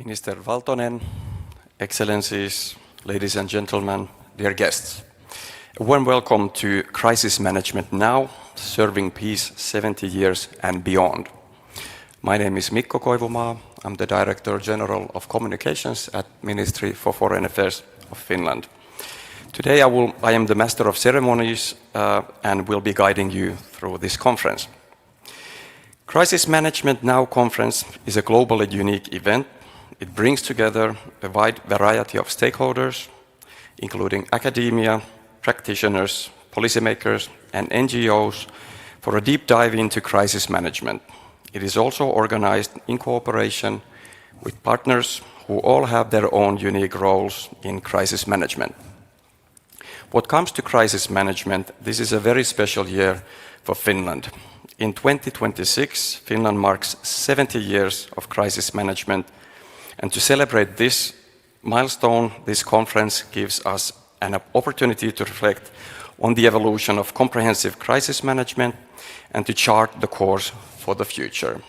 Minister Valtonen, Excellencies, ladies and gentlemen, dear guests. A warm welcome to Crisis Management Now, Serving Peace 70 Years and Beyond. My name is Mikko Koivumaa. I'm the Director General of Communications at Ministry for Foreign Affairs of Finland. Today I am the Master of Ceremonies and will be guiding you through this conference. Crisis Management Now conference is a globally unique event. It brings together a wide variety of stakeholders, including academia, practitioners, policymakers, and NGOs for a deep dive into crisis management. It is also organized in cooperation with partners who all have their own unique roles in crisis management. What comes to crisis management, this is a very special year for Finland. In 2026, Finland marks 70 years of crisis management, and to celebrate this milestone, this conference gives us an opportunity to reflect on the evolution of comprehensive crisis management and to chart the course for the future.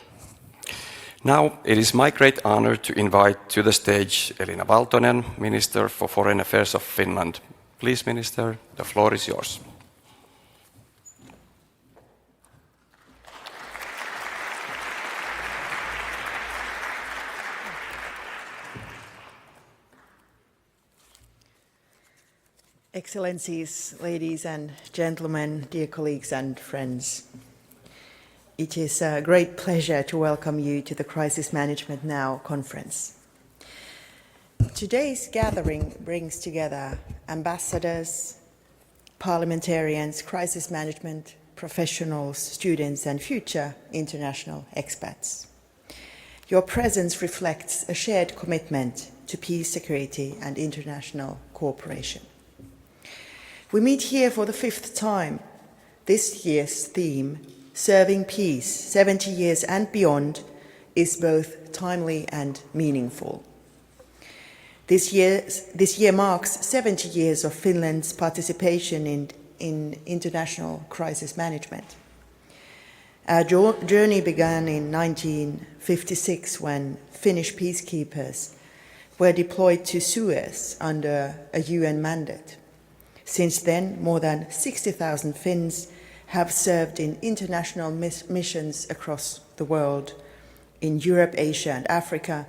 Now, it is my great honor to invite to the stage Elina Valtonen, Minister for Foreign Affairs of Finland. Please, Minister, the floor is yours. Excellencies, ladies and gentlemen, dear colleagues and friends. It is a great pleasure to welcome you to the Crisis Management Now conference. Today's gathering brings together ambassadors, parliamentarians, crisis management professionals, students, and future international experts. Your presence reflects a shared commitment to peace, security, and international cooperation. We meet here for the fifth time. This year's theme, Serving Peace, 70 Years and Beyond, is both timely and meaningful. This year marks 70 years of Finland's participation in international crisis management. Our journey began in 1956 when Finnish peacekeepers were deployed to Suez under a UN mandate. Since then, more than 60,000 Finns have served in international missions across the world, in Europe, Asia, and Africa,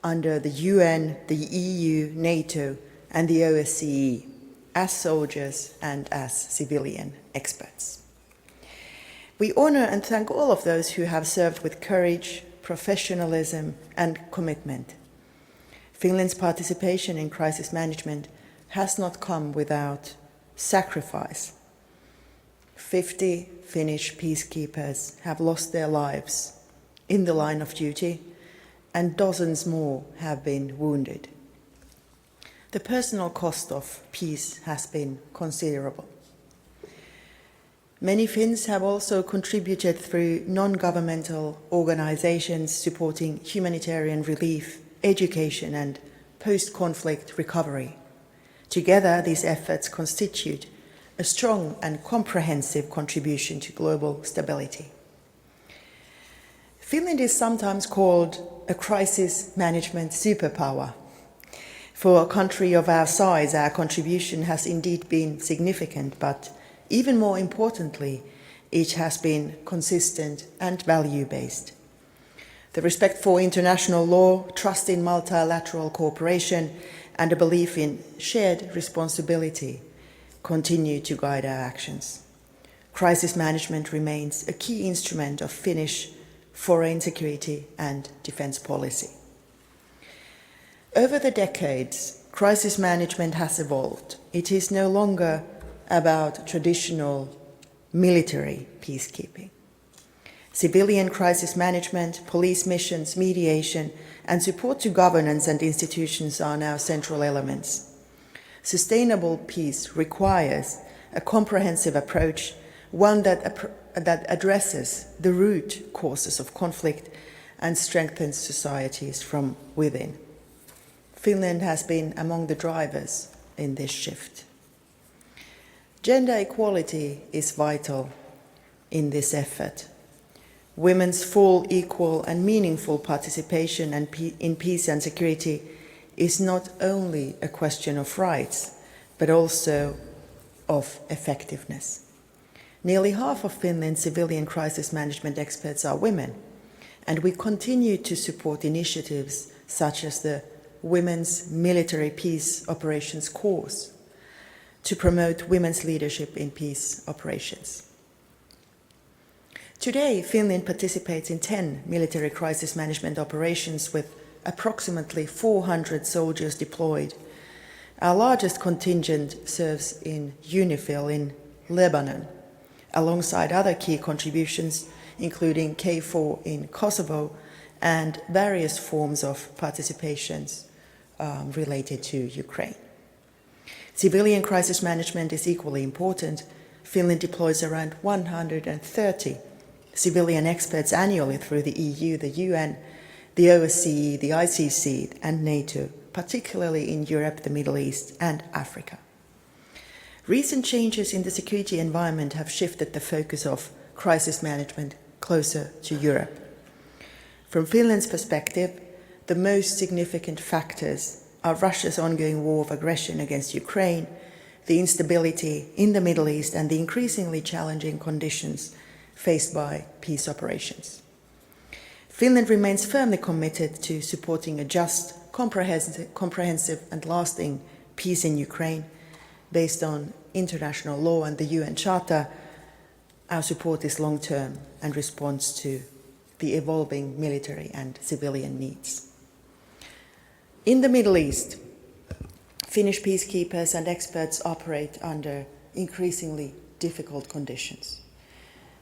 under the UN, the EU, NATO, and the OSCE, as soldiers and as civilian experts. We honor and thank all of those who have served with courage, professionalism, and commitment. Finland's participation in crisis management has not come without sacrifice. 50 Finnish peacekeepers have lost their lives in the line of duty, and dozens more have been wounded. The personal cost of peace has been considerable. Many Finns have also contributed through non-governmental organizations supporting humanitarian relief, education, and post-conflict recovery. Together, these efforts constitute a strong and comprehensive contribution to global stability. Finland is sometimes called a crisis management superpower. For a country of our size, our contribution has indeed been significant, but even more importantly, it has been consistent and value-based. The respect for international law, trust in multilateral cooperation, and a belief in shared responsibility continue to guide our actions. Crisis management remains a key instrument of Finnish foreign security and defense policy. Over the decades, crisis management has evolved. It is no longer about traditional military peacekeeping. Civilian crisis management, police missions, mediation, and support to governance and institutions are now central elements. Sustainable peace requires a comprehensive approach, one that addresses the root causes of conflict and strengthens societies from within. Finland has been among the drivers in this shift. Gender equality is vital in this effort. Women's full, equal and meaningful participation in peace and security is not only a question of rights, but also of effectiveness. Nearly half of Finland's civilian crisis management experts are women, and we continue to support initiatives such as the Women's Military Peace Operations course to promote women's leadership in peace operations. Today, Finland participates in 10 military crisis management operations with approximately 400 soldiers deployed. Our largest contingent serves in UNIFIL in Lebanon, alongside other key contributions, including KFOR in Kosovo and various forms of participations related to Ukraine. Civilian crisis management is equally important. Finland deploys around 130 civilian experts annually through the EU, the UN, the OSCE, the ICC, and NATO, particularly in Europe, the Middle East, and Africa. Recent changes in the security environment have shifted the focus of crisis management closer to Europe. From Finland's perspective, the most significant factors are Russia's ongoing war of aggression against Ukraine, the instability in the Middle East, and the increasingly challenging conditions faced by peace operations. Finland remains firmly committed to supporting a just, comprehensive and lasting peace in Ukraine based on international law and the UN Charter. Our support is long-term and responds to the evolving military and civilian needs. In the Middle East, Finnish peacekeepers and experts operate under increasingly difficult conditions.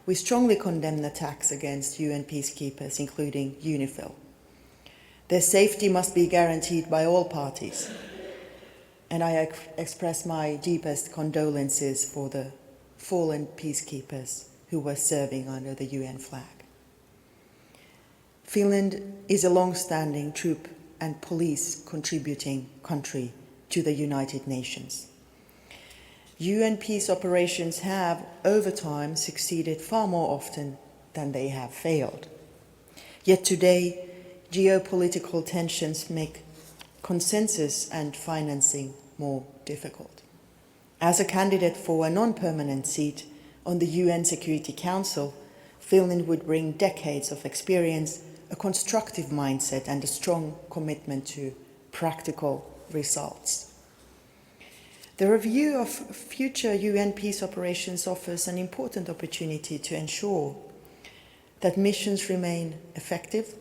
We strongly condemn attacks against UN peacekeepers, including UNIFIL. Their safety must be guaranteed by all parties, and I express my deepest condolences for the fallen peacekeepers who were serving under the UN flag. Finland is a long-standing troop and police contributing country to the United Nations. UN peace operations have, over time, succeeded far more often than they have failed. Yet today, geopolitical tensions make consensus and financing more difficult. As a candidate for a non-permanent seat on the UN Security Council, Finland would bring decades of experience, a constructive mindset, and a strong commitment to practical results. The review of future UN peace operations offers an important opportunity to ensure that missions remain effective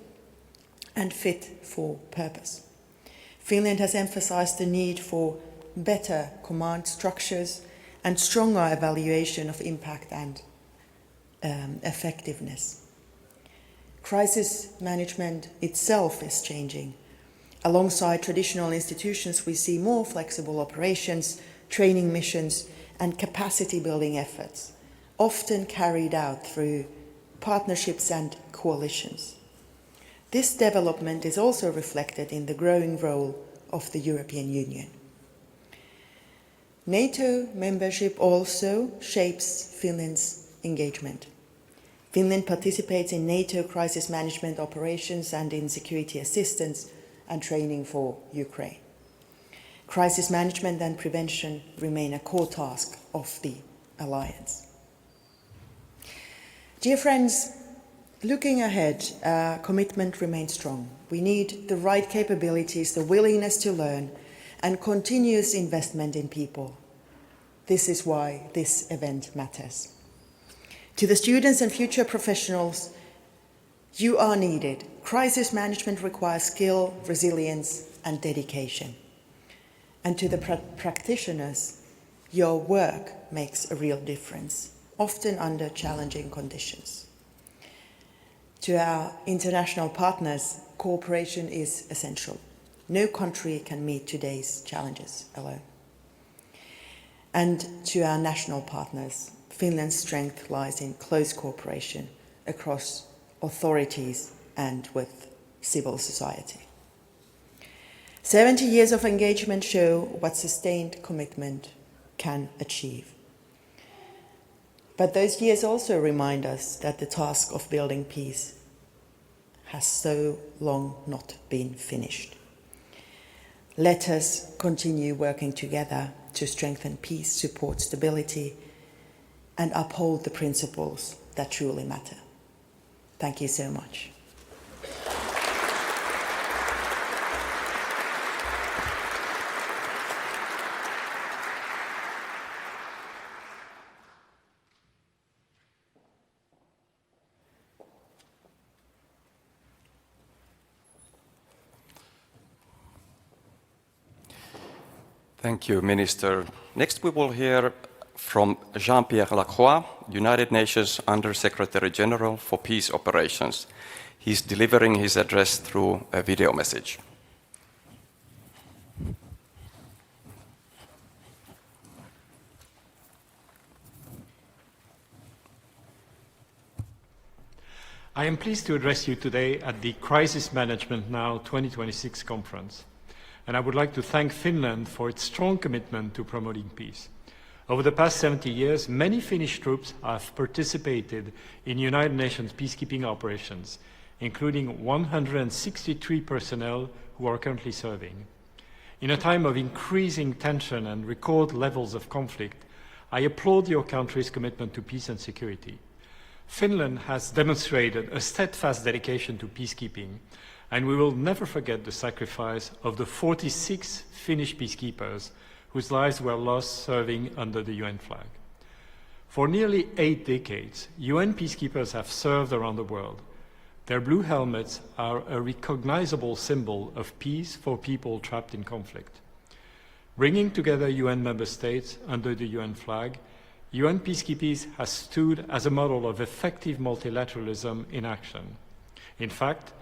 and fit for purpose. Finland has emphasized the need for better command structures and stronger evaluation of impact and effectiveness. Crisis management itself is changing. Alongside traditional institutions, we see more flexible operations, training missions, and capacity-building efforts, often carried out through partnerships and coalitions. This development is also reflected in the growing role of the European Union. NATO membership also shapes Finland's engagement. Finland participates in NATO crisis management operations and in security assistance and training for Ukraine. Crisis management and prevention remain a core task of the alliance. Dear friends, looking ahead, our commitment remains strong. We need the right capabilities, the willingness to learn, and continuous investment in people. This is why this event matters. To the students and future professionals, you are needed. Crisis management requires skill, resilience, and dedication. And to the practitioners, your work makes a real difference, often under challenging conditions. To our international partners, cooperation is essential. No country can meet today's challenges alone. And to our national partners, Finland's strength lies in close cooperation across authorities and with civil society. 70 years of engagement show what sustained commitment can achieve. But those years also remind us that the task of building peace has so long not been finished. Let us continue working together to strengthen peace, support stability, and uphold the principles that truly matter. Thank you so much. Thank you, Minister. Next, we will hear from Jean-Pierre Lacroix, United Nations Under-Secretary General for Peace Operations. He's delivering his address through a video message. I am pleased to address you today at the Crisis Management Now 2026 conference, and I would like to thank Finland for its strong commitment to promoting peace. Over the past 70 years, many Finnish troops have participated in United Nations peacekeeping operations, including 163 personnel who are currently serving. In a time of increasing tension and record levels of conflict, I applaud your country's commitment to peace and security. Finland has demonstrated a steadfast dedication to peacekeeping, and we will never forget the sacrifice of the 46 Finnish peacekeepers whose lives were lost serving under the UN flag. For nearly 8 decades, UN peacekeepers have served around the world. Their blue helmets are a recognizable symbol of peace for people trapped in conflict. Bringing together UN member states under the UN flag, UN peacekeepers has stood as a model of effective multilateralism in action. In fact,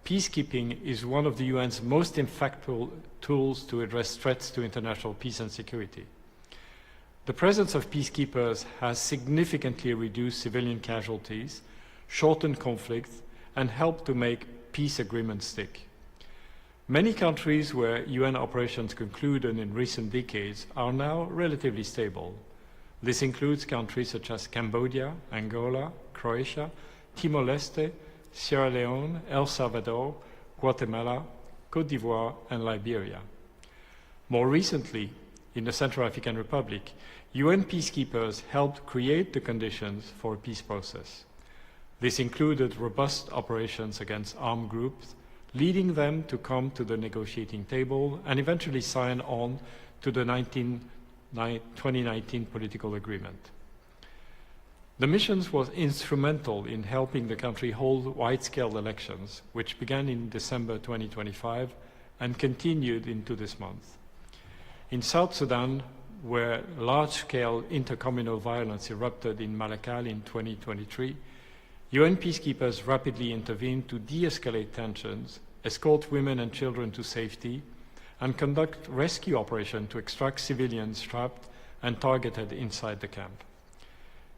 peacekeeping is one of the UN's most impactful tools to address threats to international peace and security. The presence of peacekeepers has significantly reduced civilian casualties, shortened conflicts, and helped to make peace agreements stick. Many countries where UN operations concluded in recent decades are now relatively stable. This includes countries such as Cambodia, Angola, Croatia, Timor-Leste, Sierra Leone, El Salvador, Guatemala, Côte d'Ivoire, and Liberia. More recently, in the Central African Republic, UN peacekeepers helped create the conditions for a peace process. This included robust operations against armed groups, leading them to come to the negotiating table and eventually sign on to the 2019 political agreement. The missions was instrumental in helping the country hold wide-scale elections, which began in December 2025 and continued into this month. In South Sudan, where large-scale intercommunal violence erupted in Malakal in 2023, UN peacekeepers rapidly intervened to de-escalate tensions, escort women and children to safety, and conduct rescue operations to extract civilians trapped and targeted inside the camp.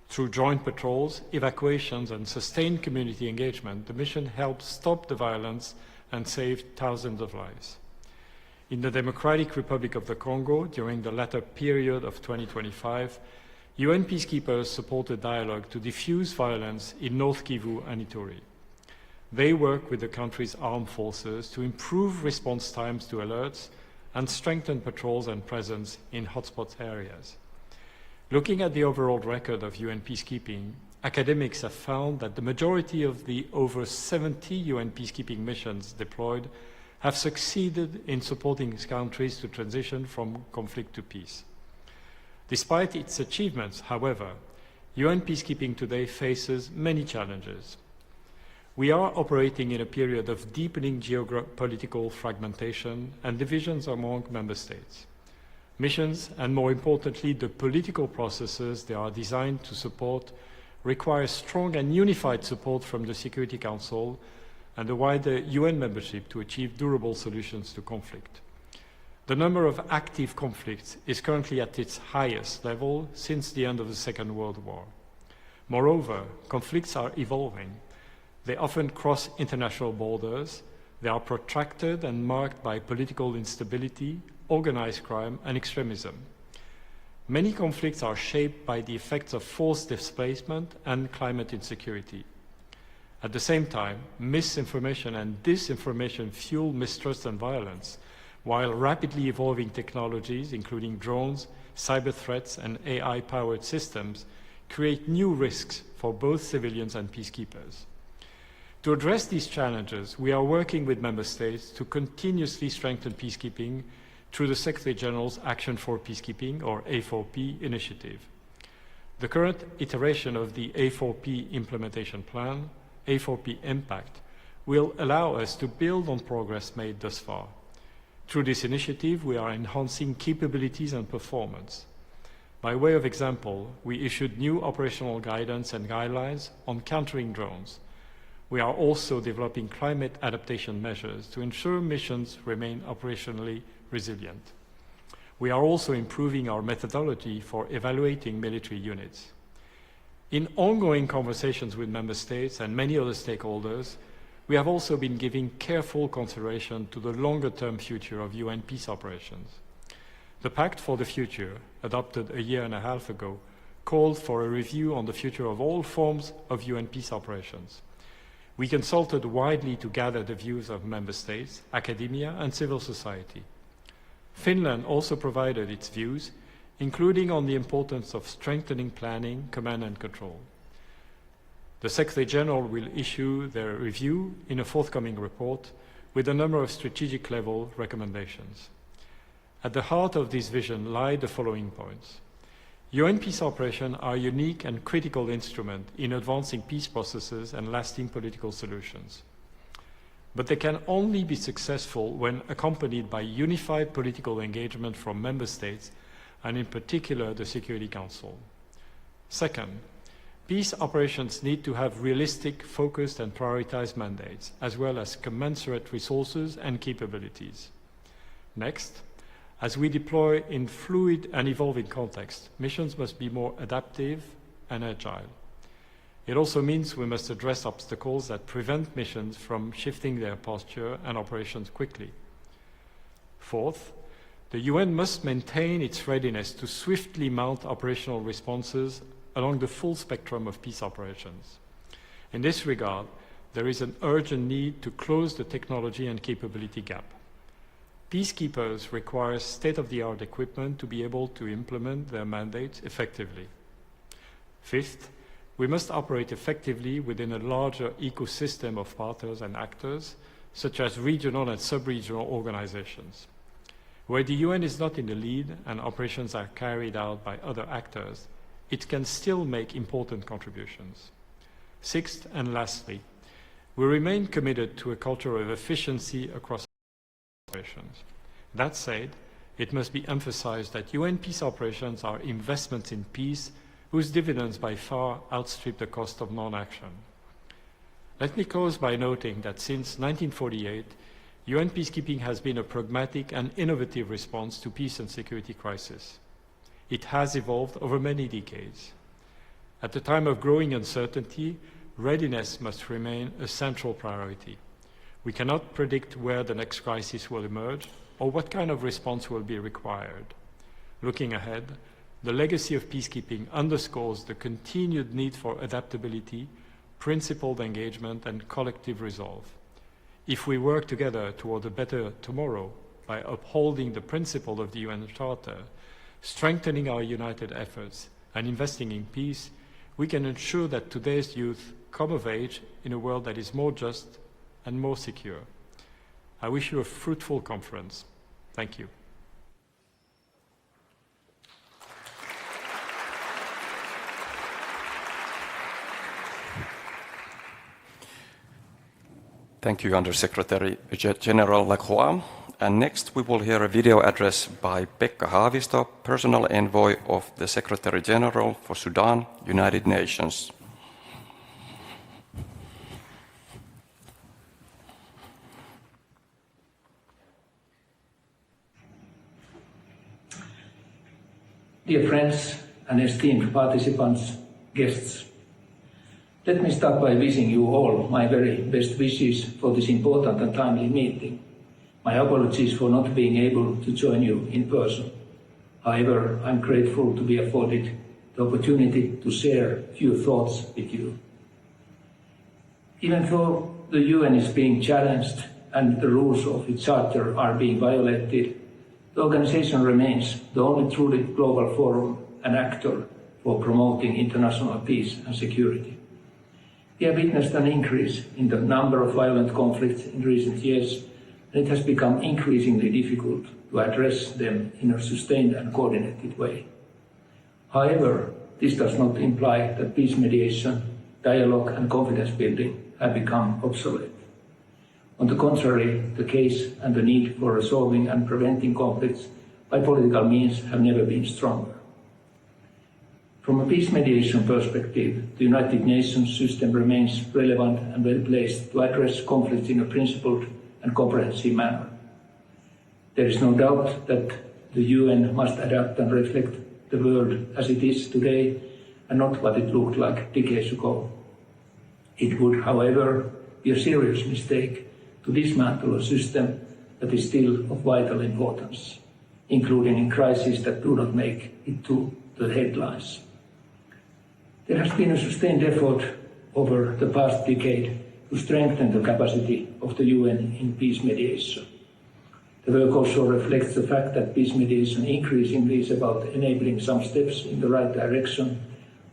Through joint patrols, evacuations, and sustained community engagement, the mission helped stop the violence and saved thousands of lives. In the Democratic Republic of the Congo, during the latter period of 2025, UN peacekeepers supported dialogue to defuse violence in North Kivu and Ituri. They work with the country's armed forces to improve response times to alerts and strengthen patrols and presence in hotspot areas. Looking at the overall record of UN peacekeeping, academics have found that the majority of the over 70 UN peacekeeping missions deployed have succeeded in supporting countries to transition from conflict to peace. Despite its achievements, however, UN peacekeeping today faces many challenges. We are operating in a period of deepening geopolitical fragmentation and divisions among member states. Missions, and more importantly, the political processes they are designed to support, require strong and unified support from the Security Council and the wider UN membership to achieve durable solutions to conflict. The number of active conflicts is currently at its highest level since the end of the Second World War. Moreover, conflicts are evolving. They often cross international borders. They are protracted and marked by political instability, organized crime, and extremism. Many conflicts are shaped by the effects of forced displacement and climate insecurity. At the same time, misinformation and disinformation fuel mistrust and violence, while rapidly evolving technologies, including drones, cyber threats, and AI-powered systems, create new risks for both civilians and peacekeepers. To address these challenges, we are working with member states to continuously strengthen peacekeeping through the Secretary General's Action for Peacekeeping, or A4P, initiative. The current iteration of the A4P implementation plan, A4P Impact, will allow us to build on progress made thus far. Through this initiative, we are enhancing capabilities and performance. By way of example, we issued new operational guidance and guidelines on countering drones. We are also developing climate adaptation measures to ensure missions remain operationally resilient. We are also improving our methodology for evaluating military units. In ongoing conversations with member states and many other stakeholders, we have also been giving careful consideration to the longer-term future of UN peace operations. The Pact for the Future, adopted a year and a half ago, called for a review on the future of all forms of UN peace operations. We consulted widely to gather the views of member states, academia, and civil society. Finland also provided its views, including on the importance of strengthening planning, command and control. The Secretary General will issue their review in a forthcoming report with a number of strategic-level recommendations. At the heart of this vision lie the following points. UN peace operations are a unique and critical instrument in advancing peace processes and lasting political solutions. But they can only be successful when accompanied by unified political engagement from member states, and in particular the Security Council. Second, peace operations need to have realistic, focused and prioritized mandates, as well as commensurate resources and capabilities. Next, as we deploy in fluid and evolving contexts, missions must be more adaptive and agile. It also means we must address obstacles that prevent missions from shifting their posture and operations quickly. Fourth, the UN must maintain its readiness to swiftly mount operational responses along the full spectrum of peace operations. In this regard, there is an urgent need to close the technology and capability gap. Peacekeepers require state-of-the-art equipment to be able to implement their mandates effectively. Fifth, we must operate effectively within a larger ecosystem of partners and actors, such as regional and sub-regional organizations. Where the UN is not in the lead and operations are carried out by other actors, it can still make important contributions. Sixth and lastly, we remain committed to a culture of efficiency across operations. That said, it must be emphasized that UN peace operations are investments in peace whose dividends by far outstrip the cost of non-action. Let me close by noting that since 1948, UN peacekeeping has been a pragmatic and innovative response to peace and security crisis. It has evolved over many decades. At the time of growing uncertainty, readiness must remain a central priority. We cannot predict where the next crisis will emerge or what kind of response will be required. Looking ahead, the legacy of peacekeeping underscores the continued need for adaptability, principled engagement, and collective resolve. If we work together toward a better tomorrow by upholding the principle of the UN Charter, strengthening our united efforts, and investing in peace, we can ensure that today's youth come of age in a world that is more just and more secure. I wish you a fruitful conference. Thank you. Thank you, Under-Secretary General Lacroix. And next we will hear a video address by Pekka Haavisto, Personal Envoy of the Secretary General for Sudan, United Nations. Dear friends and esteemed participants, guests, let me start by wishing you all my very best wishes for this important and timely meeting. My apologies for not being able to join you in person. However, I'm grateful to be afforded the opportunity to share a few thoughts with you. Even though the UN is being challenged and the rules of its charter are being violated, the organization remains the only truly global forum and actor for promoting international peace and security. We have witnessed an increase in the number of violent conflicts in recent years, and it has become increasingly difficult to address them in a sustained and coordinated way. However, this does not imply that peace mediation, dialogue and confidence building have become obsolete. On the contrary, the case and the need for resolving and preventing conflicts by political means have never been stronger. From a peace mediation perspective, the United Nations system remains relevant and well placed to address conflicts in a principled and comprehensive manner. There is no doubt that the UN must adapt and reflect the world as it is today and not what it looked like decades ago. It would, however, be a serious mistake to dismantle a system that is still of vital importance, including in crises that do not make it to the headlines. There has been a sustained effort over the past decade to strengthen the capacity of the UN in peace mediation. The work also reflects the fact that peace mediation increasingly is about enabling some steps in the right direction,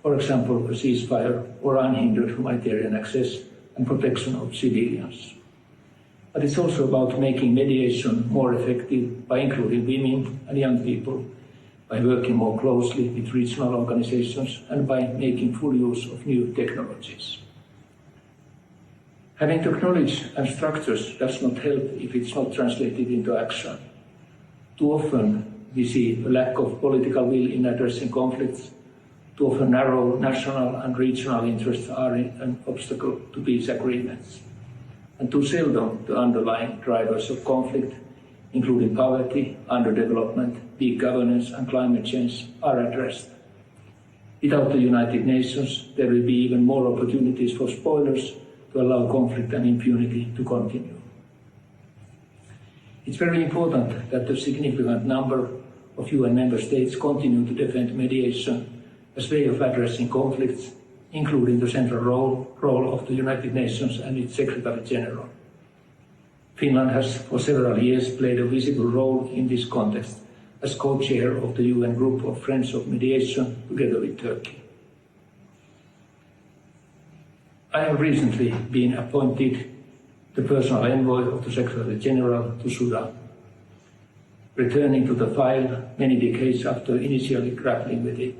for example, a ceasefire or unhindered humanitarian access and protection of civilians. But it's also about making mediation more effective by including women and young people, by working more closely with regional organizations, and by making full use of new technologies. Having technology and structures does not help if it's not translated into action. Too often we see a lack of political will in addressing conflicts. Too often narrow national and regional interests are an obstacle to peace agreements. And too seldom the underlying drivers of conflict, including poverty, underdevelopment, weak governance and climate change, are addressed. Without the United Nations, there will be even more opportunities for spoilers to allow conflict and impunity to continue. It's very important that a significant number of UN member states continue to defend mediation as a way of addressing conflicts, including the central role of the United Nations and its Secretary General. Finland has for several years played a visible role in this context as co-chair of the UN Group of Friends of Mediation together with Turkey. I have recently been appointed the personal envoy of the Secretary General to Sudan, returning to the file many decades after initially grappling with it.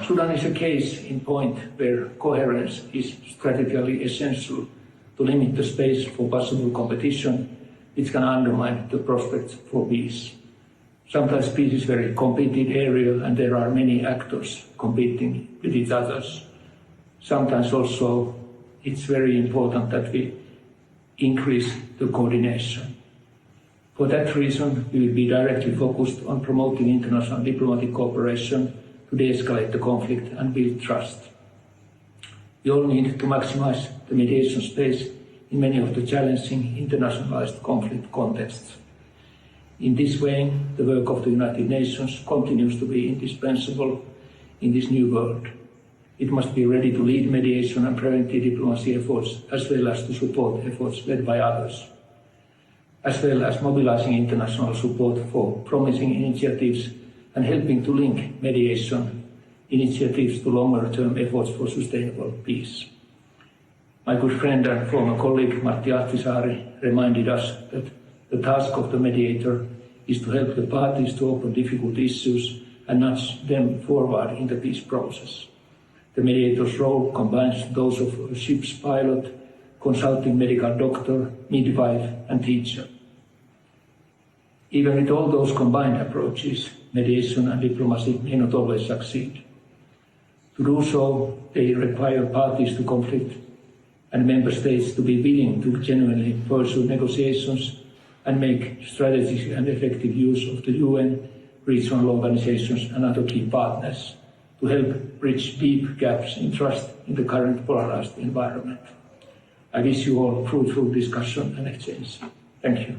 Sudan is a case in point where coherence is strategically essential to limit the space for possible competition, which can undermine the prospects for peace. Sometimes peace is a very competitive area and there are many actors competing with each other. Sometimes also it's very important that we increase the coordination. For that reason, we will be directly focused on promoting international diplomatic cooperation to de-escalate the conflict and build trust. We all need to maximize the mediation space in many of the challenging internationalized conflict contexts. In this way, the work of the United Nations continues to be indispensable in this new world. It must be ready to lead mediation and preventive diplomacy efforts, as well as to support efforts led by others, as well as mobilizing international support for promising initiatives and helping to link mediation initiatives to longer-term efforts for sustainable peace. My good friend and former colleague Martti Ahtisaari reminded us that the task of the mediator is to help the parties to open difficult issues and nudge them forward in the peace process. The mediator's role combines those of a ship's pilot, consulting medical doctor, midwife and teacher. Even with all those combined approaches, mediation and diplomacy may not always succeed. To do so, they require parties to conflict and member states to be willing to genuinely pursue negotiations and make strategic and effective use of the UN, regional organizations and other key partners to help bridge deep gaps in trust in the current polarized environment. I wish you all fruitful discussion and exchange. Thank you.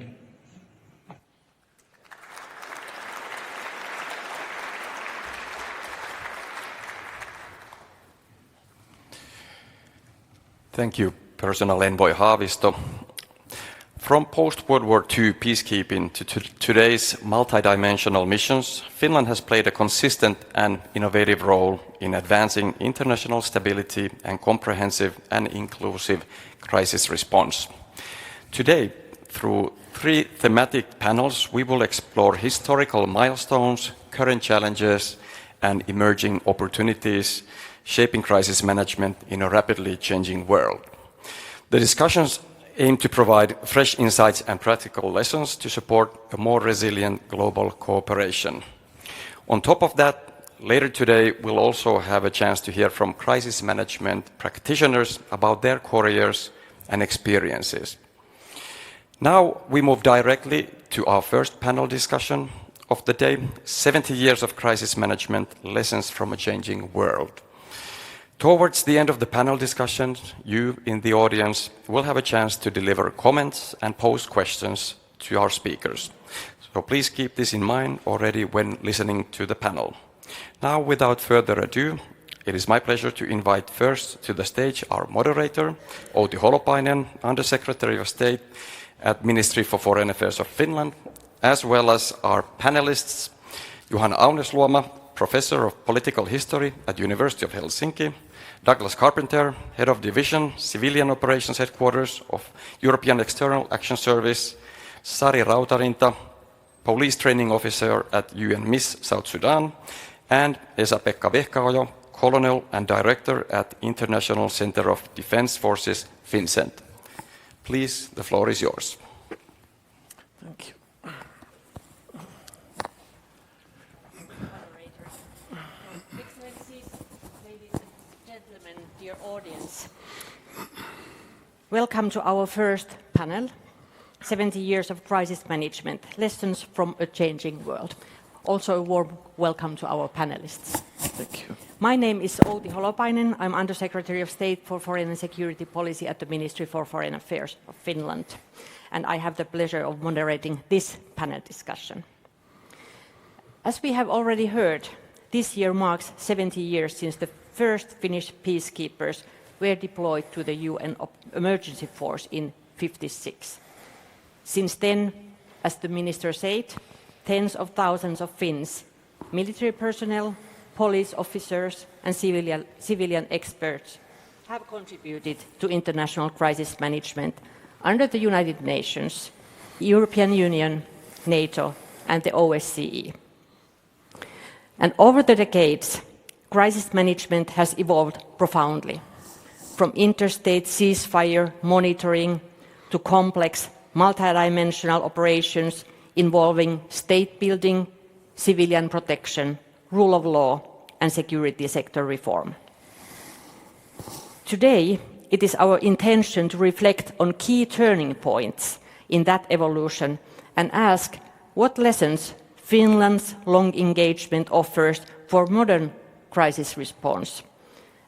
Thank you, Personal Envoy Haavisto. From post-World War II peacekeeping to today's multidimensional missions, Finland has played a consistent and innovative role in advancing international stability and comprehensive and inclusive crisis response. Today, through 3 thematic panels, we will explore historical milestones, current challenges, and emerging opportunities shaping crisis management in a rapidly changing world. The discussions aim to provide fresh insights and practical lessons to support a more resilient global cooperation. On top of that, later today we'll also have a chance to hear from crisis management practitioners about their careers and experiences. Now we move directly to our first panel discussion of the day, 70 years of crisis management, lessons from a changing world. Towards the end of the panel discussion, you in the audience will have a chance to deliver comments and pose questions to our speakers. So please keep this in mind already when listening to the panel. Now, without further ado, it is my pleasure to invite first to the stage our moderator, Outi Holopainen, Undersecretary of State at Ministry for Foreign Affairs of Finland, as well as our panelists, Juhana Aunesluoma, Professor of Political History at University of Helsinki, Douglas Carpenter, Head of Division, Civilian Operations Headquarters of European External Action Service, Sari Rautarinta, Police Training Officer at UNMISS South Sudan, and Esa-Pekka Vehkaojo, Colonel and Director at International Center of Defense Forces, FinCENT. Please, the floor is yours. Thank you. Excellencies, ladies and gentlemen, dear audience. Welcome to our first panel, 70 Years of Crisis Management, Lessons from a Changing World. Also a warm welcome to our panelists. Thank you. My name is Outi Holopainen. I'm Undersecretary of State for Foreign and Security Policy at the Ministry for Foreign Affairs of Finland. And I have the pleasure of moderating this panel discussion. As we have already heard, this year marks 70 years since the first Finnish peacekeepers were deployed to the UN emergency force in 1956. Since then, as the minister said, tens of thousands of Finns, military personnel, police officers and civilian experts have contributed to international crisis management under the United Nations, the European Union, NATO and the OSCE. And over the decades, crisis management has evolved profoundly, from interstate ceasefire monitoring to complex multidimensional operations involving state building, civilian protection, rule of law and security sector reform. Today, it is our intention to reflect on key turning points in that evolution and ask what lessons Finland's long engagement offers for modern crisis response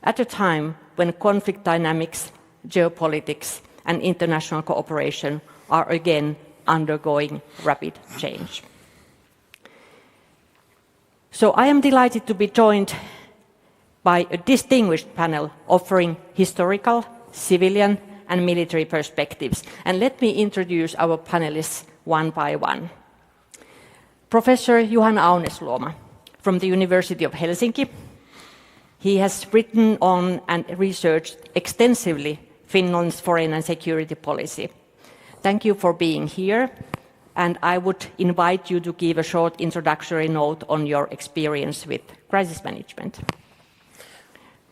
at a time when conflict dynamics, geopolitics and international cooperation are again undergoing rapid change. So I am delighted to be joined by a distinguished panel offering historical, civilian and military perspectives. And let me introduce our panelists one by one. Professor Juhana Aunesluoma from the University of Helsinki. He has written on and researched extensively Finland's foreign and security policy. Thank you for being here, and I would invite you to give a short introductory note on your experience with crisis management.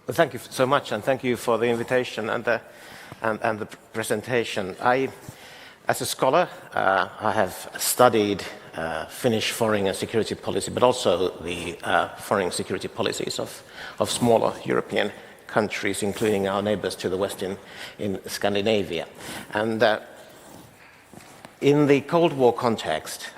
Well, thank you so much, and thank you for the invitation and the presentation. As a scholar, I have studied Finnish foreign and security policy, but also the foreign security policies of smaller European countries, including our neighbors to the west in Scandinavia. And in the Cold War context,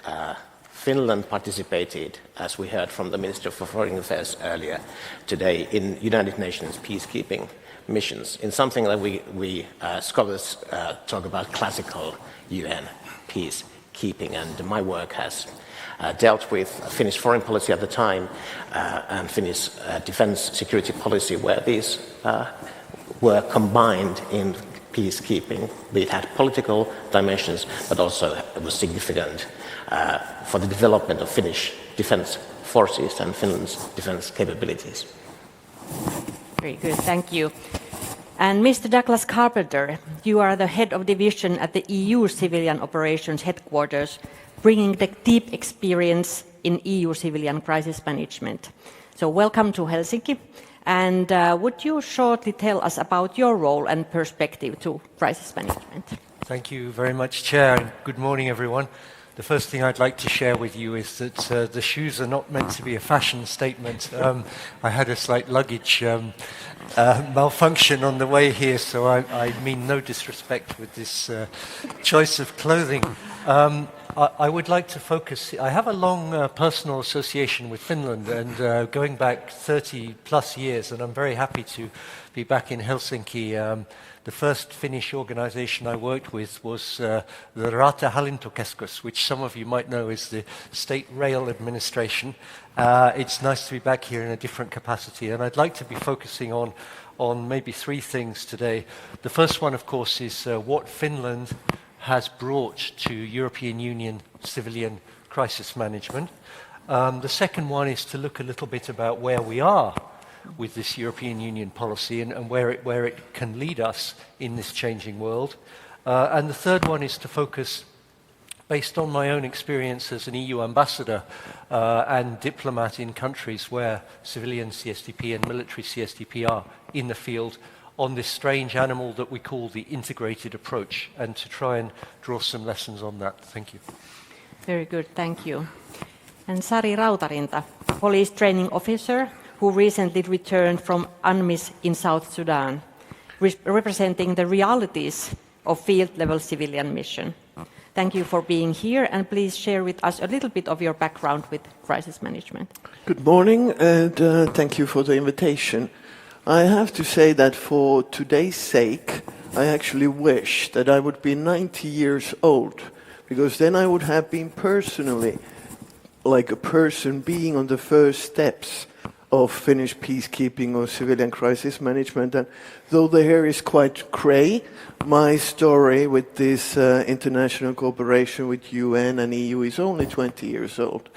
Finland participated, as we heard from the Minister for Foreign Affairs earlier today, in United Nations peacekeeping missions, in something that we scholars talk about classical UN peacekeeping. And my work has dealt with Finnish foreign policy at the time and Finnish defense security policy, where these were combined in peacekeeping. It had political dimensions, but also it was significant for the development of Finnish defense forces and Finland's defense capabilities. Very good, thank you. And Mr. Douglas Carpenter, you are the head of division at the EU Civilian Operations Headquarters, bringing the deep experience in EU civilian crisis management. So welcome to Helsinki. And would you shortly tell us about your role and perspective to crisis management? Thank you very much, Chair, and good morning, everyone. The first thing I'd like to share with you is that the shoes are not meant to be a fashion statement. I had a slight luggage malfunction on the way here, so I mean no disrespect with this choice of clothing. I would like to focus. I have a long personal association with Finland, and going back 30 plus years, and I'm very happy to be back in Helsinki. The first Finnish organization I worked with was the Ratahallintokeskus, which some of you might know is the State Rail Administration. It's nice to be back here in a different capacity, and I'd like to be focusing on maybe three things today. The first one, of course, is what Finland has brought to European Union civilian crisis management. The second one is to look a little bit about where we are with this European Union policy and where it can lead us in this changing world. And the third one is to focus, based on my own experience as an EU ambassador and diplomat in countries where civilian CSDP and military CSDP are in the field, on this strange animal that we call the integrated approach, and to try and draw some lessons on that. Thank you. Very good, thank you. And Sari Rautarinta, police training officer who recently returned from UNMISS in South Sudan, representing the realities of field-level civilian mission. Thank you for being here, and please share with us a little bit of your background with crisis management. Good morning, and thank you for the invitation. I have to say that for today's sake, I actually wish that I would be 90 years old, because then I would have been personally like a person being on the first steps of Finnish peacekeeping or civilian crisis management. And though the hair is quite grey, my story with this international cooperation with UN and EU is only 20 years old.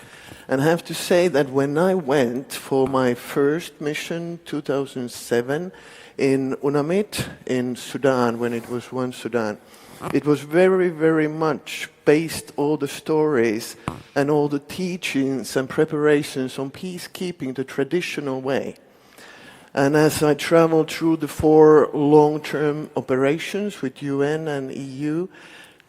And I have to say that when I went for my first mission, 2007, in UNAMID in Sudan, when it was one Sudan, it was very, very much based all the stories and all the teachings and preparations on peacekeeping the traditional way. And as I traveled through the 4 long-term operations with UN and EU,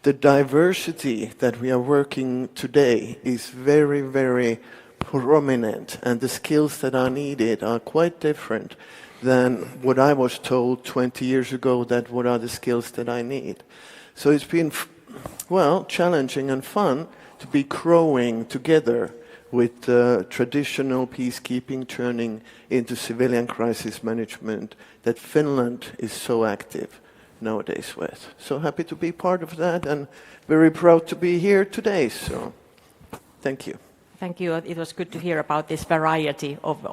the diversity that we are working today is very, very prominent, and the skills that are needed are quite different than what I was told 20 years ago that what are the skills that I need. So it's been, well, challenging and fun to be growing together with traditional peacekeeping turning into civilian crisis management that Finland is so active nowadays with. So happy to be part of that and very proud to be here today. So thank you. Thank you. It was good to hear about this variety of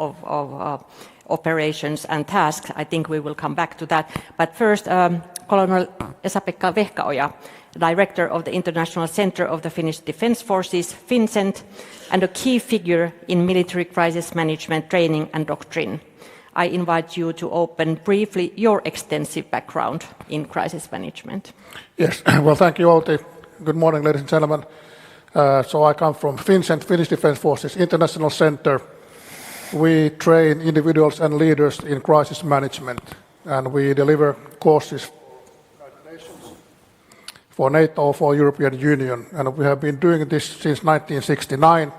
operations and tasks. I think we will come back to that. But first, Colonel Esa-Pekka Vehkaoja, Director of the International Center of the Finnish Defence Forces, FinCENT, and a key figure in military crisis management training and doctrine. I invite you to open briefly your extensive background in crisis management. Yes, well, thank you, Outi. Good morning, ladies and gentlemen. So I come from FinCENT, Finnish Defence Forces International Center. We train individuals and leaders in crisis management, and we deliver courses for United Nations, for NATO, for European Union, and we have been doing this since 1969,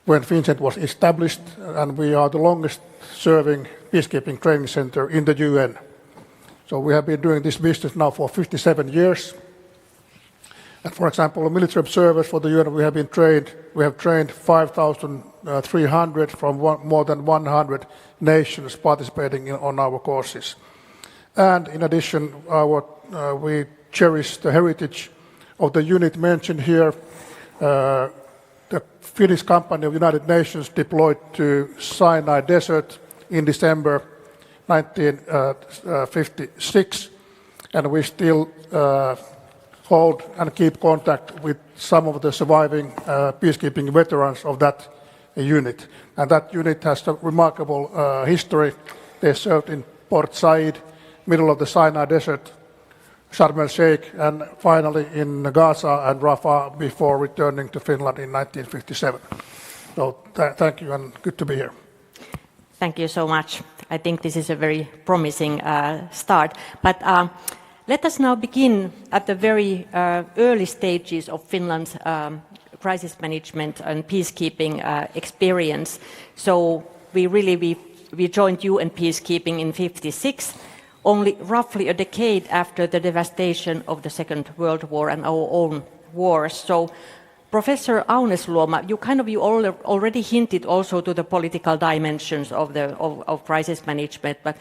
when FinCENT was established, and we are the longest-serving peacekeeping training center in the UN. So we have been doing this business now for 57 years. And for example, military observers for the UN, we have trained 5,300 from more than 100 nations participating on our courses. And in addition, we cherish the heritage of the unit mentioned here. The Finnish company of United Nations deployed to Sinai Desert in December 1956, and we still hold and keep contact with some of the surviving peacekeeping veterans of that unit. And that unit has a remarkable history. They served in Port Said, middle of the Sinai Desert, Sharm el-Sheikh, and finally in Gaza and Rafah before returning to Finland in 1957. So thank you and good to be here. Thank you so much. I think this is a very promising start. But let us now begin at the very early stages of Finland's crisis management and peacekeeping experience. So we joined UN peacekeeping in '56, only roughly a decade after the devastation of the Second World War and our own wars. So, Professor Aunesluoma, you already hinted also to the political dimensions of crisis management. But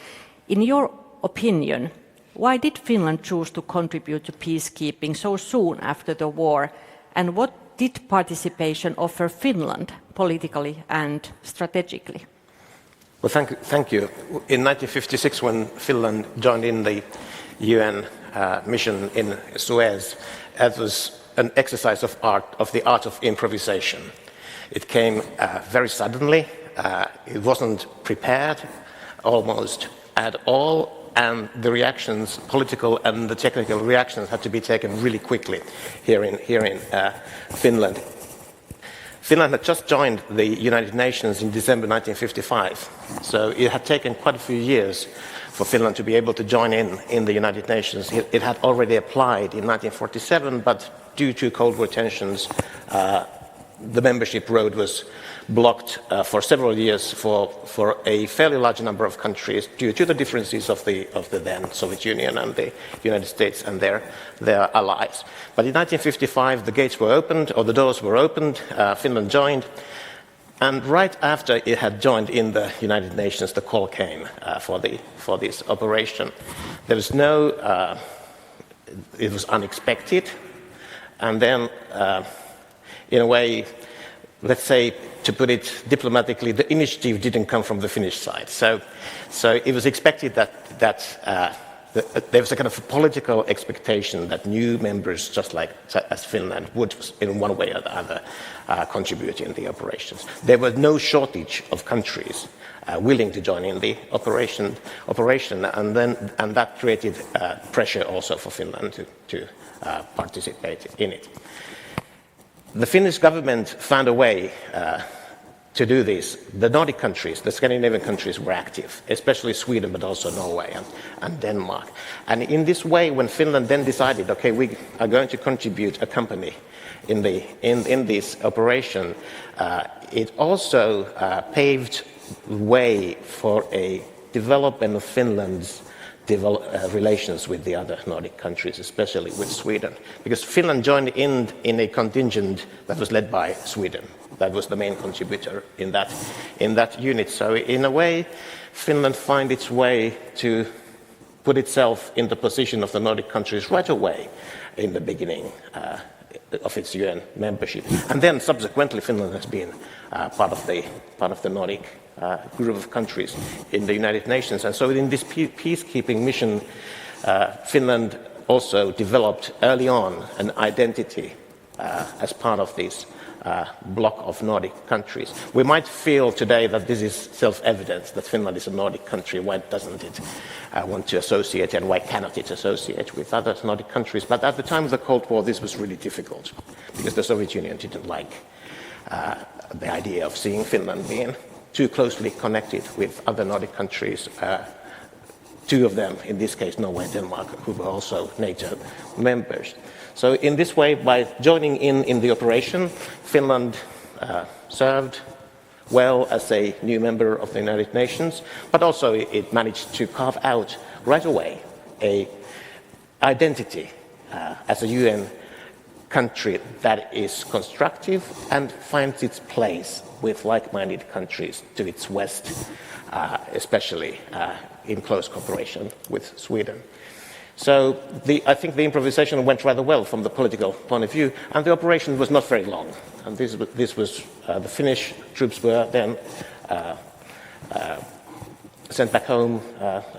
in your opinion, why did Finland choose to contribute to peacekeeping so soon after the war, and what did participation offer Finland politically and strategically? Well, thank you. In 1956, when Finland joined in the UN mission in Suez, it was an exercise of the art of improvisation. It came very suddenly. It wasn't prepared almost at all, and the reactions, political and the technical reactions, had to be taken really quickly here in Finland. Finland had just joined the United Nations in December 1955, so it had taken quite a few years for Finland to be able to join in the United Nations. It had already applied in 1947, but due to Cold War tensions, the membership road was blocked for several years for a fairly large number of countries due to the differences of the then Soviet Union and the United States and their allies. But in 1955, the gates were opened, or the doors were opened, Finland joined, and right after it had joined in the United Nations, the call came for this operation. There was it was unexpected, and then in a way, let's say, to put it diplomatically, the initiative didn't come from the Finnish side. So it was expected that there was a kind of a political expectation that new members, just like as Finland, would in one way or the other contribute in the operations. There was no shortage of countries willing to join in the operation, and that created pressure also for Finland to participate in it. The Finnish government found a way to do this. The Nordic countries, the Scandinavian countries, were active, especially Sweden, but also Norway and Denmark. And in this way, when Finland then decided, okay, we are going to contribute a company in this operation, it also paved way for a development of Finland's relations with the other Nordic countries, especially with Sweden, because Finland joined in a contingent that was led by Sweden. That was the main contributor in that unit. So in a way, Finland found its way to put itself in the position of the Nordic countries right away in the beginning of its UN membership, and then subsequently Finland has been part of the Nordic group of countries in the United Nations. And so in this peacekeeping mission, Finland also developed early on an identity as part of this bloc of Nordic countries. We might feel today that this is self-evident, that Finland is a Nordic country. Why doesn't it want to associate, and why cannot it associate with other Nordic countries? But at the time of the Cold War, this was really difficult, because the Soviet Union didn't like the idea of seeing Finland being too closely connected with other Nordic countries, two of them, in this case Norway and Denmark, who were also NATO members. So in this way, by joining in the operation, Finland served well as a new member of the United Nations, but also it managed to carve out right away an identity as a UN country that is constructive and finds its place with like-minded countries to its west, especially in close cooperation with Sweden. So I think the improvisation went rather well from the political point of view, and the operation was not very long. And this was the Finnish troops were then sent back home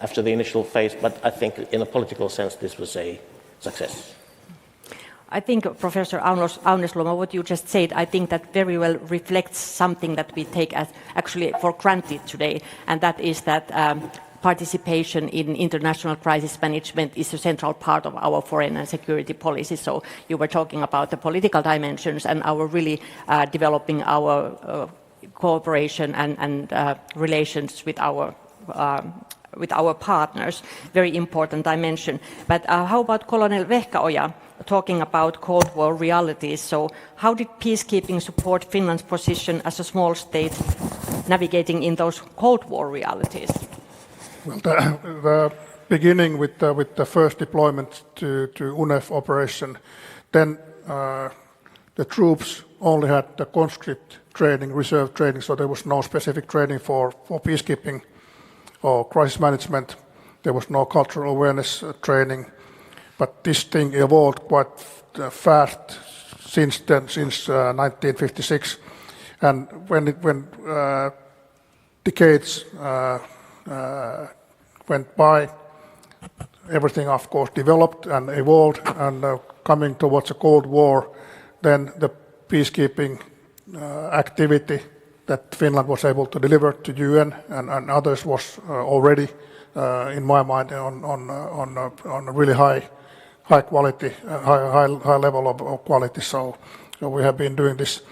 after the initial phase, but I think in a political sense this was a success. I think, Professor Aunesluoma, what you just said, I think that very well reflects something that we take as actually for granted today, and that is that participation in international crisis management is a central part of our foreign and security policy. So you were talking about the political dimensions and our really developing our cooperation and relations with our partners, very important dimension. But how about Colonel Vehkaoja talking about Cold War realities? So how did peacekeeping support Finland's position as a small state navigating in those Cold War realities? Well, the beginning with the first deployment to UNEF operation, then the troops only had the conscript training, reserve training, so there was no specific training for peacekeeping or crisis management. There was no cultural awareness training, but this thing evolved quite fast since then, since 1956, and when decades went by, everything of course developed and evolved, and coming towards a Cold War, then the peacekeeping activity that Finland was able to deliver to UN and others was already, in my mind, on a really high quality, high level of quality. So we have been doing this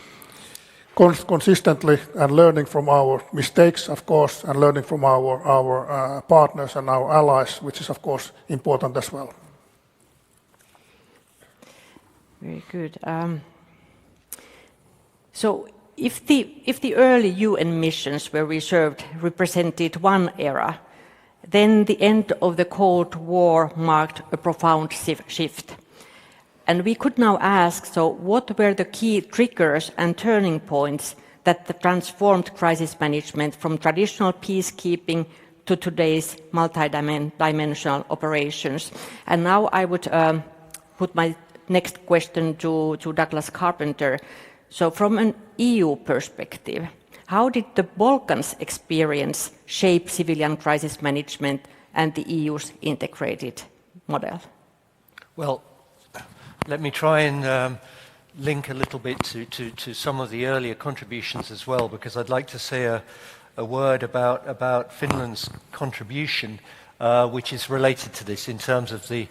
consistently and learning from our mistakes, of course, and learning from our partners and our allies, which is of course important as well. Very good. So if the early UN missions were reserved represented one era, then the end of the Cold War marked a profound shift. And we could now ask, so what were the key triggers and turning points that transformed crisis management from traditional peacekeeping to today's multidimensional operations? And now I would put my next question to Douglas Carpenter. So from an EU perspective, how did the Balkans experience shape civilian crisis management and the EU's integrated model? Well, let me try and link a little bit to some of the earlier contributions as well, because I'd like to say a word about Finland's contribution, which is related to this in terms of the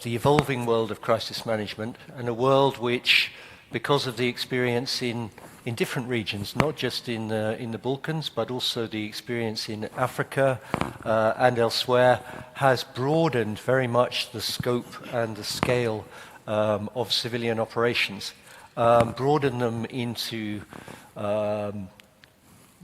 evolving world of crisis management, and a world which, because of the experience in different regions, not just in the Balkans, but also the experience in Africa and elsewhere, has broadened very much the scope and the scale of civilian operations, broadened them into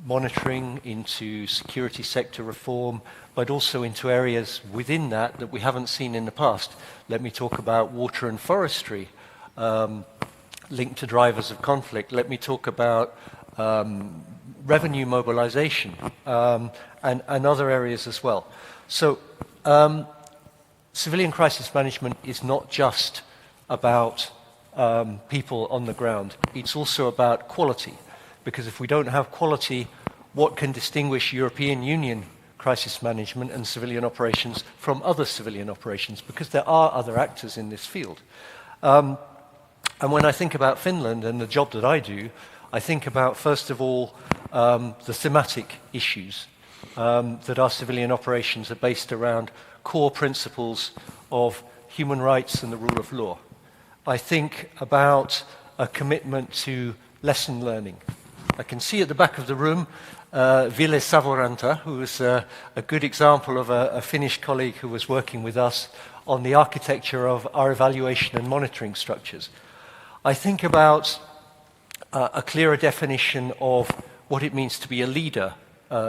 monitoring, into security sector reform, but also into areas within that we haven't seen in the past. Let me talk about water and forestry, linked to drivers of conflict. Let me talk about revenue mobilization and other areas as well. So civilian crisis management is not just about people on the ground. It's also about quality, because if we don't have quality, what can distinguish European Union crisis management and civilian operations from other civilian operations? Because there are other actors in this field. And when I think about Finland and the job that I do, I think about, first of all, the thematic issues that our civilian operations are based around core principles of human rights and the rule of law. I think about a commitment to lesson learning. I can see at the back of the room Ville Savoranta, who is a good example of a Finnish colleague who was working with us on the architecture of our evaluation and monitoring structures. I think about a clearer definition of what it means to be a leader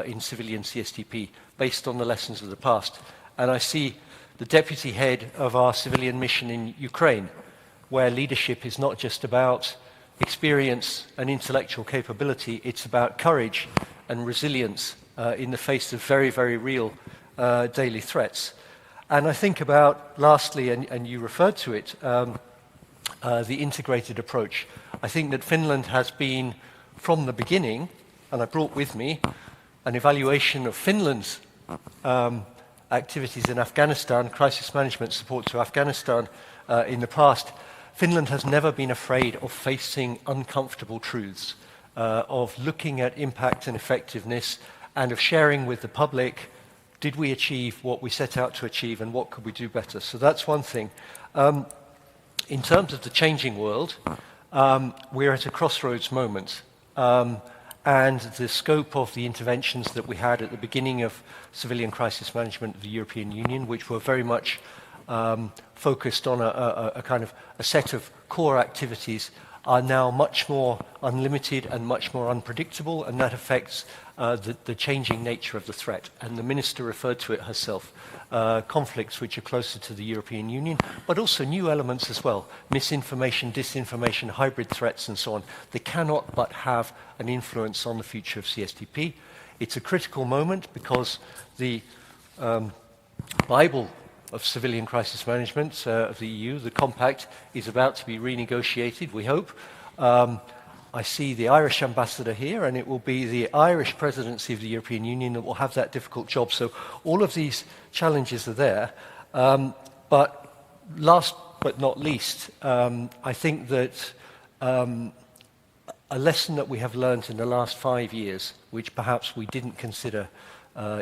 in civilian CSDP based on the lessons of the past. And I see the deputy head of our civilian mission in Ukraine, where leadership is not just about experience and intellectual capability, it's about courage and resilience in the face of very, very real daily threats. And I think about, lastly, and you referred to it, the integrated approach. I think that Finland has been, from the beginning, and I brought with me an evaluation of Finland's activities in Afghanistan, crisis management support to Afghanistan in the past, Finland has never been afraid of facing uncomfortable truths, of looking at impact and effectiveness, and of sharing with the public, did we achieve what we set out to achieve and what could we do better? So that's one thing. In terms of the changing world, we're at a crossroads moment. And the scope of the interventions that we had at the beginning of civilian crisis management of the European Union, which were very much focused on a kind of a set of core activities, are now much more unlimited and much more unpredictable, and that affects the changing nature of the threat. And the Minister referred to it herself. Conflicts which are closer to the European Union, but also new elements as well. Misinformation, disinformation, hybrid threats and so on. They cannot but have an influence on the future of CSDP. It's a critical moment because the Bible of civilian crisis management of the EU, the Compact, is about to be renegotiated, we hope. I see the Irish ambassador here, and it will be the Irish presidency of the European Union that will have that difficult job. So all of these challenges are there. But last but not least, I think that a lesson that we have learned in the last 5 years, which perhaps we didn't consider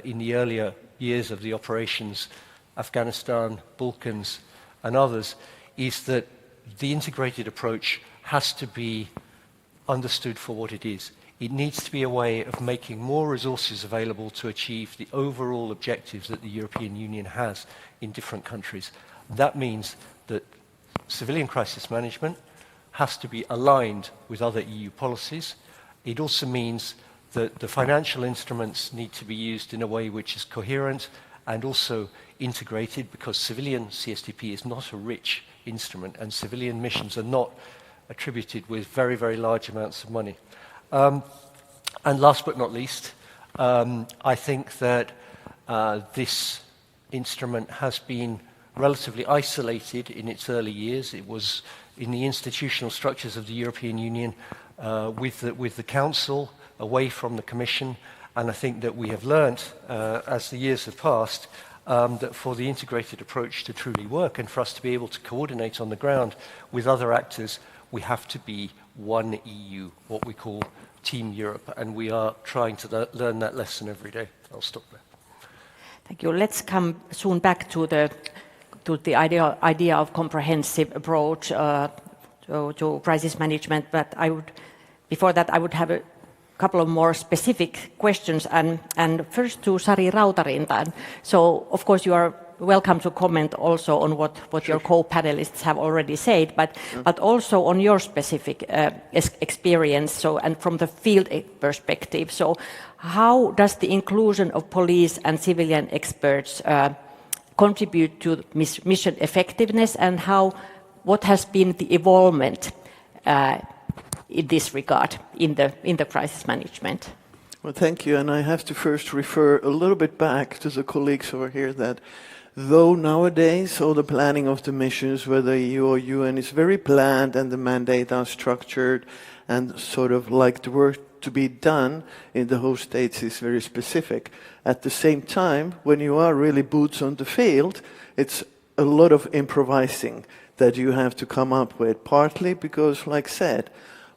in the earlier years of the operations, Afghanistan, Balkans, and others, is that the integrated approach has to be understood for what it is. It needs to be a way of making more resources available to achieve the overall objectives that the European Union has in different countries. That means that civilian crisis management has to be aligned with other EU policies. It also means that the financial instruments need to be used in a way which is coherent and also integrated, because civilian CSDP is not a rich instrument and civilian missions are not attributed with very, very large amounts of money. And last but not least, I think that this instrument has been relatively isolated in its early years. It was in the institutional structures of the European Union with the Council, away from the Commission, and I think that we have learnt as the years have passed that for the integrated approach to truly work and for us to be able to coordinate on the ground with other actors, we have to be one EU, what we call Team Europe, and we are trying to learn that lesson every day. I'll stop there. Thank you. Let's come soon back to the idea of comprehensive approach to crisis management, but before that I would have a couple of more specific questions, and first to Sari Rautarinta. So of course you are welcome to comment also on what your co-panelists have already said, but also on your specific experience, so, and from the field perspective. So how does the inclusion of police and civilian experts contribute to mission effectiveness, and what has been the involvement in this regard in the crisis management? Well, thank you. And I have to first refer a little bit back to the colleagues over here that though nowadays all the planning of the missions, whether EU or UN, is very planned and the mandate are structured and sort of like the work to be done in the host states is very specific. At the same time, when you are really boots on the field, it's a lot of improvising that you have to come up with, partly because, like said,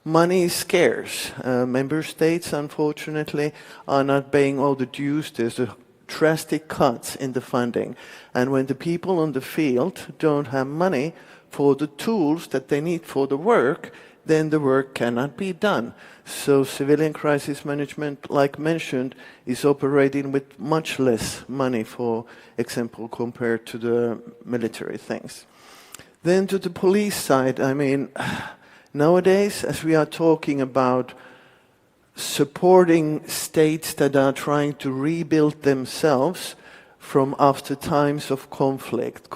money is scarce. Member states, unfortunately, are not paying all the dues. There's a drastic cuts in the funding. And when the people on the field don't have money for the tools that they need for the work, then the work cannot be done. So civilian crisis management, like mentioned, is operating with much less money, for example, compared to the military things. Then to the police side, I mean, nowadays, as we are talking about supporting states that are trying to rebuild themselves from after times of conflict,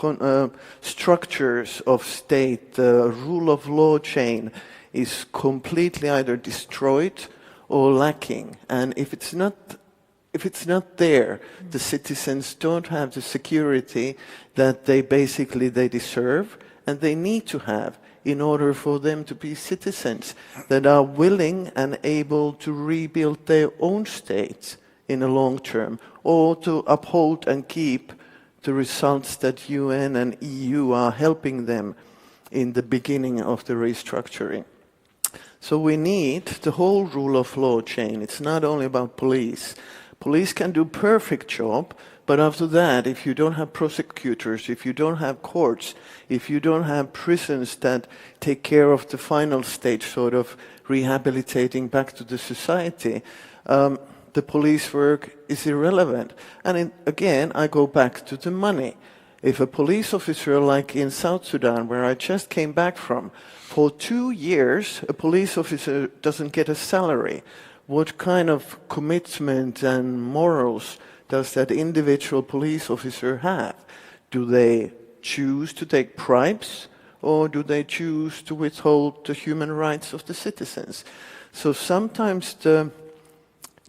structures of state, the rule of law chain is completely either destroyed or lacking. And if it's not there, the citizens don't have the security that they deserve and they need to have in order for them to be citizens that are willing and able to rebuild their own states in the long term, or to uphold and keep the results that UN and EU are helping them in the beginning of the restructuring. So we need the whole rule of law chain. It's not only about police. Police can do perfect job, but after that, if you don't have prosecutors, if you don't have courts, if you don't have prisons that take care of the final stage, sort of rehabilitating back to the society, the police work is irrelevant. And again, I go back to the money. If a police officer, like in South Sudan, where I just came back from, for 2 years, a police officer doesn't get a salary, what kind of commitment and morals does that individual police officer have? Do they choose to take bribes, or do they choose to withhold the human rights of the citizens? So sometimes the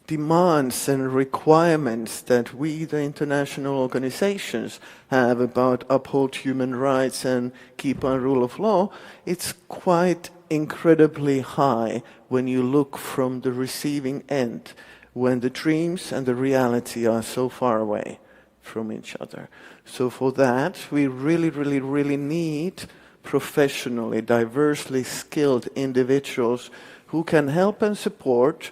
demands and requirements that we, the international organizations, have about uphold human rights and keep our rule of law, it's quite incredibly high when you look from the receiving end, when the dreams and the reality are so far away from each other. So for that, we really need professionally, diversely skilled individuals who can help and support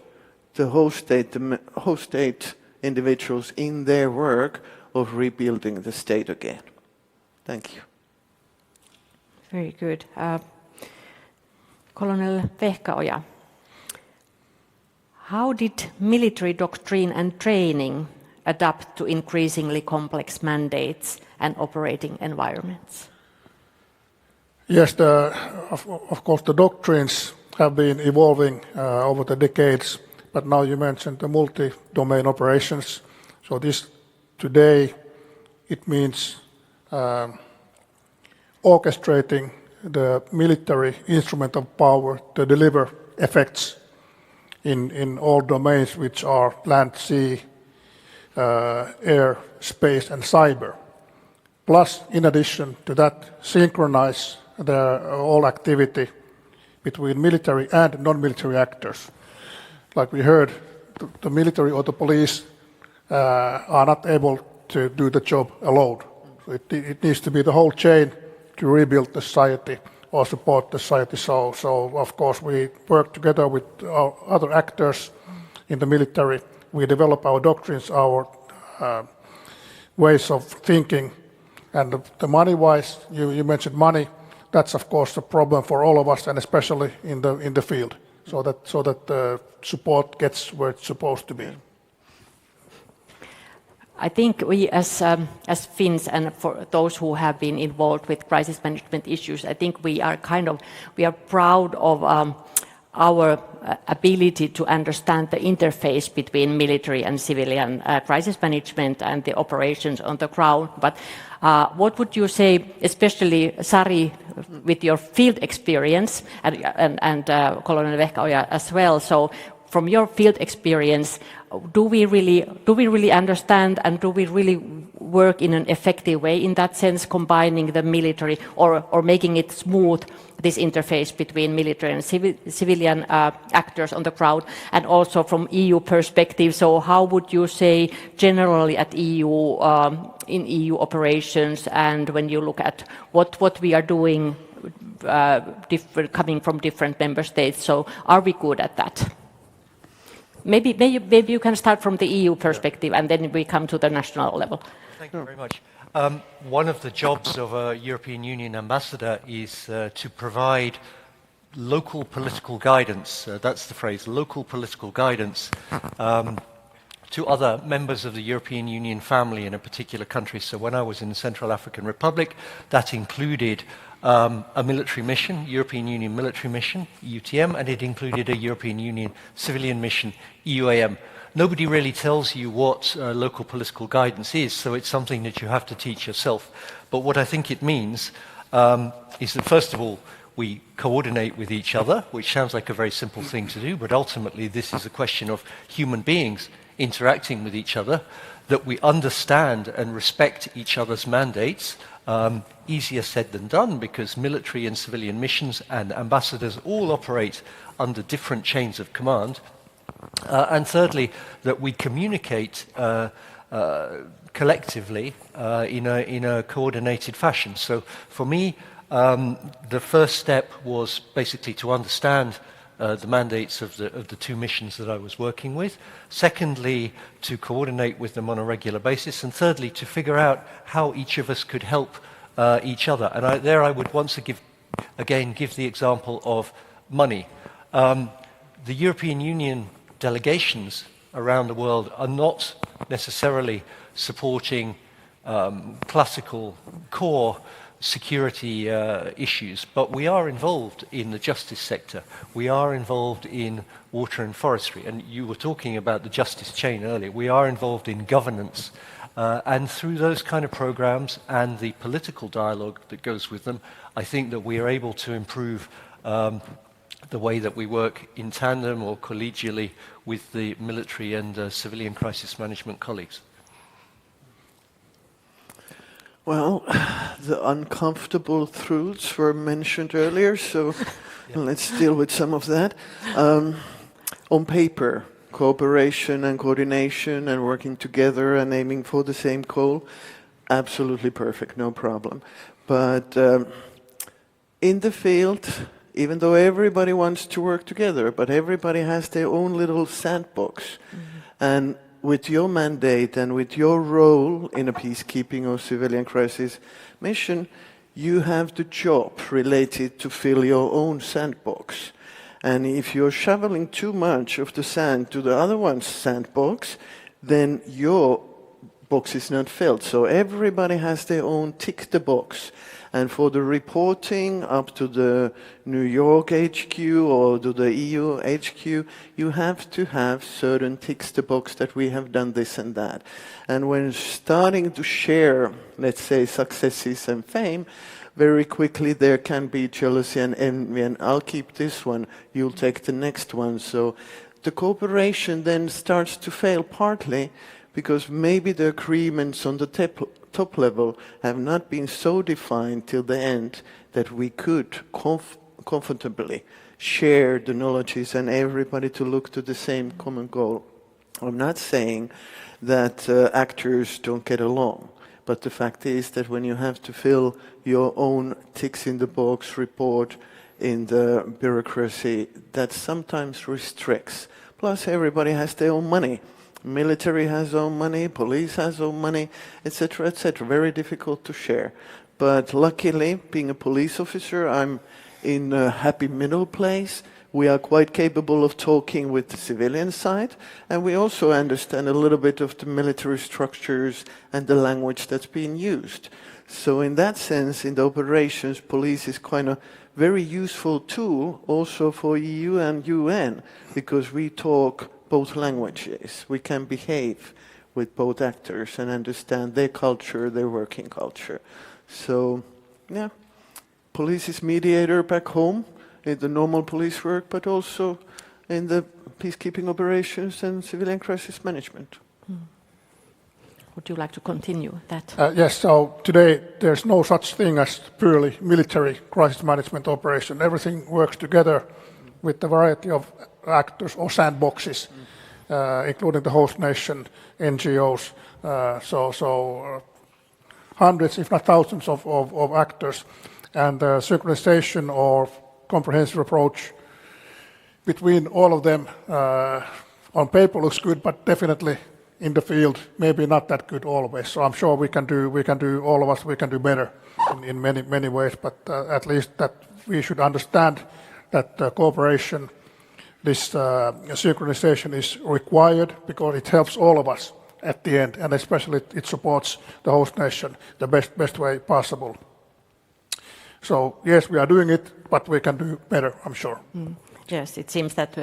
the host state individuals in their work of rebuilding the state again. Thank you. Very good. Colonel Vehkaoja, how did military doctrine and training adapt to increasingly complex mandates and operating environments? Yes, of course, the doctrines have been evolving over the decades, but now you mentioned the multi-domain operations. So this today, it means orchestrating the military instrument of power to deliver effects in all domains, which are land, sea, air, space, and cyber. Plus, in addition to that, synchronize all activity between military and non-military actors. Like we heard, the military or the police are not able to do the job alone. So it needs to be the whole chain to rebuild the society or support the society. So of course, we work together with our other actors in the military. We develop our doctrines, our ways of thinking. And the money-wise, you mentioned money. That's of course a problem for all of us, and especially in the field, so that the support gets where it's supposed to be. I think we, as Finns, and for those who have been involved with crisis management issues, I think we are proud of our ability to understand the interface between military and civilian crisis management and the operations on the ground. But what would you say, especially Sari, with your field experience, and Colonel Vehkaoja as well? So, from your field experience, do we really understand, and do we really work in an effective way in that sense, combining the military or making it smooth, this interface between military and civilian actors on the ground, and also from EU perspective? So how would you say generally at EU, in EU operations, and when you look at what we are doing coming from different member states, so are we good at that? Maybe you can start from the EU perspective, and then we come to the national level. Thank you very much. One of the jobs of a European Union ambassador is to provide local political guidance, that's the phrase, local political guidance, to other members of the European Union family in a particular country. So when I was in the Central African Republic, that included a military mission, European Union military mission, EUTM, and it included a European Union civilian mission, EUAM. Nobody really tells you what local political guidance is, so it's something that you have to teach yourself. But what I think it means is that, first of all, we coordinate with each other, which sounds like a very simple thing to do, but ultimately this is a question of human beings interacting with each other, that we understand and respect each other's mandates. Easier said than done, because military and civilian missions and ambassadors all operate under different chains of command. And thirdly, that we communicate collectively in a coordinated fashion. So for me, the first step was basically to understand the mandates of the two missions that I was working with. Secondly, to coordinate with them on a regular basis. And thirdly, to figure out how each of us could help each other. And I would once again give the example of money. The European Union delegations around the world are not necessarily supporting classical core security issues, but we are involved in the justice sector. We are involved in water and forestry, and you were talking about the justice chain earlier. We are involved in governance, and through those kind of programs and the political dialogue that goes with them, I think that we are able to improve the way that we work in tandem or collegially with the military and civilian crisis management colleagues. Well, the uncomfortable truths were mentioned earlier, so let's deal with some of that. On paper, cooperation and coordination and working together and aiming for the same goal, absolutely perfect, no problem. But in the field, even though everybody wants to work together, but everybody has their own little sandbox. Mm-hmm. And with your mandate and with your role in a peacekeeping or civilian crisis mission, you have the job related to fill your own sandbox. And if you're shoveling too much of the sand to the other one's sandbox, then your box is not filled. So everybody has their own tick the box. And for the reporting up to the New York HQ or to the EU HQ, you have to have certain ticks the box that we have done this and that. And when starting to share, let's say, successes and fame, very quickly there can be jealousy and envy, and I'll keep this one, you'll take the next one. So the cooperation then starts to fail partly because maybe the agreements on the top level have not been so defined till the end that we could comfortably share the knowledges and everybody to look to the same common goal. I'm not saying that actors don't get along, but the fact is that when you have to fill your own ticks in the box report in the bureaucracy, that sometimes restricts. Plus everybody has their own money. Military has own money, police has own money, etc., etc. Very difficult to share. But luckily, being a police officer, I'm in a happy middle place. We are quite capable of talking with the civilian side, and we also understand a little bit of the military structures and the language that's being used. So in that sense, in the operations, police is quite a very useful tool also for EU and UN, because we talk both languages. We can behave with both actors and understand their culture, their working culture. So, yeah, police is mediator back home in the normal police work, but also in the peacekeeping operations and civilian crisis management. Would you like to continue that? Yes, so today there's no such thing as purely military crisis management operation. Everything works together with a variety of actors or sandboxes, including the host nation, NGOs, so hundreds, if not thousands of actors. And synchronization or comprehensive approach between all of them on paper looks good, but definitely in the field maybe not that good always. So I'm sure we can do all of us, we can do better in many ways, but at least that we should understand that cooperation, this synchronization is required because it helps all of us at the end, and especially it supports the host nation the best way possible. So yes, we are doing it, but we can do better, I'm sure. Yes, it seems that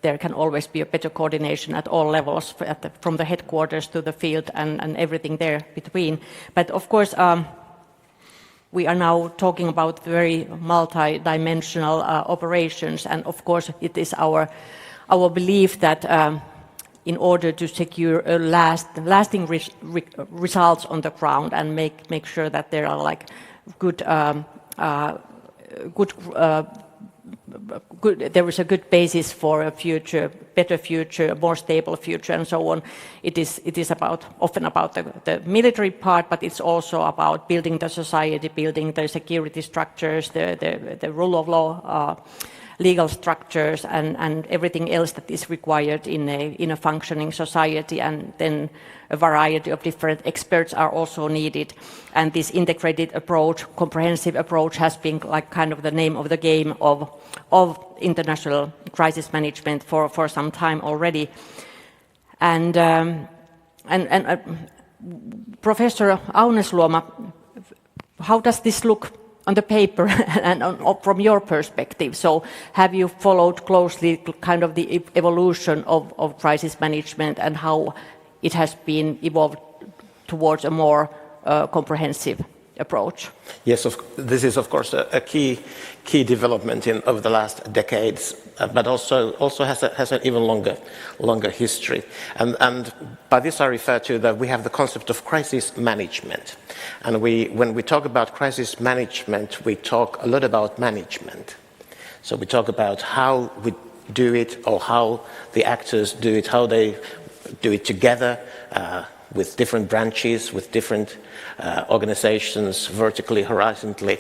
there can always be a better coordination at all levels, from the headquarters to the field and everything there between. But of course, we are now talking about very multi-dimensional operations, and of course it is our belief that in order to secure lasting results on the ground and make sure that there are like good there is a good basis for a future, better future, a more stable future, and so on. It is often about the military part, but it's also about building the society, building the security structures, the rule of law, legal structures, and everything else that is required in a functioning society. And then a variety of different experts are also needed. And this integrated approach, comprehensive approach, has been like kind of the name of the game of international crisis management for some time already. And Professor Aunesluoma, how does this look on the paper and from your perspective? So have you followed closely kind of the evolution of crisis management and how it has been evolved towards a more comprehensive approach? Yes, this is of course a key development over the last decades, but also has an even longer history. And by this I refer to that we have the concept of crisis management. And when we talk about crisis management, we talk a lot about management. So we talk about how we do it, or how the actors do it, how they do it together with different branches, with different organizations, vertically, horizontally.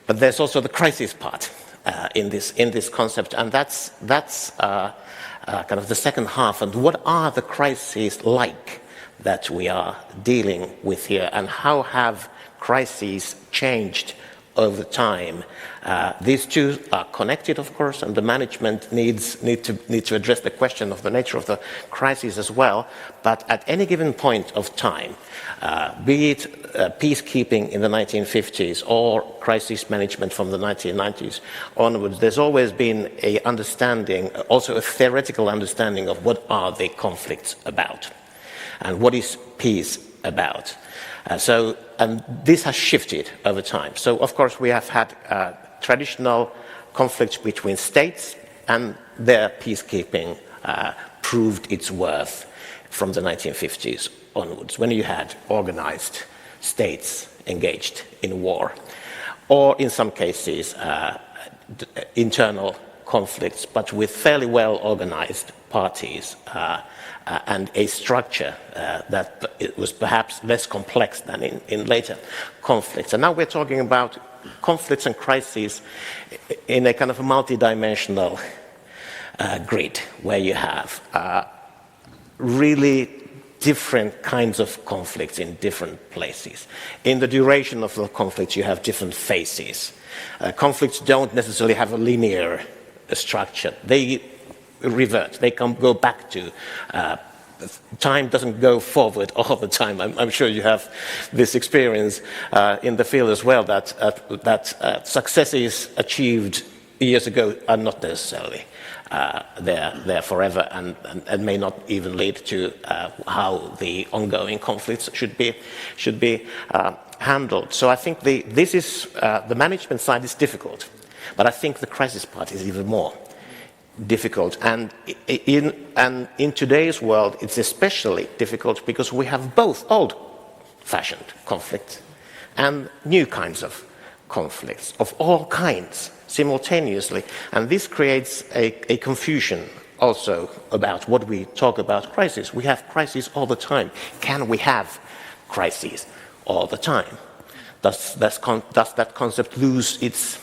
But there's also the crisis part in this concept, and that's kind of the second half. And what are the crises like that we are dealing with here, and how have crises changed over time? These two are connected, of course, and the management needs to address the question of the nature of the crisis as well. But at any given point of time, be it peacekeeping in the 1950s or crisis management from the 1990s onwards, there's always been a understanding, also a theoretical understanding of what are the conflicts about and what is peace about. And this has shifted over time. So, of course, we have had traditional conflicts between states, and their peacekeeping proved its worth from the 1950s onwards, when you had organized states engaged in war, or in some cases internal conflicts, but with fairly well organized parties and a structure that it was perhaps less complex than in later conflicts. And now we're talking about conflicts and crises in a kind of a multi-dimensional grid, where you have really different kinds of conflicts in different places. In the duration of the conflicts, you have different phases. Conflicts don't necessarily have a linear structure. They revert. They go back to time doesn't go forward all the time. I'm sure you have this experience in the field as well, that successes achieved years ago are not necessarily there forever, and may not even lead to how the ongoing conflicts should be handled. So I think the management side is difficult, but I think the crisis part is even more difficult. And in today's world, it's especially difficult because we have both old-fashioned conflicts and new kinds of conflicts of all kinds simultaneously. And this creates a confusion also about what we talk about crisis. We have crises all the time. Can we have crises all the time? Does that concept lose its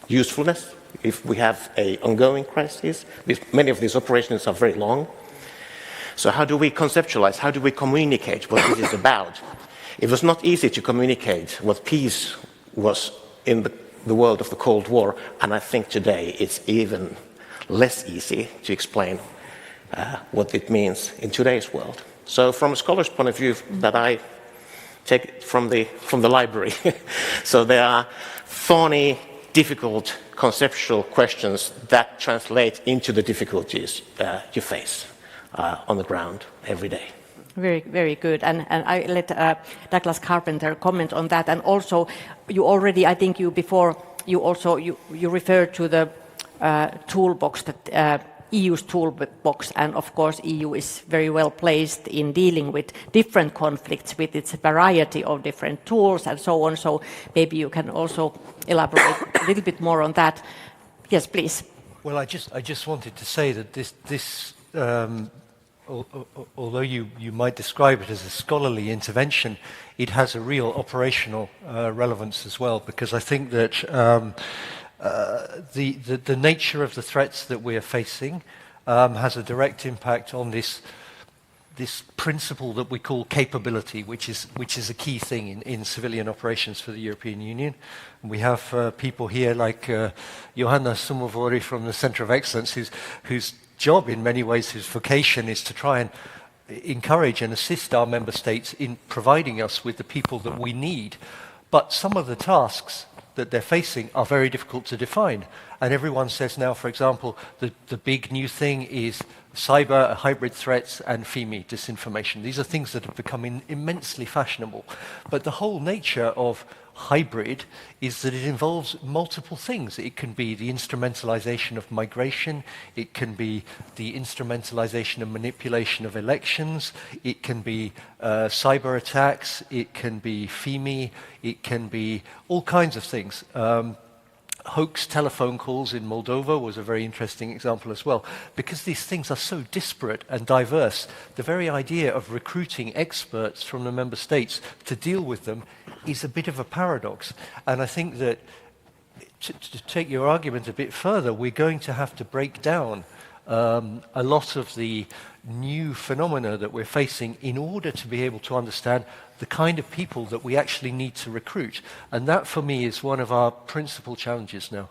usefulness if we have an ongoing crisis? Many of these operations are very long. So how do we conceptualize, how do we communicate what this is about? It was not easy to communicate what peace was in the world of the Cold War, and I think today it's even less easy to explain what it means in today's world. So from a scholar's point of view, that I take it from the library, so there are thorny, difficult conceptual questions that translate into the difficulties you face on the ground every day. Very, very good. And I let Douglas Carpenter comment on that. And also, you already, I think you before, you referred to the toolbox that EU's toolbox, and of course EU is very well placed in dealing with different conflicts with its variety of different tools and so on. So maybe you can also elaborate a little bit more on that. Yes, please. Well, I just wanted to say that this although you might describe it as a scholarly intervention, it has a real operational relevance as well, because I think that the nature of the threats that we are facing has a direct impact on this principle that we call capability, which is a key thing in civilian operations for the European Union. And we have people here like Johanna Sumovori from the Centre of Excellence, whose job in many ways, his vocation is to try and encourage and assist our member states in providing us with the people that we need. But some of the tasks that they're facing are very difficult to define. And everyone says now, for example, the big new thing is cyber, hybrid threats, and FIMI, disinformation. These are things that have become immensely fashionable. But the whole nature of hybrid is that it involves multiple things. It can be the instrumentalization of migration, it can be the instrumentalization and manipulation of elections, it can be cyber attacks, it can be FIMI, it can be all kinds of things. Hoax telephone calls in Moldova was a very interesting example as well, because these things are so disparate and diverse. The very idea of recruiting experts from the member states to deal with them is a bit of a paradox. And I think that to take your argument a bit further, we're going to have to break down a lot of the new phenomena that we're facing in order to be able to understand the kind of people that we actually need to recruit. And that, for me, is one of our principal challenges now.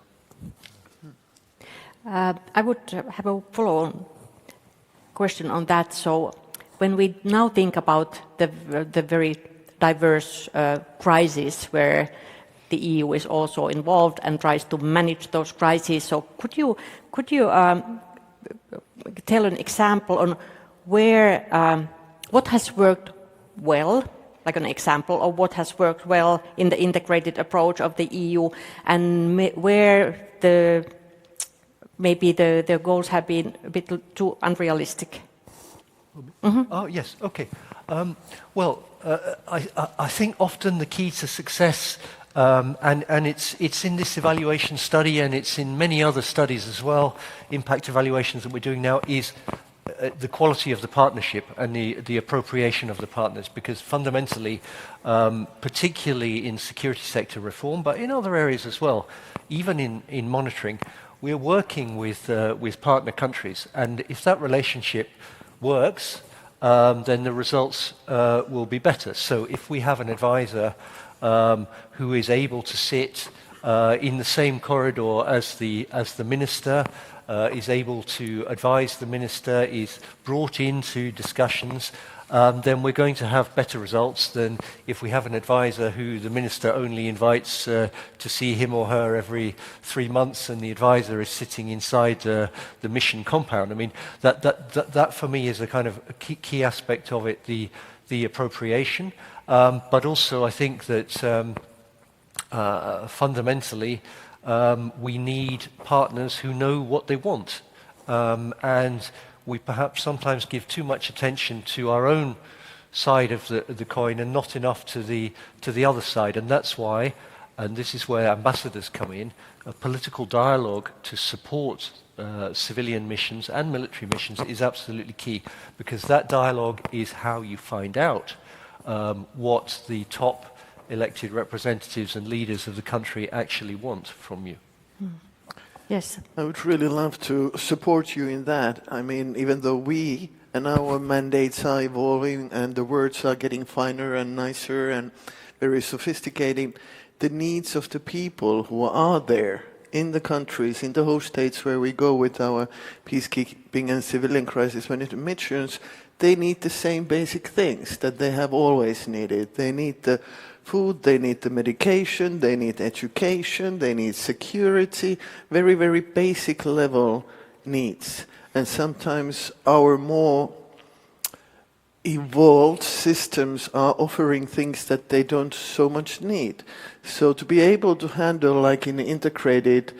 I would have a follow-on question on that. So when we now think about the very diverse crises where the EU is also involved and tries to manage those crises, so could you tell an example on where what has worked well, like an example of what has worked well in the integrated approach of the EU, and where maybe the goals have been a bit too unrealistic? Mm-hmm. Oh, yes, okay. I think often the key to success, and it's in this evaluation study and it's in many other studies as well, impact evaluations that we're doing now, is the quality of the partnership and the appropriation of the partners, because fundamentally, particularly in security sector reform, but in other areas as well, even in monitoring, we're working with partner countries, and if that relationship works, then the results will be better. So if we have an advisor who is able to sit in the same corridor as the minister, is able to advise the minister, is brought into discussions, then we're going to have better results than if we have an advisor who the minister only invites to see him or her every 3 months, and the advisor is sitting inside the mission compound. I mean, that for me is a kind of a key aspect of it, the appropriation. But also I think that fundamentally we need partners who know what they want. And we perhaps sometimes give too much attention to our own side of the coin and not enough to the other side. And that's why, and this is where ambassadors come in, a political dialogue to support civilian missions and military missions is absolutely key, because that dialogue is how you find out what the top elected representatives and leaders of the country actually want from you. Mm. Yes. I would really love to support you in that. I mean, even though we and our mandates are evolving and the words are getting finer and nicer and very sophisticated, the needs of the people who are there in the countries, in the host states where we go with our peacekeeping and civilian crisis management missions, they need the same basic things that they have always needed. They need the food, they need the medication, they need education, they need security, very, very basic level needs. And sometimes our more evolved systems are offering things that they don't so much need. So to be able to handle, like in integrated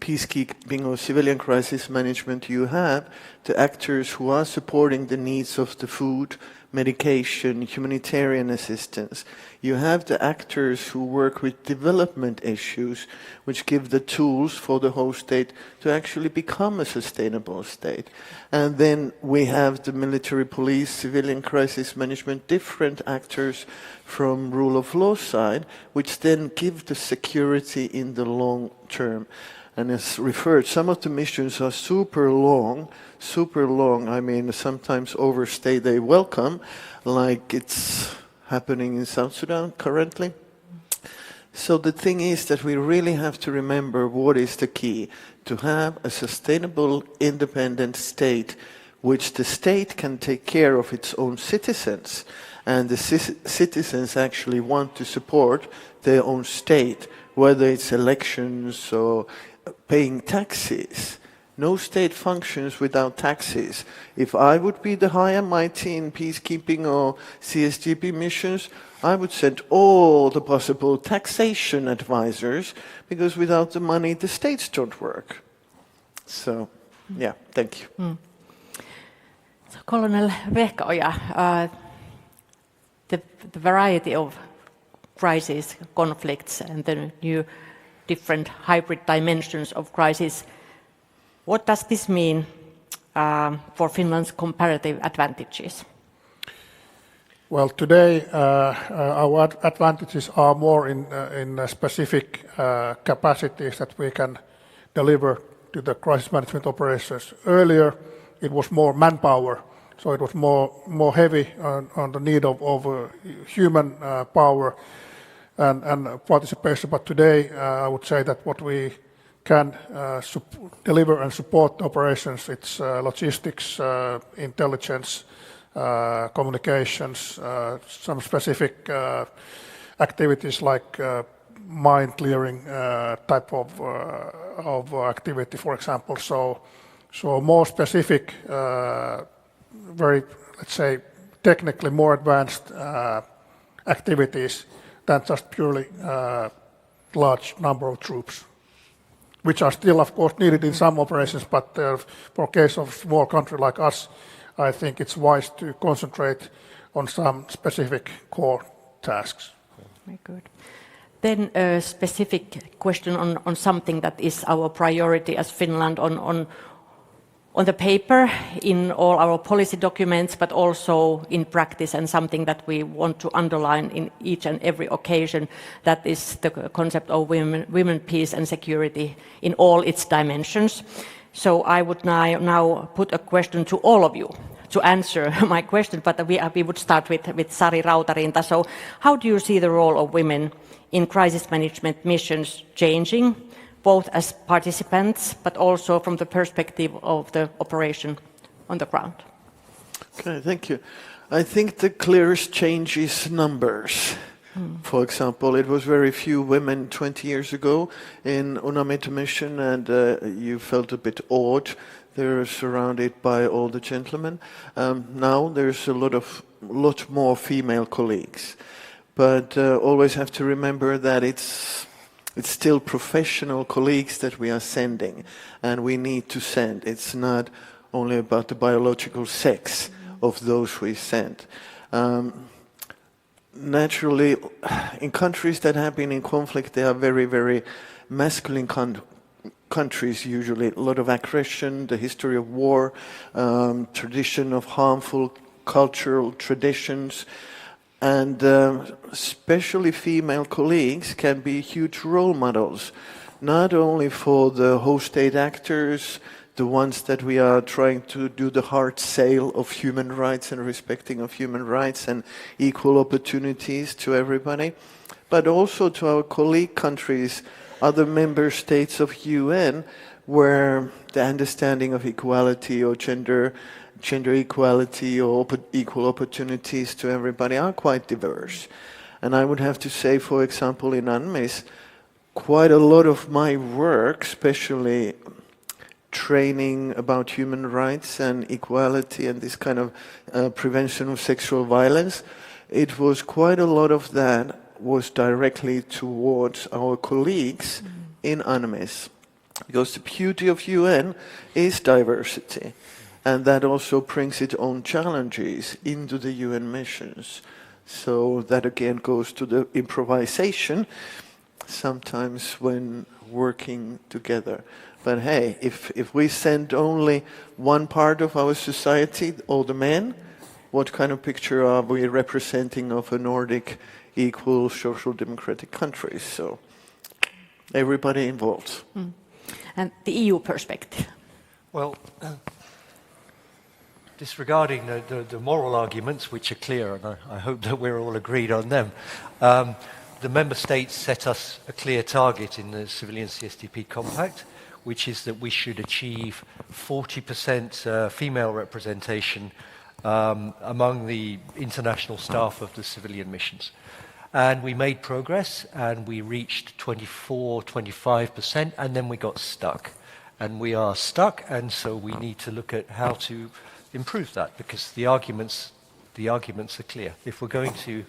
peacekeeping or civilian crisis management, you have the actors who are supporting the needs of the food, medication, humanitarian assistance. You have the actors who work with development issues, which give the tools for the host state to actually become a sustainable state. And then we have the military police, civilian crisis management, different actors from rule of law side, which then give the security in the long term. And as referred, some of the missions are super long, I mean, sometimes overstay their welcome, like it's happening in South Sudan currently. So the thing is that we really have to remember what is the key, to have a sustainable, independent state, which the state can take care of its own citizens, and the citizens actually want to support their own state, whether it's elections or paying taxes. No state functions without taxes. If I would be the high and mighty in peacekeeping or CSDP missions, I would send all the possible taxation advisors, because without the money, the states don't work. So, yeah, thank you. So, Colonel Vehkaoja, the variety of crises, conflicts, and the new different hybrid dimensions of crisis, what does this mean for Finland's comparative advantages? Well, today our advantages are more in specific capacities that we can deliver to the crisis management operations. Earlier, it was more manpower, so it was more heavy on the need of human power and participation. But today, I would say that what we can deliver and support the operations, it's logistics, intelligence, communications, some specific activities like mine clearing type of activity, for example. So more specific, very, let's say, technically more advanced activities than just purely large number of troops, which are still, of course, needed in some operations, but for a case of a small country like us, I think it's wise to concentrate on some specific core tasks. Very good. Then a specific question on something that is our priority as Finland on the paper, in all our policy documents, but also in practice, and something that we want to underline in each and every occasion. That is the concept of women, peace and security in all its dimensions. So I would now put a question to all of you to answer my question, but we would start with Sari Rautarinta. So how do you see the role of women in crisis management missions changing, both as participants, but also from the perspective of the operation on the ground? Okay, thank you. I think the clearest change is numbers. For example, it was very few women 20 years ago in UNAMID mission, and you felt a bit awed. They're surrounded by all the gentlemen. Now there's a lot more female colleagues, but always have to remember that it's still professional colleagues that we are sending, and we need to send. It's not only about the biological sex of those we send. Naturally, in countries that have been in conflict, they are very, very masculine countries usually. A lot of aggression, the history of war, tradition of harmful cultural traditions. And especially female colleagues can be huge role models, not only for the host state actors, the ones that we are trying to do the hard sale of human rights and respecting of human rights and equal opportunities to everybody, but also to our colleague countries, other member states of UN, where the understanding of equality or gender equality or equal opportunities to everybody are quite diverse. And I would have to say, for example, in UNMISS, quite a lot of my work, especially training about human rights and equality and this kind of prevention of sexual violence, it was quite a lot of that was directly towards our colleagues in UNMISS. Because the beauty of UN is diversity, and that also brings its own challenges into the UN missions. So that again goes to the improvisation, sometimes when working together. But hey, if we send only one part of our society, all the men, what kind of picture are we representing of a Nordic equal social democratic country? So everybody involved. And the EU perspective. Well, disregarding the moral arguments, which are clear, and I hope that we're all agreed on them, the member states set us a clear target in the Civilian CSDP Compact, which is that we should achieve 40% female representation among the international staff of the civilian missions. And we made progress, and we reached 24, 25%, and then we got stuck. And we are stuck, and so we need to look at how to improve that, because the arguments are clear. If we're going to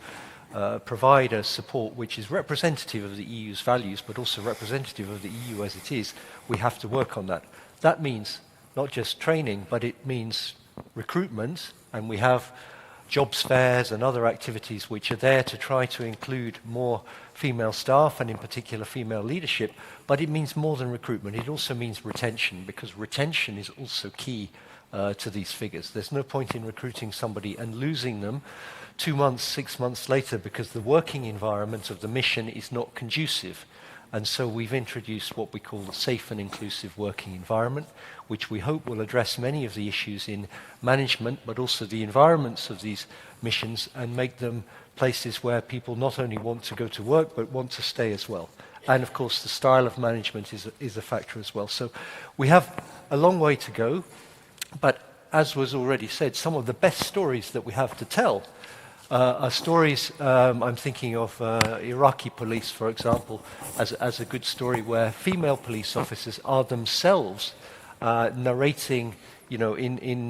provide a support which is representative of the EU's values, but also representative of the EU as it is, we have to work on that. That means not just training, but it means recruitment, and we have jobs fairs and other activities which are there to try to include more female staff and in particular female leadership, but it means more than recruitment. It also means retention, because retention is also key to these figures. There's no point in recruiting somebody and losing them 2 months, 6 months later because the working environment of the mission is not conducive. And so we've introduced what we call the safe and inclusive working environment, which we hope will address many of the issues in management, but also the environments of these missions, and make them places where people not only want to go to work, but want to stay as well. And of course, the style of management is a factor as well. So we have a long way to go, but as was already said, some of the best stories that we have to tell are stories, I'm thinking of Iraqi police, for example, as a good story where female police officers are themselves narrating, you know, in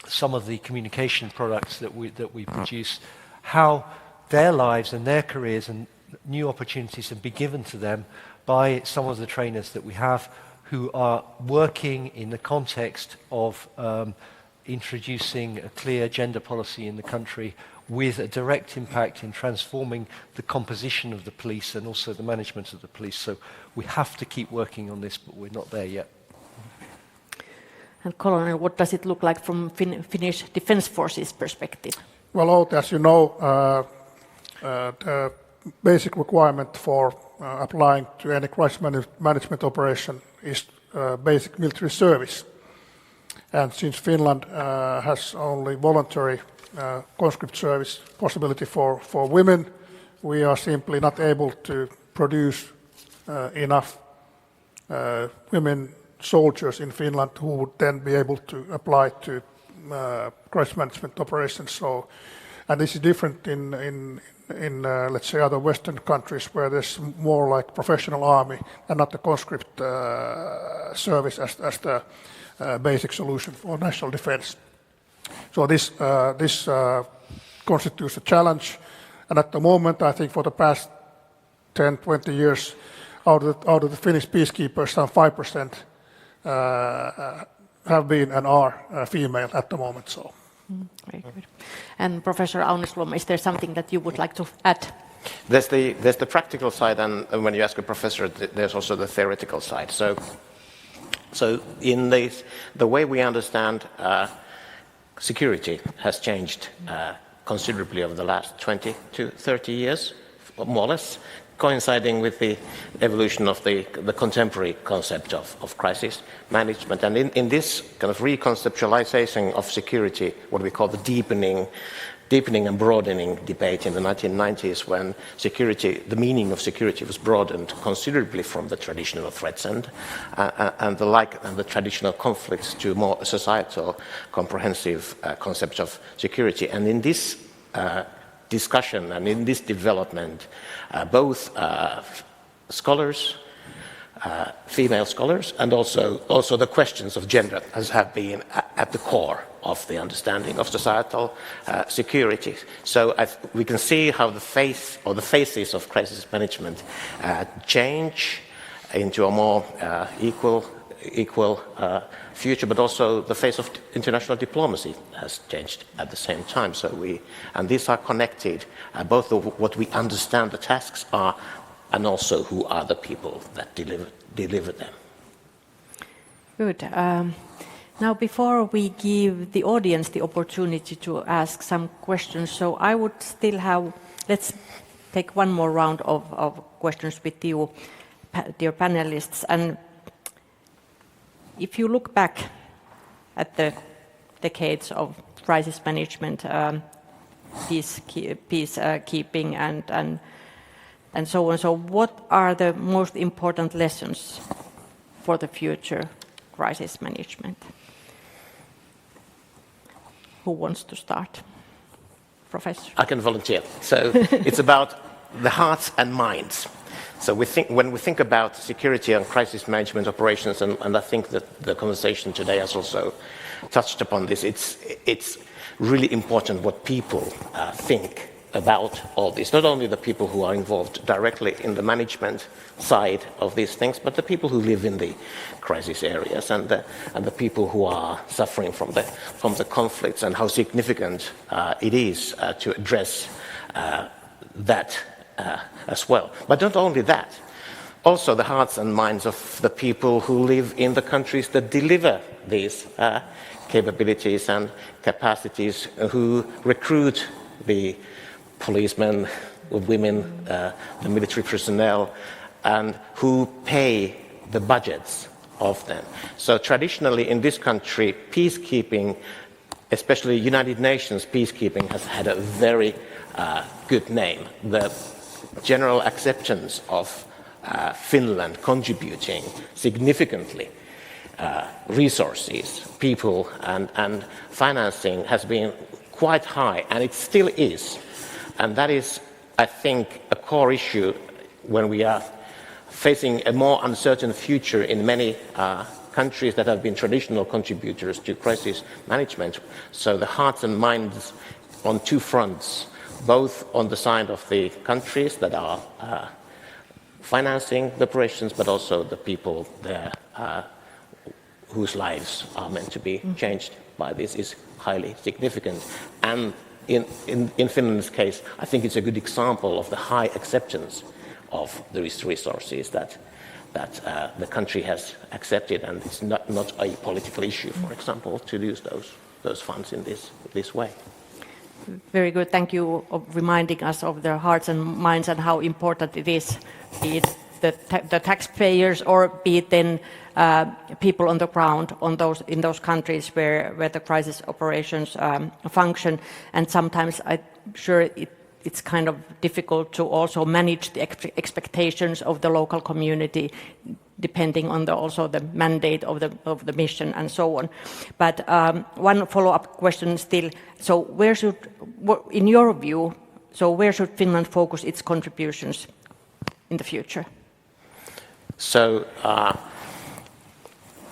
some of the communication products that we produce, how their lives and their careers and new opportunities have been given to them by some of the trainers that we have, who are working in the context of introducing a clear gender policy in the country with a direct impact in transforming the composition of the police and also the management of the police. So we have to keep working on this, but we're not there yet. And Colonel, what does it look like from Finnish Defence Forces perspective? Well, Outi, as you know, the basic requirement for applying to any crisis management operation is basic military service. And since Finland has only voluntary conscript service possibility for women, we are simply not able to produce enough women soldiers in Finland who would then be able to apply to crisis management operations. So, and this is different in let's say other Western countries where there's more like professional army and not the conscript service as the basic solution for national defense. So this constitutes a challenge, and at the moment I think for the past 10-20 years out of the Finnish peacekeepers, some 5% have been and are female at the moment. So. Very good. And Professor Aunesluoma, is there something that you would like to add? There's the practical side, and when you ask a professor, there's also the theoretical side. So in the way we understand security has changed considerably over the last 20 to 30 years, more or less, coinciding with the evolution of the contemporary concept of crisis management. And in this kind of reconceptualization of security, what we call the deepening and broadening debate in the 1990s, when security, the meaning of security was broadened considerably from the traditional threats and the traditional conflicts to more societal, comprehensive concepts of security. And in this discussion and in this development, both scholars, female scholars, and also the questions of gender have been at the core of the understanding of societal security. So we can see how the face or the faces of crisis management change into a more equal future, but also the face of international diplomacy has changed at the same time. And these are connected, both of what we understand the tasks are, and also who are the people that deliver them. Good. Now, before we give the audience the opportunity to ask some questions, so I would still have, let's take one more round of questions with you, dear panelists. And if you look back at the decades of crisis management, peacekeeping, and so on, so what are the most important lessons for the future crisis management? Who wants to start? Professor? I can volunteer. So it's about the hearts and minds. So when we think about security and crisis management operations, and I think that the conversation today has also touched upon this, it's really important what people think about all this. Not only the people who are involved directly in the management side of these things, but the people who live in the crisis areas and the people who are suffering from the conflicts, and how significant it is to address that as well. But not only that, also the hearts and minds of the people who live in the countries that deliver these capabilities and capacities, who recruit the policemen, women, the military personnel, and who pay the budgets of them. So traditionally in this country, peacekeeping, especially United Nations peacekeeping, has had a very good name. The general acceptance of Finland contributing significantly resources, people, and financing has been quite high, and it still is. And that is, I think, a core issue when we are facing a more uncertain future in many countries that have been traditional contributors to crisis management. So the hearts and minds on two fronts, both on the side of the countries that are financing the operations, but also the people there whose lives are meant to be changed by this, is highly significant. And in Finland's case, I think it's a good example of the high acceptance of these resources that the country has accepted, and it's not a political issue, for example, to use those funds in this way. Very good. Thank you for reminding us of their hearts and minds and how important it is, be it the taxpayers or be it then people on the ground in those countries where the crisis operations function. And sometimes I'm sure it's kind of difficult to also manage the expectations of the local community, depending on also the mandate of the mission and so on. But one follow-up question still. So in your view, where should Finland focus its contributions in the future? So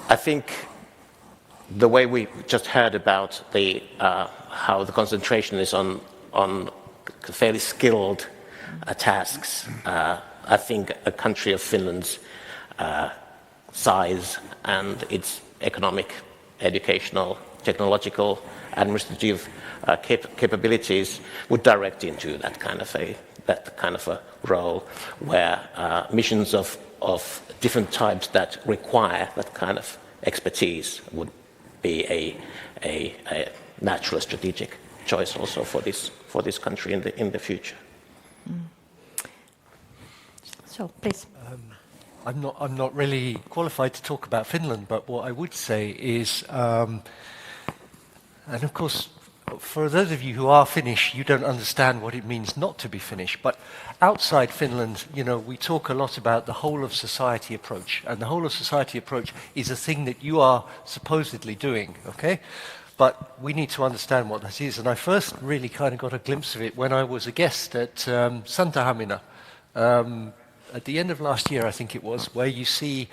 I think the way we just heard about how the concentration is on fairly skilled tasks, I think a country of Finland's size and its economic, educational, technological, administrative capabilities would direct into that kind of a role, where missions of different types that require that kind of expertise would be a natural strategic choice also for this country in the future. So please. I'm not really qualified to talk about Finland, but what I would say is, and of course, for those of you who are Finnish, you don't understand what it means not to be Finnish. But outside Finland, we talk a lot about the whole of society approach, and the whole of society approach is a thing that you are supposedly doing, okay? But we need to understand what that is. And I first really kind of got a glimpse of it when I was a guest at Santahamina at the end of last year, I think it was, where you see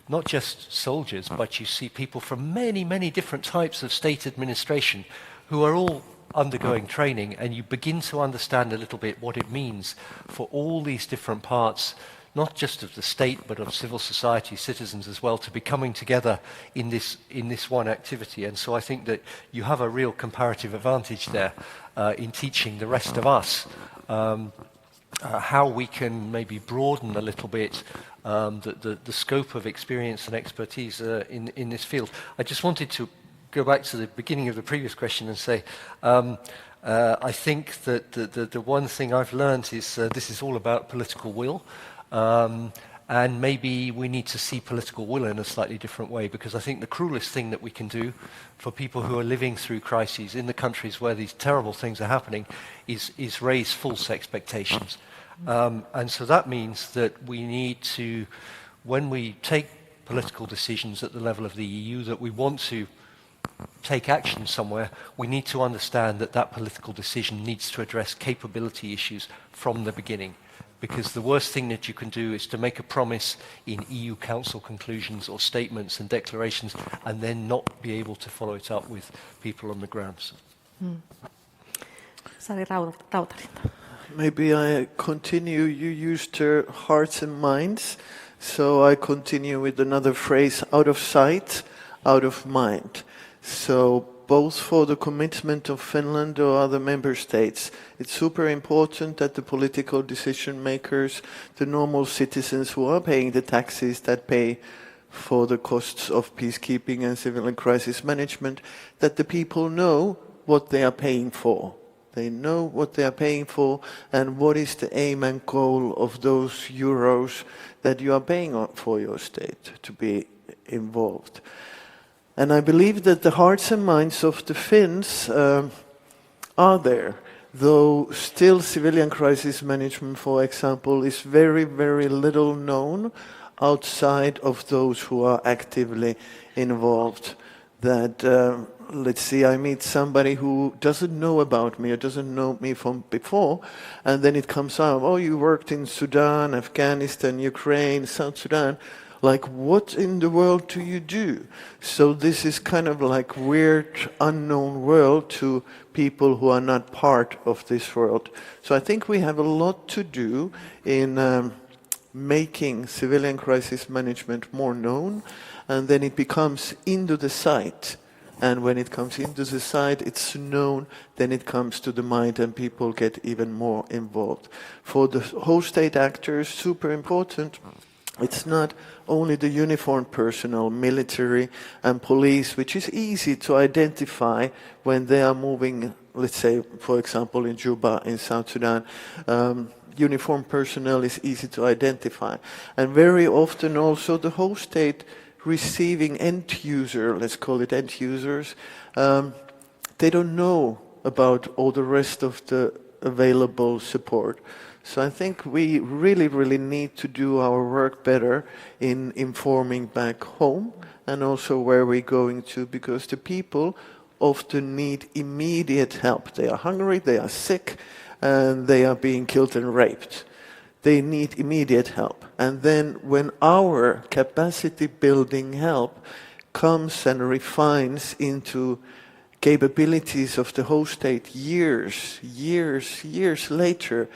not just soldiers, but you see people from many, many different types of state administration who are all undergoing training, and you begin to understand a little bit what it means for all these different parts not just of the state, but of civil society, citizens as well, to be coming together in this one activity. And so I think that you have a real comparative advantage there in teaching the rest of us how we can maybe broaden a little bit the scope of experience and expertise in this field. I just wanted to go back to the beginning of the previous question and say, I think that the one thing I've learned is this is all about political will. And maybe we need to see political will in a slightly different way, because I think the cruelest thing that we can do for people who are living through crises in the countries where these terrible things are happening is raise false expectations. And so that means that we need to, when we take political decisions at the level of the EU, that we want to take action somewhere, we need to understand that that political decision needs to address capability issues from the beginning. Because the worst thing that you can do is to make a promise in EU Council conclusions or statements and declarations and then not be able to follow it up with people on the ground. Sari Rautarinta. Maybe I continue. You used hearts and minds, so I continue with another phrase, out of sight, out of mind. So both for the commitment of Finland or other member states, it's super important that the political decision makers, the normal citizens who are paying the taxes that pay for the costs of peacekeeping and civilian crisis management, that the people know what they are paying for. They know what they are paying for and what is the aim and goal of those euros that you are paying for your state to be involved. And I believe that the hearts and minds of the Finns are there, though still civilian crisis management, for example, is very, very little known outside of those who are actively involved. That, let's see, I meet somebody who doesn't know about me or doesn't know me from before, and then it comes out, oh, you worked in Sudan, Afghanistan, Ukraine, South Sudan. Like, what in the world do you do? So this is kind of like weird, unknown world to people who are not part of this world. So I think we have a lot to do in making civilian crisis management more known, and then it becomes into the sight. And when it comes into the sight, it's known, then it comes to the mind and people get even more involved. For the host state actors, super important. It's not only the uniformed personnel, military and police, which is easy to identify when they are moving, let's say, for example, in Juba, in South Sudan. Uniformed personnel is easy to identify. And very often also the host state receiving end user, let's call it end users, they don't know about all the rest of the available support. So I think we really, really need to do our work better in informing back home and also where we're going to, because the people often need immediate help. They are hungry, they are sick, and they are being killed and raped. They need immediate help. And then when our capacity building help comes and refines into capabilities of the host state years later,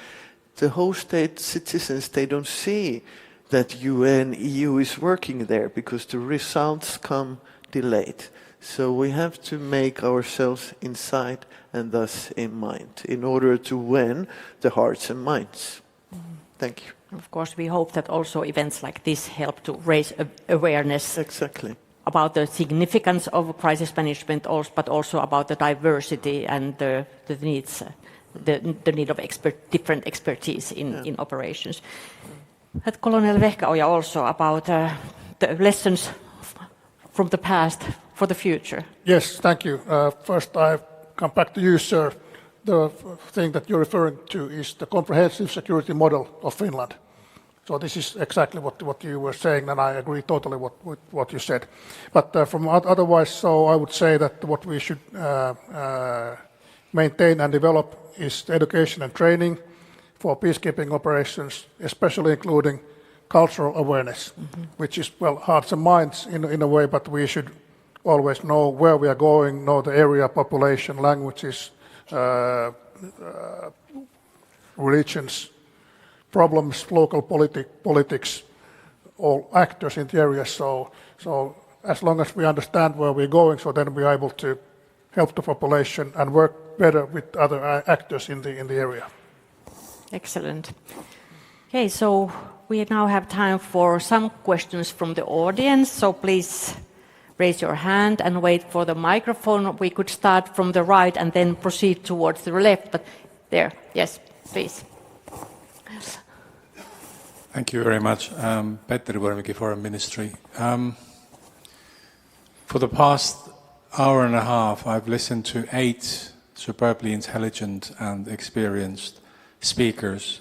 the host state citizens, they don't see that UN, EU is working there because the results come delayed. So we have to make ourselves in sight and thus in mind in order to win the hearts and minds. Thank you. Of course, we hope that also events like this help to raise awareness. Exactly. About the significance of crisis management, but also about the diversity and the needs. The need of different expertise in operations. At Colonel Vehkaoja also about the lessons from the past for the future. Yes, thank you. First, I come back to you, sir. The thing that you're referring to is the comprehensive security model of Finland. So this is exactly what you were saying, and I agree totally with what you said. But from otherwise, so I would say that what we should maintain and develop is the education and training for peacekeeping operations, especially including cultural awareness, which is, well, hearts and minds in a way, but we should always know where we are going, know the area, population, languages, religions, problems, local politics, all actors in the area. So as long as we understand where we're going, so then we're able to help the population and work better with other actors in the area. Excellent. Okay, so we now have time for some questions from the audience. So please raise your hand and wait for the microphone. We could start from the right and then proceed towards the left. But there, yes, please. Thank you very much. Petteri Vuorimäki, Foreign Ministry. For the past hour and a half, I've listened to 8 superbly intelligent and experienced speakers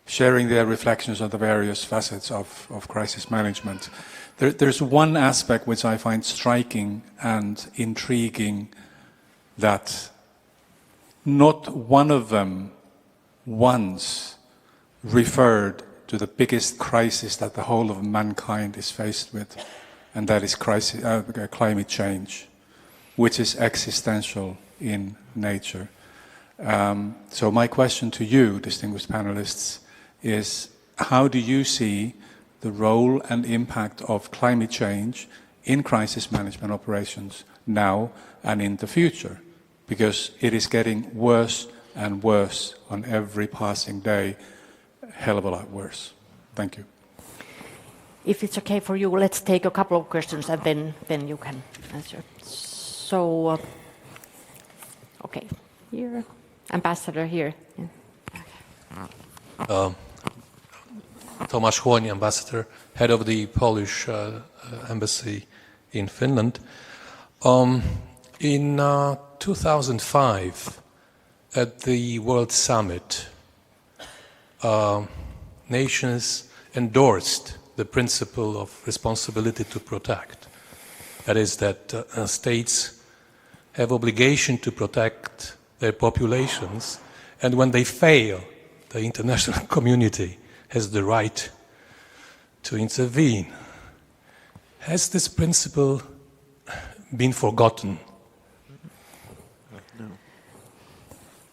sharing their reflections on the various facets of crisis management. There's one aspect which I find striking and intriguing, that not one of them once referred to the biggest crisis that the whole of mankind is faced with, and that is climate change, which is existential in nature. So my question to you, distinguished panelists, is how do you see the role and impact of climate change in crisis management operations now and in the future? Because it is getting worse and worse on every passing day, a hell of a lot worse. Thank you. If it's okay for you, let's take a couple of questions and then you can answer. So, okay, here, Ambassador here. Tomasz Chłoń, Ambassador, head of the Polish embassy in Finland. In 2005, at the World Summit, nations endorsed the principle of responsibility to protect. That is, that states have obligation to protect their populations, and when they fail, the international community has the right to intervene. Has this principle been forgotten?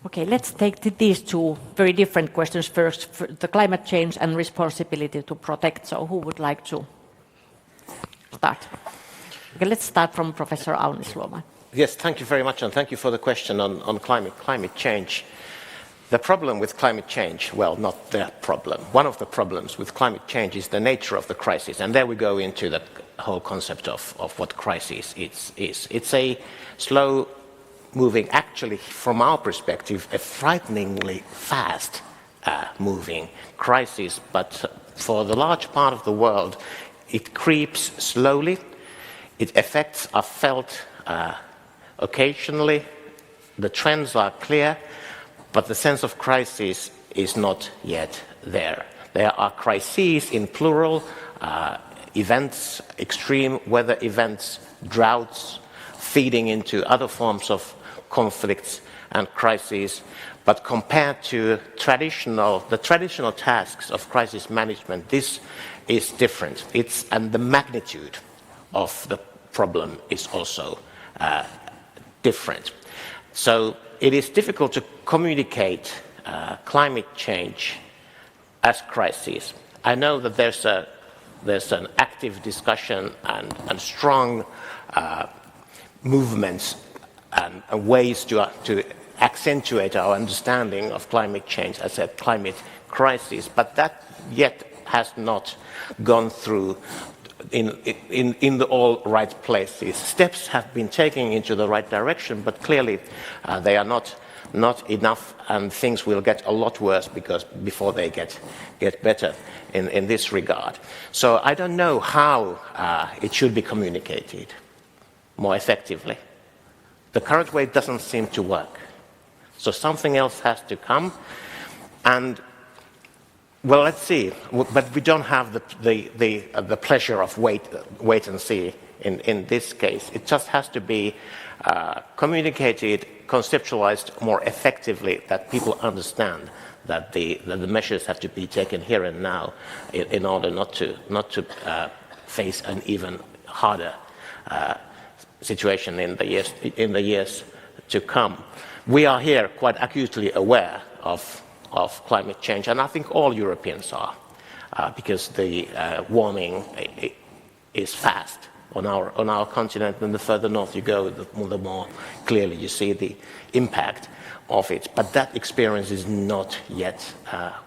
Okay, let's take these two very different questions first, the climate change and responsibility to protect. So who would like to start? Okay, let's start from Professor Aunisloma. Yes, thank you very much, and thank you for the question on climate change. The problem with climate change, well, not the problem. One of the problems with climate change is the nature of the crisis, and there we go into the whole concept of what crisis is. It's a slow-moving, actually, from our perspective, a frighteningly fast moving crisis, but for the large part of the world, it creeps slowly. Its effects are felt occasionally. The trends are clear, but the sense of crisis is not yet there. There are crises in plural, events, extreme weather events, droughts, feeding into other forms of conflicts and crises. But compared to the traditional tasks of crisis management, this is different. And the magnitude of the problem is also different. So it is difficult to communicate climate change as crisis. I know that there's an active discussion and strong movements and ways to accentuate our understanding of climate change as a climate crisis, but that yet has not gone through in the all right places. Steps have been taken into the right direction, but clearly they are not enough, and things will get a lot worse before they get better in this regard. So I don't know how it should be communicated more effectively. The current way doesn't seem to work. So something else has to come, and well, let's see. But we don't have the pleasure of wait and see in this case. It just has to be communicated, conceptualized more effectively, that people understand that the measures have to be taken here and now in order not to face an even harder situation in the years to come. We are here quite acutely aware of of climate change, and I think all Europeans are, because the warming is fast on our continent, and the further north you go, the more clearly you see the impact of it. But that experience is not yet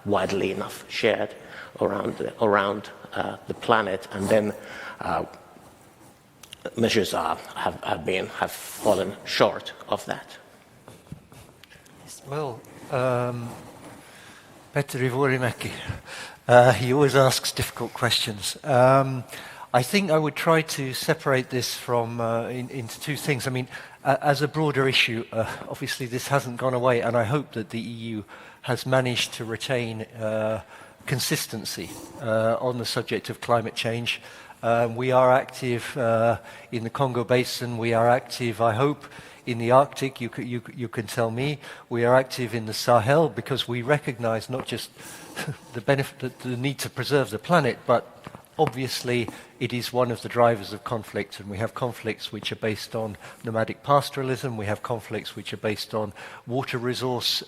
widely enough shared around the planet, and then measures have fallen short of that. Well, Petteri Vuorimäki, he always asks difficult questions. I think I would try to separate this from into two things. I mean, as a broader issue, obviously this hasn't gone away, and I hope that the EU has managed to retain consistency on the subject of climate change. We are active in the Congo Basin. We are active, I hope, in the Arctic. You can tell me. We are active in the Sahel because we recognize not just the benefit, the need to preserve the planet, but obviously it is one of the drivers of conflict, and we have conflicts which are based on nomadic pastoralism, we have conflicts which are based on water resource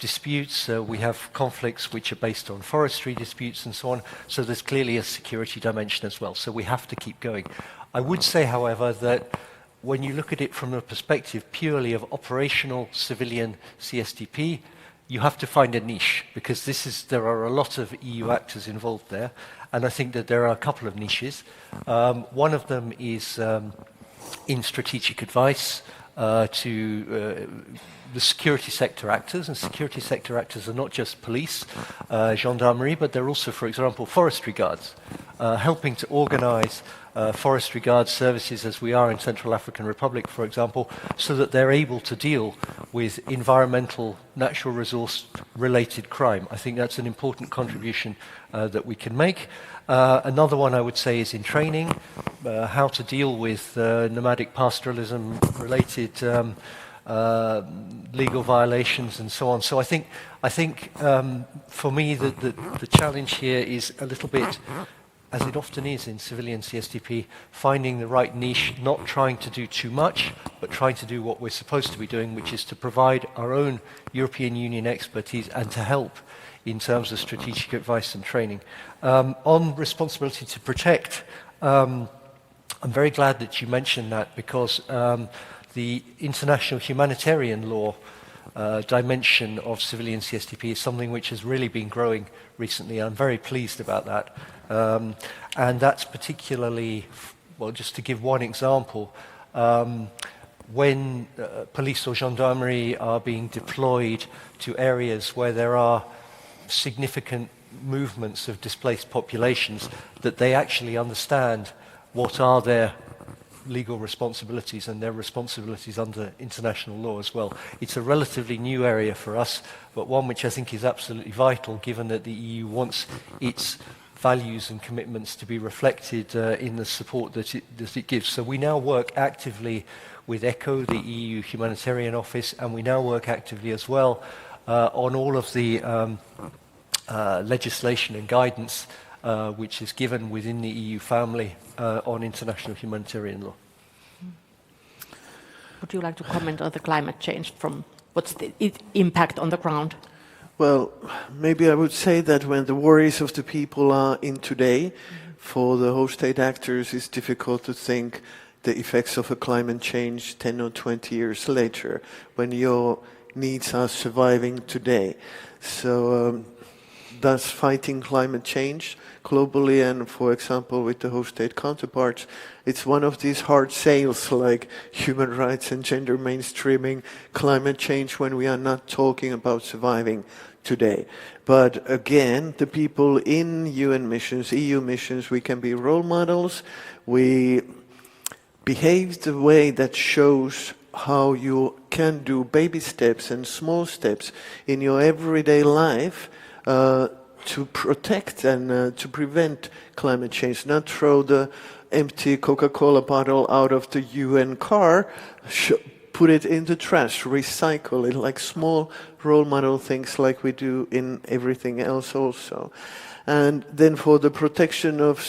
disputes, we have conflicts which are based on forestry disputes and so on, so there's clearly a security dimension as well, so we have to keep going. I would say, however, that when you look at it from the perspective purely of operational civilian CSDP, you have to find a niche, because there are a lot of EU actors involved there, and I think that there are a couple of niches. One of them is in strategic advice to the security sector actors, and security sector actors are not just police, gendarmerie, but they're also, for example, forestry guards, helping to organize forestry guard services, as we are in Central African Republic, for example, so that they're able to deal with environmental, natural resource-related crime. I think that's an important contribution that we can make. Another one I would say is in training, how to deal with nomadic pastoralism-related legal violations and so on. So I think for me the challenge here is a little bit, as it often is in civilian CSDP, finding the right niche, not trying to do too much, but trying to do what we're supposed to be doing, which is to provide our own European Union expertise and to help in terms of strategic advice and training. On responsibility to protect, I'm very glad that you mentioned that, because the international humanitarian law dimension of civilian CSDP is something which has really been growing recently. I'm very pleased about that. And that's particularly, well, just to give one example, when police or gendarmerie are being deployed to areas where there are significant movements of displaced populations, that they actually understand what are their legal responsibilities and their responsibilities under international law as well. It's a relatively new area for us, but one which I think is absolutely vital, given that the EU wants its values and commitments to be reflected in the support that it gives. So we now work actively with ECHO, the EU Humanitarian Office, and we now work actively as well on all of the legislation and guidance which is given within the EU family on international humanitarian law. Would you like to comment on the climate change, from what's the impact on the ground? Well, maybe I would say that when the worries of the people are in today, for the host state actors, it's difficult to think the effects of a climate change 10 or 20 years later, when your needs are surviving today. So thus fighting climate change globally, and for example with the host state counterparts, it's one of these hard sales like human rights and gender mainstreaming, climate change, when we are not talking about surviving today. But again, the people in UN missions, EU missions, we can be role models. We behave the way that shows how you can do baby steps and small steps in your everyday life to protect and to prevent climate change, not throw the empty Coca-Cola bottle out of the UN car, put it in the trash, recycle it, like small role model things like we do in everything else also. And then for the protection of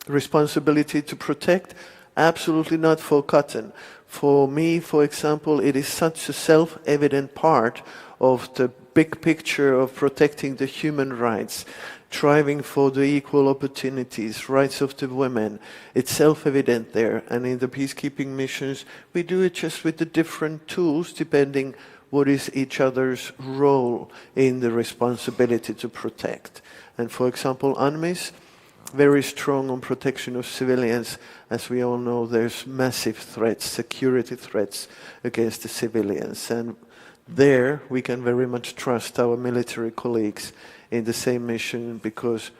responsibility to protect, absolutely not forgotten. For me, for example, it is such a self-evident part of the big picture of protecting the human rights, striving for the equal opportunities, rights of the women, it's self-evident there. And in the peacekeeping missions, we do it just with the different tools, depending what is each other's role in the responsibility to protect. And for example, UNMISS, very strong on protection of civilians. As we all know, there's massive threats, security threats against the civilians. And there we can very much trust our military colleagues in the same mission, because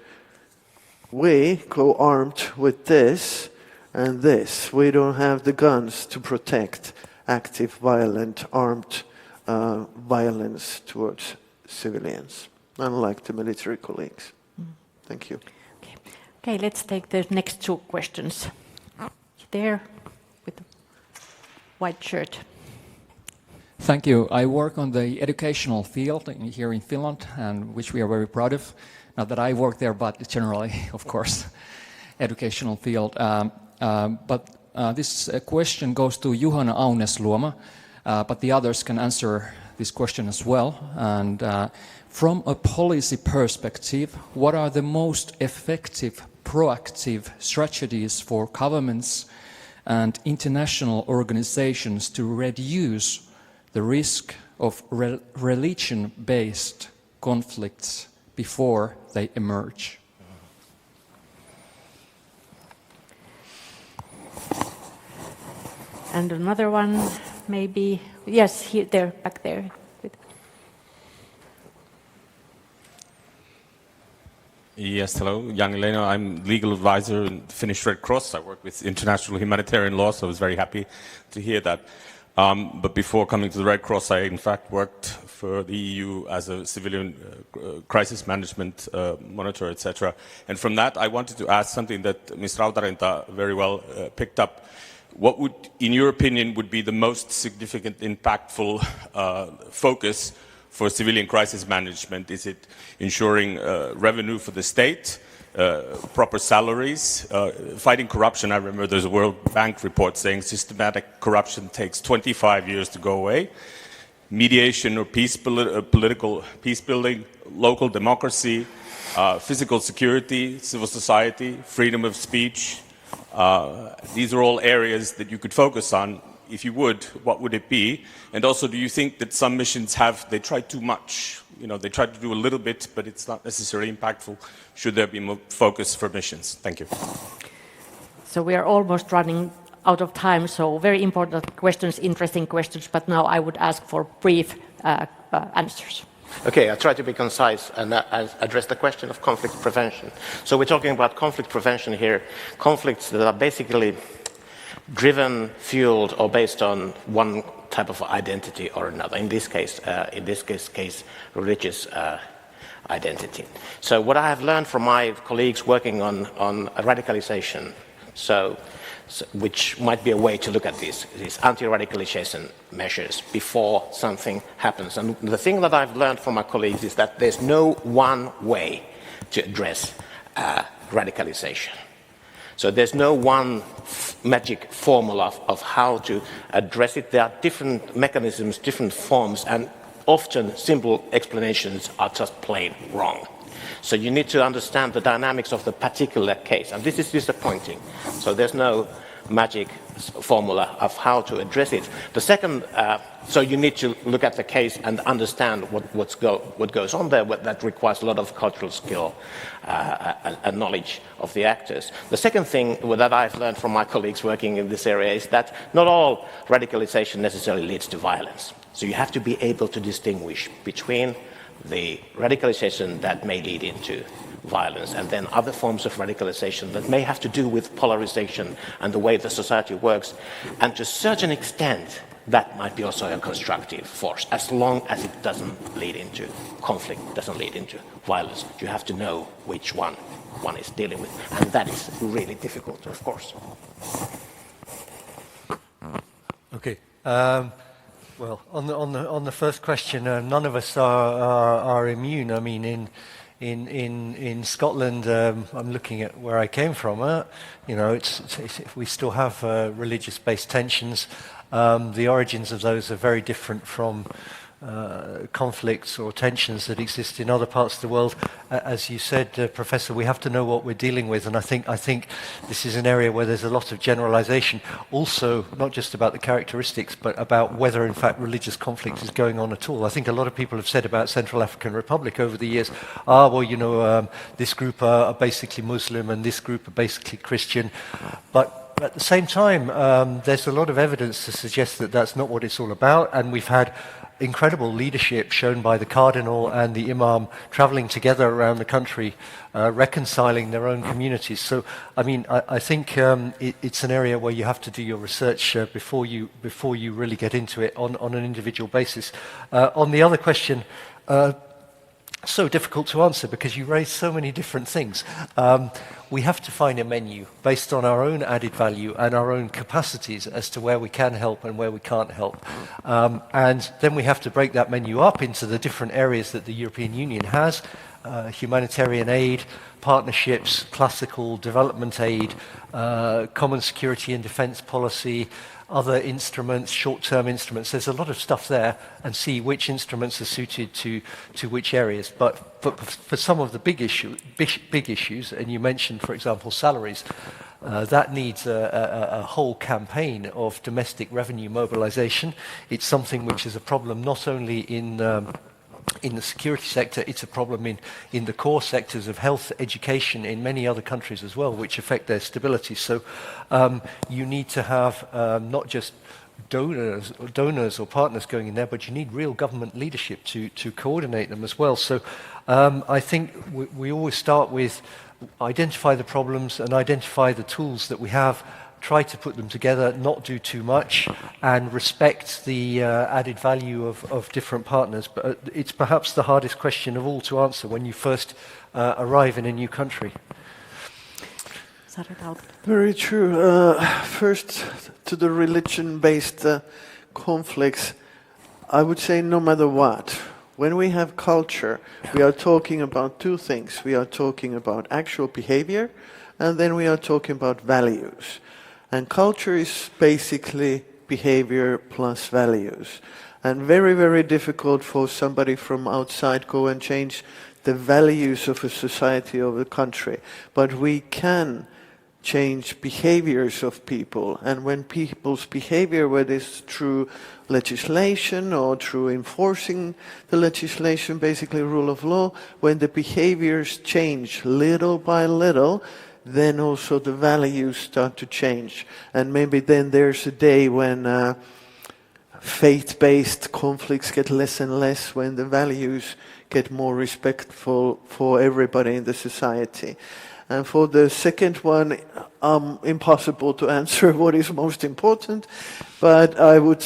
we go armed with this and this. We don't have the guns to protect active, violent, armed violence towards civilians, unlike the military colleagues. Thank you. Okay, let's take the next two questions. There, with the white shirt. Thank you. I work on the educational field here in Finland, and which we are very proud of. Not that I work there, but generally, of course, educational field. But this question goes to Juhana Aunesluoma, but the others can answer this question as well. And from a policy perspective, what are the most effective proactive strategies for governments and international organizations to reduce the risk of religion-based conflicts before they emerge? And another one, maybe, yes, here, there, back there. Yes, hello, Jan Elena. I'm legal advisor in the Finnish Red Cross. I work with international humanitarian law, so I was very happy to hear that. But before coming to the Red Cross, I in fact worked for the EU as a civilian crisis management monitor, etc. And from that, I wanted to ask something that Ms. Rautarinta very well picked up. What would, in your opinion, would be the most significant, impactful focus for civilian crisis management? Is it ensuring revenue for the state, proper salaries, fighting corruption? I remember there's a World Bank report saying systematic corruption takes 25 years to go away. Mediation or political peace building, local democracy, physical security, civil society, freedom of speech. These are all areas that you could focus on. If you would, what would it be? And also, do you think that some missions they try too much? You know, they try to do a little bit, but it's not necessarily impactful. Should there be more focus for missions? Thank you. So we are almost running out of time, so very important questions, interesting questions, but now I would ask for brief answers. Okay, I'll try to be concise and address the question of conflict prevention. So we're talking about conflict prevention here, conflicts that are basically driven, fueled, or based on one type of identity or another. In this case, religious identity. So what I have learned from my colleagues working on radicalization, which might be a way to look at these anti-radicalization measures before something happens. And the thing that I've learned from my colleagues is that there's no one way to address radicalization. So there's no one magic formula of how to address it. There are different mechanisms, different forms, and often simple explanations are just plain wrong. So you need to understand the dynamics of the particular case, and this is disappointing. So there's no magic formula of how to address it. The second, so you need to look at the case and understand what goes on there. That requires a lot of cultural skill and knowledge of the actors. The second thing that I've learned from my colleagues working in this area is that not all radicalization necessarily leads to violence. So you have to be able to distinguish between the radicalization that may lead into violence and then other forms of radicalization that may have to do with polarization and the way the society works. And to a certain extent, that might be also a constructive force, as long as it doesn't lead into conflict, doesn't lead into violence. You have to know which one is dealing with, and that is really difficult, of course. Okay. Well, on the first question, none of us are immune. I mean, in Scotland, I'm looking at where I came from. You know, we still have religious-based tensions. The origins of those are very different from conflicts or tensions that exist in other parts of the world. As you said, Professor, we have to know what we're dealing with, and I think this is an area where there's a lot of generalization, also not just about the characteristics, but about whether in fact religious conflict is going on at all. I think a lot of people have said about Central African Republic over the years, this group are basically Muslim and this group are basically Christian, but at the same time, there's a lot of evidence to suggest that that's not what it's all about, and we've had incredible leadership shown by the cardinal and the imam traveling together around the country, reconciling their own communities. So, I mean, I think it's an area where you have to do your research before you really get into it on an individual basis. On the other question, so difficult to answer because you raise so many different things. We have to find a menu based on our own added value and our own capacities as to where we can help and where we can't help. And then we have to break that menu up into the different areas that the European Union has, humanitarian aid, partnerships, classical development aid, common security and defense policy, other instruments, short-term instruments. There's a lot of stuff there, and see which instruments are suited to which areas. But for some of the big issues, and you mentioned, for example, salaries, that needs a whole campaign of domestic revenue mobilization. It's something which is a problem not only in the security sector, it's a problem in the core sectors of health, education in many other countries as well, which affect their stability. So you need to have not just donors or partners going in there, but you need real government leadership to coordinate them as well. So I think we always start with identify the problems and identify the tools that we have, try to put them together, not do too much, and respect the added value of different partners. But it's perhaps the hardest question of all to answer when you first arrive in a new country. Very true. First, to the religion-based conflicts, I would say no matter what, when we have culture, we are talking about two things. We are talking about actual behavior, and then we are talking about values. And culture is basically behavior plus values. And very, very difficult for somebody from outside go and change the values of a society or a country. But we can change behaviors of people. And when people's behavior, whether it's through legislation or through enforcing the legislation, basically rule of law, when the behaviors change little by little, then also the values start to change. And maybe then there's a day when faith-based conflicts get less and less, when the values get more respectful for everybody in the society. And for the second one, impossible to answer what is most important, but I would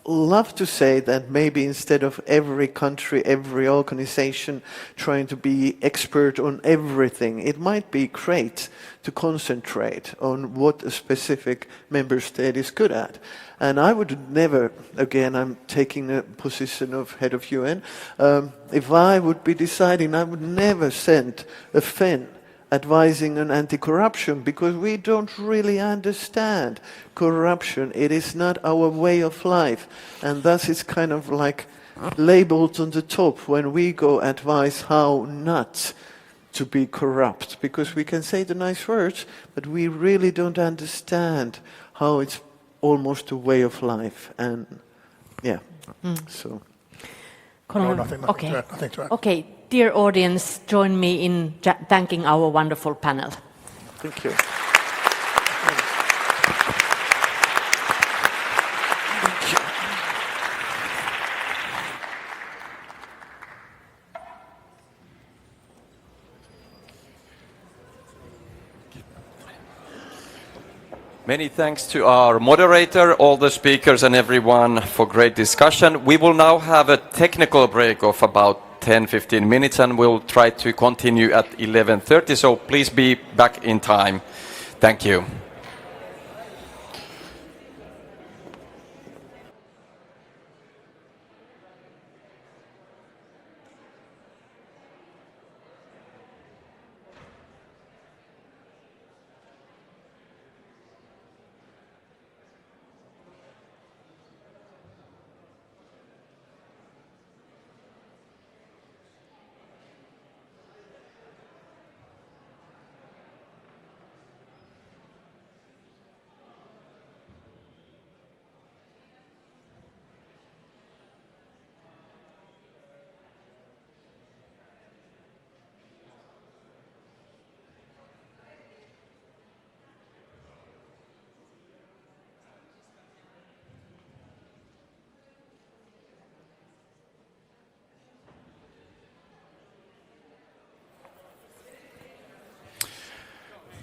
love to say that maybe instead of every country, every organization trying to be expert on everything, it might be great to concentrate on what a specific member state is good at. And I would never, again, I'm taking a position of head of UN, if I would be deciding, I would never send a Finn advising on anti-corruption, because we don't really understand corruption. It is not our way of life, and thus it's kind of like labeled on the top when we go advise how not to be corrupt, because we can say the nice words, but we really don't understand how it's almost a way of life. And yeah, so. Nothing to add. Okay, dear audience, join me in thanking our wonderful panel. Thank you. Many thanks to our moderator, all the speakers and everyone for great discussion. We will now have a technical break of about 10-15 minutes, and we'll try to continue at 11:30, so please be back in time. Thank you.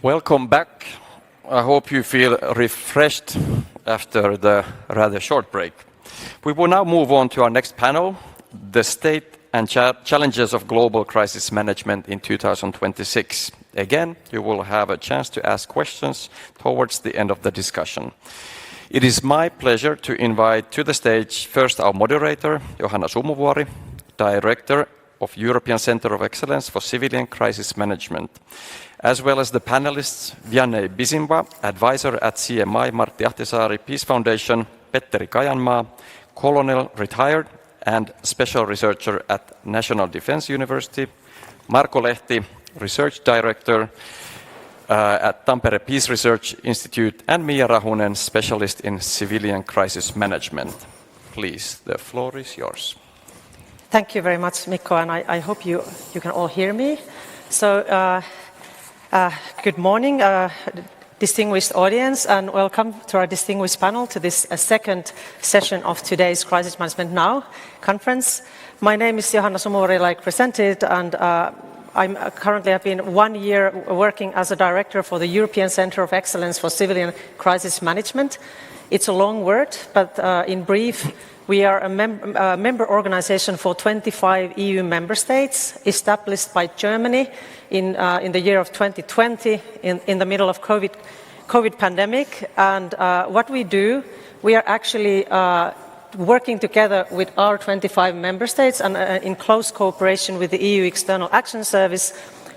Welcome back. I hope you feel refreshed after the rather short break. We will now move on to our next panel, the state and challenges of global crisis management in 2026. Again, you will have a chance to ask questions towards the end of the discussion. It is my pleasure to invite to the stage first our moderator, Johanna Sumuvuori, Director of European Centre of Excellence for Civilian Crisis Management, as well as the panelists Vianney Bisimba, Advisor at CMI Martti Ahtisaari Peace Foundation, Petteri Kajanmaa, Colonel retired and Special Researcher at National Defense University, Marko Lehti, Research Director at Tampere Peace Research Institute, and Mia Rahunen, Specialist in Civilian Crisis Management. Please, the floor is yours. Thank you very much, Mikko, and I hope you can all hear me. So, good morning, distinguished audience, and welcome to our distinguished panel to this second session of today's Crisis Management Now conference. My name is Johanna Sumuvuori, like presented, and I'm currently have been 1 year working as a director for the European Centre of Excellence for Civilian Crisis Management. It's a long word, but in brief, we are a member organization for 25 EU member states, established by Germany in the year of 2020, in the middle of COVID pandemic. And what we do, we are actually working together with our 25 member states and in close cooperation with the EU External Action Service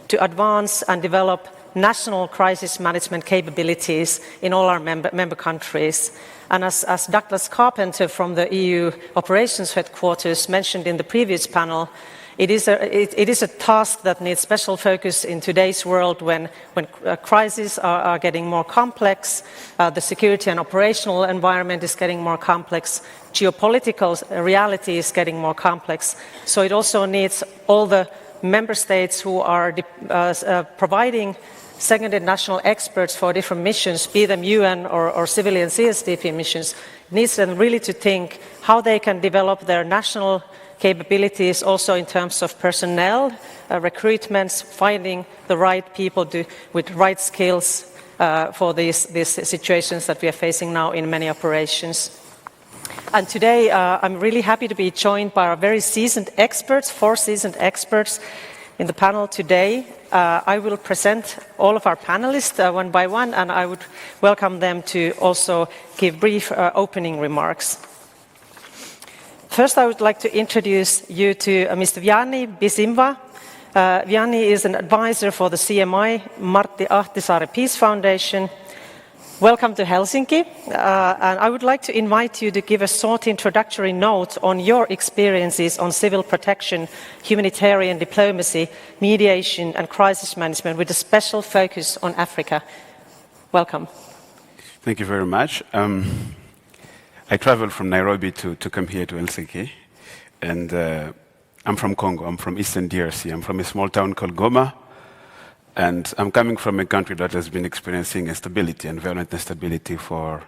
to advance and develop national crisis management capabilities in all our member countries. And as Douglas Carpenter from the EU Operations Headquarters mentioned in the previous panel, it is a task that needs special focus in today's world when crises are getting more complex, the security and operational environment is getting more complex, geopolitical reality is getting more complex. So it also needs all the member states who are providing seconded national experts for different missions, be them UN or civilian CSDP missions, needs them really to think how they can develop their national capabilities also in terms of personnel, recruitments, finding the right people with right skills for these situations that we are facing now in many operations. And today I'm really happy to be joined by our very seasoned experts, 4 seasoned experts in the panel today. I will present all of our panelists one by one, and I would welcome them to also give brief opening remarks. First, I would like to introduce you to Mr. Vianney Bisimba. Vianney is an advisor for the CMI Martti Ahtisaari Peace Foundation. Welcome to Helsinki, and I would like to invite you to give a short introductory note on your experiences on civil protection, humanitarian diplomacy, mediation and crisis management with a special focus on Africa. Welcome. Thank you very much. I traveled from Nairobi to come here to Helsinki, and I'm from Congo. I'm from Eastern DRC. I'm from a small town called Goma. And I'm coming from a country that has been experiencing instability and violent instability for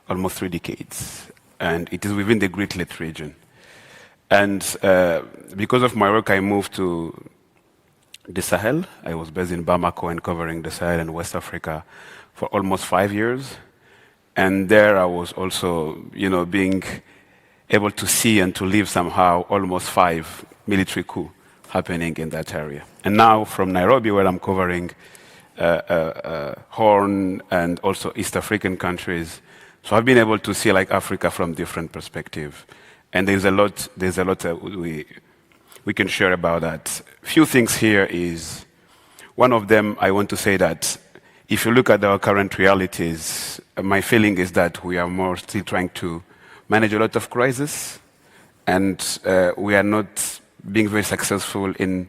almost 3 decades. And it is within the Great Lakes region. And because of my work, I moved to the Sahel. I was based in Bamako and covering the Sahel and West Africa for almost 5 years. And there I was also, being able to see and to live somehow almost 5 military coups happening in that area. And now from Nairobi, where I'm covering Horn and also East African countries, so I've been able to see Africa from different perspectives. And there's a lot we can share about that. Few things here is, one of them, I want to say that if you look at our current realities, my feeling is that we are more still trying to manage a lot of crises, and we are not being very successful in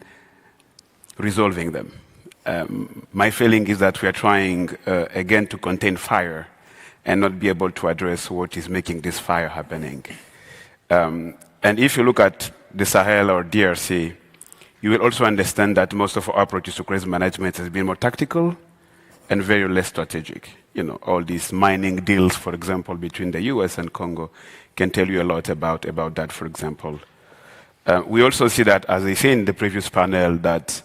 resolving them. My feeling is that we are trying, again, to contain fire and not be able to address what is making this fire happening. And if you look at the Sahel or DRC, you will also understand that most of our approaches to crisis management has been more tactical and very less strategic. All these mining deals, for example, between the US and Congo can tell you a lot about that, for example. We also see that, as I said in the previous panel, that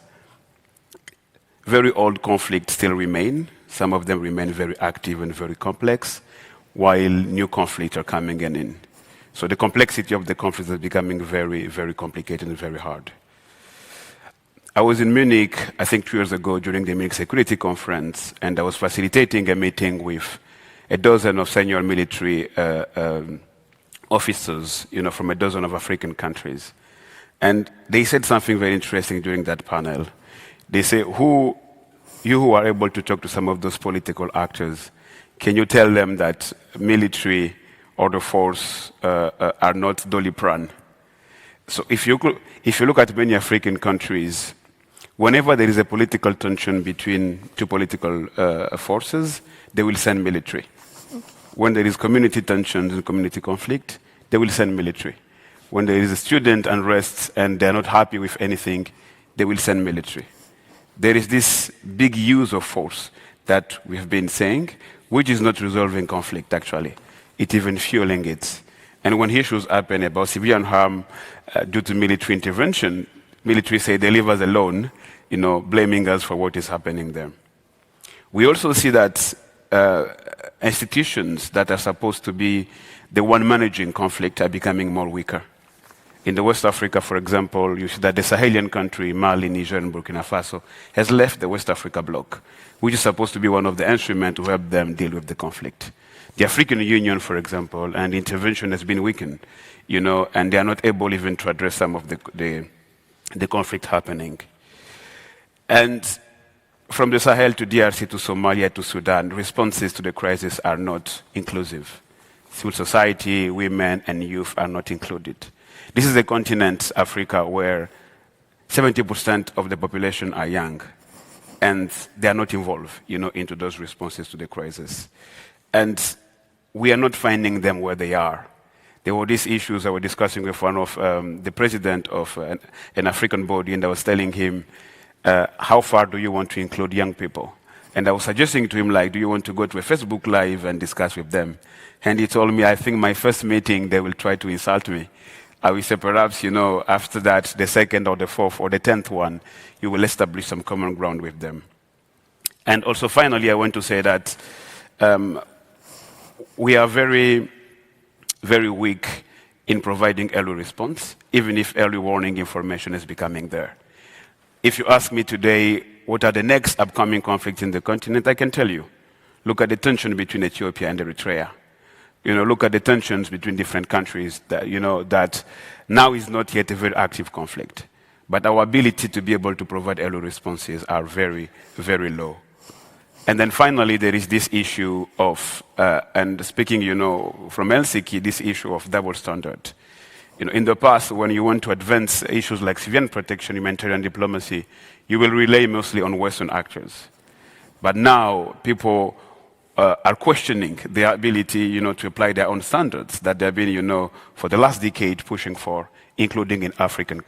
very old conflicts still remain. Some of them remain very active and very complex, while new conflicts are coming in. So the complexity of the conflicts is becoming very, very complicated and very hard. I was in Munich, I think 2 years ago, during the Munich Security Conference, and I was facilitating a meeting with a dozen of senior military officers, from a dozen of African countries. And they said something very interesting during that panel. They say, you who are able to talk to some of those political actors, can you tell them that military or the force are not Doliprane? So if you look at many African countries, whenever there is a political tension between two political forces, they will send military. When there is community tensions and community conflict, they will send military. When there is a student unrest and they're not happy with anything, they will send military. There is this big use of force that we have been saying, which is not resolving conflict, actually. It's even fueling it. And when issues happen about civilian harm due to military intervention, military say they leave us alone, blaming us for what is happening there. We also see that institutions that are supposed to be the one managing conflict are becoming more weaker. In the West Africa, for example, you see that the Sahelian country, Mali, Niger, and Burkina Faso, has left the West Africa bloc, which is supposed to be one of the instruments to help them deal with the conflict. The African Union, for example, and intervention has been weakened, and they are not able even to address some of the conflict happening. And from the Sahel to DRC to Somalia to Sudan, responses to the crisis are not inclusive. Civil society, women, and youth are not included. This is a continent, Africa, where 70% of the population are young, and they are not involved, into those responses to the crisis. And we are not finding them where they are. There were these issues I was discussing with one of the president of an African body, and I was telling him, how far do you want to include young people? And I was suggesting to him, do you want to go to a Facebook Live and discuss with them? And he told me, I think my first meeting, they will try to insult me. I will say, perhaps, after that, the second or the fourth or the 10th one, you will establish some common ground with them. And also, finally, I want to say that we are very, very weak in providing early response, even if early warning information is becoming there. If you ask me today, what are the next upcoming conflicts in the continent, I can tell you. Look at the tension between Ethiopia and Eritrea. Look at the tensions between different countries that, that now is not yet a very active conflict. But our ability to be able to provide early responses are very, very low. And then finally, there is this issue of, and speaking, from Helsinki, this issue of double standard. In the past, when you want to advance issues like civilian protection, humanitarian diplomacy, you will rely mostly on Western actors. But now, people are questioning their ability, to apply their own standards that they've been, for the last decade pushing for, including in African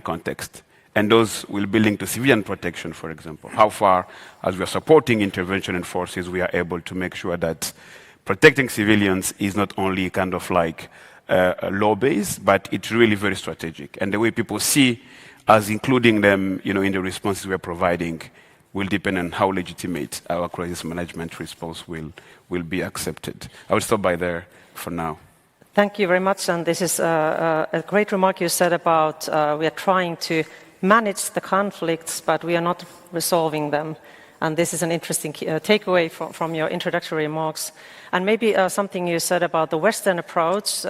context. And those will be linked to civilian protection, for example. How far, as we are supporting intervention and forces, we are able to make sure that protecting civilians is not only kind of like law-based, but it's really very strategic. And the way people see us including them, in the responses we're providing will depend on how legitimate our crisis management response will be accepted. I will stop by there for now. Thank you very much. And this is a great remark you said about we are trying to manage the conflicts, but we are not resolving them. And this is an interesting takeaway from your introductory remarks. And maybe something you said about the Western approach.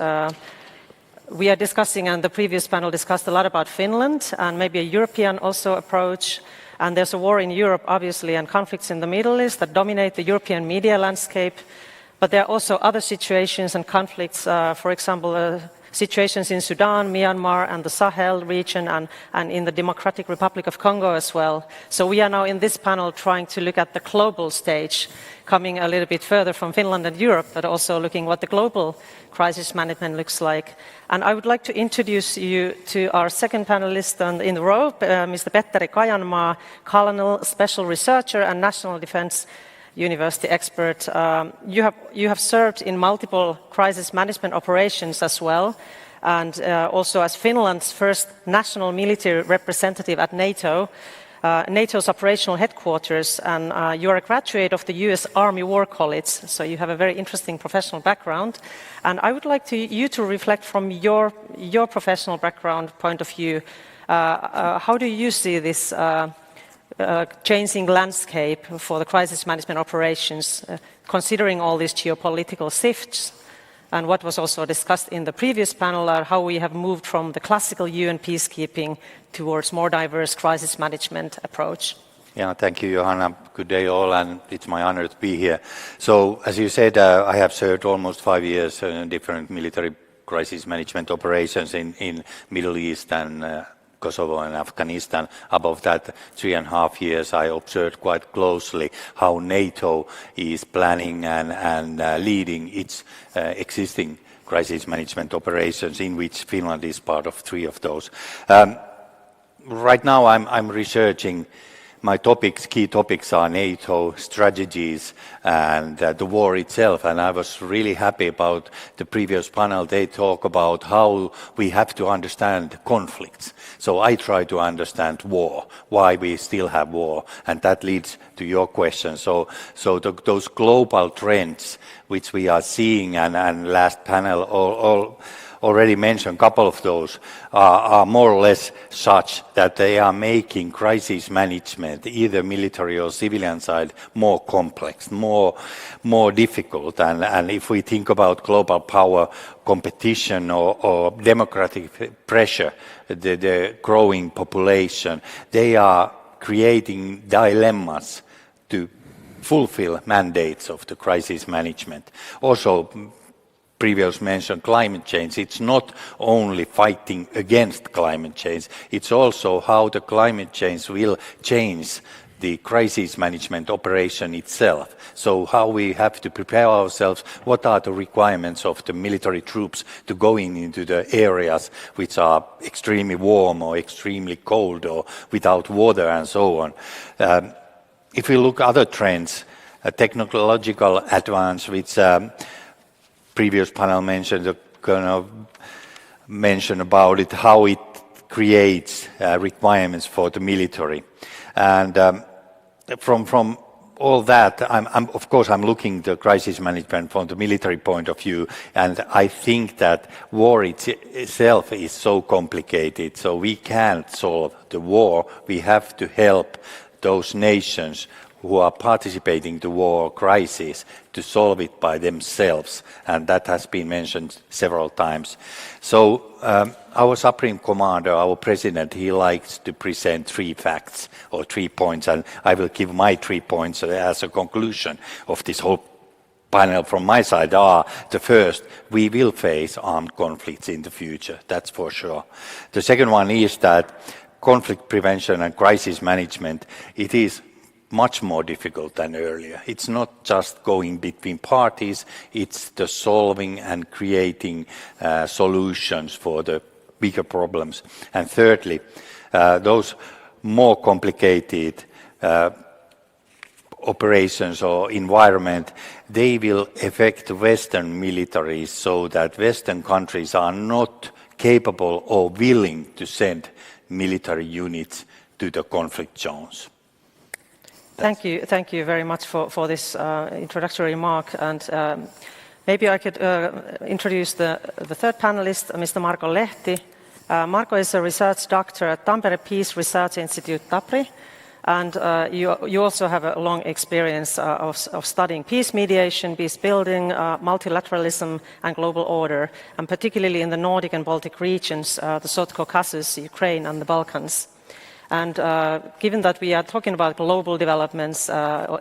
We are discussing, and the previous panel discussed a lot about Finland, and maybe a European also approach. And there's a war in Europe, obviously, and conflicts in the Middle East that dominate the European media landscape. But there are also other situations and conflicts, for example, situations in Sudan, Myanmar, and the Sahel region, and in the Democratic Republic of Congo as well. So we are now in this panel trying to look at the global stage, coming a little bit further from Finland and Europe, but also looking what the global crisis management looks like. And I would like to introduce you to our second panelist in the row, Mr. Petteri Kajanmaa, Colonel, Special Researcher, and National Defense University expert. You have served in multiple crisis management operations as well, and also as Finland's first national military representative at NATO. NATO's operational headquarters, and you're a graduate of the US Army War College, so you have a very interesting professional background. And I would like you to reflect from your professional background point of view, how do you see this changing landscape for the crisis management operations, considering all these geopolitical shifts? And what was also discussed in the previous panel, how we have moved from the classical UN peacekeeping towards more diverse crisis management approach. Yeah, thank you, Johanna. Good day all, and it's my honor to be here. So, as you said, I have served almost 5 years in different military crisis management operations in Middle East and Kosovo and Afghanistan. Above that, 3.5 years, I observed quite closely how NATO is planning and leading its existing crisis management operations, in which Finland is part of 3 of those. Right now, I'm researching. My key topics are NATO strategies and the war itself, and I was really happy about the previous panel. They talk about how we have to understand conflicts. So I try to understand war, why we still have war, and that leads to your question. So those global trends which we are seeing, and last panel already mentioned a couple of those, are more or less such that they are making crisis management, either military or civilian side, more complex, more difficult. And if we think about global power competition or democratic pressure, the growing population, they are creating dilemmas to fulfill mandates of the crisis management. Also, previous mentioned climate change. It's not only fighting against climate change, it's also how the climate change will change the crisis management operation itself. So how we have to prepare ourselves, what are the requirements of the military troops to go into the areas which are extremely warm or extremely cold or without water and so on. If we look at other trends, technological advance, which previous panel mentioned, mention about it, how it creates requirements for the military. And from all that, of course I'm looking at the crisis management from the military point of view, and I think that war itself is so complicated, so we can't solve the war. We have to help those nations who are participating in the war crisis to solve it by themselves, and that has been mentioned several times. So our Supreme Commander, our President, he likes to present 3 facts or 3 points, and I will give my 3 points as a conclusion of this whole panel from my side. The first, we will face armed conflicts in the future, that's for sure. The second one is that conflict prevention and crisis management, it is much more difficult than earlier. It's not just going between parties, it's the solving and creating solutions for the bigger problems. And thirdly, those more complicated operations or environment, they will affect Western militaries so that Western countries are not capable or willing to send military units to the conflict zones. Thank you very much for this introductory remark. And maybe I could introduce the third panelist, Mr. Marko Lehti. Marko is a research doctor at Tampere Peace Research Institute, TAPRI, and you also have a long experience of studying peace mediation, peace building, multilateralism, and global order, and particularly in the Nordic and Baltic regions, the South Caucasus, Ukraine, and the Balkans. And given that we are talking about global developments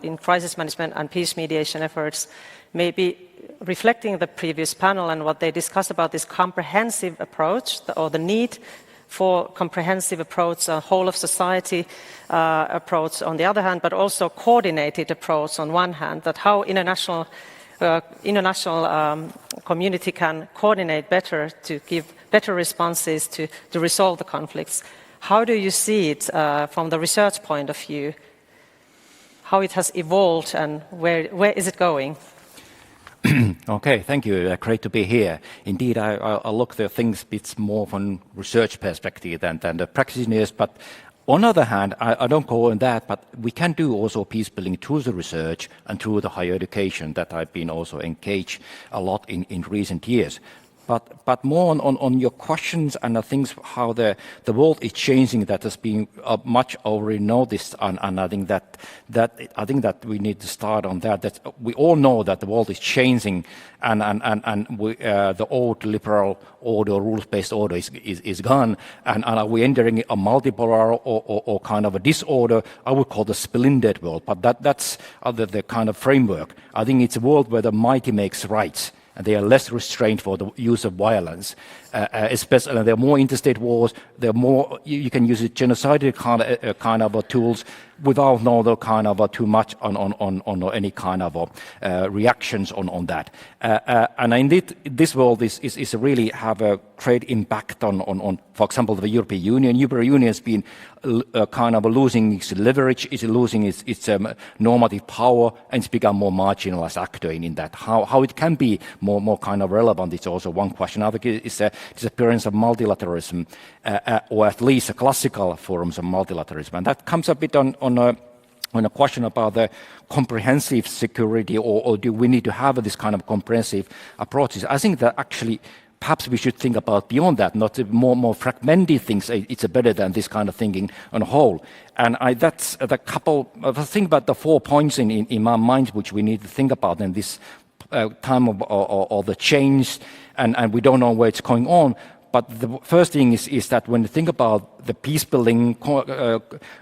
in crisis management and peace mediation efforts, maybe reflecting the previous panel and what they discussed about this comprehensive approach, or the need for comprehensive approach, a whole of society approach on the other hand, but also coordinated approach on one hand, that how international community can coordinate better to give better responses to resolve the conflicts. How do you see it from the research point of view? How it has evolved and where is it going? Okay, thank you. Great to be here. Indeed, I look at things a bit more from research perspective than the practitioners, but On the other hand, I don't go on that, but we can do also peace building through the research and through the higher education that I've been also engaged a lot in recent years. But more on your questions and the things how the world is changing, that has been much already noticed, and I think that we need to start on that. That we all know that the world is changing, and the old liberal order, rules-based order is gone, and are we entering a multipolar or kind of a disorder? I would call the splintered world, but that's the kind of framework. I think it's a world where the mighty makes rights. And they are less restrained for the use of violence, especially there are more interstate wars. There are more you can use genocidal kind of tools without no kind of too much on any kind of reactions on that. And indeed, this world is really have a great impact on for example, the European Union. European Union has been kind of losing its leverage, is losing its normative power, and it's become more marginalized actor in that. How it can be more kind of relevant is also one question. Another is the disappearance of multilateralism, or at least classical forms of multilateralism, and that comes a bit on a question about the comprehensive security, or do we need to have this kind of comprehensive approaches? I think that actually perhaps we should think about beyond that, not more fragmented things. It's better than this kind of thinking on a whole. And that's the couple of the thing about the 4 points in my mind which we need to think about in this time of the change, and we don't know where it's going on. But the first thing is that when you think about the peace building,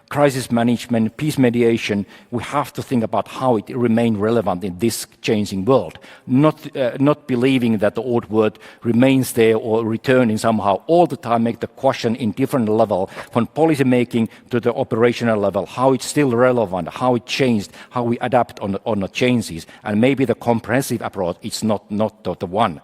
crisis management, peace mediation, we have to think about how it remains relevant in this changing world. Not believing that the old word remains there or returning somehow all the time, make the question in different level, from policy making to the operational level, how it's still relevant, how it changed, how we adapt on the changes, and maybe the comprehensive approach is not the one.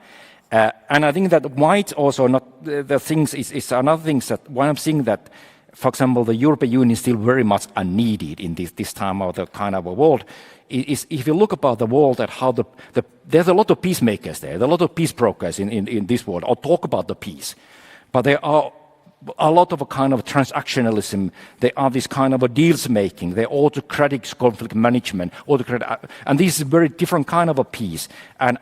And I think that might also not the things is another thing that when I'm seeing that, for example, the European Union is still very much unneeded in this time of the kind of a world. Is if you look about the world at how there's a lot of peacemakers there, a lot of peace brokers in this world, or talk about the peace, but there are a lot of a kind of transactionalism. There are this kind of a deals making. There are autocratic conflict management, and this is a very different kind of a peace, and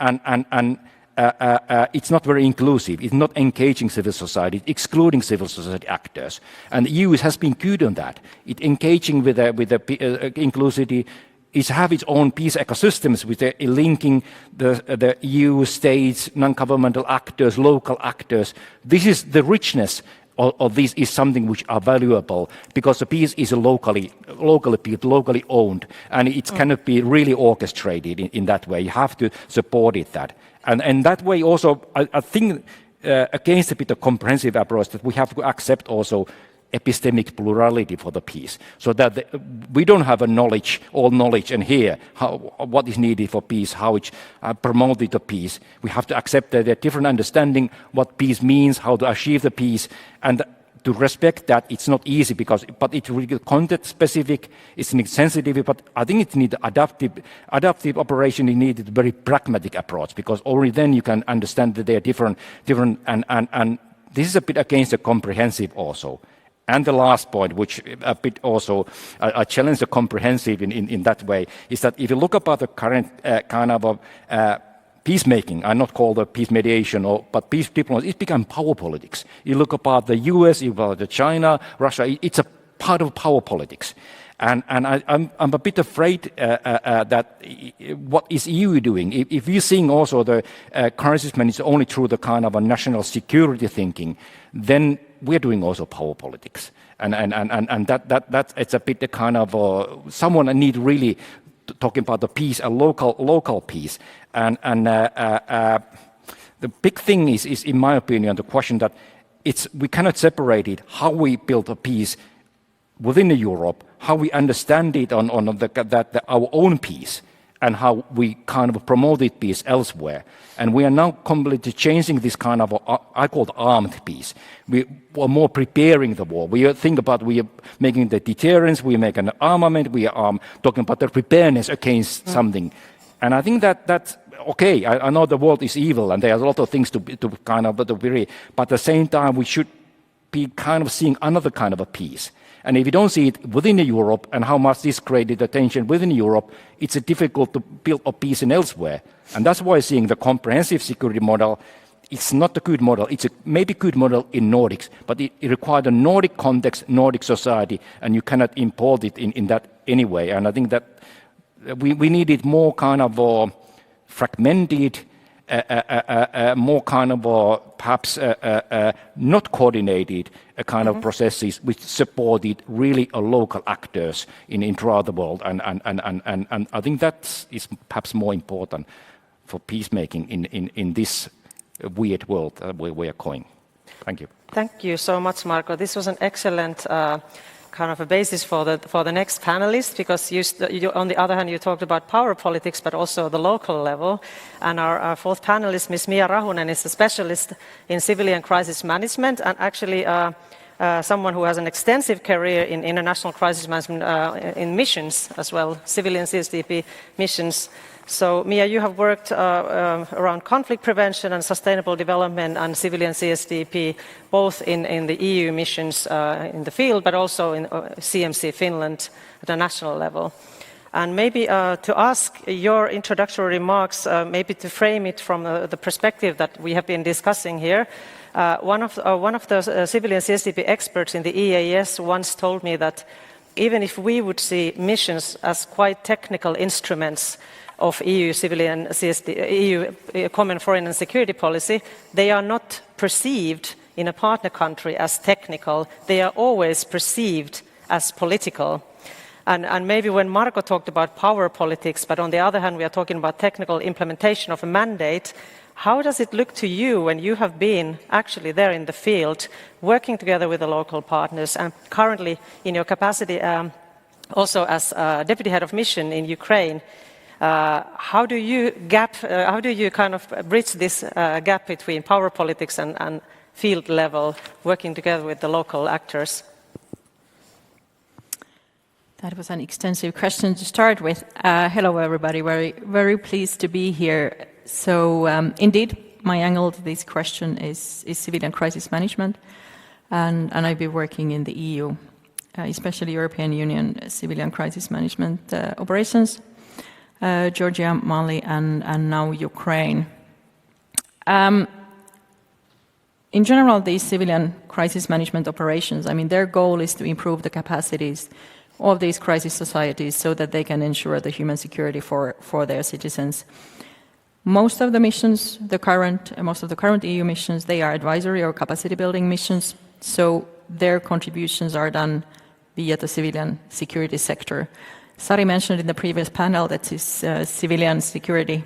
it's not very inclusive. It's not engaging civil society, it's excluding civil society actors. And the EU has been good on that. It's engaging with the inclusivity. It have its own peace ecosystems with the linking the EU states, non-governmental actors, local actors. This is the richness of this is something which are valuable, because the peace is locally built, locally owned, and it cannot be really orchestrated in that way. You have to support it that. And that way also, I think, against a bit of comprehensive approach, that we have to accept also epistemic plurality for the peace, so that we don't have all knowledge and hear what is needed for peace, how it's promoted the peace. We have to accept that there are different understanding what peace means, how to achieve the peace, and to respect that. It's not easy but it's really context specific, it's sensitive, but I think it needs adaptive operation. It needs a very pragmatic approach, because only then you can understand that they are different and this is a bit against the comprehensive also. And the last point, which a bit also I challenge the comprehensive in that way, is that if you look about the current kind of peacemaking, I not call the peace mediation, but peace diplomacy, it's become power politics. You look about the US, you look about the China, Russia, it's a part of power politics. And I'm a bit afraid that what is EU doing? If you're seeing also the crisis management only through the kind of a national security thinking, then we're doing also power politics. And that it's a bit the kind of someone need really talking about the peace, a local peace. And the big thing is, in my opinion, the question that we cannot separate it, how we build a peace within Europe, how we understand it on our own peace, and how we kind of promoted peace elsewhere. And we are now completely changing this kind of, I call it armed peace. We are more preparing the war. We are making the deterrence, we make an armament, we are talking about the preparedness against something. And I think that's okay. I know the world is evil and there's a lot of things to kind of, but at the same time we should be kind of seeing another kind of a peace. And if you don't see it within Europe and how much this created attention within Europe, it's difficult to build a peace in elsewhere. And that's why seeing the comprehensive security model, it's not a good model. It's a maybe good model in Nordics, but it requires a Nordic context, Nordic society, and you cannot import it in that anyway. And I think that we needed more kind of fragmented, more kind of perhaps not coordinated kind of processes which supported really local actors throughout the world. And I think that is perhaps more important for peacemaking in this weird world where we are going. Thank you. Thank you so much, Marco. This was an excellent kind of a basis for the next panelist, because you, on the other hand, you talked about power politics, but also the local level. And our fourth panelist, Ms. Mia Rahunen, is a specialist in civilian crisis management, and actually someone who has an extensive career in international crisis management in missions as well, civilian CSDP missions. So, Mia, you have worked around conflict prevention and sustainable development and civilian CSDP, both in the EU missions in the field, but also in CMC Finland at a national level. And maybe to ask your introductory remarks, maybe to frame it from the perspective that we have been discussing here. One of the civilian CSDP experts in the EAS once told me that even if we would see missions as quite technical instruments of EU civilian EU common foreign and security policy, they are not perceived in a partner country as technical. They are always perceived as political. And maybe when Marco talked about power politics, but on the other hand, we are talking about technical implementation of a mandate, how does it look to you when you have been actually there in the field, working together with the local partners, and currently in your capacity also as Deputy Head of Mission in Ukraine? How do you kind of bridge this gap between power politics and field level, working together with the local actors? That was an extensive question to start with. Hello, everybody. Very pleased to be here. So, indeed, my angle to this question is civilian crisis management, and I've been working in the EU, especially European Union civilian crisis management operations. Georgia, Mali, and now Ukraine. In general, these civilian crisis management operations, I mean, their goal is to improve the capacities of these crisis societies so that they can ensure the human security for their citizens. Most of the missions, most of the current EU missions, they are advisory or capacity building missions, so their contributions are done via the civilian security sector. Sari mentioned in the previous panel that civilian security,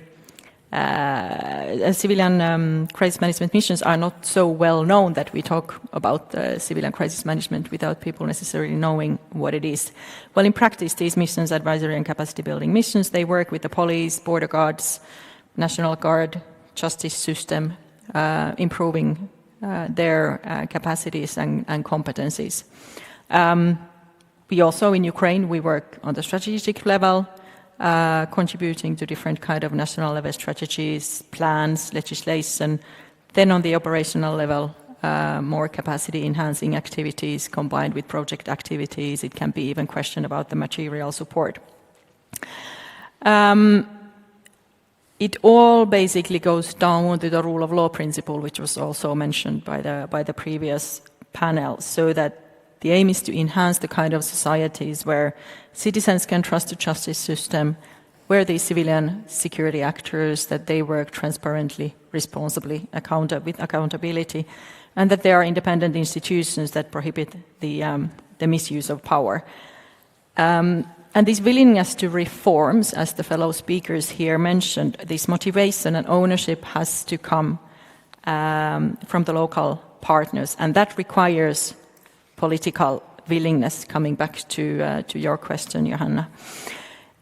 civilian crisis management missions are not so well known that we talk about civilian crisis management without people necessarily knowing what it is. Well, in practice, these missions, advisory and capacity building missions, they work with the police, border guards, National Guard, justice system, improving their capacities and competencies. We also, in Ukraine, we work on the strategic level, contributing to different kind of national level strategies, plans, legislation. Then on the operational level, more capacity enhancing activities combined with project activities. It can be even question about the material support. It all basically goes down to the rule of law principle, which was also mentioned by the previous panel, so that the aim is to enhance the kind of societies where citizens can trust the justice system, where the civilian security actors, that they work transparently, responsibly, with accountability, and that there are independent institutions that prohibit the misuse of power. And this willingness to reforms, as the fellow speakers here mentioned, this motivation and ownership has to come from the local partners, and that requires political willingness, coming back to your question, Johanna.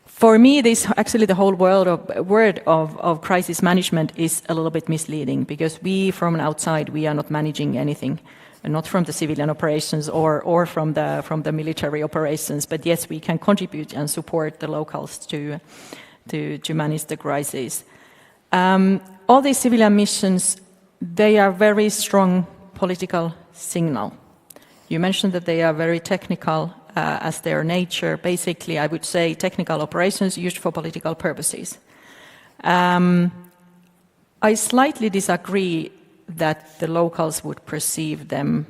For me, actually the whole word of crisis management is a little bit misleading, because we from outside, we are not managing anything, not from the civilian operations or from the military operations, but yes, we can contribute and support the locals to manage the crisis. All these civilian missions, they are very strong political signal. You mentioned that they are very technical as their nature. Basically, I would say technical operations used for political purposes. I slightly disagree that the locals would perceive them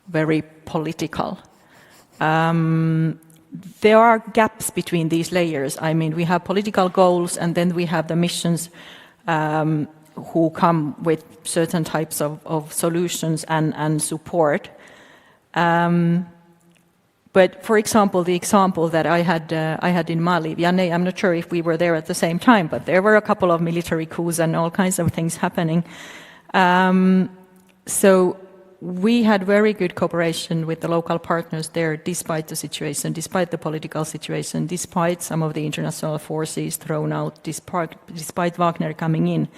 very political. There are gaps between these layers. I mean, we have political goals, and then we have the missions who come with certain types of solutions and support. But for example, the example that I had in Mali, Janne, I'm not sure if we were there at the same time, but there were a couple of military coups and all kinds of things happening. So we had very good cooperation with the local partners there, despite the situation, despite the political situation, despite some of the international forces thrown out, despite Wagner coming in.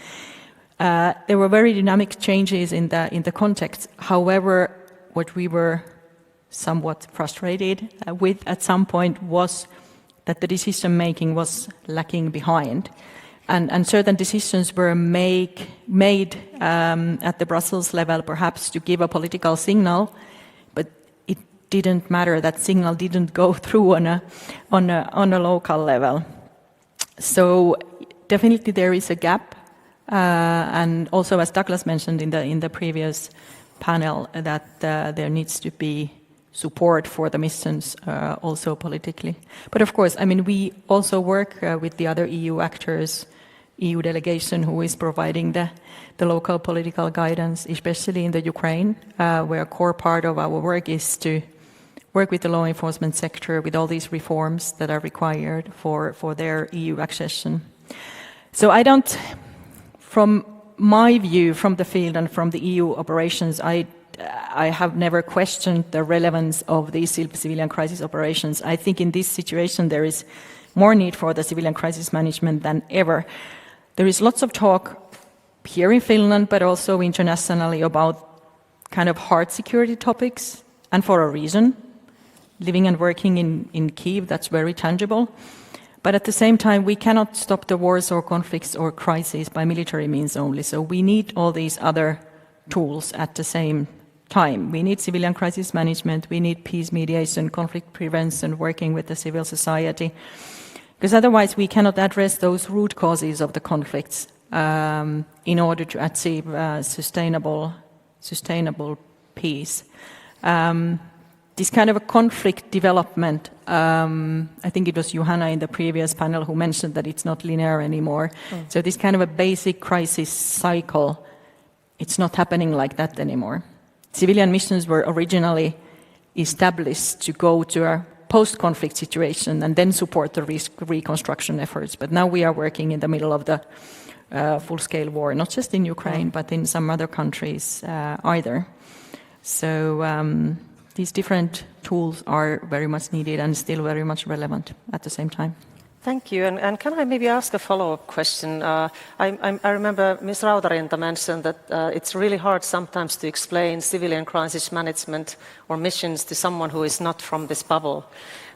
There were very dynamic changes in the context. However, what we were somewhat frustrated with at some point was that the decision-making was lacking behind. And certain decisions were made at the Brussels level, perhaps to give a political signal, but it didn't matter. That signal didn't go through on a local level. So definitely there is a gap, and also, as Douglas mentioned in the previous panel, that there needs to be support for the missions also politically. But of course, I mean, we also work with the other EU actors, EU delegation who is providing the local political guidance, especially in the Ukraine, where a core part of our work is to work with the law enforcement sector with all these reforms that are required for their EU accession. So I don't, from my view, from the field and from the EU operations, I have never questioned the relevance of these civilian crisis operations. I think in this situation there is more need for the civilian crisis management than ever. There is lots of talk here in Finland, but also internationally, about kind of hard security topics, and for a reason. Living and working in Kyiv, that's very tangible. But at the same time, we cannot stop the wars or conflicts or crises by military means only. So we need all these other tools at the same time. We need civilian crisis management, we need peace mediation, conflict prevention, working with the civil society. Because otherwise we cannot address those root causes of the conflicts in order to achieve sustainable peace. This kind of a conflict development, I think it was Johanna in the previous panel who mentioned that it's not linear anymore. So this kind of a basic crisis cycle, it's not happening like that anymore. Civilian missions were originally established to go to a post-conflict situation and then support the reconstruction efforts. But now we are working in the middle of the full-scale war, not just in Ukraine, but in some other countries either. So these different tools are very much needed and still very much relevant at the same time. Thank you. And can I maybe ask a follow-up question? I remember Ms. Rautarinta mentioned that it's really hard sometimes to explain civilian crisis management or missions to someone who is not from this bubble,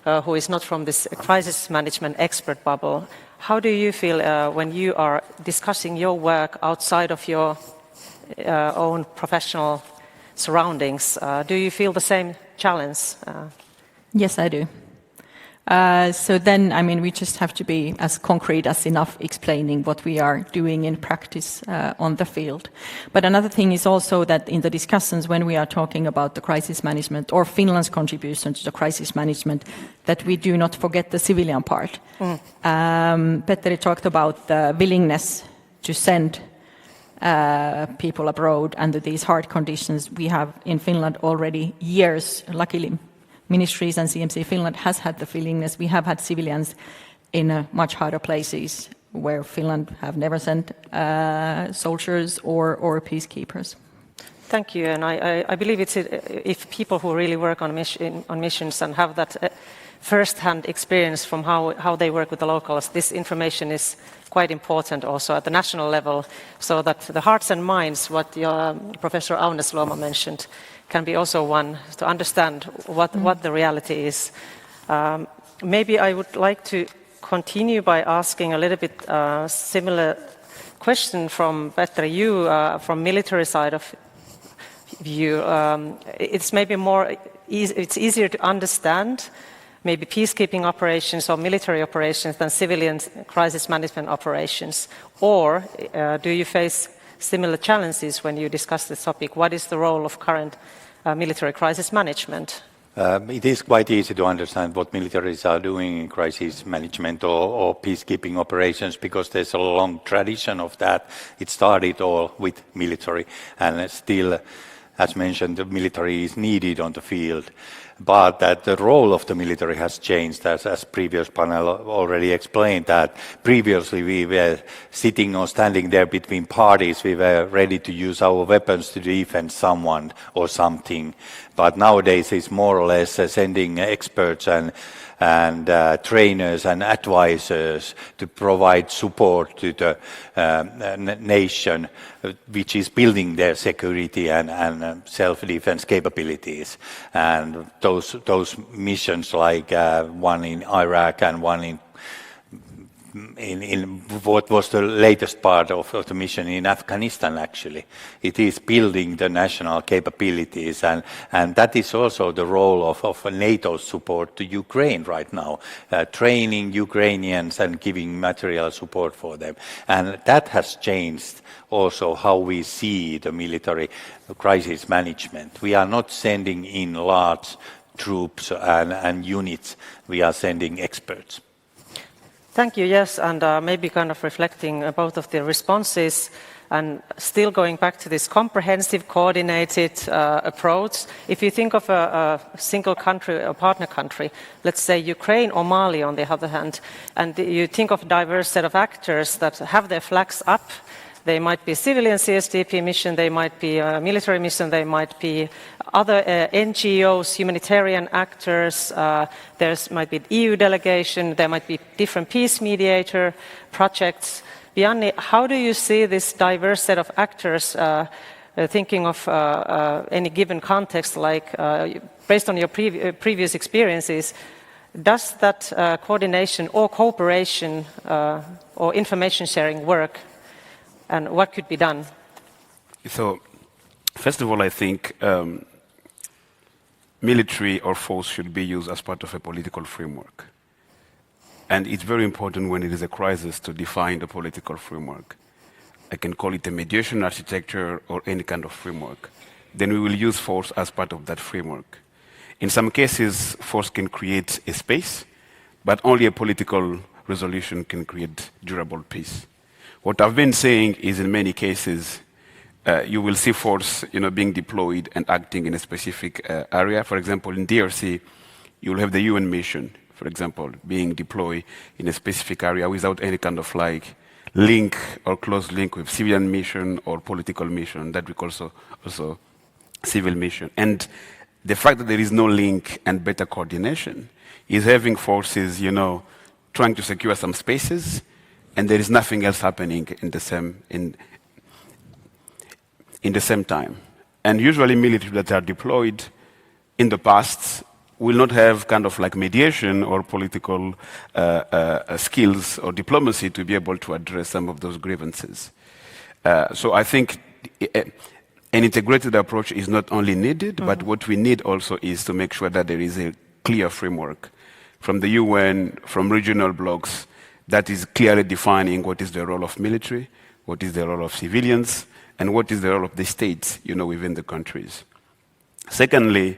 who is not from this crisis management expert bubble. How do you feel when you are discussing your work outside of your own professional surroundings? Do you feel the same challenge? Yes, I do. So then, I mean, we just have to be as concrete as enough explaining what we are doing in practice on the field. But another thing is also that in the discussions when we are talking about the crisis management or Finland's contribution to the crisis management, that we do not forget the civilian part. Petteri talked about the willingness to send people abroad under these hard conditions. We have in Finland already years, luckily, ministries and CMC Finland has had the willingness. We have had civilians in much harder places where Finland have never sent soldiers or peacekeepers. Thank you. And I believe it's if people who really work on missions and have that first-hand experience from how they work with the locals, this information is quite important also at the national level, so that the hearts and minds, what Professor Aune Slomo mentioned, can be also one to understand what the reality is. Maybe I would like to continue by asking a little bit similar question from Petteri, you from military side of view, it's maybe it's easier to understand maybe peacekeeping operations or military operations than civilian crisis management operations? Or do you face similar challenges when you discuss this topic? What is the role of current military crisis management? It is quite easy to understand what militaries are doing in crisis management or peacekeeping operations, because there's a long tradition of that. It started all with military, and still, as mentioned, the military is needed on the field. But that the role of the military has changed, as previous panel already explained, that previously we were sitting or standing there between parties, we were ready to use our weapons to defend someone or something. But nowadays it's more or less sending experts and trainers and advisors to provide support to the nation, which is building their security and self-defense capabilities. And those missions, like one in Iraq and one in what was the latest part of the mission in Afghanistan, actually. It is building the national capabilities, and that is also the role of NATO's support to Ukraine right now, training Ukrainians and giving material support for them. And that has changed also how we see the military crisis management. We are not sending in large troops and units, we are sending experts. Thank you, yes, and maybe kind of reflecting both of the responses and still going back to this comprehensive, coordinated approach. If you think of a single country, a partner country, let's say Ukraine or Mali on the other hand, and you think of a diverse set of actors that have their flags up. They might be civilian CSDP mission, they might be a military mission, they might be other NGOs, humanitarian actors, there might be EU delegation, there might be different peace mediator projects. Bjarni, how do you see this diverse set of actors thinking of any given context, like based on your previous experiences? Does that coordination or cooperation or information sharing work? And what could be done? So, first of all, I think military or force should be used as part of a political framework. And it's very important when it is a crisis to define the political framework. I can call it a mediation architecture or any kind of framework. Then we will use force as part of that framework. In some cases, force can create a space, but only a political resolution can create durable peace. What I've been saying is, in many cases, you will see force, being deployed and acting in a specific area. For example, in DRC, you will have the UN mission, for example, being deployed in a specific area without any kind of link or close link with civilian mission or political mission. That we call also civil mission. And the fact that there is no link and better coordination is having forces, trying to secure some spaces, and there is nothing else happening in the same time. And usually military that are deployed in the past will not have kind of mediation or political skills or diplomacy to be able to address some of those grievances. So I think an integrated approach is not only needed, but what we need also is to make sure that there is a clear framework from the UN, from regional blocs, that is clearly defining what is the role of military, what is the role of civilians, and what is the role of the states, within the countries. Secondly,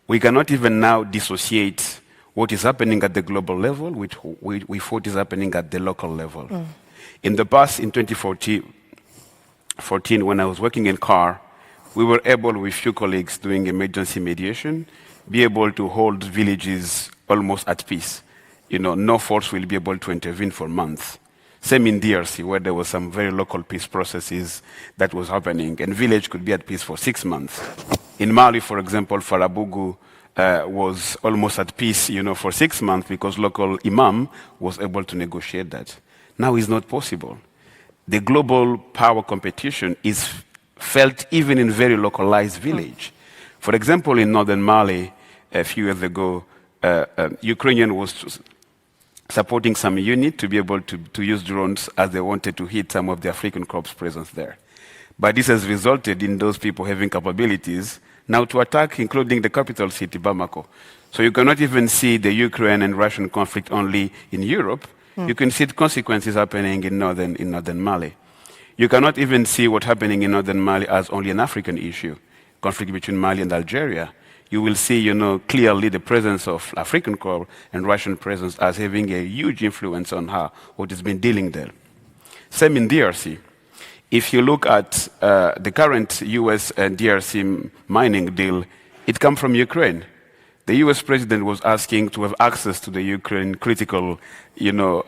we cannot even now dissociate what is happening at the global level with what is happening at the local level. In the past, in 2014, when I was working in CAR, we were able, with few colleagues doing emergency mediation, be able to hold villages almost at peace. No force will be able to intervene for months. Same in DRC, where there was some very local peace processes that was happening, and village could be at peace for 6 months. In Mali, for example, Farabougou was almost at peace, for 6 months because local imam was able to negotiate that. Now it's not possible. The global power competition is felt even in very localized village. For example, in northern Mali, a few years ago, Ukrainian was supporting some unit to be able to use drones as they wanted to hit some of the African crops present there. But this has resulted in those people having capabilities now to attack, including the capital city, Bamako. So you cannot even see the Ukraine and Russian conflict only in Europe. You can see the consequences happening in northern Mali. You cannot even see what's happening in northern Mali as only an African issue, conflict between Mali and Algeria. You will see, clearly the presence of African Corps and Russian presence as having a huge influence on what has been dealing there. Same in DRC. If you look at the current US and DRC mining deal, it comes from Ukraine. The US president was asking to have access to the Ukraine critical,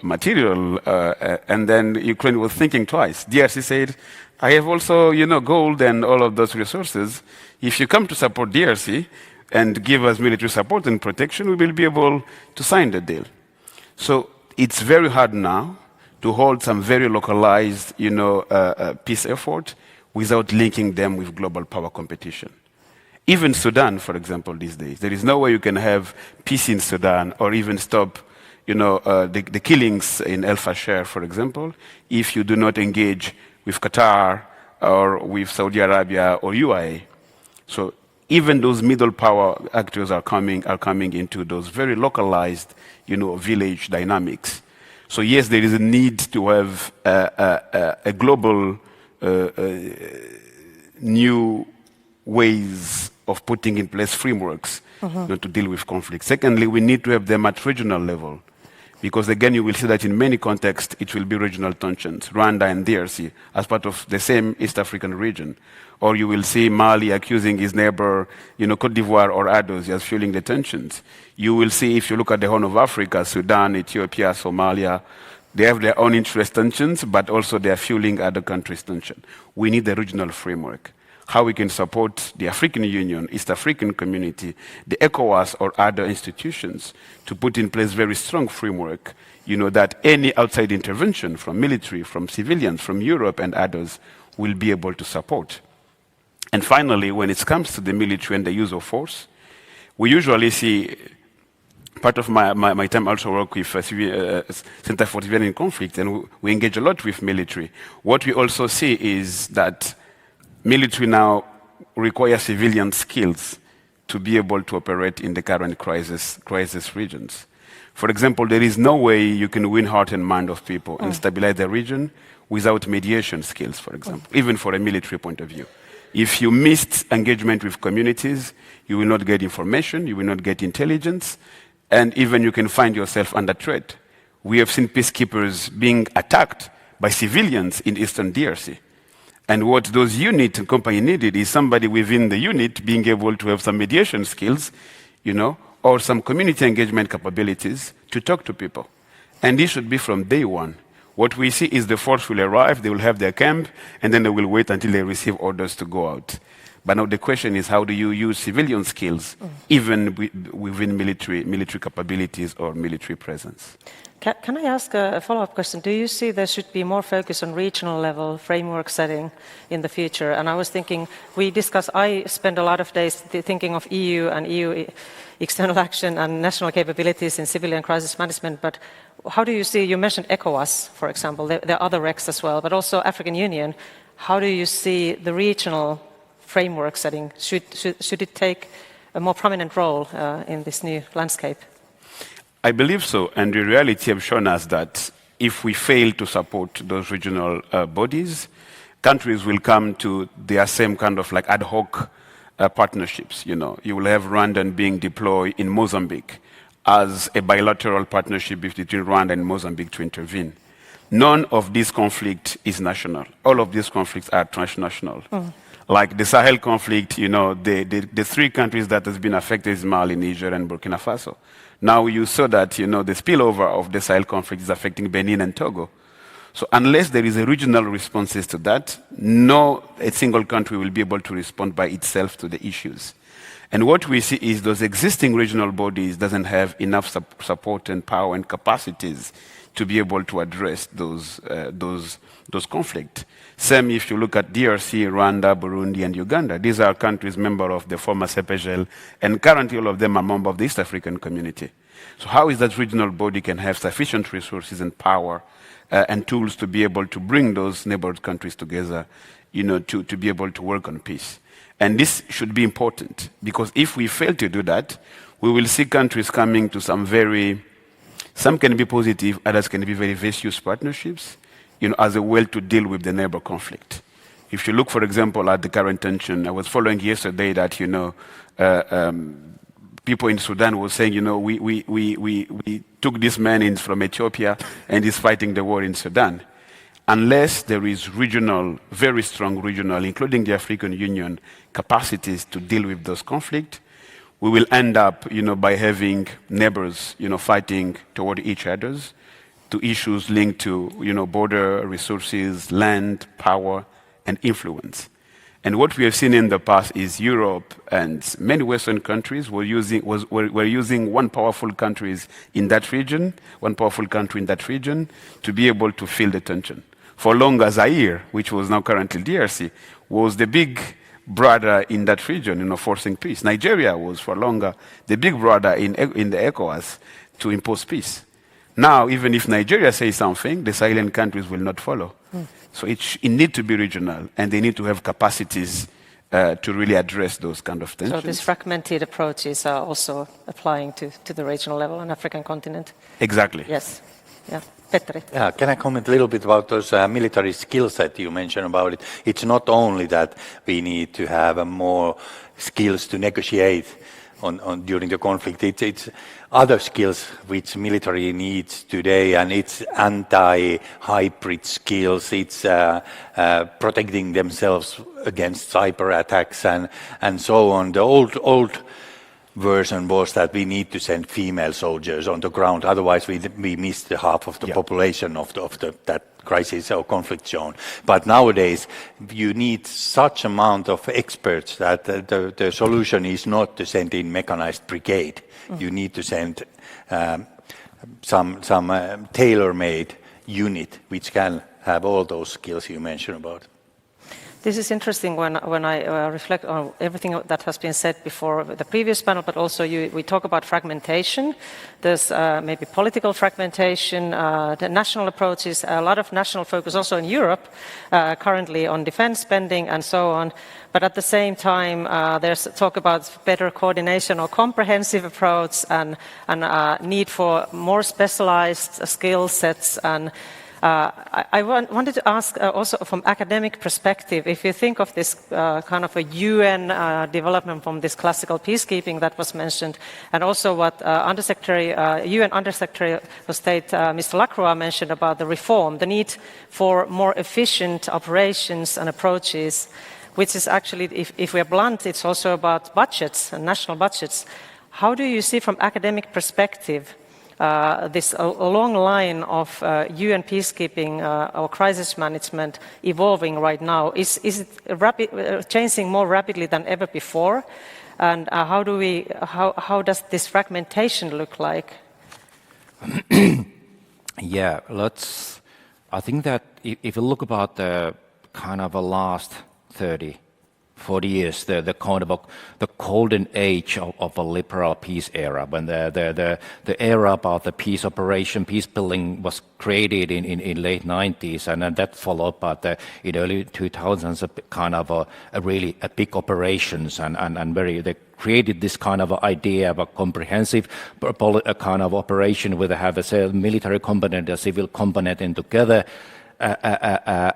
material, and then Ukraine was thinking twice. DRC said, I have also, gold and all of those resources. If you come to support DRC and give us military support and protection, we will be able to sign the deal. So it's very hard now to hold some very localized, peace effort without linking them with global power competition. Even Sudan, for example, these days, there is no way you can have peace in Sudan or even stop, the killings in El Fasher, for example, if you do not engage with Qatar or with Saudi Arabia or UAE. So even those middle power actors are coming into those very localized, village dynamics. So yes, there is a need to have a global new ways of putting in place frameworks to deal with conflict. Secondly, we need to have them at regional level. Because again, you will see that in many contexts, it will be regional tensions, Rwanda and DRC, as part of the same East African region. Or you will see Mali accusing his neighbor, Cote d'Ivoire or others as fueling the tensions. You will see, if you look at the Horn of Africa, Sudan, Ethiopia, Somalia, they have their own interest tensions, but also they are fueling other countries' tension. We need a regional framework. How we can support the African Union, East African Community, the ECOWAS or other institutions to put in place very strong framework, that any outside intervention from military, from civilians, from Europe and others will be able to support. And finally, when it comes to the military and the use of force, we usually see, part of my time also work with Center for Civilian Conflict, and we engage a lot with military. What we also see is that military now requires civilian skills to be able to operate in the current crisis regions. For example, there is no way you can win heart and mind of people and stabilize the region without mediation skills, for example, even for a military point of view. If you missed engagement with communities, you will not get information, you will not get intelligence, and even you can find yourself under threat. We have seen peacekeepers being attacked by civilians in Eastern DRC. And what those unit and company needed is somebody within the unit being able to have some mediation skills, or some community engagement capabilities to talk to people. And this should be from day one. What we see is the force will arrive, they will have their camp, and then they will wait until they receive orders to go out. But now the question is, how do you use civilian skills, even within military capabilities or military presence? Can I ask a follow-up question? Do you see there should be more focus on regional level framework setting in the future? And I was thinking, I spend a lot of days thinking of EU and EU external action and national capabilities in civilian crisis management, but how do you see, you mentioned ECOWAS, for example, there are other RECs as well, but also African Union. How do you see the regional framework setting? Should it take a more prominent role in this new landscape? I believe so, and the reality have shown us that if we fail to support those regional bodies, countries will come to their same kind of like ad hoc partnerships. You will have Rwandan being deployed in Mozambique as a bilateral partnership between Rwanda and Mozambique to intervene. None of this conflict is national. All of these conflicts are transnational. Like the Sahel conflict, the three countries that has been affected is Mali, Niger, and Burkina Faso. Now you saw that, the spillover of the Sahel conflict is affecting Benin and Togo. So unless there is a regional responses to that, a single country will be able to respond by itself to the issues. And what we see is those existing regional bodies doesn't have enough support and power and capacities to be able to address those conflicts. Same if you look at DRC, Rwanda, Burundi, and Uganda. These are countries member of the former CEPGL, and currently all of them are member of the East African Community. So how is that regional body can have sufficient resources and power and tools to be able to bring those neighborhood countries together, to be able to work on peace. And this should be important, because if we fail to do that, we will see countries coming to some can be positive, others can be very vicious partnerships, as a way to deal with the neighbor conflict. If you look, for example, at the current tension, I was following yesterday that, people in Sudan were saying, we took this man in from Ethiopia and he's fighting the war in Sudan. Unless there is very strong regional, including the African Union, capacities to deal with those conflicts, we will end up, by having neighbors, fighting toward each other to issues linked to, border resources, land, power, and influence. And what we have seen in the past is Europe and many Western countries were using one powerful country in that region to be able to feel the tension. For longer, Zaire, which was now currently DRC, was the big brother in that region, forcing peace. Nigeria was for longer the big brother in the ECOWAS to impose peace. Now, even if Nigeria says something, the Sahelian countries will not follow. So it needs to be regional, and they need to have capacities to really address those kind of tensions. So these fragmented approaches are also applying to the regional level on African continent? Exactly. Yes. Yeah. Petteri. Yeah, can I comment a little bit about those military skills that you mentioned about it? It's not only that we need to have more skills to negotiate during the conflict. It's other skills which military needs today, and it's anti-hybrid skills. It's protecting themselves against cyber attacks and so on. The old version was that we need to send female soldiers on the ground, otherwise we miss the half of the population of that crisis or conflict zone. But nowadays you need such amount of experts that the solution is not to send in mechanized brigade. You need to send some tailor-made unit which can have all those skills you mentioned about. This is interesting when I reflect on everything that has been said before the previous panel, but also we talk about fragmentation. There's maybe political fragmentation, the national approaches, a lot of national focus also in Europe, currently on defense spending and so on. But at the same time, there's talk about better coordination or comprehensive approach and need for more specialized skill sets. And I wanted to ask also from academic perspective, if you think of this kind of a UN development from this classical peacekeeping that was mentioned, and also what UN Undersecretary of State Mr. Lacroix mentioned about the reform, the need for more efficient operations and approaches, which is actually, if we're blunt, it's also about budgets and national budgets. How do you see from academic perspective this a long line of UN peacekeeping or crisis management evolving right now? Is it changing more rapidly than ever before? And how does this fragmentation look like? Yeah, I think that if you look about the kind of a last 30, 40 years, the kind of the golden age of a liberal peace era, when the era about the peace operation, peace building was created in late 90s, and that followed by in early 2000s a kind of a really big operations and they created this kind of idea of a comprehensive kind of operation where they have a military component, a civil component in together, and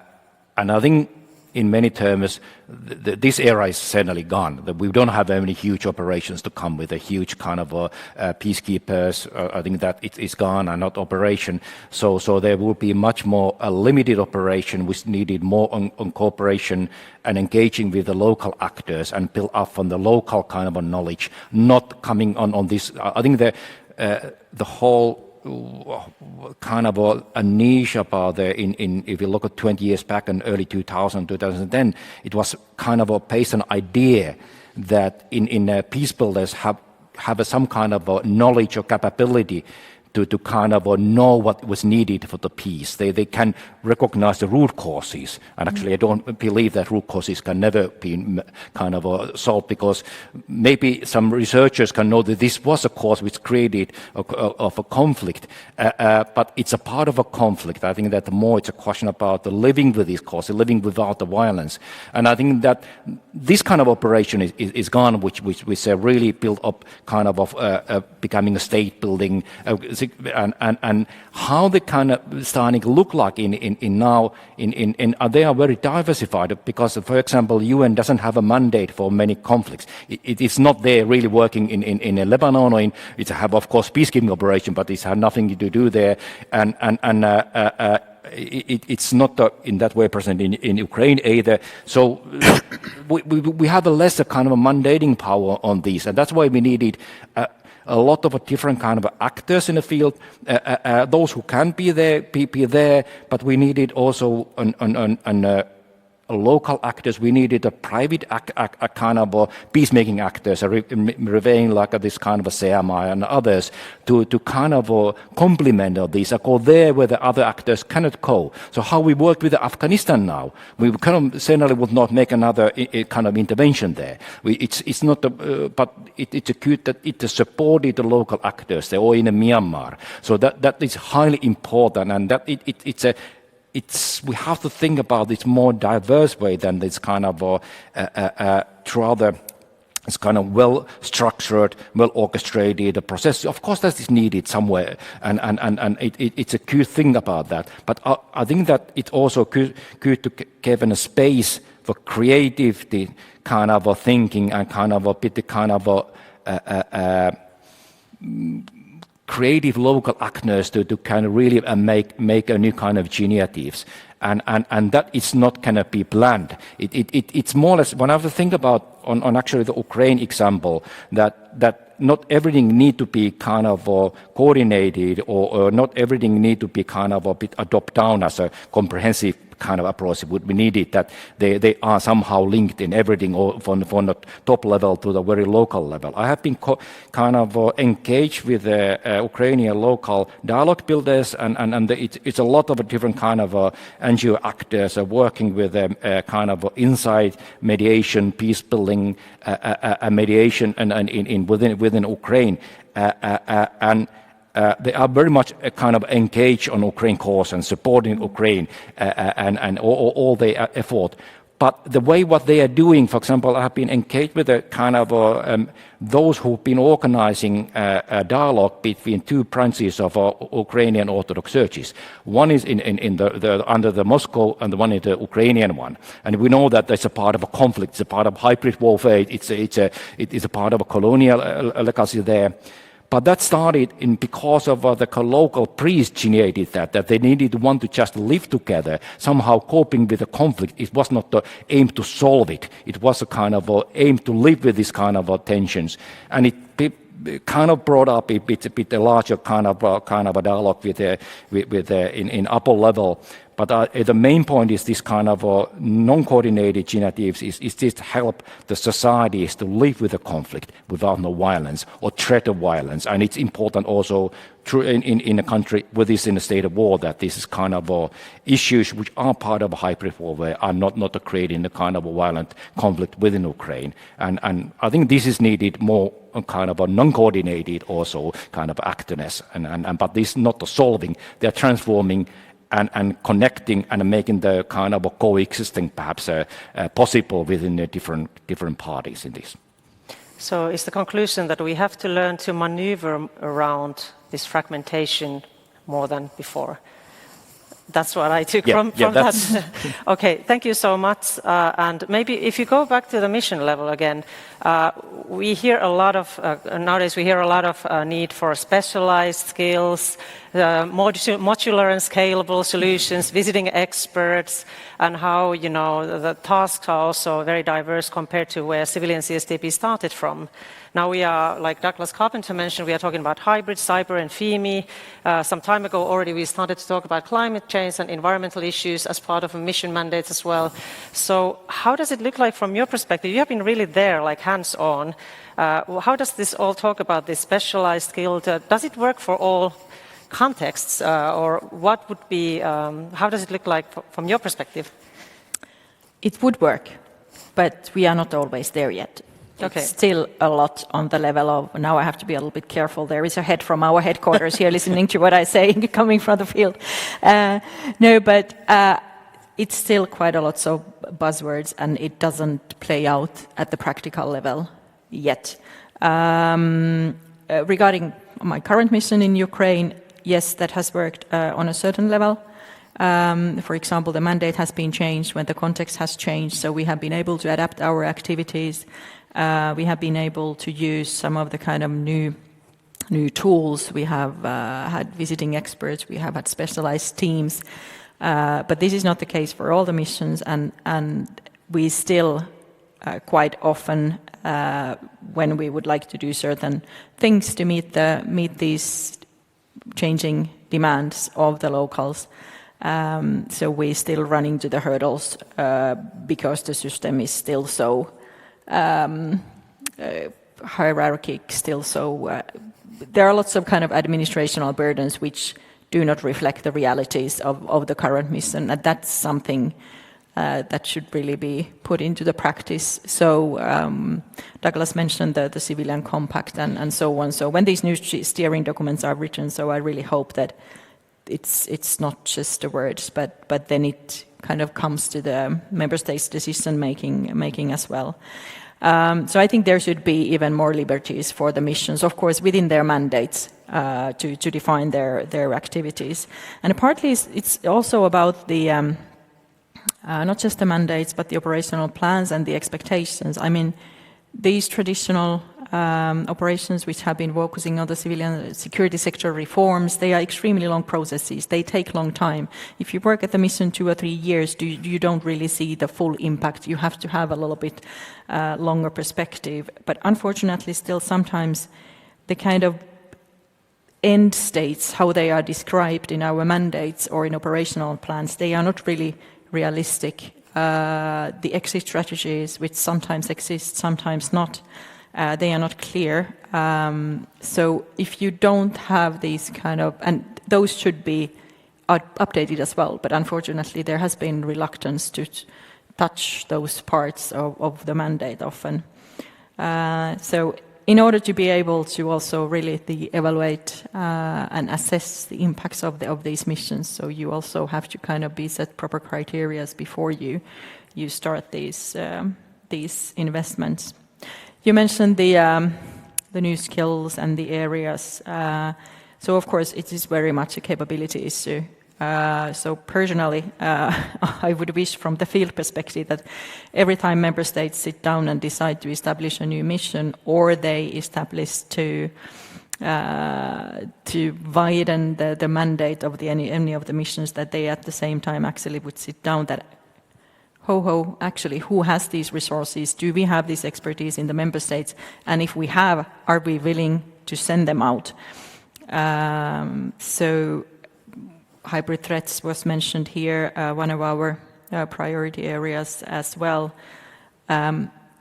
I think in many terms, this era is certainly gone. We don't have any huge operations to come with a huge kind of peacekeepers. I think that it is gone and not operation. So there will be much more a limited operation which needed more on cooperation and engaging with the local actors and build up on the local kind of a knowledge, not coming on this. I think the whole kind of a niche about if you look at 20 years back in early 2010, it was kind of based on idea that in peace builders have some kind of a knowledge or capability to kind of know what was needed for the peace. They can recognize the root causes. And actually, I don't believe that root causes can never be kind of solved, because maybe some researchers can know that this was a cause which created of a conflict, but it's a part of a conflict. I think that more it's a question about the living with these causes, living without the violence. And I think that this kind of operation is gone, which really built up kind of becoming a state building, and how they kind of starting to look like they are very diversified, because, for example, UN doesn't have a mandate for many conflicts. It is not there really working in Lebanon, or it have, of course, peacekeeping operation, but it's had nothing to do there, and it's not in that way present in Ukraine either. So we have a lesser kind of a mandating power on these, and that's why we needed a lot of different kind of actors in the field, those who can be there, but we needed also local actors. We needed a private kind of peacemaking actors, revealing like this kind of a CMI and others to kind of complement all these, go there where the other actors cannot go. So how we work with Afghanistan now, we kind of certainly would not make another kind of intervention there. It's not, but it's good that it supported the local actors there, or in Myanmar. So that is highly important, and that we have to think about this more diverse way than this kind of rather it's kind of well structured, well orchestrated process. Of course, that is needed somewhere, and it's a good thing about that. But I think that it's also good to give a space for creativity, kind of thinking, and kind of a bit kind of creative local actors to kind of really make a new kind of initiatives, and that is not going to be planned. It's more or less, when I have to think about on actually the Ukraine example, that not everything need to be kind of coordinated, or not everything need to be kind of a bit adopted down as a comprehensive kind of approach. It would be needed that they are somehow linked in everything, or from the top level to the very local level. I have been kind of engaged with Ukrainian local dialogue builders, and it's a lot of different kind of NGO actors working with kind of inside mediation, peace building, mediation, and within Ukraine, and they are very much kind of engaged on Ukraine cause and supporting Ukraine and all their effort. But the way what they are doing, for example, I have been engaged with a kind of those who've been organizing a dialogue between two branches of Ukrainian Orthodox churches. One is in the under the Moscow, and the one is the Ukrainian one. And we know that it's a part of a conflict, it's a part of hybrid warfare, it's a part of a colonial legacy there. But that started because of the local priests generated that they needed to want to just live together, somehow coping with the conflict. It was not the aim to solve it. It was a kind of aim to live with this kind of tensions. And it kind of brought up a bit larger kind of a dialogue with in upper level. But the main point is this kind of non-coordinated initiatives is just help the societies to live with the conflict without no violence or threat of violence. And it's important also in a country with in a state of war that this is kind of issues which are part of a hybrid warfare are not creating the kind of a violent conflict within Ukraine. And I think this is needed more kind of a non-coordinated also kind of actness. But this is not the solving. They are transforming and connecting and making the kind of a coexisting perhaps possible within the different parties in this. So is the conclusion that we have to learn to maneuver around this fragmentation more than before? That's what I took from that. Okay, thank you so much. And maybe if you go back to the mission level again, we hear a lot of, nowadays we hear a lot of need for specialized skills, modular and scalable solutions, visiting experts, and how, the tasks are also very diverse compared to where civilian CSDP started from. Now we are, like Douglas Carpenter mentioned, we are talking about hybrid, cyber and FEMI. Some time ago already we started to talk about climate change and environmental issues as part of mission mandates as well. So how does it look like from your perspective? You have been really there, like hands-on. How does this all talk about this specialized skill? Does it work for all contexts, or what would be, how does it look like from your perspective? It would work, but we are not always there yet. Okay. It's still a lot on the level of, now I have to be a little bit careful, there is a head from our headquarters here listening to what I say coming from the field. No, but it's still quite a lot of buzzwords and it doesn't play out at the practical level yet. Regarding my current mission in Ukraine, yes, that has worked on a certain level. For example, the mandate has been changed when the context has changed, so we have been able to adapt our activities. We have been able to use some of the kind of new tools. We have had visiting experts, we have had specialized teams, but this is not the case for all the missions, and we still quite often, when we would like to do certain things to meet these changing demands of the locals, so we're still running to the hurdles because the system is still so hierarchic, still so there are lots of kind of administrational burdens which do not reflect the realities of the current mission, and that's something that should really be put into the practice. So Douglas mentioned the civilian compact and so on. So when these new steering documents are written, so I really hope that it's not just the words, but then it kind of comes to the member states' decision making as well. So I think there should be even more liberties for the missions, of course, within their mandates to define their activities. And partly it's also about the not just the mandates, but the operational plans and the expectations. I mean, these traditional operations which have been focusing on the civilian security sector reforms, they are extremely long processes. They take long time. If you work at the mission 2 or 3 years, you don't really see the full impact. You have to have a little bit longer perspective. But unfortunately, still sometimes the kind of end states, how they are described in our mandates or in operational plans, they are not really realistic. The exit strategies, which sometimes exist, sometimes not, they are not clear. So if you don't have these kind of, and those should be updated as well, but unfortunately there has been reluctance to touch those parts of the mandate often. So in order to be able to also really evaluate and assess the impacts of these missions, so you also have to kind of be set proper criteria before you start these investments. You mentioned the new skills and the areas. So of course it is very much a capability issue. So personally, I would wish from the field perspective that every time member states sit down and decide to establish a new mission, or they establish to widen the mandate of any of the missions, that they at the same time actually would sit down that actually, who has these resources? Do we have this expertise in the member states? And if we have, are we willing to send them out? So hybrid threats was mentioned here, one of our priority areas as well.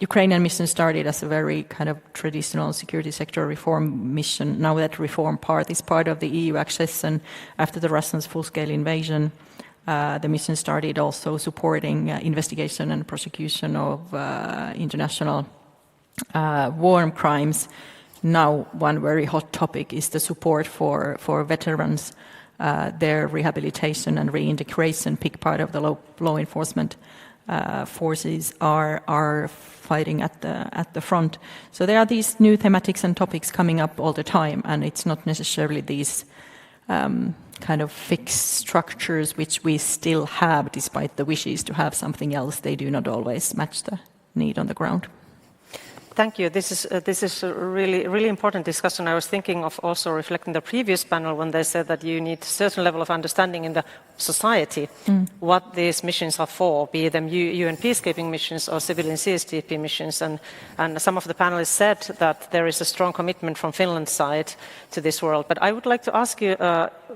Ukrainian mission started as a very kind of traditional security sector reform mission. Now that reform part is part of the EU access, and after the Russians' full-scale invasion, the mission started also supporting investigation and prosecution of international war crimes. Now, one very hot topic is the support for veterans, their rehabilitation and reintegration. Big part of the law enforcement forces are fighting at the front. So there are these new thematics and topics coming up all the time, and it's not necessarily these kind of fixed structures which we still have, despite the wishes to have something else. They do not always match the need on the ground. Thank you. This is a really important discussion. I was thinking of also reflecting the previous panel when they said that you need a certain level of understanding in the society what these missions are for, be them UN peacekeeping missions or civilian CSDP missions. And some of the panelists said that there is a strong commitment from Finland's side to this world. But I would like to ask you,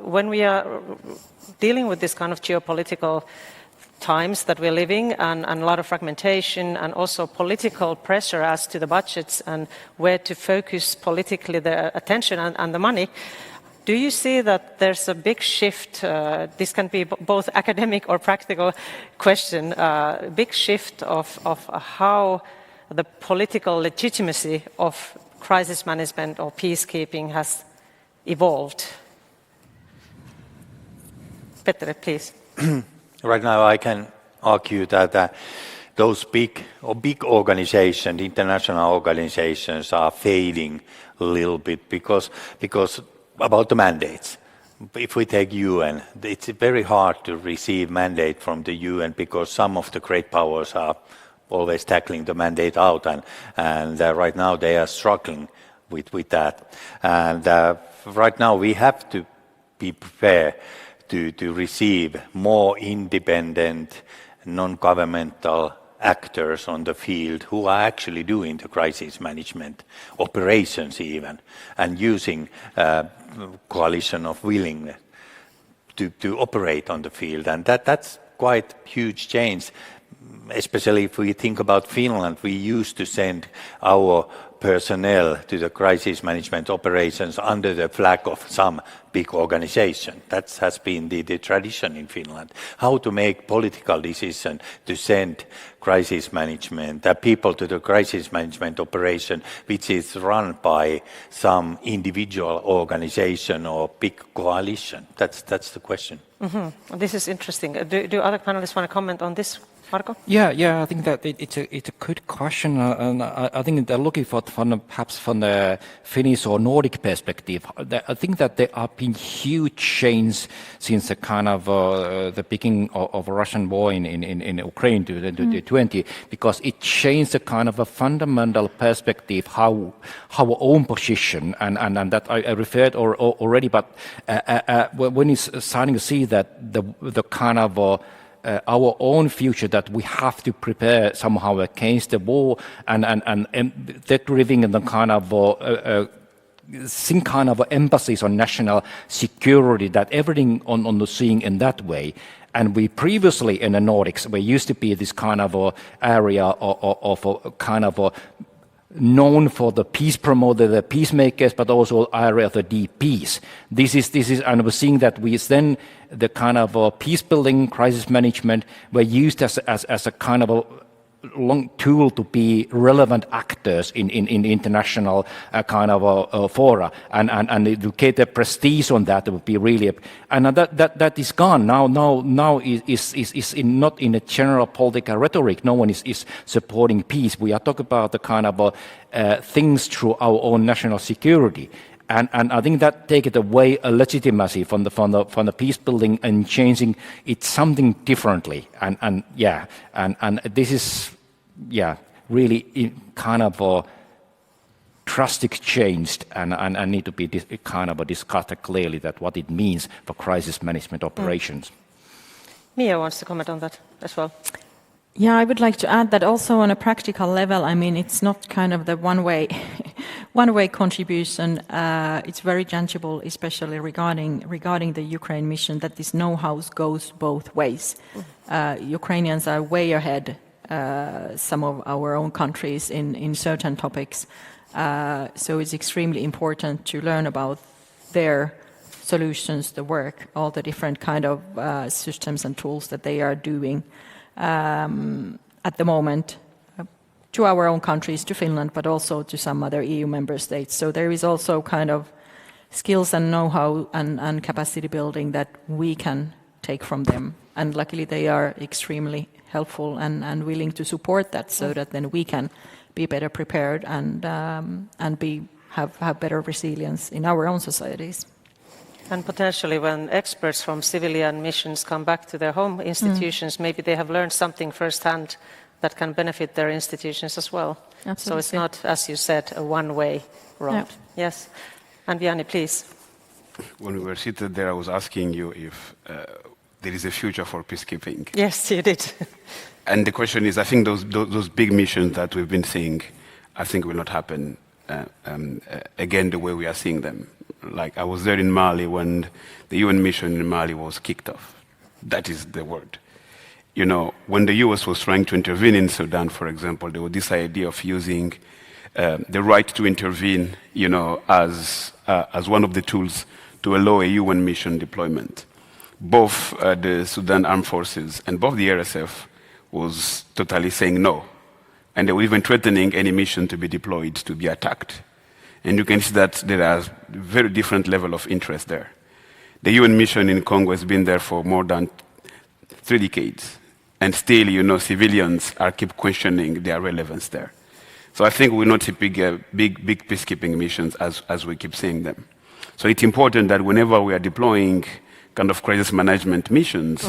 when we are dealing with this kind of geopolitical times that we're living and a lot of fragmentation and also political pressure as to the budgets and where to focus politically the attention and the money, do you see that there's a big shift? This can be both academic or practical question, big shift of how the political legitimacy of crisis management or peacekeeping has evolved. Petteri, please. Right now, I can argue that those big organizations, international organizations, are fading a little bit because about the mandates. If we take UN, it's very hard to receive mandate from the UN because some of the great powers are always tackling the mandate out, and right now they are struggling with that. And right now we have to be prepared to receive more independent, non-governmental actors on the field who are actually doing the crisis management operations even, and using coalition of willingness to operate on the field. And that's quite huge change, especially if we think about Finland. We used to send our personnel to the crisis management operations under the flag of some big organization. That has been the tradition in Finland. How to make political decision to send crisis management people to the crisis management operation, which is run by some individual organization or big coalition. That's the question. Mm-hmm. This is interesting. Do other panelists want to comment on this? Marko? Yeah, I think that it's a good question, and I think they're looking for perhaps from the Finnish or Nordic perspective. I think that there have been huge changes since the kind of the beginning of Russian war in Ukraine to 2020, because it changed the kind of a fundamental perspective how our own position and that I referred already, but when it's starting to see that the kind of our own future, that we have to prepare somehow against the war and that living in the kind of some kind of emphasis on national security, that everything on the seeing in that way. And we previously in the Nordics, we used to be this kind of area of kind of known for the peace promoter, the peacemakers, but also area of the deep peace. This is, and we're seeing that we then the kind of peace building, crisis management were used as a kind of a long tool to be relevant actors in in international kind of fora, and to get the prestige on that would be really, and that is gone now is not in a general political rhetoric. No one is supporting peace. We are talking about the kind of things through our own national security. And I think that takes it away a legitimacy from the peace building and changing it something differently. And this is really kind of drastic change and need to be kind of discussed clearly that what it means for crisis management operations. Mia wants to comment on that as well. Yeah, I would like to add that also on a practical level, I mean, it's not kind of the one-way contribution. It's very tangible, especially regarding the Ukraine mission, that this know-how goes both ways. Ukrainians are way ahead some of our own countries in certain topics. So it's extremely important to learn about their solutions, the work, all the different kind of systems and tools that they are doing at the moment to our own countries, to Finland, but also to some other EU member states. So there is also kind of skills and know-how and capacity building that we can take from them. And luckily they are extremely helpful and willing to support that, so that then we can be better prepared and have better resilience in our own societies. And potentially when experts from civilian missions come back to their home institutions, maybe they have learned something firsthand that can benefit their institutions as well. Absolutely. So it's not, as you said, a one-way road. Yeah. Yes. And Vianney, please. When we were seated there, I was asking you if there is a future for peacekeeping. Yes, you did. And the question is, I think those big missions that we've been seeing, I think will not happen again the way we are seeing them. Like I was there in Mali when the UN mission in Mali was kicked off. That is the word. You know, when the US was trying to intervene in Sudan, for example, there was this idea of using the right to intervene, you know, as one of the tools to allow a UN mission deployment. Both the Sudan Armed Forces and both the RSF was totally saying no. And they were even threatening any mission to be deployed to be attacked. And you can see that there are very different level of interest there. The UN mission in Congo has been there for more than 3 decades. And still, you know, civilians are keep questioning their relevance there. So I think we'll not see big peacekeeping missions as we keep seeing them. So it's important that whenever we are deploying kind of crisis management missions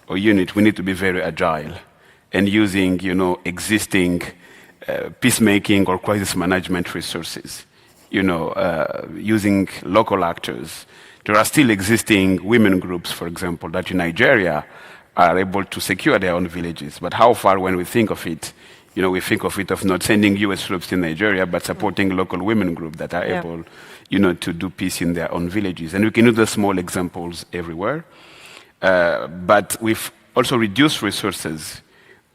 or unit, we need to be very agile and using, you know, existing peacemaking or crisis management resources. You know, using local actors. There are still existing women groups, for example, that in Nigeria are able to secure their own villages. But how far, when we think of it, you know, we think of it of not sending US troops in Nigeria, but supporting local women groups that are able, you know, to do peace in their own villages. And we can use the small examples everywhere. But we've also reduced resources.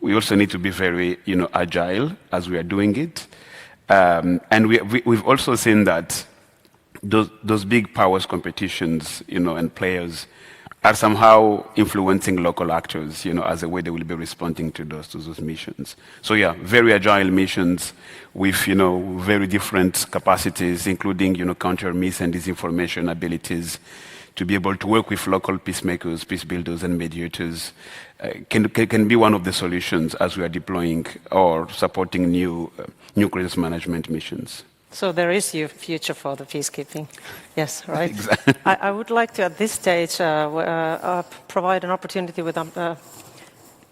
We also need to be very, you know, agile as we are doing it. And we've also seen that those big powers competitions, you know, and players are somehow influencing local actors, you know, as a way they will be responding to those missions. So yeah, very agile missions with, you know, very different capacities, including, you know, counter mis and disinformation abilities to be able to work with local peacemakers, peace builders, and mediators can be one of the solutions as we are deploying or supporting new crisis management missions. So there is a future for the peacekeeping. Yes, right. Exactly. I would like to, at this stage, provide an opportunity with the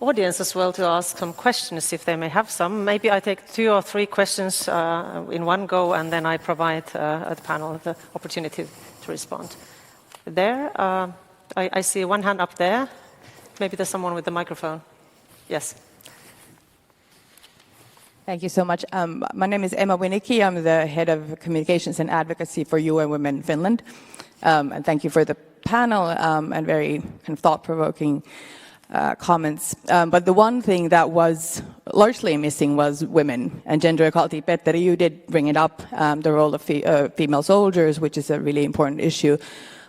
audience as well to ask some questions if they may have some. Maybe I take 2 or 3 questions in one go, and then I provide the panel the opportunity to respond. There, I see one hand up there. Maybe there's someone with the microphone. Yes. Thank you so much. My name is Emma Winnicki. I'm the head of communications and advocacy for UN Women Finland. And thank you for the panel and very kind of thought-provoking comments. But the one thing that was largely missing was women and gender equality. Petteri, you did bring it up, the role of female soldiers, which is a really important issue.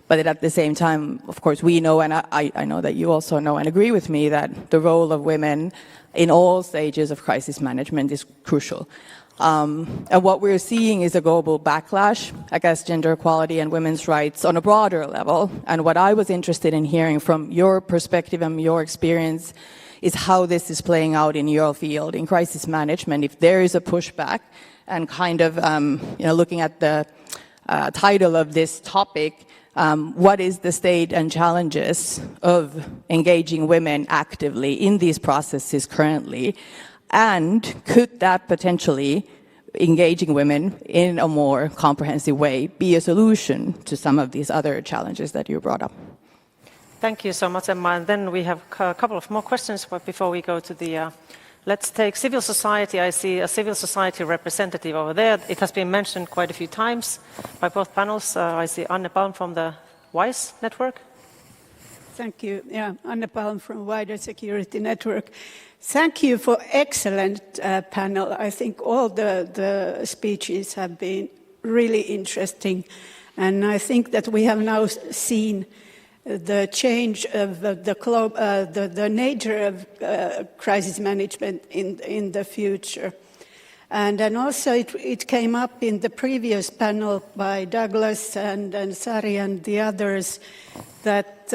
But at the same time, of course, we know, and I know that you also know and agree with me, that the role of women in all stages of crisis management is crucial. And what we're seeing is a global backlash against gender equality and women's rights on a broader level. And what I was interested in hearing from your perspective and your experience is how this is playing out in your field, in crisis management, if there is a pushback, and kind of looking at the title of this topic, what is the state and challenges of engaging women actively in these processes currently? And could that potentially, engaging women in a more comprehensive way, be a solution to some of these other challenges that you brought up? Thank you so much, Emma. And then we have a couple of more questions before we go to the... let's take civil society. I see a civil society representative over there. It has been mentioned quite a few times by both panels. I see Anne Palm from the WISE network. Thank you. Yeah, Anne Palm from Wider Security Network. Thank you for excellent panel. I think all the speeches have been really interesting. And I think that we have now seen the change of the nature of crisis management in the future. And also it came up in the previous panel by Douglas and Sari and the others that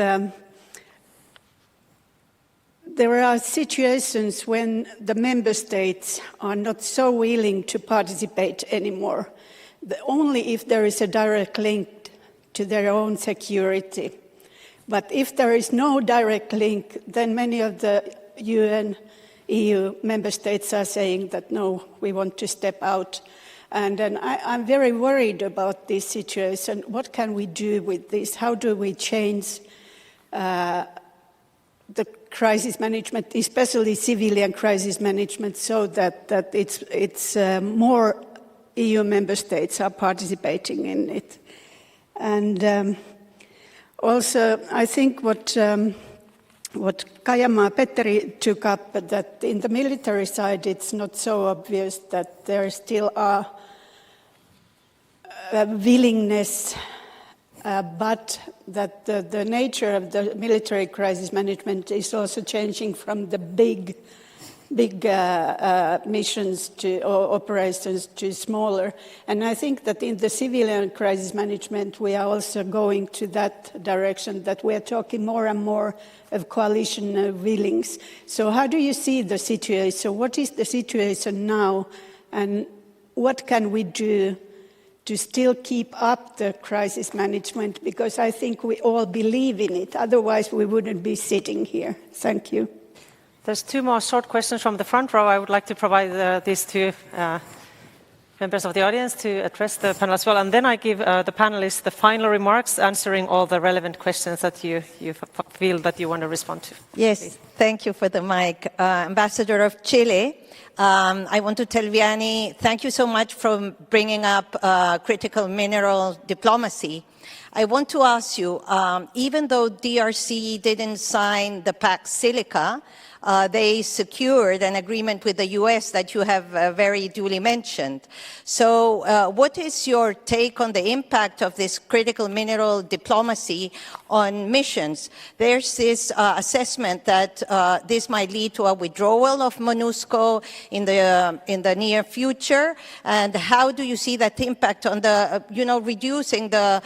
there are situations when the member states are not so willing to participate anymore, only if there is a direct link to their own security. But if there is no direct link, then many of the UN EU member states are saying that no, we want to step out. And I'm very worried about this situation. What can we do with this? How do we change the crisis management, especially civilian crisis management, so that it's more EU member states are participating in it? And also, I think what Kajamaa-Petteri took up, that in the military side it's not so obvious that there still are willingness, but that the nature of the military crisis management is also changing from the big missions or operations to smaller. And I think that in the civilian crisis management, we are also going to that direction, that we are talking more and more of coalition willings. So how do you see the situation? What is the situation now, and what can we do to still keep up the crisis management? Because I think we all believe in it. Otherwise, we wouldn't be sitting here. Thank you. There's two more short questions from the front row. I would like to provide these two members of the audience to address the panel as well. And then I give the panelists the final remarks, answering all the relevant questions that you feel that you want to respond to. Yes, please. Thank you for the mic. Ambassador of Chile, I want to tell Vianney, thank you so much for bringing up critical mineral diplomacy. I want to ask you, even though DRC didn't sign the Pax Silica, they secured an agreement with the US that you have very duly mentioned. So what is your take on the impact of this critical mineral diplomacy on missions? There's this assessment that this might lead to a withdrawal of MONUSCO in the near future. And how do you see that impact on the, reducing the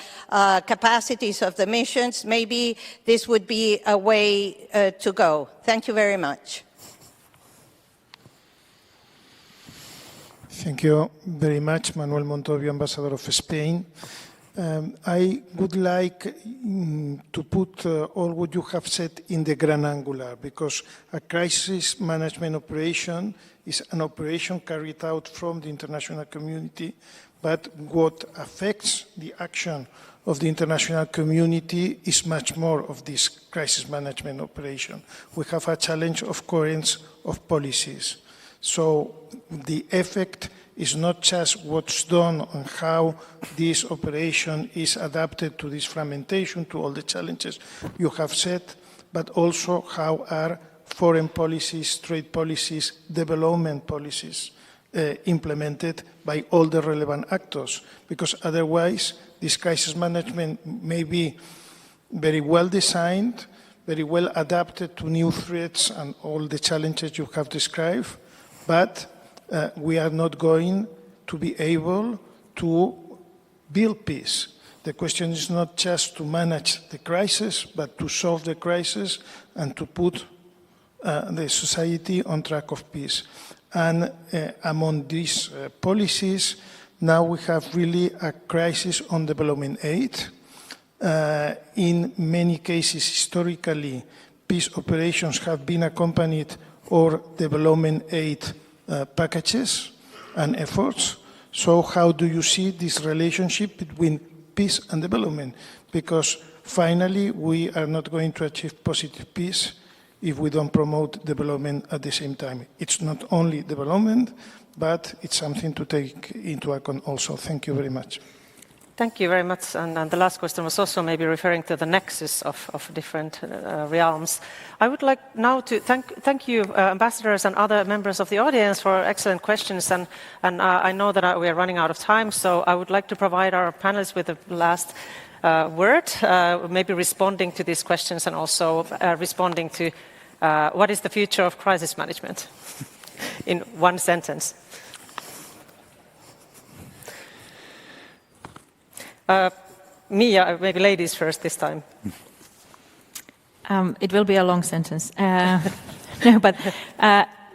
capacities of the missions? Maybe this would be a way to go. Thank you very much. Thank you very much, Manuel Montovio, Ambassador of Spain. I would like to put all what you have said in the grand angular, because a crisis management operation is an operation carried out from the international community, but what affects the action of the international community is much more of this crisis management operation. We have a challenge of coherence of policies. So the effect is not just what's done and how this operation is adapted to this fragmentation, to all the challenges you have said, but also how are foreign policies, trade policies, development policies implemented by all the relevant actors, because otherwise this crisis management may be very well designed, very well adapted to new threats and all the challenges you have described, but we are not going to be able to build peace. The question is not just to manage the crisis, but to solve the crisis and to put the society on track of peace. And among these policies, now we have really a crisis on development aid. In many cases, historically, peace operations have been accompanied or development aid packages and efforts. So how do you see this relationship between peace and development? Because finally, we are not going to achieve positive peace if we don't promote development at the same time. It's not only development, but it's something to take into account also. Thank you very much. Thank you very much. And the last question was also maybe referring to the nexus of different realms. I would like now to thank you, ambassadors and other members of the audience, for excellent questions. And I know that we are running out of time, so I would like to provide our panelists with the last word, maybe responding to these questions and also responding to what is the future of crisis management in one sentence. Mia, maybe ladies first this time. It will be a long sentence. No, but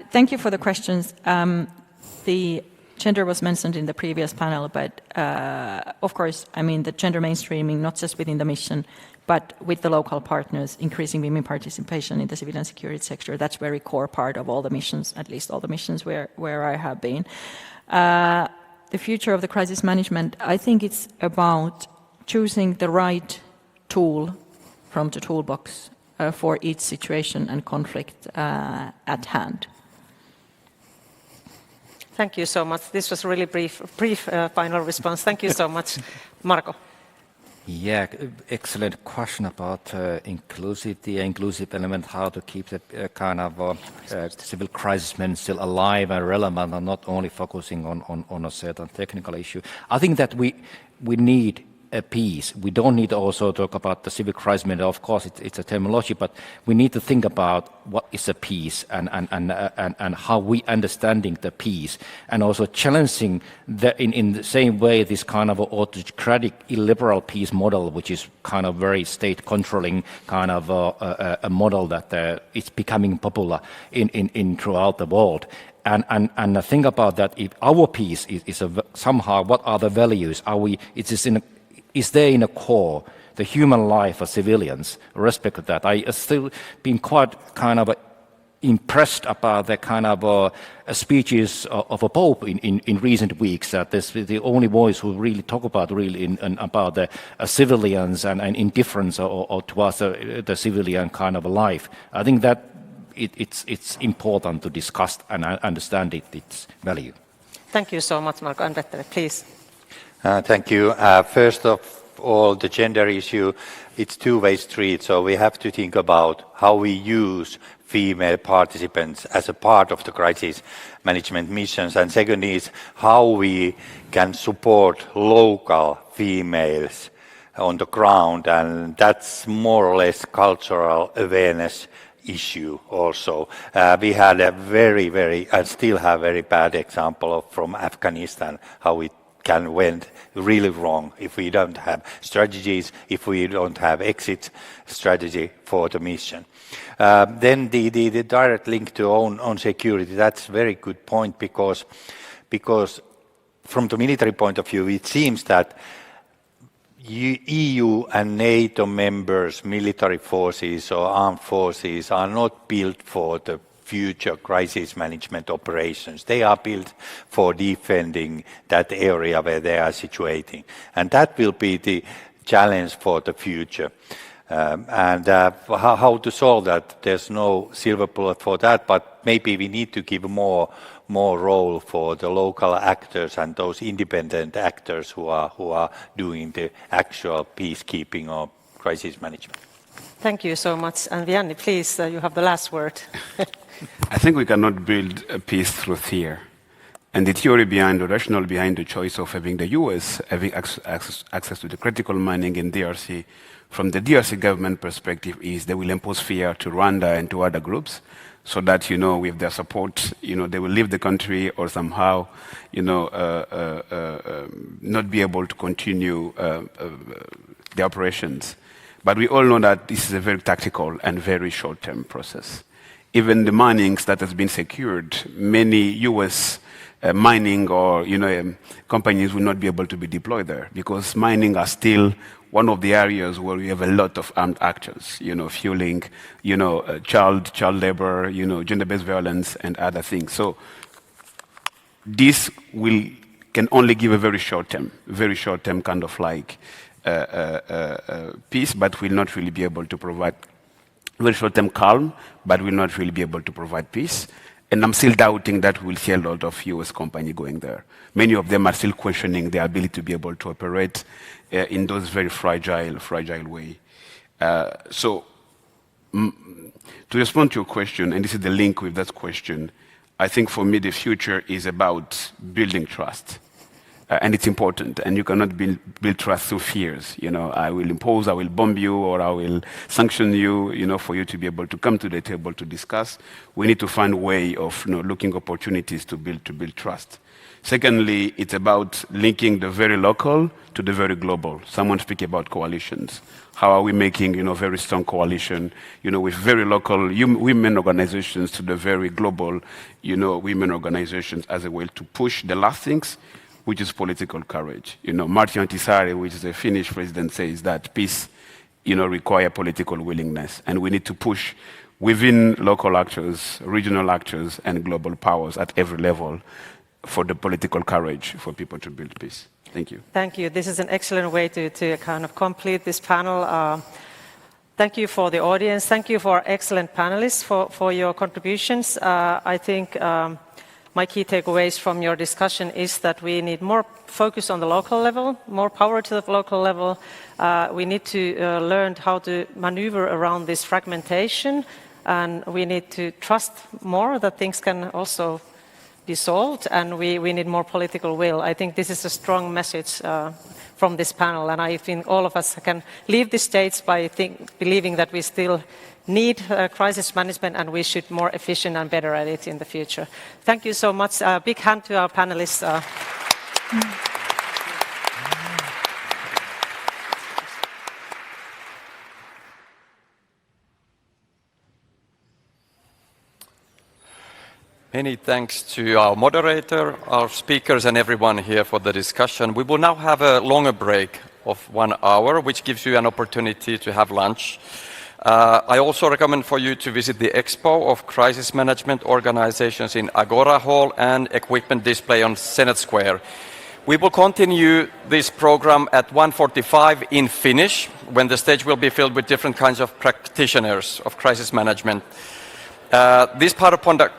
thank you for the questions. The Gender was mentioned in the previous panel, but of course, I mean the gender mainstreaming, not just within the mission, but with the local partners, increasing women participation in the civilian security sector. That's very core part of all the missions, at least all the missions where I have been. The future of the crisis management, I think it's about choosing the right tool from the toolbox for each situation and conflict at hand. Thank you so much. This was a really brief final response. Thank you so much. Marco. Yeah, excellent question about inclusivity, inclusive element, how to keep the kind of civil crisis management still alive and relevant and not only focusing on a certain technical issue. I think that we need a peace. We don't need to also talk about the civil crisis management. Of course, it's a terminology, but we need to think about what is a peace and how we understanding the peace, and also challenging in the same way this kind of autocratic illiberal peace model, which is kind of very state controlling kind of a model that is becoming popular in throughout the world. And think about that. If our peace is somehow, what are the values? Is there in a core the human life of civilians? Respect that. I still been quite kind of impressed about the kind of speeches of a pope in recent weeks. That this is the only voice who really talk about about the civilians and indifference or towards the civilian kind of life. I think that it's important to discuss and understand its value. Thank you so much, Marco. And Petteri, please. Thank you. First of all, the gender issue, it's two-way street, so we have to think about how we use female participants as a part of the crisis management missions. And second is how we can support local females on the ground, and that's more or less cultural awareness issue also. We had a and still have very bad example from Afghanistan, how it went really wrong if we don't have strategies, if we don't have exit strategy for the mission. Then the direct link to own security, that's a very good point, because from the military point of view, it seems that EU and NATO members, military forces or armed forces are not built for the future crisis management operations. They are built for defending that area where they are situating. And that will be the challenge for the future. How to solve that, there's no silver bullet for that, but maybe we need to give more role for the local actors and those independent actors who are doing the actual peacekeeping or crisis management. Thank you so much. And Vianney, please, you have the last word. I think we cannot build a peace through fear. And the theory behind, the rationale behind the choice of having the US having access to the critical mining in DRC, from the DRC government perspective, is they will impose fear to Rwanda and to other groups, so that, with their support, they will leave the country or somehow, not be able to continue the operations. But we all know that this is a very tactical and very short-term process. Even the minings that has been secured, many US mining or companies will not be able to be deployed there, because mining are still one of the areas where we have a lot of armed actors, fueling, child labor, gender-based violence and other things. So this can only give a very short-term kind of like peace, but will not really be able to provide very short-term calm, but will not really be able to provide peace. And I'm still doubting that we'll see a lot of US companies going there. Many of them are still questioning their ability to be able to operate in those very fragile way. So to respond to your question, and this is the link with that question, I think for me the future is about building trust. And it's important, and you cannot build trust through fears. I will impose, I will bomb you, or I will sanction you, for you to be able to come to the table to discuss. We need to find a way of looking opportunities to build trust. Secondly, it's about linking the very local to the very global. Someone speak about coalitions. How are we making, very strong coalition, with very local women organizations to the very global, women organizations as a way to push the last things, which is political courage. Martti Ahtisaari, which is the Finnish president, says that peace, require political willingness, and we need to push within local actors, regional actors, and global powers at every level for the political courage for people to build peace. Thank you. Thank you. This is an excellent way to kind of complete this panel. Thank you for the audience. Thank you for excellent panelists for your contributions. I think my key takeaways from your discussion is that we need more focus on the local level, more power to the local level. We need to learn how to maneuver around this fragmentation, and we need to trust more that things can also be solved, and we need more political will. I think this is a strong message from this panel, and I think all of us can leave this stage by believing that we still need crisis management, and we should be more efficient and better at it in the future. Thank you so much. A big hand to our panelists. Many thanks to our moderator, our speakers, and everyone here for the discussion. We will now have a longer break of 1 hour, which gives you an opportunity to have lunch. I also recommend for you to visit the Expo of Crisis Management Organizations in Agora Hall and equipment display on Senate Square. We will continue this program at 1:45 in Finnish, when the stage will be filled with different kinds of practitioners of crisis management. This part of conduct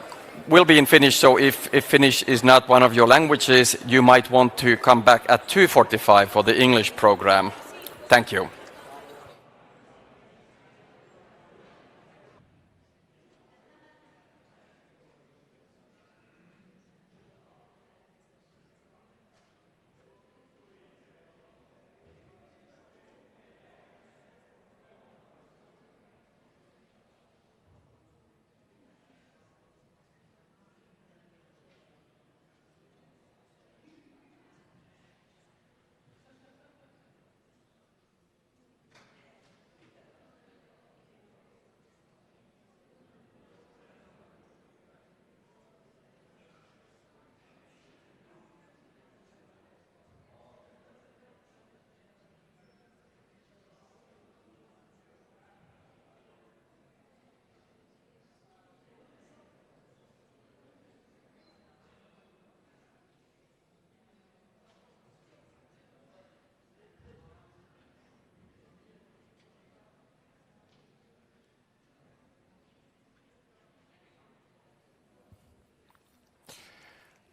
will be in Finnish, so if Finnish is not one of your languages, you might want to come back at 2:45 for the English program. Thank you.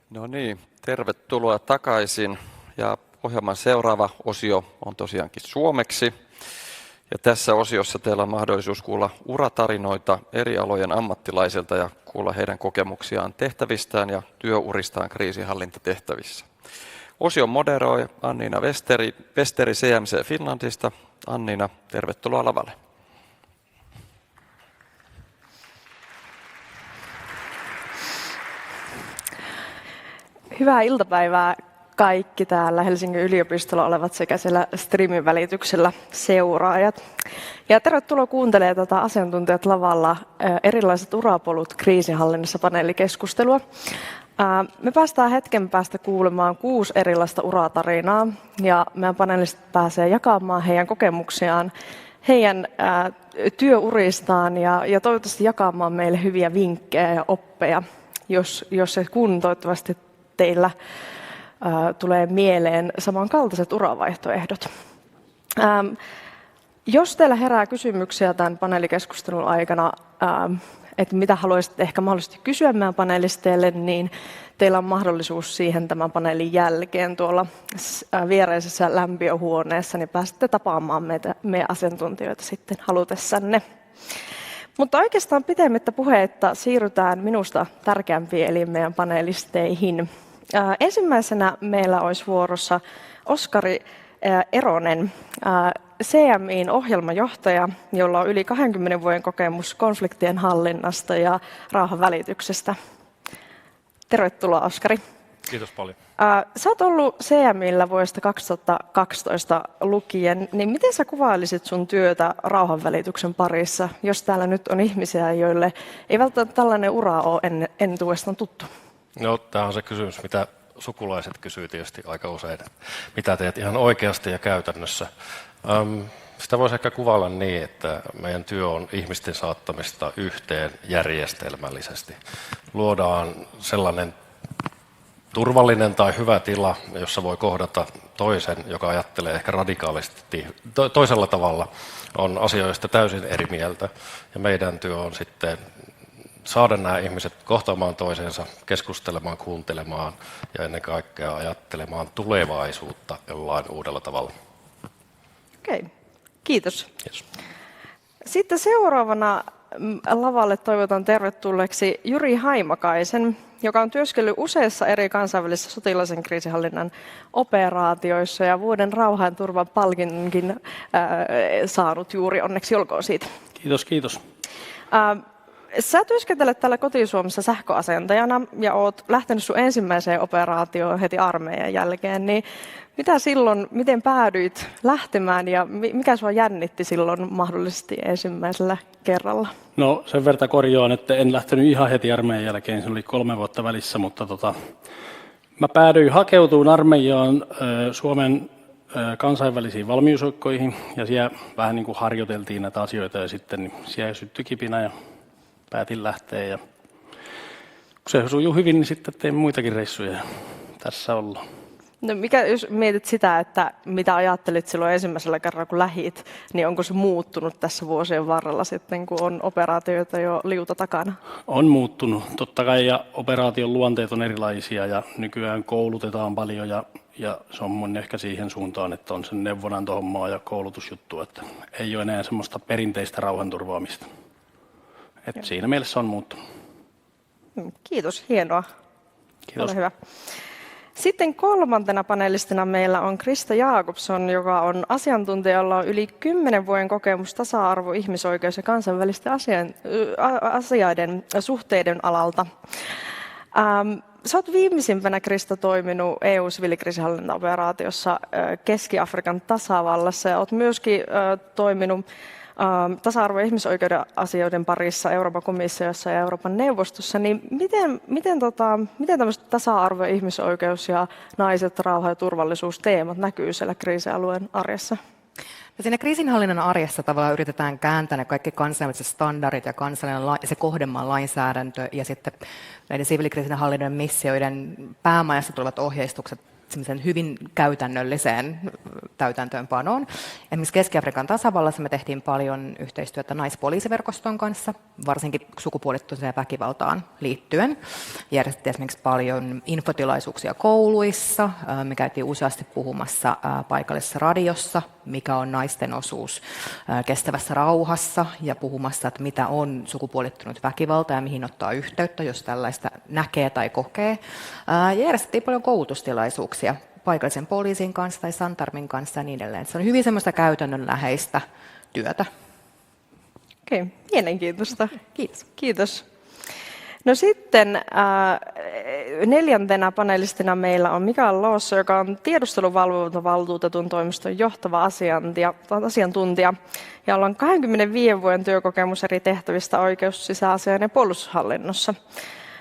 No niin, tervetuloa takaisin. Ja ohjelman seuraava osio on tosiaankin suomeksi. Ja tässä osiossa teillä on mahdollisuus kuulla uratarinoita eri alojen ammattilaisilta ja kuulla heidän kokemuksiaan tehtävistään ja työuristaan kriisinhallintatehtävissä. Osion moderoi Anniina Westeri CMC Finlandista. Anniina, tervetuloa lavalle. Hyvää iltapäivää kaikki täällä Helsingin yliopistolla olevat sekä siellä streamin välityksellä seuraajat. Ja tervetuloa kuuntelemaan tätä Asiantuntijat lavalla erilaiset urapolut kriisinhallinnassa -paneelikeskustelua. Me päästään hetken päästä kuulemaan 6 erilaista uratarinaa ja meidän panelistit pääsee jakamaan heidän kokemuksiaan, heidän työuristaan ja toivottavasti jakamaan meille hyviä vinkkejä ja oppeja, jos kun toivottavasti teillä tulee mieleen samankaltaiset uravaihtoehdot. Jos teillä herää kysymyksiä tämän paneelikeskustelun aikana, että mitä haluaisitte ehkä mahdollisesti kysyä meidän panelisteille, niin teillä on mahdollisuus siihen tämän paneelin jälkeen tuolla viereisessä lämpiöhuoneessa, niin pääsette tapaamaan meidän asiantuntijoita sitten halutessanne. Mutta oikeastaan pitemmittä puheitta siirrytään minusta tärkeämpiin eli meidän panelisteihin. Ensimmäisenä meillä olisi vuorossa Oskari Eronen, CMI:n ohjelmajohtaja, jolla on yli 20 vuoden kokemus konfliktien hallinnasta ja rauhanvälityksestä. Tervetuloa, Oskari. Kiitos paljon. Sä oot ollut CMI:llä vuodesta 2012 lukien, niin miten sä kuvailisit sun työtä rauhanvälityksen parissa, jos täällä nyt on ihmisiä, joille ei välttämättä tällainen ura ole entuudestaan tuttu? No, tämä on se kysymys, mitä sukulaiset kysyy tietysti aika usein. Mitä teet ihan oikeasti ja käytännössä? Sitä voisi ehkä kuvailla niin, että meidän työ on ihmisten saattamista yhteen järjestelmällisesti. Luodaan sellainen turvallinen tai hyvä tila, jossa voi kohdata toisen, joka ajattelee ehkä radikaalisti toisella tavalla, on asioista täysin eri mieltä. Ja meidän työ on sitten saada nämä ihmiset kohtaamaan toisensa, keskustelemaan, kuuntelemaan ja ennen kaikkea ajattelemaan tulevaisuutta jollain uudella tavalla. Okei, kiitos. Sitten seuraavana lavalle toivotan tervetulleeksi Jyri Haimakaisen, joka on työskennellyt useissa eri kansainvälisissä sotilaisen kriisinhallinnan operaatioissa ja vuoden rauhanturvan palkinnonkin saanut juuri, onneksi olkoon siitä. Kiitos, kiitos. Sä työskentelet täällä koti-Suomessa sähköasentajana ja oot lähtenyt sun ensimmäiseen operaatioon heti armeijan jälkeen, niin mitä silloin, miten päädyit lähtemään ja mikä sua jännitti silloin mahdollisesti ensimmäisellä kerralla? No sen verran korjaan, että en lähtenyt ihan heti armeijan jälkeen, se oli 3 vuotta välissä, mutta mä päädyin hakeutumaan armeijaan Suomen kansainvälisiin valmiusjoukkoihin ja siellä vähän niin kuin harjoiteltiin näitä asioita ja sitten niin siellä syttyi kipinä ja päätin lähteä ja kun se sujuu hyvin, niin sitten tein muitakin reissuja ja tässä ollaan. No mikä, jos mietit sitä, että mitä ajattelit silloin ensimmäisellä kerralla, kun lähit, niin onko se muuttunut tässä vuosien varrella sitten, kun on operaatioita jo liuta takana? On muuttunut, totta kai, ja operaation luonteet on erilaisia ja nykyään koulutetaan paljon ja se on mun ehkä siihen suuntaan, että on sen neuvonantohommaa ja koulutusjuttu, että ei ole enää semmoista perinteistä rauhanturvaamista. Että siinä mielessä on muuttunut. Kiitos, hienoa. Kiitos. Ole hyvä. Sitten kolmantena panelistina meillä on Krista Jakobson, joka on asiantuntija, jolla on yli 10 vuoden kokemus tasa-arvo, ihmisoikeus ja kansainvälisten asioiden suhteiden alalta. Sä oot viimeisimpänä, Krista, toiminut EU-siviilikriisinhallintaoperaatiossa Keski-Afrikan tasavallassa ja oot myöskin toiminut tasa-arvo- ja ihmisoikeuden asioiden parissa Euroopan komissiossa ja Euroopan neuvostossa, niin miten tämmöiset tasa-arvo- ja ihmisoikeus ja naiset, rauha- ja turvallisuusteemat näkyy siellä kriisialueen arjessa? No siinä kriisinhallinnan arjessa tavallaan yritetään kääntää ne kaikki kansainväliset standardit ja kansallinen se kohdemaan lainsäädäntö ja sitten näiden siviilikriisinhallinnan missioiden päämajasta tulevat ohjeistukset hyvin käytännölliseen täytäntöönpanoon. Esimerkiksi Keski-Afrikan tasavallassa me tehtiin paljon yhteistyötä naispoliisiverkoston kanssa, varsinkin sukupuolittuiseen väkivaltaan liittyen. Järjestettiin esimerkiksi paljon infotilaisuuksia kouluissa. Me käytiin useasti puhumassa paikallisessa radiossa, mikä on naisten osuus kestävässä rauhassa ja puhumassa, että mitä on sukupuolittunut väkivalta ja mihin ottaa yhteyttä, jos tällaista näkee tai kokee. Ja järjestettiin paljon koulutustilaisuuksia paikallisen poliisin kanssa tai Santarmin kanssa ja niin edelleen. Se on hyvin semmoista käytännönläheistä työtä. Okei, mielenkiintoista. Kiitos. Kiitos. No sitten neljäntenä panelistina meillä on Mikael Loosso, joka on tiedusteluvalvontavaltuutetun toimiston johtava asiantuntija, jolla on 25 vuoden työkokemus eri tehtävistä oikeus-, sisäasiain ja puolustushallinnossa.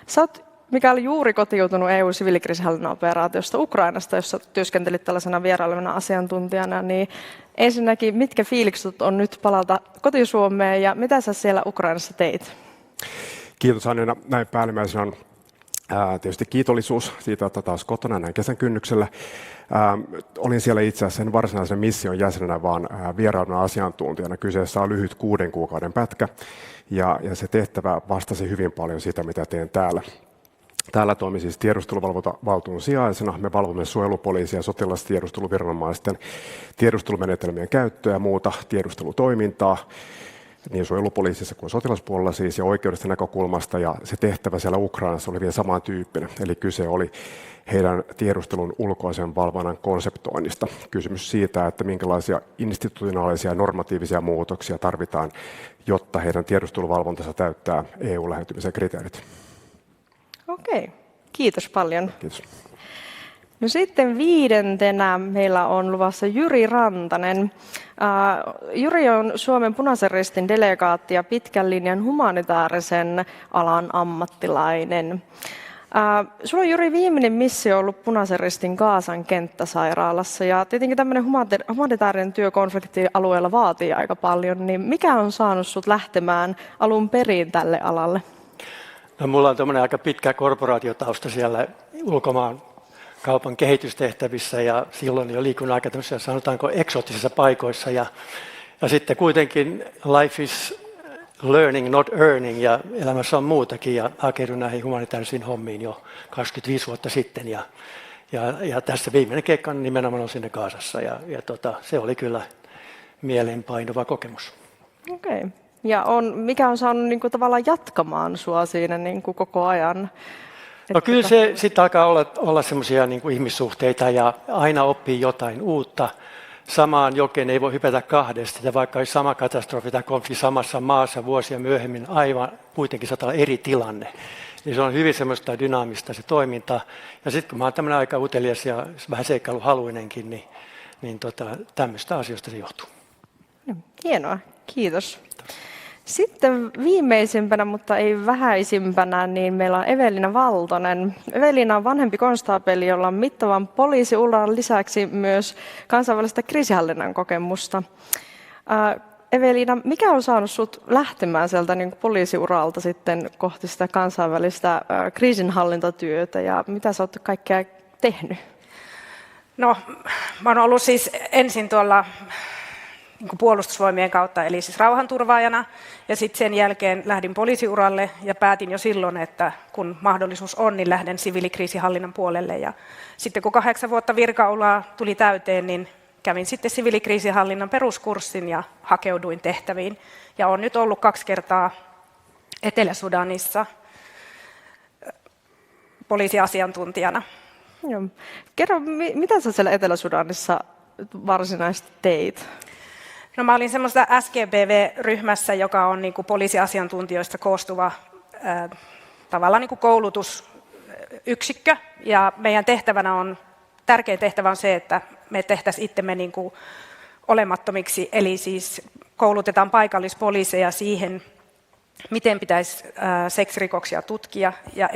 Sä oot, Mikael, juuri kotiutunut EU-siviilikriisinhallinnan operaatiosta Ukrainasta, jossa työskentelit tällaisena vierailevana asiantuntijana, niin ensinnäkin mitkä fiilikset on nyt palata koti-Suomeen ja mitä sä siellä Ukrainassa teit? Kiitos Anjana. Näin päällimmäisenä on tietysti kiitollisuus siitä, että taas kotona näin kesän kynnyksellä. Olin siellä itse asiassa sen varsinaisen mission jäsenenä, vaan vierailuna asiantuntijana. Kyseessä on lyhyt 6 kuukauden pätkä ja se tehtävä vastasi hyvin paljon sitä, mitä teen täällä. Täällä toimin siis tiedusteluvalvontavaltuun sijaisena. Me valvomme suojelupoliisia ja sotilastiedusteluviranomaisten tiedustelumenetelmien käyttöä ja muuta tiedustelutoimintaa. niin suojelupoliisissa kuin sotilaspuolella siis, ja oikeudesta näkökulmasta, ja se tehtävä siellä Ukrainassa oli vielä samantyyppinen. Eli kyse oli heidän tiedustelun ulkoisen valvonnan konseptoinnista. Kysymys siitä, että minkälaisia institutionaalisia ja normatiivisia muutoksia tarvitaan, jotta heidän tiedusteluvalvontansa täyttää EU-lähentymisen kriteerit. Okei, kiitos paljon. Kiitos. No sitten 5. meillä on luvassa Jyri Rantanen. Jyri on Suomen Punaisen Ristin delegaatti ja pitkän linjan humanitaarisen alan ammattilainen. Sulla on, Jyri, viimeinen missio ollut Punaisen Ristin Gazan kenttäsairaalassa, ja tietenkin tämmöinen humanitaarinen työ konfliktialueella vaatii aika paljon, niin mikä on saanut sut lähtemään alun perin tälle alalle? No, mulla on tämmöinen aika pitkä korporaatiotausta siellä ulkomaan kaupan kehitystehtävissä, ja silloin jo liikun aika tämmöisissä, sanotaanko, eksoottisissa paikoissa, ja sitten kuitenkin life is learning, not earning, ja elämässä on muutakin, ja hakeudun näihin humanitaarisiin hommiin jo 25 vuotta sitten, ja tässä viimeinen keikka on nimenomaan on sinne Gazassa, ja se oli kyllä mieleenpainuva kokemus. Okei. Ja mikä on saanut niin kuin tavallaan jatkamaan sua siinä niin kuin koko ajan? No kyllä se sitten alkaa olla semmoisia niin kuin ihmissuhteita, ja aina oppii jotain uutta. Samaan jokeen ei voi hypätä kahdesti, ja vaikka olisi sama katastrofi tai konflikti samassa maassa vuosia myöhemmin, aivan kuitenkin saattaa olla eri tilanne. Niin se on hyvin semmoista dynaamista se toiminta. Ja sitten kun mä oon tämmöinen aika utelias ja vähän seikkailuhaluinenkin, niin tämmöistä asioista se johtuu. Hienoa, kiitos. Sitten viimeisimpänä, mutta ei vähäisimpänä, niin meillä on Evelina Valtonen. Evelina on vanhempi konstaapeli, jolla on mittavan poliisiuran lisäksi myös kansainvälistä kriisinhallinnan kokemusta. Evelina, mikä on saanut sut lähtemään sieltä niin kuin poliisiuralta sitten kohti sitä kansainvälistä kriisinhallintatyötä, ja mitä sä oot kaikkea tehnyt? No, mä oon ollut siis ensin tuolla niin puolustusvoimien kautta, eli siis rauhanturvaajana, ja sitten sen jälkeen lähdin poliisiuralle ja päätin jo silloin, että kun mahdollisuus on, niin lähden siviilikriisinhallinnan puolelle. Ja sitten kun 8 vuotta virkaulaa tuli täyteen, niin kävin sitten siviilikriisinhallinnan peruskurssin ja hakeuduin tehtäviin. Ja olen nyt ollut 2 kertaa Etelä-Sudanissa poliisiasiantuntijana. Joo. Kerro, mitä sä siellä Etelä-Sudanissa varsinaisesti teit? No, mä olin semmoista SGBV-ryhmässä, joka on niin kuin poliisiasiantuntijoista koostuva tavallaan niin kuin koulutusyksikkö. Ja meidän tärkein tehtävä on se, että me tehtäisiin itsemme niin kuin olemattomiksi. Eli siis koulutetaan paikallispoliiseja siihen, miten pitäisi seksirikoksia tutkia, ja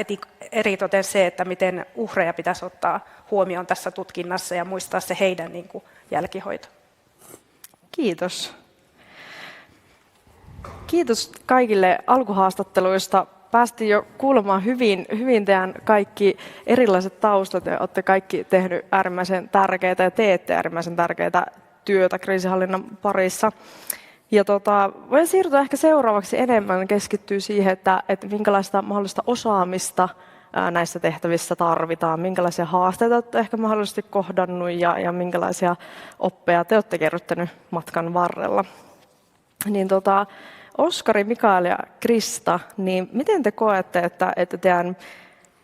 eritoten se, että miten uhreja pitäisi ottaa huomioon tässä tutkinnassa ja muistaa se heidän niin kuin jälkihoito. Kiitos. Kiitos kaikille alkuhaastatteluista. Päästiin jo kuulemaan hyvin teidän kaikki erilaiset taustat, ja olette kaikki tehnyt äärimmäisen tärkeää ja teette äärimmäisen tärkeää työtä kriisinhallinnan parissa. Ja voin siirtyä ehkä seuraavaksi enemmän keskittyä siihen, että minkälaista mahdollista osaamista näissä tehtävissä tarvitaan, minkälaisia haasteita olette ehkä mahdollisesti kohdannut ja minkälaisia oppeja te olette kerryttänyt matkan varrella. Niin Oskari, Mikael ja Krista, niin miten te koette, että teidän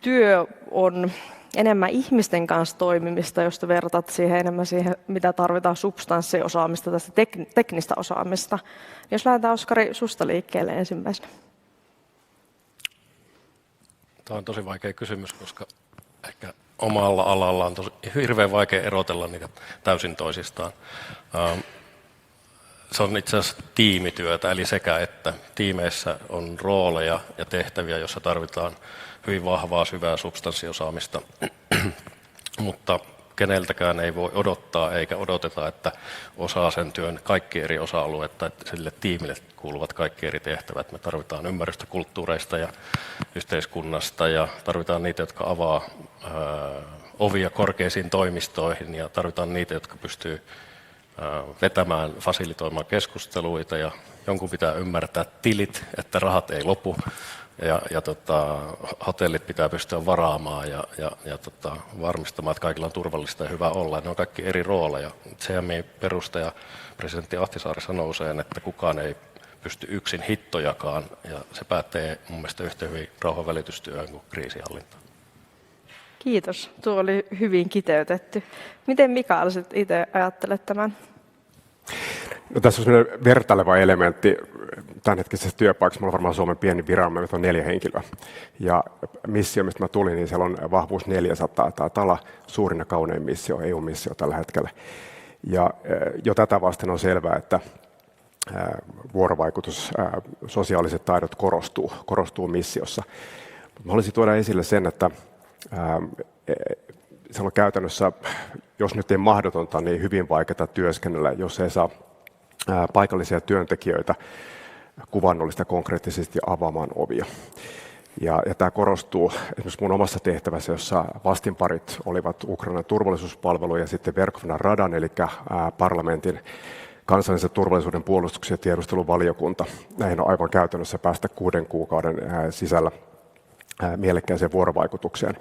työ on enemmän ihmisten kanssa toimimista, jos te vertaat siihen enemmän siihen, mitä tarvitaan substanssiosaamista, tästä teknistä osaamista? Jos lähdetään, Oskari, susta liikkeelle ensimmäisenä. Tämä on tosi vaikea kysymys, koska ehkä omalla alalla on hirveän vaikea erotella niitä täysin toisistaan. Se on itse asiassa tiimityötä, eli sekä että tiimeissä on rooleja ja tehtäviä, joissa tarvitaan hyvin vahvaa, syvää substanssiosaamista, mutta keneltäkään ei voi odottaa eikä odoteta, että osaa sen työn kaikki eri osa-alueita, että sille tiimille kuuluvat kaikki eri tehtävät. Me tarvitaan ymmärrystä kulttuureista ja yhteiskunnasta, ja tarvitaan niitä, jotka avaa ovia korkeisiin toimistoihin, ja tarvitaan niitä, jotka pystyy vetämään, fasilitoimaan keskusteluita, ja jonkun pitää ymmärtää tilit, että rahat ei lopu, ja hotellit pitää pystyä varaamaan ja varmistamaan, että kaikilla on turvallista ja hyvä olla. Ne on kaikki eri rooleja. CMI-perustaja presidentti Ahtisaari sanoo usein, että kukaan ei pysty yksin hittojakaan, ja se pätee mun mielestä yhtä hyvin rauhanvälitystyöhön kuin kriisinhallintaan. Kiitos. Tuo oli hyvin kiteytetty. Miten Mikael itse ajattelet tämän? No, tässä on sellainen vertaileva elementti. Tämänhetkisessä työpaikassa meillä on varmaan Suomen pieni viranomainen, on 4 henkilöä. Ja missio, mistä mä tulin, niin siellä on vahvuus 400. Taitaa olla suurin ja kaunein missio, EU-missio tällä hetkellä. Ja jo tätä vasten on selvää, että vuorovaikutus, sosiaaliset taidot korostuu missiossa. Mä haluaisin tuoda esille sen, että se on käytännössä, jos nyt ei mahdotonta, niin hyvin vaikeaa työskennellä, jos ei saa paikallisia työntekijöitä kuvannollista konkreettisesti avaamaan ovia. Ja tämä korostuu esimerkiksi mun omassa tehtävässä, jossa vastinparit olivat Ukrainan turvallisuuspalvelu ja sitten Verkhovna Radan, eli parlamentin kansallisen turvallisuuden, puolustuksen ja tiedusteluvaliokunta. Näihin on aivan käytännössä päästä 6 kuukauden sisällä mielekkääseen vuorovaikutukseen.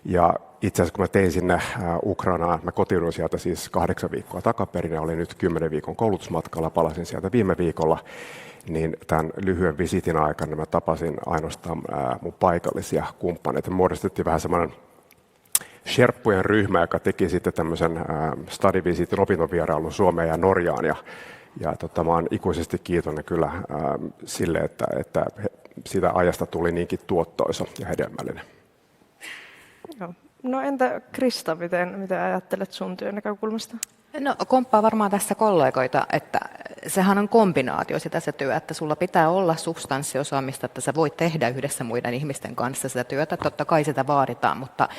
Ja itse asiassa kun mä tein sinne Ukrainaan, mä kotiuduin sieltä siis 8 viikkoa takaperin ja olin nyt 10 viikon koulutusmatkalla, palasin sieltä viime viikolla, niin tämän lyhyen visitin aikana mä tapasin ainoastaan mun paikallisia kumppaneita. Me muodostettiin vähän semmoinen sherppujen ryhmä, joka teki sitten tämmöisen study-visitin opintovierailun Suomeen ja Norjaan. Ja mä oon ikuisesti kiitollinen kyllä sille, että siitä ajasta tuli niinkin tuottoisa ja hedelmällinen. Joo. No entä Krista, miten ajattelet sun työn näkökulmasta? No komppaa varmaan tässä kollegoita, että sehän on kombinaatio sitä se työ, että sulla pitää olla substanssiosaamista, että sä voit tehdä yhdessä muiden ihmisten kanssa sitä työtä. Totta kai sitä vaaditaan, mutta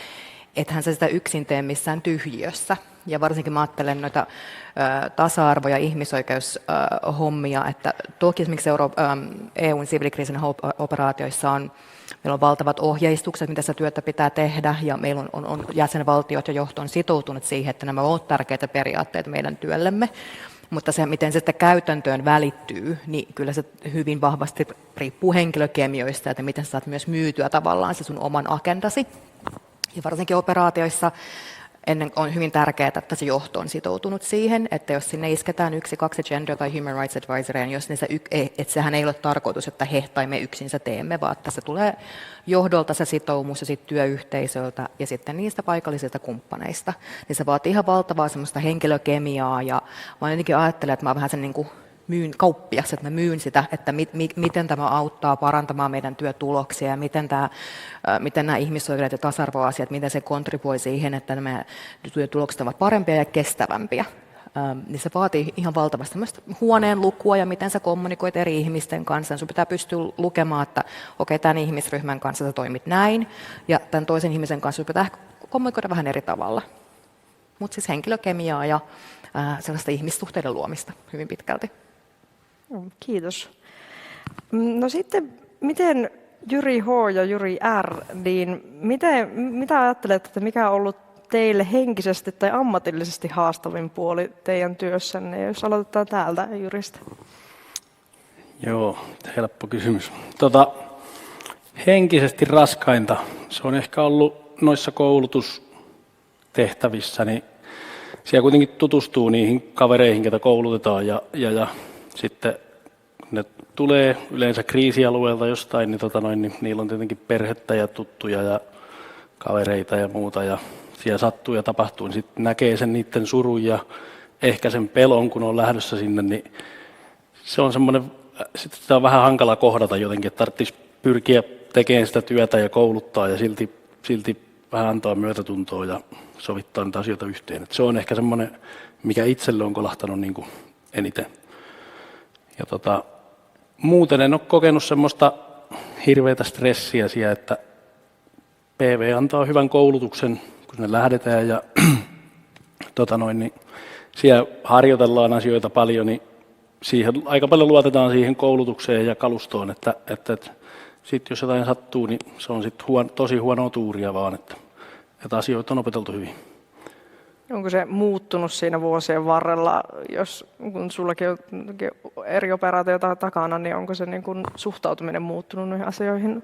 ethän sä sitä yksin tee missään tyhjiössä. Ja varsinkin mä ajattelen noita tasa-arvo- ja ihmisoikeushommia, että toki esimerkiksi EUn siviilikriisinoperaatioissa meillä on valtavat ohjeistukset, mitä sitä työtä pitää tehdä, ja meillä on jäsenvaltiot ja johto on sitoutunut siihen, että nämä ovat tärkeitä periaatteita meidän työllemme. Mutta se, miten se sitten käytäntöön välittyy, niin kyllä se hyvin vahvasti riippuu henkilökemioista, että miten sä saat myös myytyä tavallaan se sun oman agendasi. Ja varsinkin operaatioissa on hyvin tärkeää, että se johto on sitoutunut siihen, että jos sinne isketään 1-2 gender- tai human rights advisoria, niin jos että sehän ei ole tarkoitus, että he tai me yksin se teemme, vaan että se tulee johdolta se sitoumus ja sitten työyhteisöltä ja sitten niistä paikallisista kumppaneista. Niin se vaatii ihan valtavaa semmoista henkilökemiaa ja mä jotenkin ajattelen, että mä oon vähän sen niin kuin myyn kauppias, että mä myyn sitä, että miten tämä auttaa parantamaan meidän työtuloksia ja miten nämä ihmisoikeudet ja tasa-arvoasiat, miten se kontribuoi siihen, että nämä työtulokset ovat parempia ja kestävämpiä. Niin se vaatii ihan valtavasti tämmöistä huoneen lukua ja miten sä kommunikoit eri ihmisten kanssa. Sun pitää pystyä lukemaan, että okei, tämän ihmisryhmän kanssa sä toimit näin ja tämän toisen ihmisen kanssa sun pitää kommunikoida vähän eri tavalla. Mutta siis henkilökemiaa ja sellaista ihmissuhteiden luomista hyvin pitkälti. Kiitos. No sitten, miten Jyri H. ja Jyri R., niin mitä ajattelet, että mikä on ollut teille henkisesti tai ammatillisesti haastavin puoli teidän työssänne? Jos aloitetaan täältä Jyristä. Joo, helppo kysymys. Henkisesti raskainta, se on ehkä ollut noissa koulutustehtävissä, niin siellä kuitenkin tutustuu niihin kavereihin, ketä koulutetaan ja sitten kun ne tulee yleensä kriisialueelta jostain, niin, niin niillä on tietenkin perhettä ja tuttuja ja kavereita ja muuta ja siellä sattuu ja tapahtuu, niin sitten näkee sen niiden surun ja ehkä sen pelon, kun on lähdössä sinne, niin se on semmoinen, sitten sitä on vähän hankala kohdata jotenkin, että tarvitsisi pyrkiä tekemään sitä työtä ja kouluttaa ja silti vähän antaa myötätuntoa ja sovittaa niitä asioita yhteen. Et se on ehkä semmoinen, mikä itselle on kolahtanut niin kuin eniten. Ja muuten en ole kokenut semmoista hirveätä stressiä siellä, että PV antaa hyvän koulutuksen, kun ne lähdetään ja niin siellä harjoitellaan asioita paljon, niin siihen aika paljon luotetaan siihen koulutukseen ja kalustoon, että sitten jos jotain sattuu, niin se on sitten tosi huonoa tuuria vaan, että asioita on opeteltu hyvin. Onko se muuttunut siinä vuosien varrella, kun sullakin on eri operaatioita takana, niin onko se niin kuin suhtautuminen muuttunut noihin asioihin?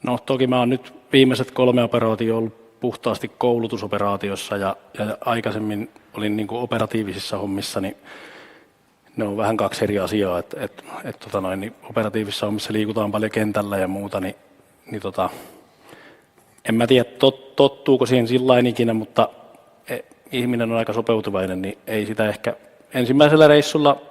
No toki mä oon nyt viimeiset 3 operaatiota ollut puhtaasti koulutusoperaatiossa ja aikaisemmin olin niin kuin operatiivisissa hommissa, niin ne on vähän kaksi eri asiaa, että niin operatiivisissa hommissa liikutaan paljon kentällä ja muuta, niin en mä tiedä tottuuko siihen sillain ikinä, mutta ihminen on aika sopeutuvainen, niin ei sitä ehkä ensimmäisellä reissulla,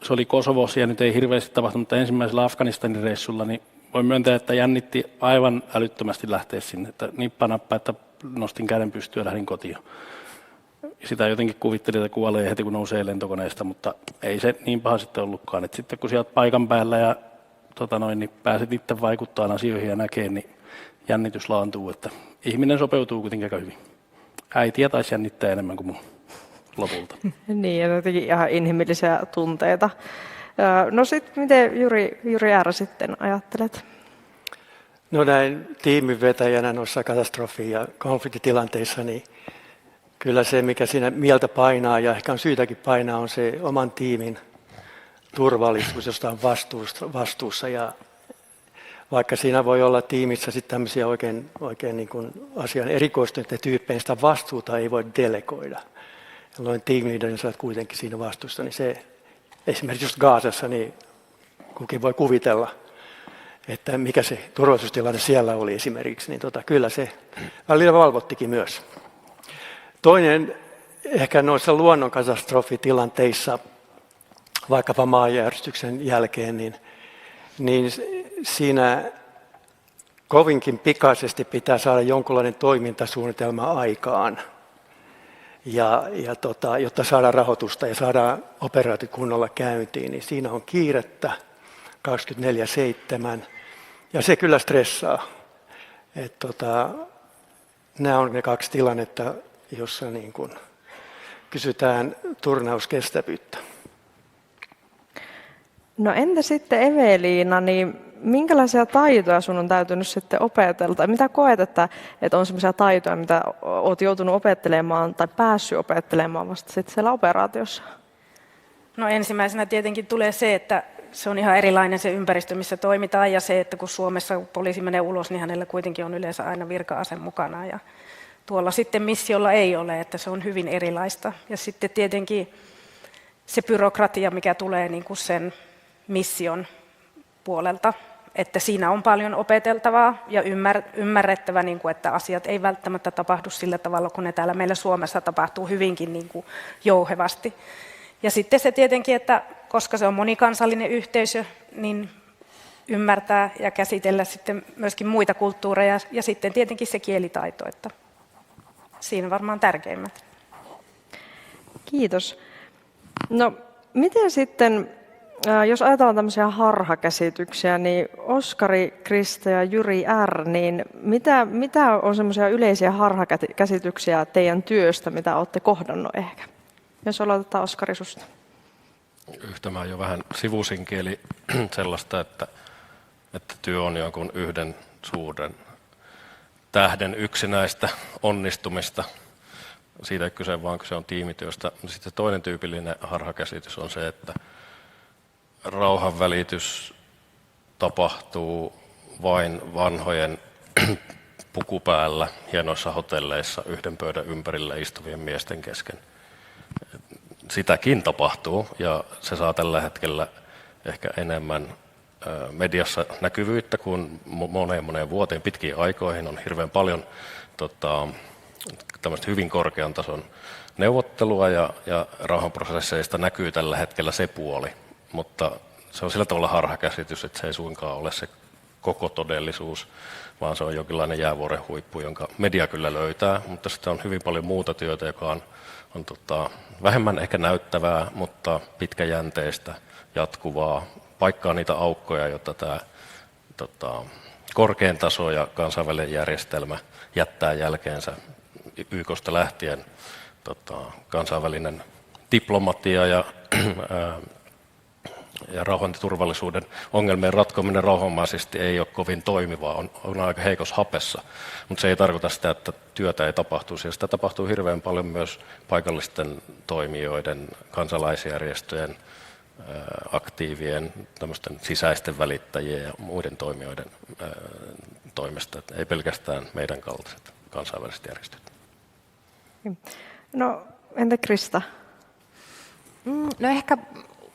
se oli Kosovossa ja nyt ei hirveästi tapahtunut, mutta ensimmäisellä Afganistanin reissulla, niin voin myöntää, että jännitti aivan älyttömästi lähteä sinne, että nippanappa, että nostin käden pystyyn ja lähdin kotiin. Sitä jotenkin kuvittelin, että kuolee heti kun nousee lentokoneesta, mutta ei se niin paha sitten ollutkaan. Et sitten kun sieltä paikan päällä ja niin pääsit itse vaikuttamaan asioihin ja näkee, niin jännitys laantuu, että ihminen sopeutuu kuitenkin aika hyvin. Äitiä taisi jännittää enemmän kuin mun lopulta. Niin, ja jotenkin ihan inhimillisiä tunteita. No sitten, miten Jyri Äärä sitten ajattelet? No näin tiimin vetäjänä noissa katastrofi- ja konfliktitilanteissa, niin kyllä se, mikä siinä mieltä painaa ja ehkä on syytäkin painaa, on se oman tiimin turvallisuus, josta on vastuussa. Ja vaikka siinä voi olla tiimissä sitten tämmöisiä oikein niin kuin asian erikoistuneita tyyppejä, sitä vastuuta ei voi delegoida. Jolloin tiimiliiderin saat kuitenkin siinä vastuussa, niin se esimerkiksi just Gazassa, niin kukin voi kuvitella, että mikä se turvallisuustilanne siellä oli esimerkiksi, niin kyllä se välillä valvottikin myös. Toinen ehkä noissa luonnonkatastrofitilanteissa, vaikkapa maanjäristyksen jälkeen, niin siinä kovinkin pikaisesti pitää saada jonkunlainen toimintasuunnitelma aikaan, jotta saadaan rahoitusta ja saadaan operaatiot kunnolla käyntiin, niin siinä on kiirettä 24/7 ja se kyllä stressaa. Nämä on ne kaksi tilannetta, jossa niin kuin kysytään turnauskestävyyttä. No entä sitten Eveliina, niin minkälaisia taitoja sun on täytynyt sitten opetella? Tai mitä koet, että on sellaisia taitoja, mitä olet joutunut opettelemaan tai päässyt opettelemaan vasta sitten siellä operaatiossa? No ensimmäisenä tietenkin tulee se, että se on ihan erilainen se ympäristö, missä toimitaan, ja se, että kun Suomessa poliisi menee ulos, niin hänellä kuitenkin on yleensä aina virka-ase mukana, ja tuolla sitten missiolla ei ole, että se on hyvin erilaista. Ja sitten tietenkin se byrokratia, mikä tulee niin kuin sen mission puolelta, että siinä on paljon opeteltavaa ja ymmärrettävä, niin kuin, että asiat ei välttämättä tapahdu sillä tavalla, kun ne täällä meillä Suomessa tapahtuu hyvinkin niin kuin jouhevasti. Ja sitten se tietenkin, että koska se on monikansallinen yhteisö, niin ymmärtää ja käsitellä sitten myöskin muita kulttuureja ja sitten tietenkin se kielitaito, että siinä varmaan tärkeimmät. Kiitos. No miten sitten, jos ajatellaan tämmöisiä harhakäsityksiä, niin Oskari, Krista ja Jyri R, niin mitä on semmoisia yleisiä harhakäsityksiä teidän työstä, mitä olette kohdannut ehkä? Jos aloitetaan Oskari susta. Yhtä mä jo vähän sivusinkin, eli sellaista, että työ on jonkun yhden suuren tähden yksinäistä onnistumista. Siitä ei kyse, vaan kyse on tiimityöstä. Sitten toinen tyypillinen harhakäsitys on se, että rauhanvälitys tapahtuu vain vanhojen pukupäällä hienoissa hotelleissa yhden pöydän ympärillä istuvien miesten kesken. Sitäkin tapahtuu ja se saa tällä hetkellä ehkä enemmän mediassa näkyvyyttä kuin moneen vuoteen, pitkiin aikoihin. On hirveän paljon tämmöistä hyvin korkean tason neuvottelua ja rauhanprosesseista näkyy tällä hetkellä se puoli, mutta se on sillä tavalla harhakäsitys, että se ei suinkaan ole se koko todellisuus, vaan se on jonkinlainen jäävuoren huippu, jonka media kyllä löytää, mutta sitten on hyvin paljon muuta työtä, joka on vähemmän ehkä näyttävää, mutta pitkäjänteistä, jatkuvaa, paikkaa niitä aukkoja, jotta tämä korkein taso ja kansainvälinen järjestelmä jättää jälkeensä YK:sta lähtien. Kansainvälinen diplomatia ja rauhan ja turvallisuuden ongelmien ratkominen rauhanomaisesti ei ole kovin toimivaa, on aika heikossa hapessa, mutta se ei tarkoita sitä, että työtä ei tapahtuisi. Ja sitä tapahtuu hirveän paljon myös paikallisten toimijoiden, kansalaisjärjestöjen, aktiivien, tämmöisten sisäisten välittäjien ja muiden toimijoiden toimesta, ei pelkästään meidän kaltaiset kansainväliset järjestöt. No entä Krista? No ehkä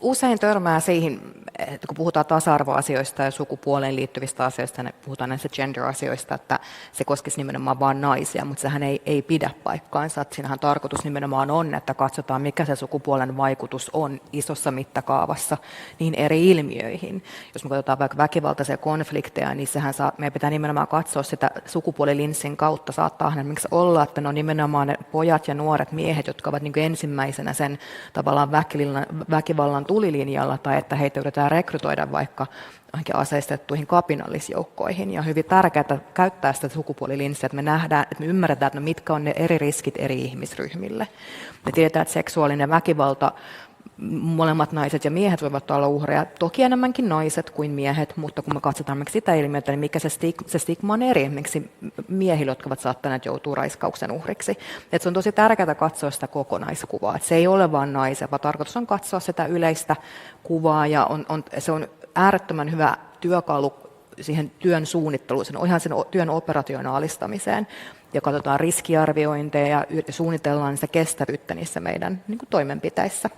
usein törmää siihen, että kun puhutaan tasa-arvoasioista ja sukupuoleen liittyvistä asioista, niin puhutaan näistä gender-asioista, että se koskisi nimenomaan vain naisia, mutta sehän ei pidä paikkaansa. Että siinähän tarkoitus nimenomaan on, että katsotaan, mikä se sukupuolen vaikutus on isossa mittakaavassa niin eri ilmiöihin. Jos me katsotaan vaikka väkivaltaisia konflikteja, niin meidän pitää nimenomaan katsoa sitä sukupuolilinssin kautta. Saattaa esimerkiksi olla, että ne on nimenomaan ne pojat ja nuoret miehet, jotka ovat niin kuin ensimmäisenä sen tavallaan väkivallan tulilinjalla, tai että heitä yritetään rekrytoida vaikka aseistettuihin kapinallisjoukkoihin. Ja on hyvin tärkeää käyttää sitä sukupuolilinssiä, että me nähdään, että me ymmärretään, että mitkä on ne eri riskit eri ihmisryhmille. Me tiedetään, että seksuaalinen väkivalta, molemmat naiset ja miehet voivat olla uhreja, toki enemmänkin naiset kuin miehet, mutta kun me katsotaan esimerkiksi sitä ilmiötä, niin mikä se stigma on eri esimerkiksi miehillä, jotka ovat saattaneet joutua raiskauksen uhriksi. Että se on tosi tärkeää katsoa sitä kokonaiskuvaa, että se ei ole vain naisia, vaan tarkoitus on katsoa sitä yleistä kuvaa, ja se on äärettömän hyvä työkalu siihen työn suunnitteluun, sen työn operationaalistamiseen, ja katsotaan riskiarviointeja ja suunnitellaan sitä kestävyyttä niissä meidän niin kuin toimenpiteissä.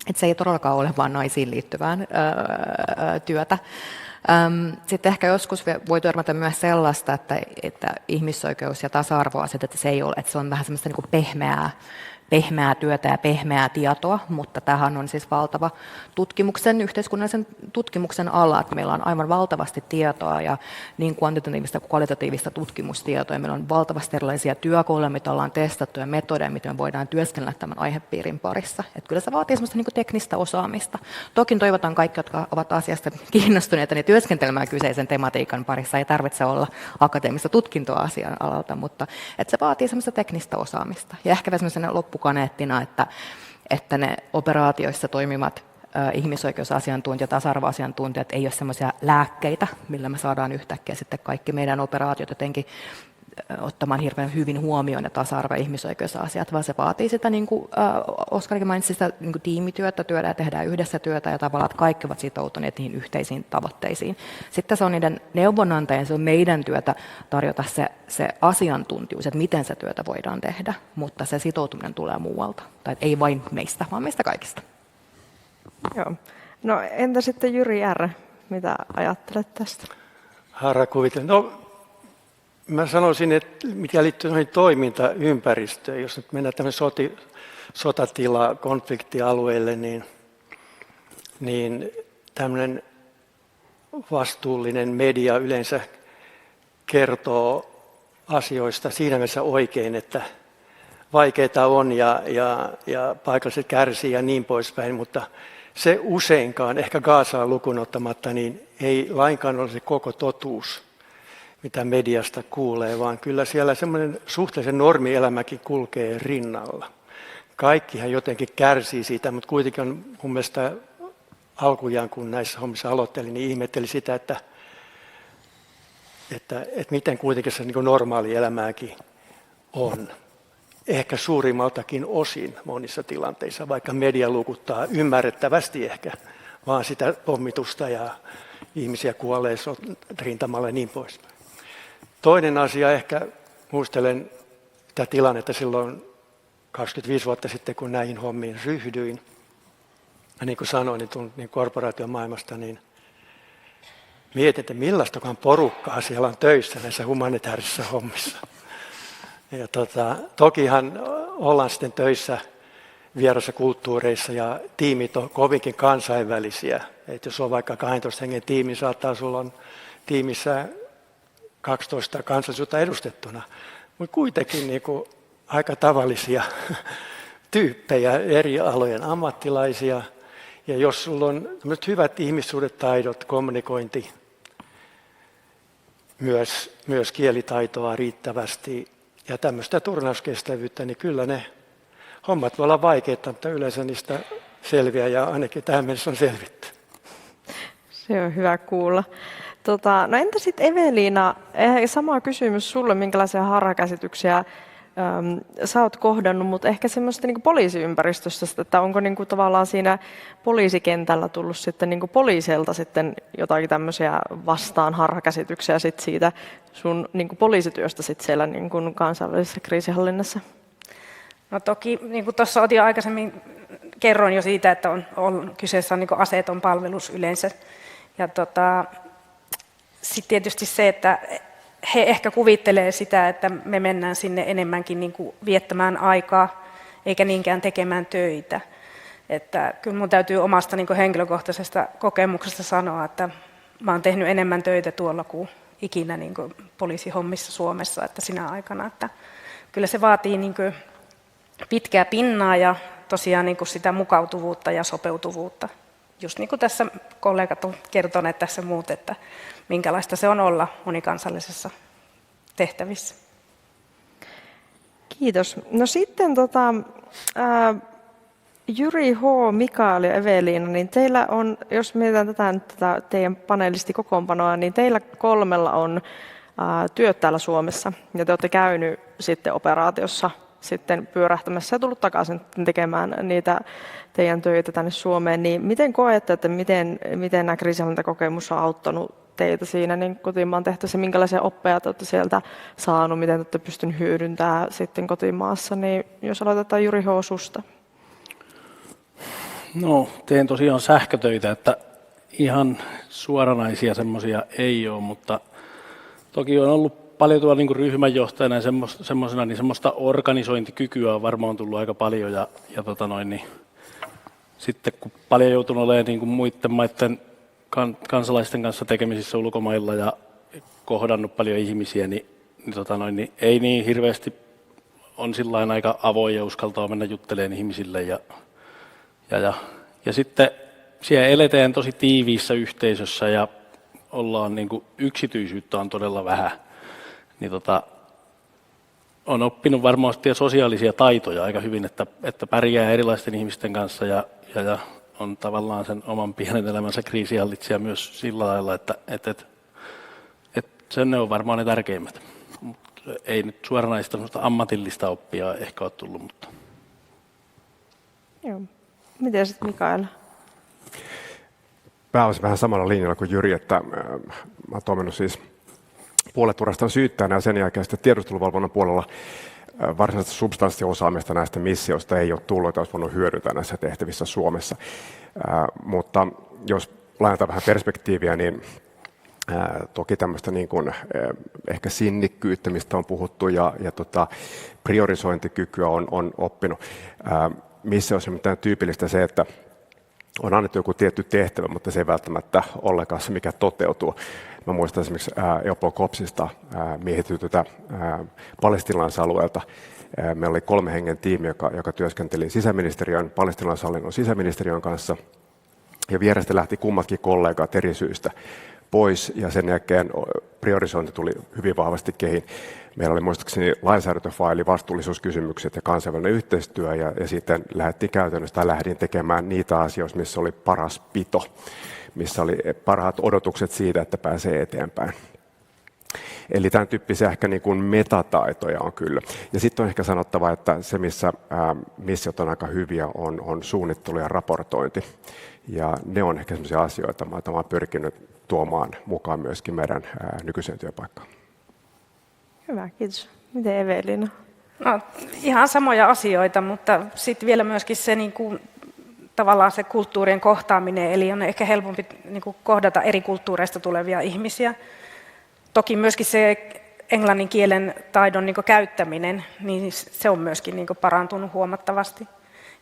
Että se ei todellakaan ole vain naisiin liittyvään työtä. Sitten ehkä joskus voi törmätä myös sellaista, että ihmisoikeus- ja tasa-arvoasiat, että se on vähän semmoista niin kuin pehmeää työtä ja pehmeää tietoa, mutta tämähän on siis valtava yhteiskunnallisen tutkimuksen ala, että meillä on aivan valtavasti tietoa ja niin kvantitatiivista kuin kvalitatiivista tutkimustietoa. Meillä on valtavasti erilaisia työkaluja, mitä ollaan testattu ja metodeja, miten me voidaan työskennellä tämän aihepiirin parissa. Että kyllä se vaatii semmoista niin kuin teknistä osaamista. Toki toivotan kaikki, jotka ovat asiasta kiinnostuneita, niin työskentelemään kyseisen tematiikan parissa. Ei tarvitse olla akateemista tutkintoa asian alalta, mutta että se vaatii semmoista teknistä osaamista. Ja ehkä semmoisena loppukaneettina, että ne operaatioissa toimivat ihmisoikeusasiantuntijat, tasa-arvoasiantuntijat ei ole semmoisia lääkkeitä, millä me saadaan yhtäkkiä sitten kaikki meidän operaatiot jotenkin ottamaan hirveän hyvin huomioon ne tasa-arvo- ja ihmisoikeusasiat, vaan se vaatii sitä, niin kuin Oskarikin mainitsi, sitä niin kuin tiimityötä, ja tehdään yhdessä työtä ja tavallaan, että kaikki ovat sitoutuneet niihin yhteisiin tavoitteisiin. Sitten se on niiden neuvonantajien, se on meidän työtä tarjota se asiantuntijuus, että miten se työtä voidaan tehdä, mutta se sitoutuminen tulee muualta, tai ei vain meistä, vaan meistä kaikista. Joo. No entä sitten Jyri R., mitä ajattelet tästä? Harhakuvittelen. No, mä sanoisin, että mikä liittyy noihin toimintaympäristöön, jos nyt mennään tämmöinen sotatila, konfliktialueelle, niin tämmöinen vastuullinen media yleensä kertoo asioista siinä mielessä oikein, että vaikeita on ja paikalliset kärsii ja niin poispäin, mutta se useinkaan, ehkä Gazaa lukuun ottamatta, niin ei lainkaan ole se koko totuus, mitä mediasta kuulee, vaan kyllä siellä semmoinen suhteellisen normielämäkin kulkee rinnalla. Kaikkihan jotenkin kärsii siitä, mutta kuitenkin on mun mielestä alkujaan, kun näissä hommissa aloittelin, niin ihmetteli sitä, että miten kuitenkin se niin kuin normaali elämääkin on. Ehkä suurimmaltakin osin monissa tilanteissa, vaikka media lukuttaa ymmärrettävästi ehkä, vaan sitä pommitusta ja ihmisiä kuolee rintamalla ja niin poispäin. Toinen asia ehkä, muistelen tätä tilannetta silloin 25 vuotta sitten, kun näihin hommiin ryhdyin. Ja niin kuin sanoin, niin tulin korporaatiomaailmasta, niin mietin, että millaistakaan porukkaa siellä on töissä näissä humanitaarisissa hommissa. Ja tokihan ollaan sitten töissä vierassa kulttuureissa ja tiimit on kovinkin kansainvälisiä. Et jos on vaikka 12 hengen tiimi, saattaa sulla on tiimissä 12 kansallisuutta edustettuna. Mutta kuitenkin niin kuin aika tavallisia tyyppejä, eri alojen ammattilaisia. Ja jos sulla on hyvät ihmissuhdetaidot, kommunikointi, myös kielitaitoa riittävästi ja tämmöistä turnauskestävyyttä, niin kyllä ne hommat voi olla vaikeita, mutta yleensä niistä selviää ja ainakin tähän mennessä on selvitty. Se on hyvä kuulla. No entä sitten Eveliina, sama kysymys sulle, minkälaisia harhakäsityksiä sä oot kohdannut, mutta ehkä semmoista niin poliisiympäristöstä, että onko niin kuin tavallaan siinä poliisikentällä tullut sitten niin kuin poliisilta sitten jotakin tämmöisiä vastaan harhakäsityksiä sit siitä sun niin kuin poliisityöstä sit siellä niin kuin kansainvälisessä kriisinhallinnassa? No toki, niin kuin tuossa otin aikaisemmin, kerroin jo siitä, että kyseessä on niin kuin aseeton palvelus yleensä. Ja sitten tietysti se, että he ehkä kuvittelee sitä, että me mennään sinne enemmänkin niin kuin viettämään aikaa, eikä niinkään tekemään töitä. Että kyllä mun täytyy omasta niin kuin henkilökohtaisesta kokemuksesta sanoa, että mä oon tehnyt enemmän töitä tuolla kuin ikinä niin kuin poliisihommissa Suomessa, että sinä aikana. Että kyllä se vaatii niin kuin pitkää pinnaa ja tosiaan niin kuin sitä mukautuvuutta ja sopeutuvuutta. Just niin kuin tässä kollegat on kertoneet tässä muut, että minkälaista se on olla monikansallisessa tehtävissä. Kiitos. No sitten Jyri H., Mikael ja Eveliina, niin teillä on, jos mietitään tätä teidän panelistikokoonpanoa, niin teillä 3 on työt täällä Suomessa ja te olette käynyt sitten operaatiossa sitten pyörähtämässä ja tullut takaisin tekemään niitä teidän töitä tänne Suomeen, niin miten koette, että miten nämä kriisinhallintakokemus on auttanut teitä siinä niin kotimaan tehtävissä, minkälaisia oppeja te olette sieltä saanut, miten te olette pystyneet hyödyntämään sitten kotimaassa, niin jos aloitetaan Jyri H. susta. No, teen tosiaan sähkötöitä, että ihan suoranaisia semmoisia ei ole, mutta toki on ollut paljon tuolla niin kuin ryhmänjohtajana ja semmoisena, niin semmoista organisointikykyä on varmaan tullut aika paljon ja niin, sitten kun paljon joutunut olemaan niin kuin muiden maiden kansalaisten kanssa tekemisissä ulkomailla ja kohdannut paljon ihmisiä, niin ei niin hirveästi on sillain aika avoin ja uskaltaa mennä juttelemaan ihmisille ja sitten siellä eletään tosi tiiviissä yhteisössä ja ollaan niin kuin yksityisyyttä on todella vähän, niin on oppinut varmasti sosiaalisia taitoja aika hyvin, että pärjää erilaisten ihmisten kanssa ja on tavallaan sen oman pienen elämänsä kriisihallitsija myös sillä lailla, että sen ne on varmaan ne tärkeimmät. Mut ei nyt suoranaista ammatillista oppia ehkä ole tullut. Mutta. Joo. Miten sitten Mikael? Pääosin vähän samalla linjalla kuin Jyri, että mä oon toiminut siis puolet urasta syyttäjänä ja sen jälkeen sitten tiedusteluvalvonnan puolella varsinaista substanssiosaamista näistä missioista ei ole tullut, että olisi voinut hyödyntää näissä tehtävissä Suomessa. Mutta jos laajentaa vähän perspektiiviä, niin toki tämmöistä niin kuin, ehkä sinnikkyyttä, mistä on puhuttu, ja priorisointikykyä on oppinut. Missä on mitään tyypillistä se, että on annettu joku tietty tehtävä, mutta se ei välttämättä ollenkaan se, mikä toteutuu. Mä muistan esimerkiksi Eupol Copsista miehitytytä palestiinalaisalueelta. Meillä oli 3 hengen tiimi, joka työskenteli sisäministeriön, palestiinalaishallinnon sisäministeriön kanssa. Ja vierestä lähti kummatkin kollegat eri syistä pois, ja sen jälkeen priorisointi tuli hyvin vahvasti kehiin. Meillä oli muistaakseni lainsäädäntöfaili, vastuullisuuskysymykset ja kansainvälinen yhteistyö, ja sitten lähdin tekemään niitä asioita, missä oli paras pito, missä oli parhaat odotukset siitä, että pääsee eteenpäin. Eli tämän tyyppisiä ehkä niin kuin metataitoja on kyllä. Ja sitten on ehkä sanottava, että se, missä missiot on aika hyviä, on suunnittelu ja raportointi. Ja ne on ehkä sellaisia asioita, joita olen pyrkinyt tuomaan mukaan myöskin meidän nykyiseen työpaikkaan. Hyvä, kiitos. Miten Eveliina? No, ihan samoja asioita, mutta sitten vielä myöskin se niin kuin, tavallaan se kulttuurien kohtaaminen, eli on ehkä helpompi niin kuin, kohdata eri kulttuureista tulevia ihmisiä. Toki myöskin se englannin kielen taidon niin kuin, käyttäminen, niin se on myöskin niin kuin, parantunut huomattavasti.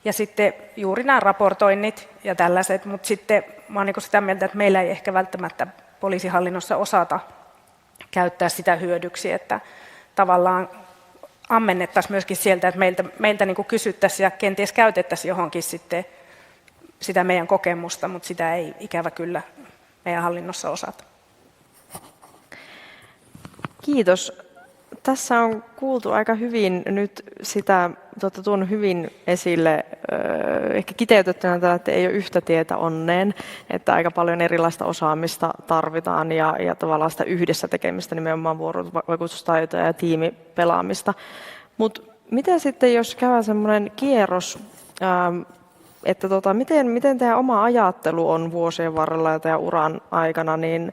Ja sitten juuri nämä raportoinnit ja tällaiset, mutta sitten mä olen niin kuin sitä mieltä, että meillä ei ehkä välttämättä poliisihallinnossa osata käyttää sitä hyödyksi, että tavallaan ammennettaisiin myöskin sieltä, että meiltä niin kuin kysyttäisiin ja kenties käytettäisiin johonkin sitten sitä meidän kokemusta, mutta sitä ei ikävä kyllä meidän hallinnossa osata. Kiitos. Tässä on kuultu aika hyvin nyt sitä, tuon hyvin esille, ehkä kiteytettynä, että ei ole yhtä tietä onneen, että aika paljon erilaista osaamista tarvitaan ja tavallaan sitä yhdessä tekemistä, nimenomaan vuorovaikutustaitoja ja tiimipelaamista. Mutta miten sitten, jos käydään semmoinen kierros, että miten teidän oma ajattelu on vuosien varrella ja teidän uran aikana, niin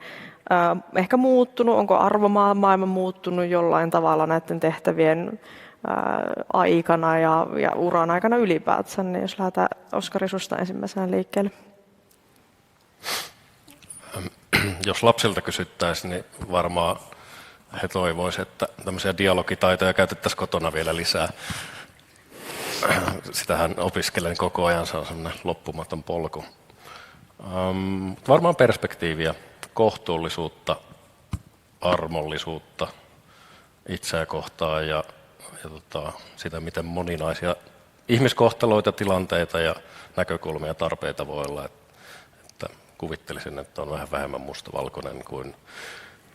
ehkä muuttunut, onko arvomaailma muuttunut jollain tavalla näiden tehtävien aikana ja uran aikana ylipäätänsä, niin jos lähdetään Oskari susta ensimmäisenä liikkeelle. Jos lapsilta kysyttäisiin, niin varmaan he toivoisivat, että tämmöisiä dialogitaitoja käytettäisiin kotona vielä lisää. Sitähän opiskelen koko ajan, se on semmoinen loppumaton polku. Varmaan perspektiiviä, kohtuullisuutta, armollisuutta itseä kohtaan ja sitä, miten moninaisia ihmiskohtaloita, tilanteita ja näkökulmia ja tarpeita voi olla. Että kuvittelisin, että on vähän vähemmän mustavalkoinen kuin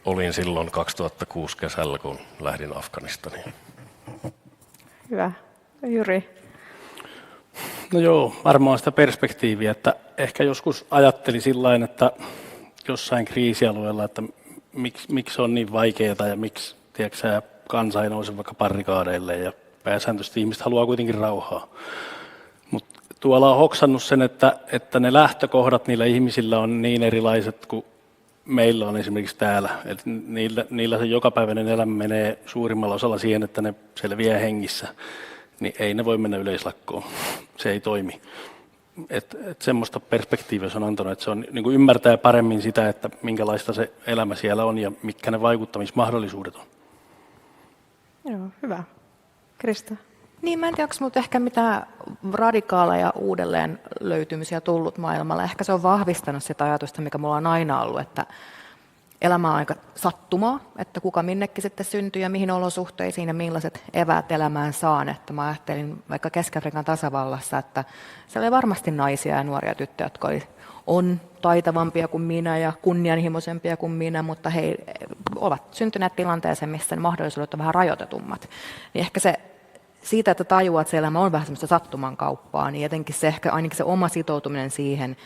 olin silloin 2006 kesällä, kun lähdin Afganistaniin. Hyvä. Jyri? No joo, varmaan sitä perspektiiviä, että ehkä joskus ajatteli sillain, että jossain kriisialueella, että miksi on niin vaikeaa ja miksi tiedätkö, kansa ei nouse vaikka barrikaadeille ja pääsääntöisesti ihmiset haluaa kuitenkin rauhaa. Mutta tuolla on hoksannut sen, että ne lähtökohdat niillä ihmisillä on niin erilaiset kuin meillä on esimerkiksi täällä. Et niillä se jokapäiväinen elämä menee suurimmalla osalla siihen, että ne selviää hengissä. Niin ei ne voi mennä yleislakkoon. Se ei toimi. Et semmoista perspektiiviä se on antanut, että se on, niin kuin ymmärtää paremmin sitä, että minkälaista se elämä siellä on ja mitkä ne vaikuttamismahdollisuudet on. Joo, hyvä. Krista? Niin, mä en tiedä, onko mut ehkä mitään radikaaleja uudelleen löytymisiä tullut maailmalla. Ehkä se on vahvistanut sitä ajatusta, mikä mulla on aina ollut, että elämä on aika sattumaa, että kuka minnekin sitten syntyy ja mihin olosuhteisiin ja millaiset eväät elämään saan. Että mä ajattelin vaikka Keski-Afrikan tasavallassa, että siellä oli varmasti naisia ja nuoria tyttöjä, jotka on taitavampia kuin minä ja kunnianhimoisempia kuin minä, mutta he ovat syntyneet tilanteeseen, missä ne mahdollisuudet on vähän rajoitetummat. Niin ehkä se siitä, että tajuaa, että se elämä on vähän semmoista sattuman kauppaa, niin jotenkin se ehkä ainakin se oma sitoutuminen siihen,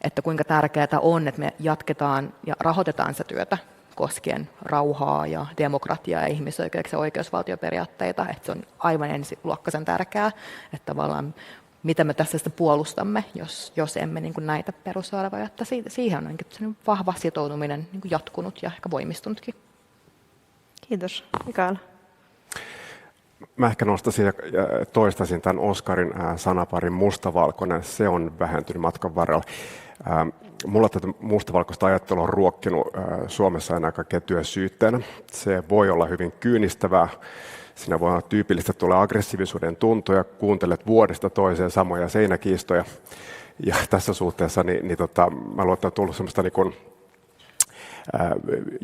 että kuinka tärkeää on, että me jatketaan ja rahoitetaan sitä työtä koskien rauhaa ja demokratiaa ja ihmisoikeuksia ja oikeusvaltioperiaatteita, että se on aivan ensiluokkaisen tärkeää, että tavallaan mitä me tässä sitten puolustamme, jos emme niin kuin näitä perusarvoja, että siihen on vahva sitoutuminen niin kuin jatkunut ja ehkä voimistunutkin. Kiitos. Mikael? Mä ehkä nostaisin ja toistaisin tämän Oskarin sanaparin mustavalkoinen. Se on vähentynyt matkan varrella. Mulla tätä mustavalkoista ajattelua on ruokkinut Suomessa aina kaikkea työsyytteenä. Se voi olla hyvin kyynistävää. Siinä voi olla tyypillistä, tulee aggressiivisuuden tuntoja, kuuntelet vuodesta toiseen samoja seinäkiistoja. Ja tässä suhteessa mä luulen, että on tullut semmoista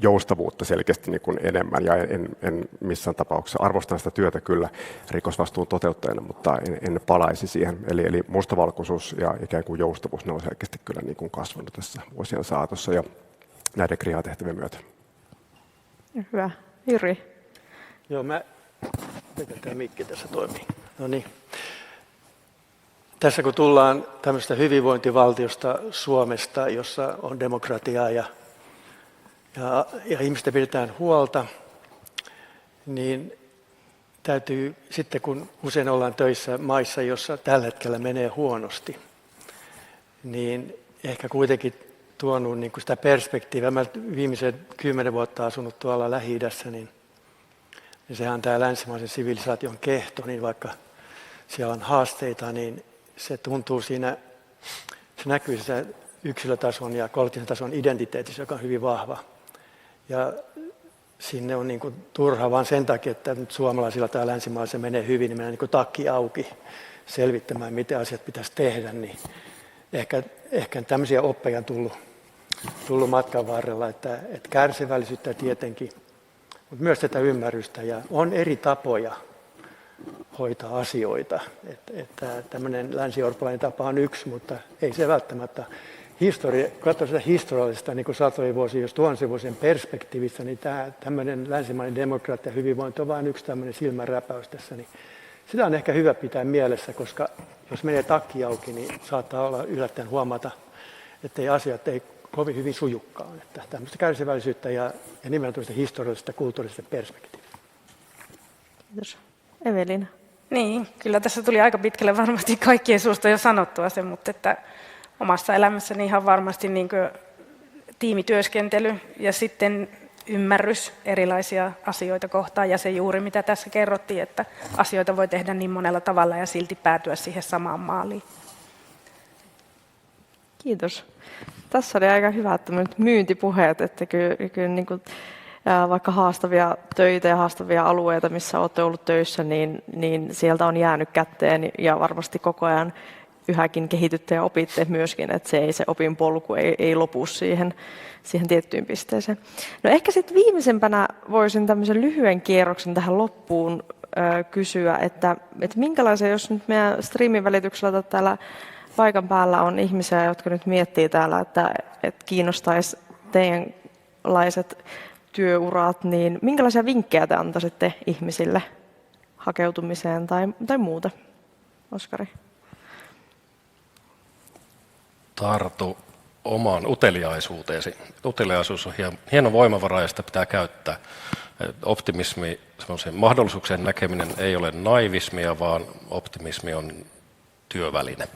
joustavuutta selkeästi enemmän ja en missään tapauksessa arvostan sitä työtä kyllä rikosvastuun toteuttajana, mutta en palaisi siihen. Eli mustavalkoisuus ja ikään kuin joustavuus, ne on selkeästi kyllä kasvanut tässä vuosien saatossa ja näiden krihatehtävien myötä. Hyvä. Jyri? Joo, miten tämä mikki tässä toimii? No niin. Tässä kun tullaan tämmöistä hyvinvointivaltiosta Suomesta, jossa on demokratiaa ja ihmistä pidetään huolta, niin täytyy sitten, kun usein ollaan töissä maissa, jossa tällä hetkellä menee huonosti, niin ehkä kuitenkin tuonut sitä perspektiiviä. Mä viimeisen 10 vuotta asunut tuolla Lähi-idässä, niin sehän on tämä länsimaisen sivilisaation kehto, niin vaikka siellä on haasteita, niin se tuntuu siinä, se näkyy se yksilötason ja kollektiivisen tason identiteetissä, joka on hyvin vahva. Ja sinne on turha vaan sen takia, että nyt suomalaisilla tai länsimaisilla menee hyvin, niin mennään takki auki selvittämään, miten asiat pitäisi tehdä. Niin ehkä tämmöisiä oppeja on tullut matkan varrella, että kärsivällisyyttä tietenkin, mutta myös tätä ymmärrystä. Ja on eri tapoja hoitaa asioita. Että tämmöinen länsi-eurooppalainen tapa on yksi, mutta ei se välttämättä. Katso sitä historiallista satojen vuosien, jos tuhansien vuosien perspektiivistä, niin tämmöinen länsimainen demokratia ja hyvinvointi on vain yksi tämmöinen silmänräpäys tässä. Niin sitä on ehkä hyvä pitää mielessä, koska jos menee takki auki, niin saattaa olla yllättäen huomata, että asiat ei kovin hyvin sujukkaan. Että tämmöistä kärsivällisyyttä ja nimenomaan tämmöistä historiallisesta kulttuurisesta perspektiivistä. Kiitos. Evelina? Niin, kyllä tässä tuli aika pitkälle varmasti kaikkien suusta jo sanottua se, mutta että omassa elämässäni ihan varmasti tiimityöskentely ja sitten ymmärrys erilaisia asioita kohtaan ja se juuri mitä tässä kerrottiin, että asioita voi tehdä niin monella tavalla ja silti päätyä siihen samaan maaliin. Kiitos. Tässä oli aika hyvät myyntipuheet, että kyllä niin kuin, vaikka haastavia töitä ja haastavia alueita, missä olette ollut töissä, niin sieltä on jäänyt kätteen ja varmasti koko ajan yhäkin kehitytte ja opitte myöskin, että se opinpolku ei lopu siihen tiettyyn pisteeseen. No ehkä sitten viimeisempänä voisin tämmöisen lyhyen kierroksen tähän loppuun kysyä, että minkälaisia, jos nyt meidän striimin välityksellä täällä paikan päällä on ihmisiä, jotka nyt miettii täällä, että kiinnostaisi teidänlaiset työurat, niin minkälaisia vinkkejä te antaisitte ihmisille hakeutumiseen tai muuta? Oskari. Tartu omaan uteliaisuuteesi. Uteliaisuus on hieno voimavara ja sitä pitää käyttää. Optimismi, semmoisen mahdollisuuksien näkeminen ei ole naivismia, vaan optimismi on työväline.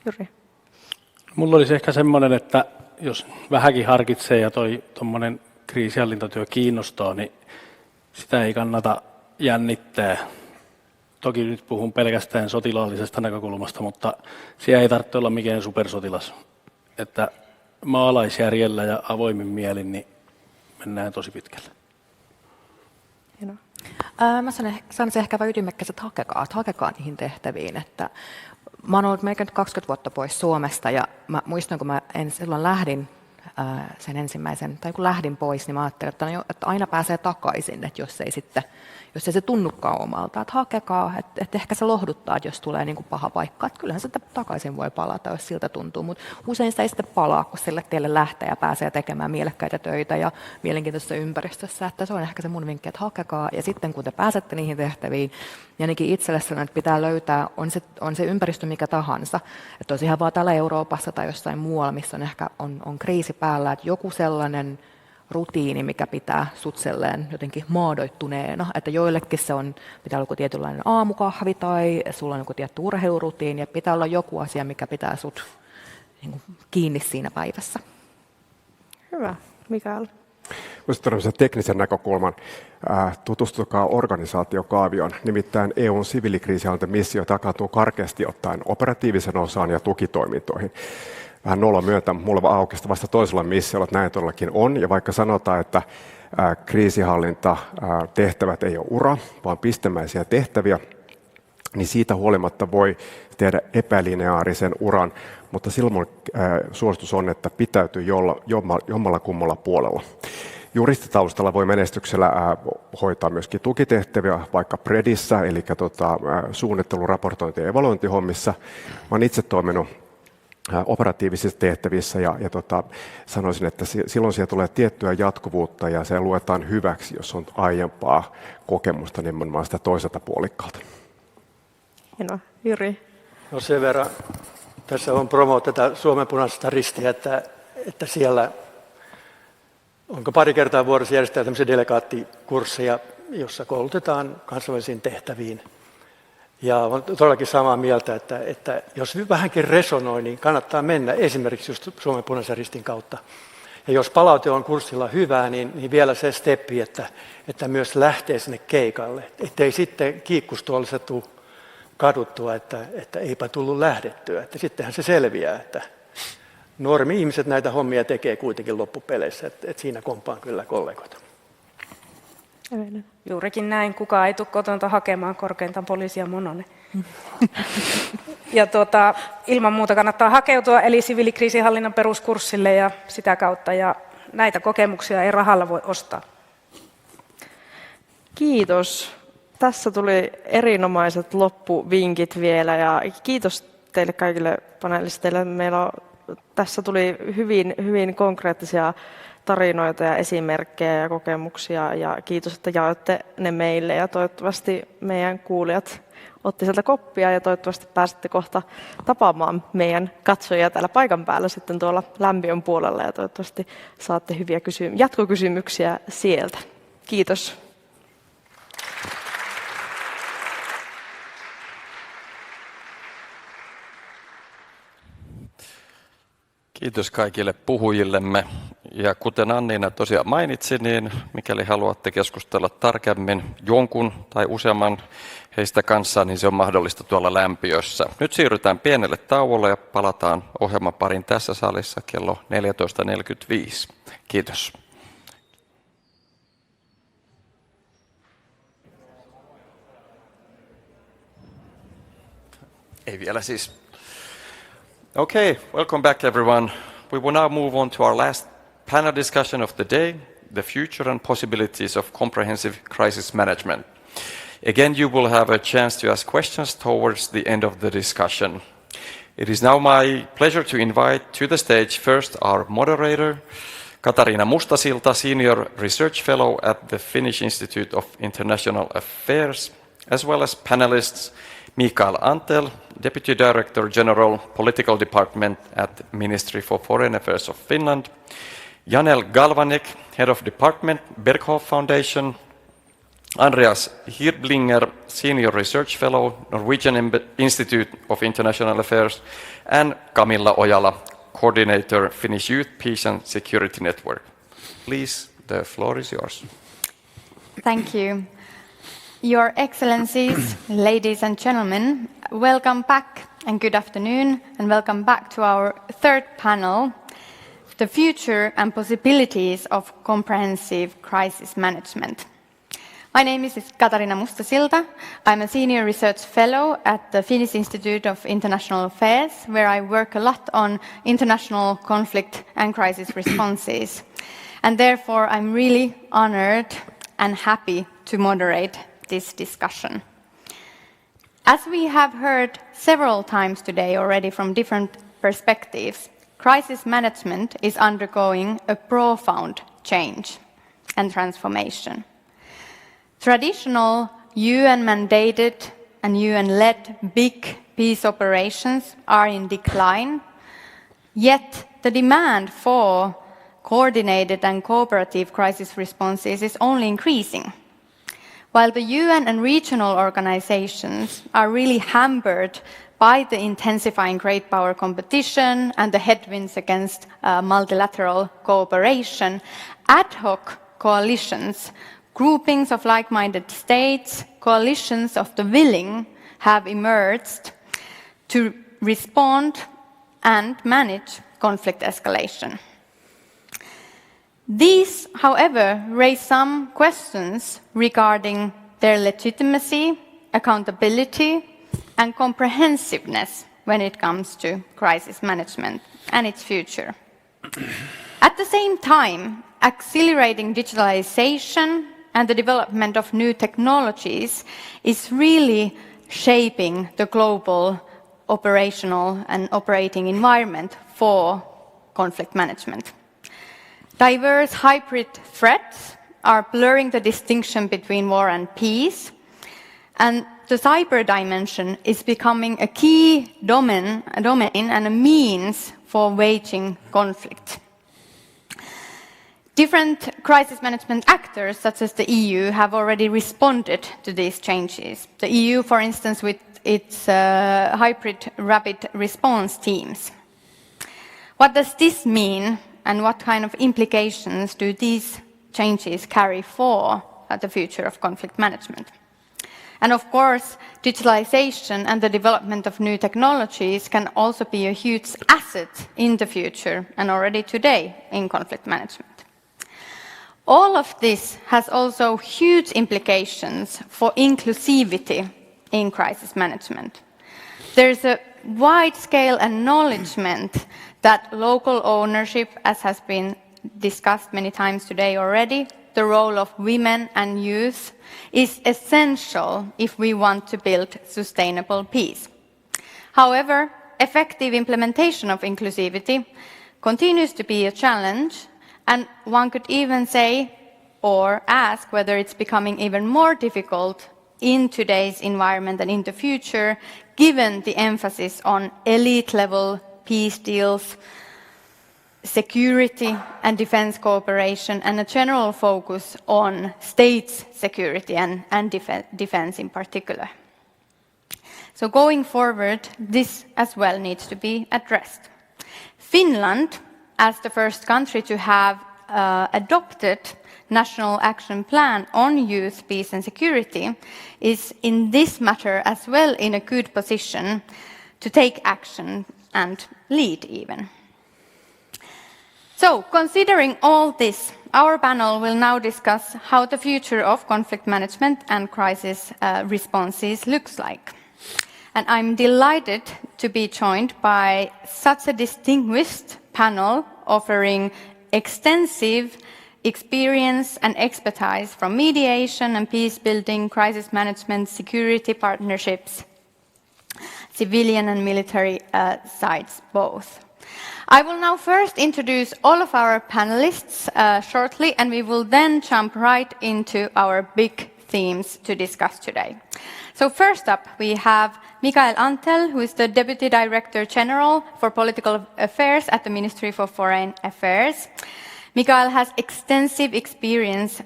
Juri. Mulla olisi ehkä semmoinen, että jos vähänkin harkitsee ja tuommoinen kriisinhallintatyö kiinnostaa, niin sitä ei kannata jännittää. Toki nyt puhun pelkästään sotilaallisesta näkökulmasta, mutta siellä ei tarvitse olla mikään supersotilas. Että maalaisjärjellä ja avoimin mielin niin mennään tosi pitkälle. Mä sanoisin ehkä vain ytimekkäiset, hakekaa niihin tehtäviin. Että mä oon ollut melkein 20 vuotta pois Suomesta ja mä muistan, kun mä silloin lähdin sen ensimmäisen, tai kun lähdin pois, niin mä ajattelin, että aina pääsee takaisin, että jos ei se tunnukaan omalta, että hakekaa, että ehkä se lohduttaa, että jos tulee niin kuin paha paikka, että kyllähän se takaisin voi palata, jos siltä tuntuu, mutta usein sitä ei sitten palaa, kun sille tielle lähtee ja pääsee tekemään mielekkäitä töitä ja mielenkiintoisessa ympäristössä, että se on ehkä se mun vinkki, että hakekaa, ja sitten kun te pääsette niihin tehtäviin, ja ainakin itselle sanon, että pitää löytää, on se ympäristö mikä tahansa, että olisi ihan vaan täällä Euroopassa tai jossain muualla, missä on ehkä on kriisi päällä, että joku sellainen rutiini, mikä pitää sutselleen jotenkin maadoittuneena, että joillekin se pitää olla joku tietynlainen aamukahvi tai sulla on joku tietty urheilurutiini ja pitää olla joku asia, mikä pitää sut niin kuin kiinni siinä päivässä. Hyvä. Mikael? Voisin tämmöisen teknisen näkökulman. Tutustukaa organisaatiokaavioon. Nimittäin EUn siviilikriisinhallintamissio takautuu karkeasti ottaen operatiivisen osaan ja tukitoimintoihin. Vähän nolo myötä, mulle aukesi vasta toisella missiolla, että näin todellakin on. Ja vaikka sanotaan, että kriisinhallintatehtävät ei ole ura, vaan pistemäisiä tehtäviä, niin siitä huolimatta voi tehdä epälineaarisen uran, mutta silloin suositus on, että pitäytyy jommalla kummalla puolella. Juristitaustalla voi menestyksellä hoitaa myöskin tukitehtäviä, vaikka Predissä, eli suunnittelu-, raportointi- ja evaluointihommissa. Mä olen itse toiminut operatiivisissa tehtävissä ja sanoisin, että silloin siellä tulee tiettyä jatkuvuutta ja se luetaan hyväksi, jos on aiempaa kokemusta nimenomaan sitä toiselta puolikkalta. Hienoa. Juri? No sen verran tässä on promo tätä Suomen Punaista Ristiä, että siellä onko pari kertaa vuodessa järjestää tämmöisiä delegaattikursseja, jossa koulutetaan kansainvälisiin tehtäviin. Ja olen todellakin samaa mieltä, että jos vähänkin resonoi, niin kannattaa mennä esimerkiksi just Suomen Punaisen Ristin kautta. Ja jos palaute on kurssilla hyvää, niin vielä se steppi, että myös lähtee sinne keikalle. Ettei sitten kiikkustuolissa tule kaduttua, että eipä tullut lähdettyä. Että sittenhän se selviää, että normi-ihmiset näitä hommia tekee kuitenkin loppupeleissä. Että siinä kompaan kyllä kollegoita. Juurikin näin. Kukaan ei tule kotonta hakemaan, korkeintaan poliisi ja mononen. Ja ilman muuta kannattaa hakeutua, eli siviilikriisinhallinnan peruskurssille ja sitä kautta. Ja näitä kokemuksia ei rahalla voi ostaa. Kiitos. Tässä tuli erinomaiset loppuvinkit vielä ja kiitos teille kaikille panelisteille. Tässä tuli hyvin konkreettisia tarinoita ja esimerkkejä ja kokemuksia ja kiitos, että jaoitte ne meille ja toivottavasti meidän kuulijat otti sieltä koppia ja toivottavasti pääsette kohta tapaamaan meidän katsojia täällä paikan päällä sitten tuolla lämpiön puolella ja toivottavasti saatte hyviä jatkokysymyksiä sieltä. Kiitos. Kiitos kaikille puhujillemme. Ja kuten Anniina tosiaan mainitsi, niin mikäli haluatte keskustella tarkemmin jonkun tai useamman heistä kanssa, niin se on mahdollista tuolla lämpiössä. Nyt siirrytään pienelle tauolle ja palataan ohjelman parin tässä salissa kello 14.45. Kiitos. Ei vielä siis. Okay, welcome back everyone. We will now move on to our last panel discussion of the day, the future and possibilities of comprehensive crisis management. Again, you will have a chance to ask questions towards the end of the discussion. It is now my pleasure to invite to the stage first our moderator, Katariina Mustasilta, Senior Research Fellow at the Finnish Institute of International Affairs, as well as panelists Mikael Antel, Deputy Director General, Political Department at Ministry for Foreign Affairs of Finland, Janel Galvanek, Head of Department, Berghof Foundation, Andreas Hirdlinger, Senior Research Fellow, Norwegian Institute of International Affairs, and Camilla Ojala, Coordinator, Finnish Youth, Peace and Security Network. Please, the floor is yours. Thank you. Your Excellencies, ladies and gentlemen, welcome back and good afternoon, and welcome back to our third panel, The Future and Possibilities of Comprehensive Crisis Management. My name is Katariina Mustasilta. I'm a Senior Research Fellow at the Finnish Institute of International Affairs, where I work a lot on international conflict and crisis responses. And therefore, I'm really honored and happy to moderate this discussion. As we have heard several times today already from different perspectives, crisis management is undergoing a profound change and transformation. Traditional UN-mandated and UN-led big peace operations are in decline, yet the demand for coordinated and cooperative crisis responses is only increasing. While the UN and regional organizations are really hampered by the intensifying great power competition and the headwinds against multilateral cooperation, ad hoc coalitions, groupings of like-minded states, coalitions of the willing have emerged to respond and manage conflict escalation. These, however, raise some questions regarding their legitimacy, accountability, and comprehensiveness when it comes to crisis management and its future. At the same time, accelerating digitalization and the development of new technologies is really shaping the global operational and operating environment for conflict management. Diverse hybrid threats are blurring the distinction between war and peace, and the cyber dimension is becoming a key domain and a means for waging conflict. Different crisis management actors, such as the EU, have already responded to these changes. The EU, for instance, with its hybrid rapid response teams. What does this mean, and what kind of implications do these changes carry for the future of conflict management? And of course, digitalization and the development of new technologies can also be a huge asset in the future and already today in conflict management. All of this has also huge implications for inclusivity in crisis management. There's a wide-scale acknowledgement that local ownership, as has been discussed many times today already, the role of women and youth is essential if we want to build sustainable peace. However, effective implementation of inclusivity continues to be a challenge, and one could even say or ask whether it's becoming even more difficult in today's environment and in the future, given the emphasis on elite-level peace deals, security and defense cooperation, and a general focus on states' security and defense in particular. So going forward, this as well needs to be addressed. Finland, as the first country to have adopted National Action Plan on Youth, Peace and Security, is in this matter as well in a good position to take action and lead even. So, considering all this, our panel will now discuss how the future of conflict management and crisis responses looks like. And I'm delighted to be joined by such a distinguished panel offering extensive experience and expertise from mediation and peace building, crisis management, security partnerships, civilian and military sides both. I will now first introduce all of our panelists shortly, and we will then jump right into our big themes to discuss today. So first up, we have Mikael Antell, who is the Deputy Director General for Political Affairs at the Ministry for Foreign Affairs. Mikael has extensive experience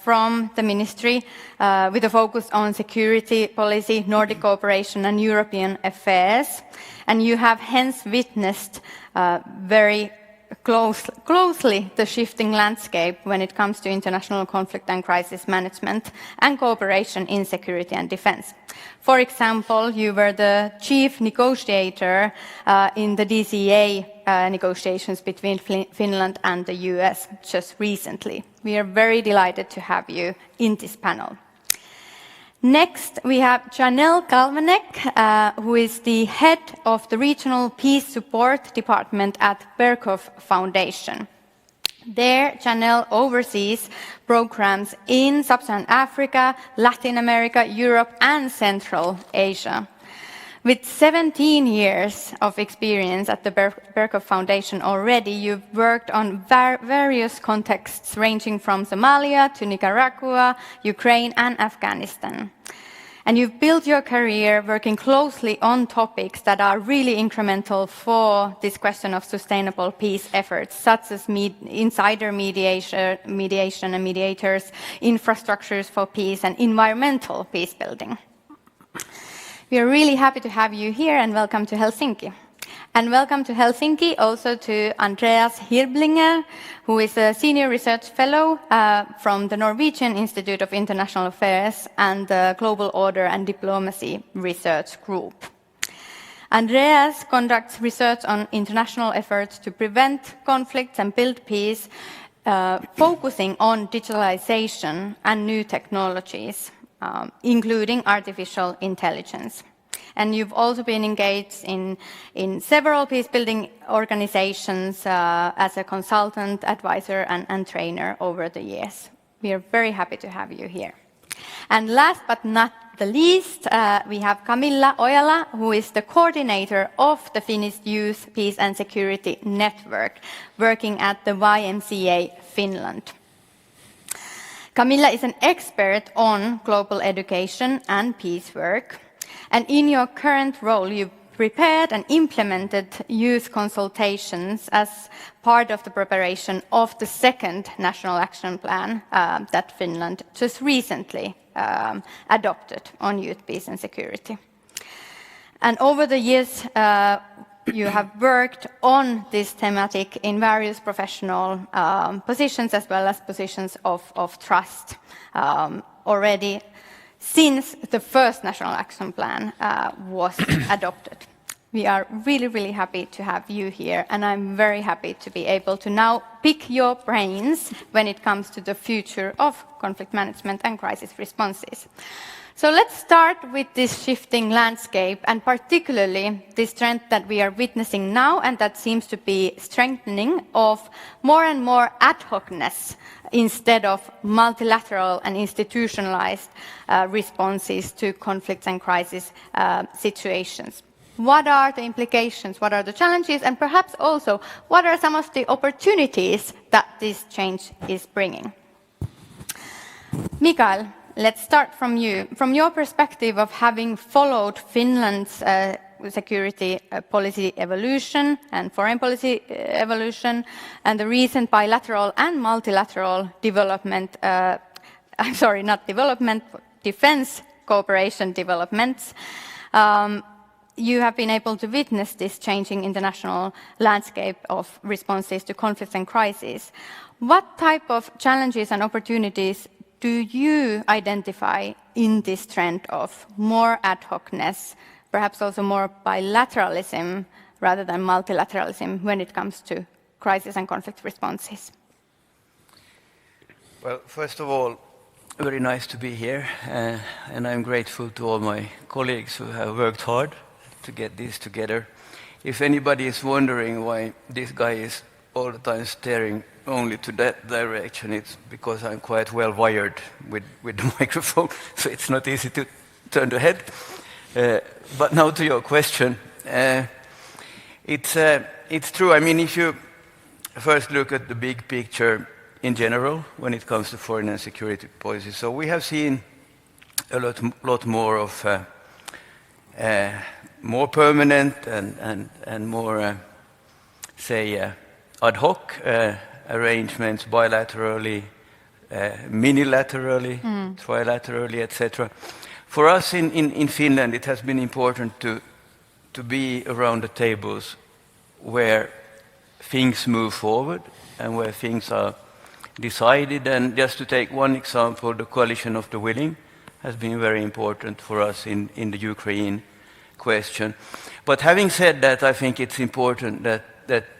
from the ministry with a focus on security policy, Nordic cooperation and European affairs. And you have hence witnessed very closely the shifting landscape when it comes to international conflict and crisis management and cooperation in security and defense. For example, you were the chief negotiator in the DCA negotiations between Finland and the US just recently. We are very delighted to have you in this panel. Next, we have Janelle Kalvanek, who is the head of the Regional Peace Support Department at Berkhoff Foundation. There, Janelle oversees programs in Sub-Saharan Africa, Latin America, Europe, and Central Asia. With 17 years of experience at the Berkhoff Foundation already, you've worked on various contexts ranging from Somalia to Nicaragua, Ukraine, and Afghanistan. And you've built your career working closely on topics that are really incremental for this question of sustainable peace efforts, such as insider mediation and mediators, infrastructures for peace, and environmental peace building. We are really happy to have you here, and welcome to Helsinki. And welcome to Helsinki also to Andreas Hirblinger, who is a Senior Research Fellow from the Norwegian Institute of International Affairs and the Global Order and Diplomacy Research Group. Andreas conducts research on international efforts to prevent conflicts and build peace, focusing on digitalization and new technologies, including artificial intelligence. And you've also been engaged in several peace-building organizations as a consultant, advisor, and trainer over the years. We are very happy to have you here. And last but not the least, we have Camilla Ojala, who is the coordinator of the Finnish Youth, Peace and Security Network, working at the YMCA Finland. Camilla is an expert on global education and peace work. And in your current role, you've prepared and implemented youth consultations as part of the preparation of the second National Action Plan that Finland just recently adopted on youth, peace and security. And over the years, you have worked on this thematic in various professional positions as well as positions of trust already since the first National Action Plan was adopted. We are really, really happy to have you here, and I'm very happy to be able to now pick your brains when it comes to the future of conflict management and crisis responses. So let's start with this shifting landscape, and particularly this trend that we are witnessing now, and that seems to be strengthening, of more and more ad hocness instead of multilateral and institutionalized responses to conflicts and crisis situations. What are the implications? What are the challenges? And perhaps also, what are some of the opportunities that this change is bringing? Mikael, let's start from you. From your perspective of having followed Finland's security policy evolution and foreign policy evolution and the recent bilateral and multilateral development, defense cooperation developments, you have been able to witness this changing international landscape of responses to conflicts and crises. What type of challenges and opportunities do you identify in this trend of more ad hocness, perhaps also more bilateralism rather than multilateralism when it comes to crisis and conflict responses? Well, first of all, very nice to be here, and I'm grateful to all my colleagues who have worked hard to get this together. If anybody is wondering why this guy is all the time staring only to that direction, it's because I'm quite well wired with the microphone, so it's not easy to turn the head. But now to your question. It's true. I mean, if you first look at the big picture in general when it comes to foreign and security policy, so we have seen a lot more of more permanent and more, say, ad hoc arrangements, bilaterally, minilaterally, trilaterally, etc. For us in Finland, it has been important to be around the tables where things move forward and where things are decided. And just to take one example, the coalition of the willing has been very important for us in the Ukraine question. But having said that, I think it's important that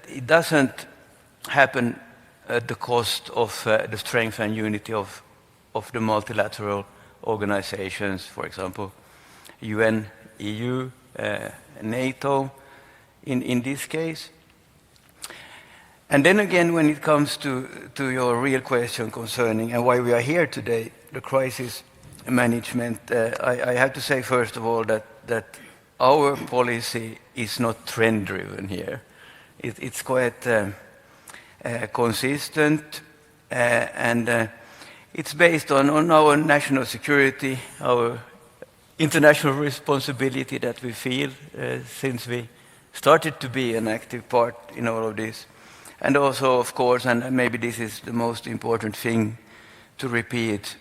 it doesn't happen at the cost of the strength and unity of the multilateral organizations, for example, UN, EU, NATO, in this case. And then again, when it comes to your real question concerning and why we are here today, the crisis management, I have to say, first of all, that our policy is not trend-driven here. It's quite consistent, and it's based on our national security, our international responsibility that we feel since we started to be an active part in all of this. And also, of course, and maybe this is the most important thing to repeat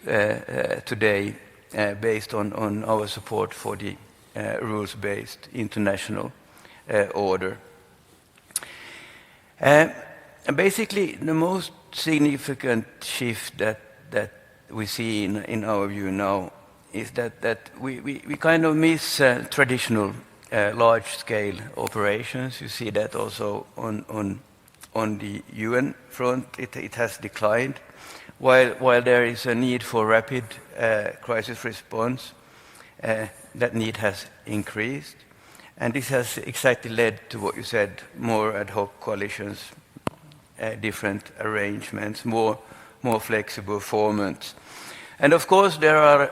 today, based on our support for the rules-based international order. Basically, the most significant shift that we see in our view now is that we kind of miss traditional large-scale operations. You see that also on the UN front, it has declined, while there is a need for rapid crisis response, that need has increased. And this has exactly led to what you said, more ad hoc coalitions, different arrangements, more flexible formats. And of course there are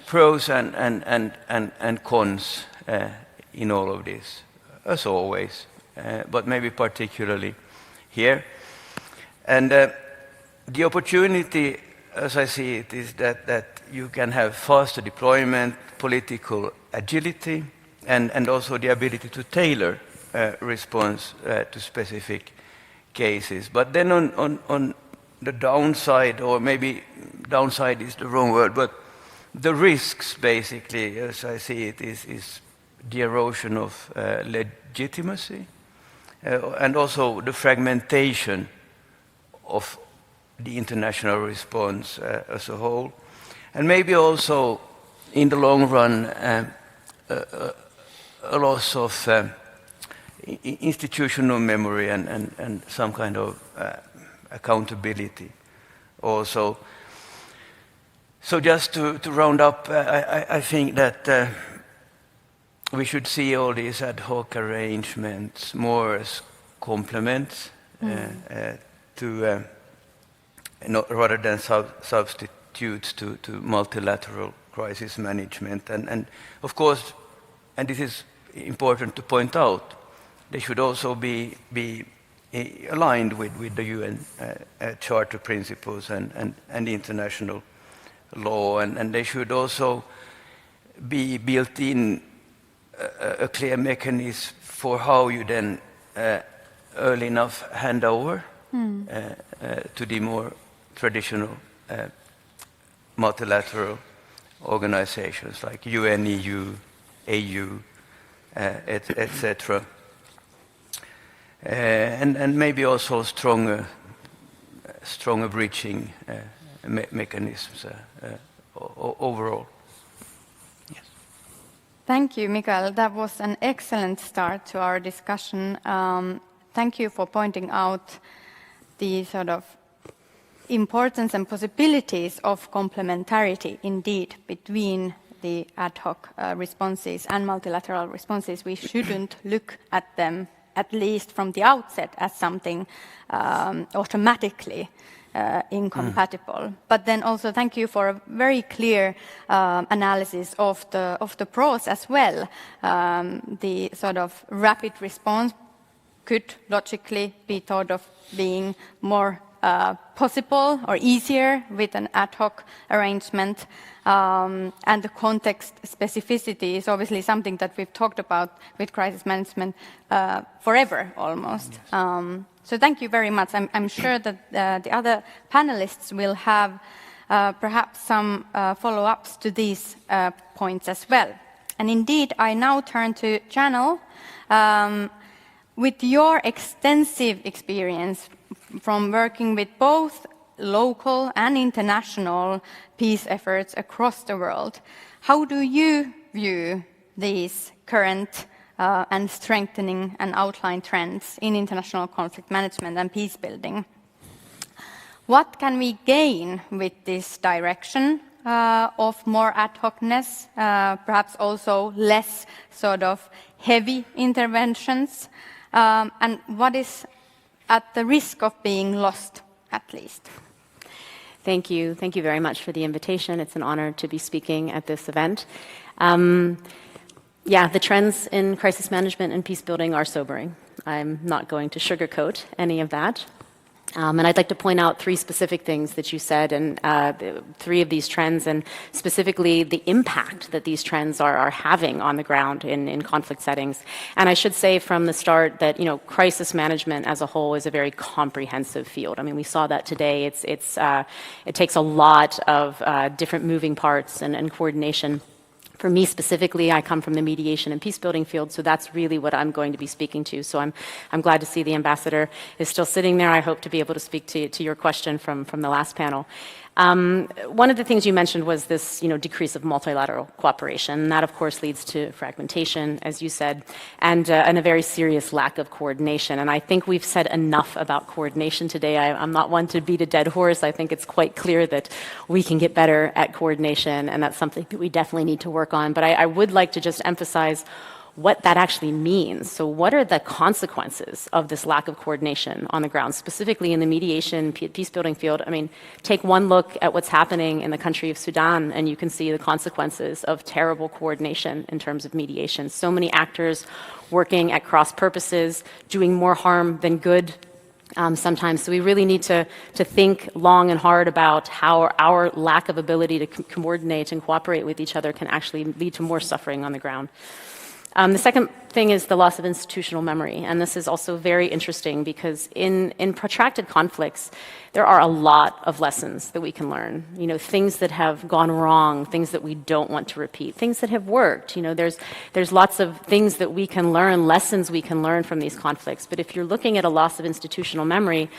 pros and cons in all of this, as always. But maybe particularly here. And the opportunity, as I see it, is that you can have faster deployment, political agility, and also the ability to tailor response to specific cases. But then on the downside, or maybe downside is the wrong word, but the risks, basically, as I see it, is the erosion of legitimacy, and also the fragmentation of the international response as a whole, and maybe also in the long run a loss of institutional memory and some kind of accountability also. So just to round up, I think that we should see all these ad hoc arrangements more as complements to rather than substitutes to multilateral crisis management. And of course, and this is important to point out, they should also be aligned with the UN Charter principles and international law, and they should also be built in a clear mechanism for how you then early enough hand over to the more traditional multilateral organizations like UN, EU, AU, etc. And maybe also stronger bridging mechanisms overall. Yes. Thank you, Mikael. That was an excellent start to our discussion. Thank you for pointing out the sort of importance and possibilities of complementarity, indeed, between the ad hoc responses and multilateral responses. We shouldn't look at them, at least from the outset, as something automatically incompatible. But then also thank you for a very clear analysis of the pros as well. The sort of rapid response could logically be thought of being more possible or easier with an ad hoc arrangement. And the context specificity is obviously something that we've talked about with crisis management forever almost. Yes. So thank you very much. I'm sure that the other panelists will have perhaps some follow-ups to these points as well. And indeed, I now turn to Janel. With your extensive experience from working with both local and international peace efforts across the world, how do you view these current and strengthening and outlined trends in international conflict management and peace building? What can we gain with this direction of more ad hocness, perhaps also less sort of heavy interventions? And what is at the risk of being lost, at least? Thank you. Thank you very much for the invitation. It's an honor to be speaking at this event. Yeah, the trends in crisis management and peace building are sobering. I'm not going to sugarcoat any of that. And I'd like to point out three specific things that you said, and three of these trends, and specifically the impact that these trends are having on the ground in conflict settings. And I should say from the start that crisis management as a whole is a very comprehensive field. I mean, we saw that today. It takes a lot of different moving parts and coordination. For me specifically, I come from the mediation and peace building field, so that's really what I'm going to be speaking to. So I'm glad to see the ambassador is still sitting there. I hope to be able to speak to your question from the last panel. One of the things you mentioned was this, decrease of multilateral cooperation. And that, of course, leads to fragmentation, as you said, and a very serious lack of coordination. And I think we've said enough about coordination today. I'm not one to beat a dead horse. I think it's quite clear that we can get better at coordination, and that's something that we definitely need to work on. But I would like to just emphasize what that actually means. So what are the consequences of this lack of coordination on the ground, specifically in the mediation peace-building field? I mean, take one look at what's happening in the country of Sudan, and you can see the consequences of terrible coordination in terms of mediation. So many actors working at cross purposes, doing more harm than good sometimes. So we really need to think long and hard about how our lack of ability to coordinate and cooperate with each other can actually lead to more suffering on the ground. The second thing is the loss of institutional memory, and this is also very interesting because in protracted conflicts, there are a lot of lessons that we can learn. Things that have gone wrong, things that we don't want to repeat, things that have worked. There's lots of things that we can learn, lessons we can learn from these conflicts. But if you're looking at a loss of institutional memory,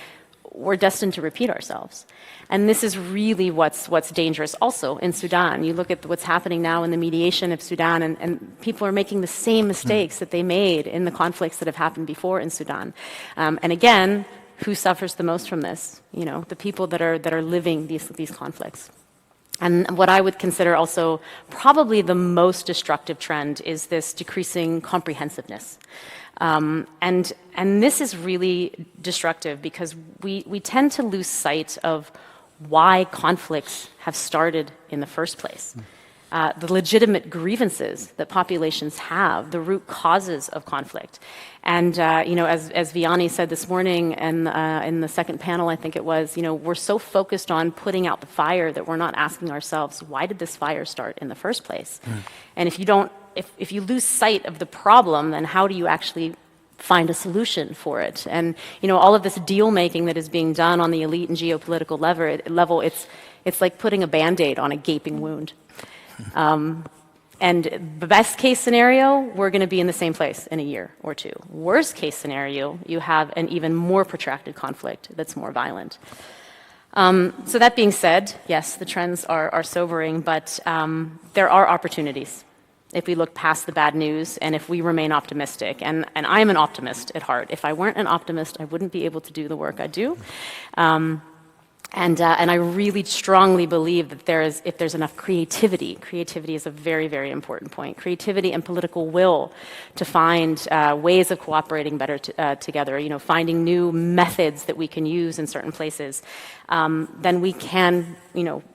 we're destined to repeat ourselves. And this is really what's dangerous also in Sudan. You look at what's happening now in the mediation of Sudan, and people are making the same mistakes that they made in the conflicts that have happened before in Sudan. And again, who suffers the most from this? The people that are living these conflicts. And what I would consider also probably the most destructive trend is this decreasing comprehensiveness. And this is really destructive because we tend to lose sight of why conflicts have started in the first place. The legitimate grievances that populations have, the root causes of conflict. And, as Vianney said this morning and in the second panel, I think it was, we're so focused on putting out the fire that we're not asking ourselves, why did this fire start in the first place? And if you lose sight of the problem, then how do you actually find a solution for it? And all of this deal making that is being done on the elite and geopolitical level, it's like putting a Band-Aid on a gaping wound. And the best case scenario, we're going to be in the same place in a year or two. Worst case scenario, you have an even more protracted conflict that's more violent. So that being said, yes, the trends are sobering, but there are opportunities if we look past the bad news and if we remain optimistic. And I'm an optimist at heart. If I weren't an optimist, I wouldn't be able to do the work I do. And I really strongly believe that if there's enough creativity is a very, very important point. Creativity and political will to find ways of cooperating better together, finding new methods that we can use in certain places, then we can,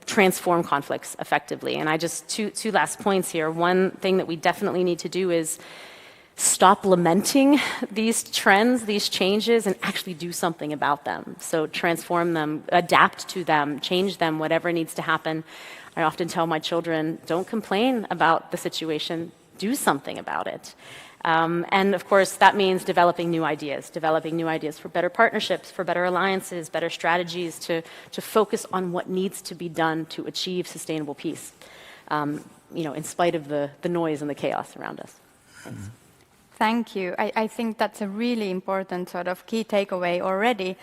transform conflicts effectively. And I just, two last points here. One thing that we definitely need to do is stop lamenting these trends, these changes, and actually do something about them. So transform them, adapt to them, change them, whatever needs to happen. I often tell my children, don't complain about the situation, do something about it. And of course, that means developing new ideas for better partnerships, for better alliances, better strategies to focus on what needs to be done to achieve sustainable peace, in spite of the noise and the chaos around us. Thanks. Thank you. I think that's a really important sort of key takeaway already,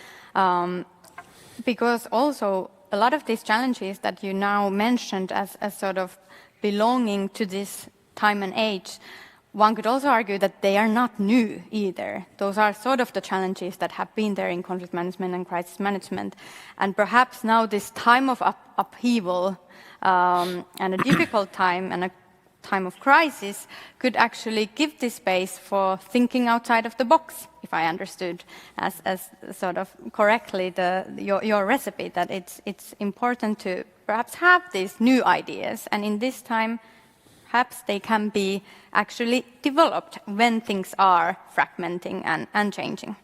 because also a lot of these challenges that you now mentioned as sort of belonging to this time and age, one could also argue that they are not new either. Those are sort of the challenges that have been there in conflict management and crisis management. And perhaps now this time of upheaval and a difficult time and a time of crisis could actually give this space for thinking outside of the box, if I understood as sort of correctly your recipe, that it's important to perhaps have these new ideas, and in this time perhaps they can be actually developed when things are fragmenting and changing.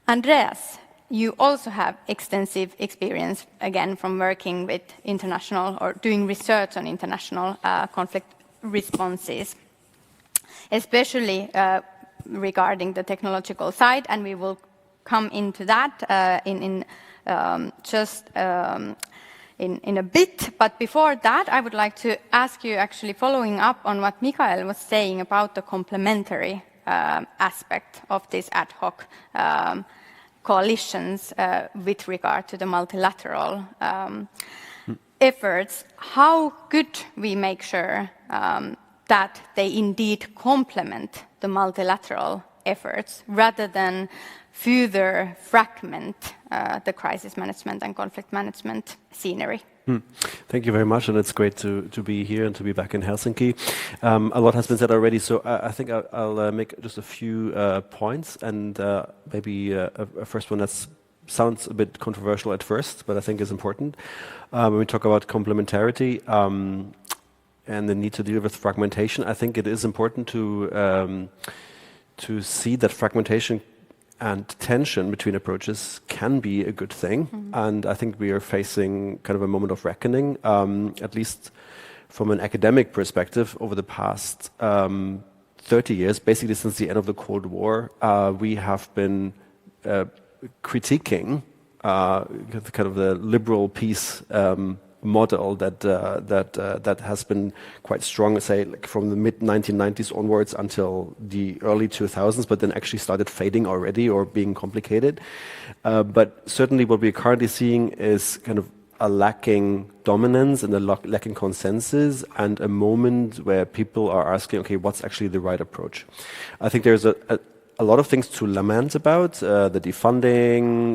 Andreas, you also have extensive experience, again, from working with international or doing research on international conflict responses, especially regarding the technological side, and we will come into that in a bit. But before that, I would like to ask you, actually following up on what Mikael was saying about the complementary aspect of these ad hoc coalitions with regard to the multilateral efforts. How could we make sure that they indeed complement the multilateral efforts rather than further fragment the crisis management and conflict management scenery? Thank you very much, and it's great to be here and to be back in Helsinki. A lot has been said already, so I think I'll make just a few points, and maybe a first one that sounds a bit controversial at first, but I think is important. When we talk about complementarity and the need to deal with fragmentation, I think it is important to see that fragmentation and tension between approaches can be a good thing. And I think we are facing kind of a moment of reckoning, at least from an academic perspective. Over the past 30 years, basically since the end of the Cold War, we have been critiquing kind of the liberal peace model that has been quite strong, say, like from the mid-1990s onwards until the early 2000s, but then actually started fading already or being complicated. But certainly what we're currently seeing is kind of a lacking dominance and a lacking consensus, and a moment where people are asking, okay, what's actually the right approach? I think there's a lot of things to lament about, the defunding,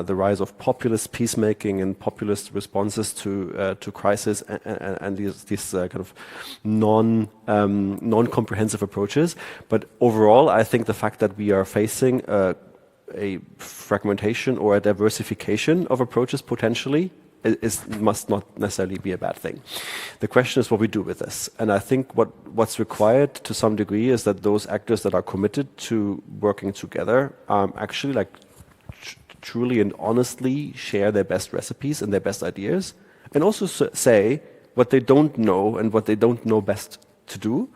the rise of populist peacemaking and populist responses to crisis, and these kind of non-comprehensive approaches. But overall, I think the fact that we are facing a fragmentation or a diversification of approaches potentially must not necessarily be a bad thing. The question is what we do with this. And I think what's required to some degree is that those actors that are committed to working together actually truly and honestly share their best recipes and their best ideas, and also say what they don't know and what they don't know best to do.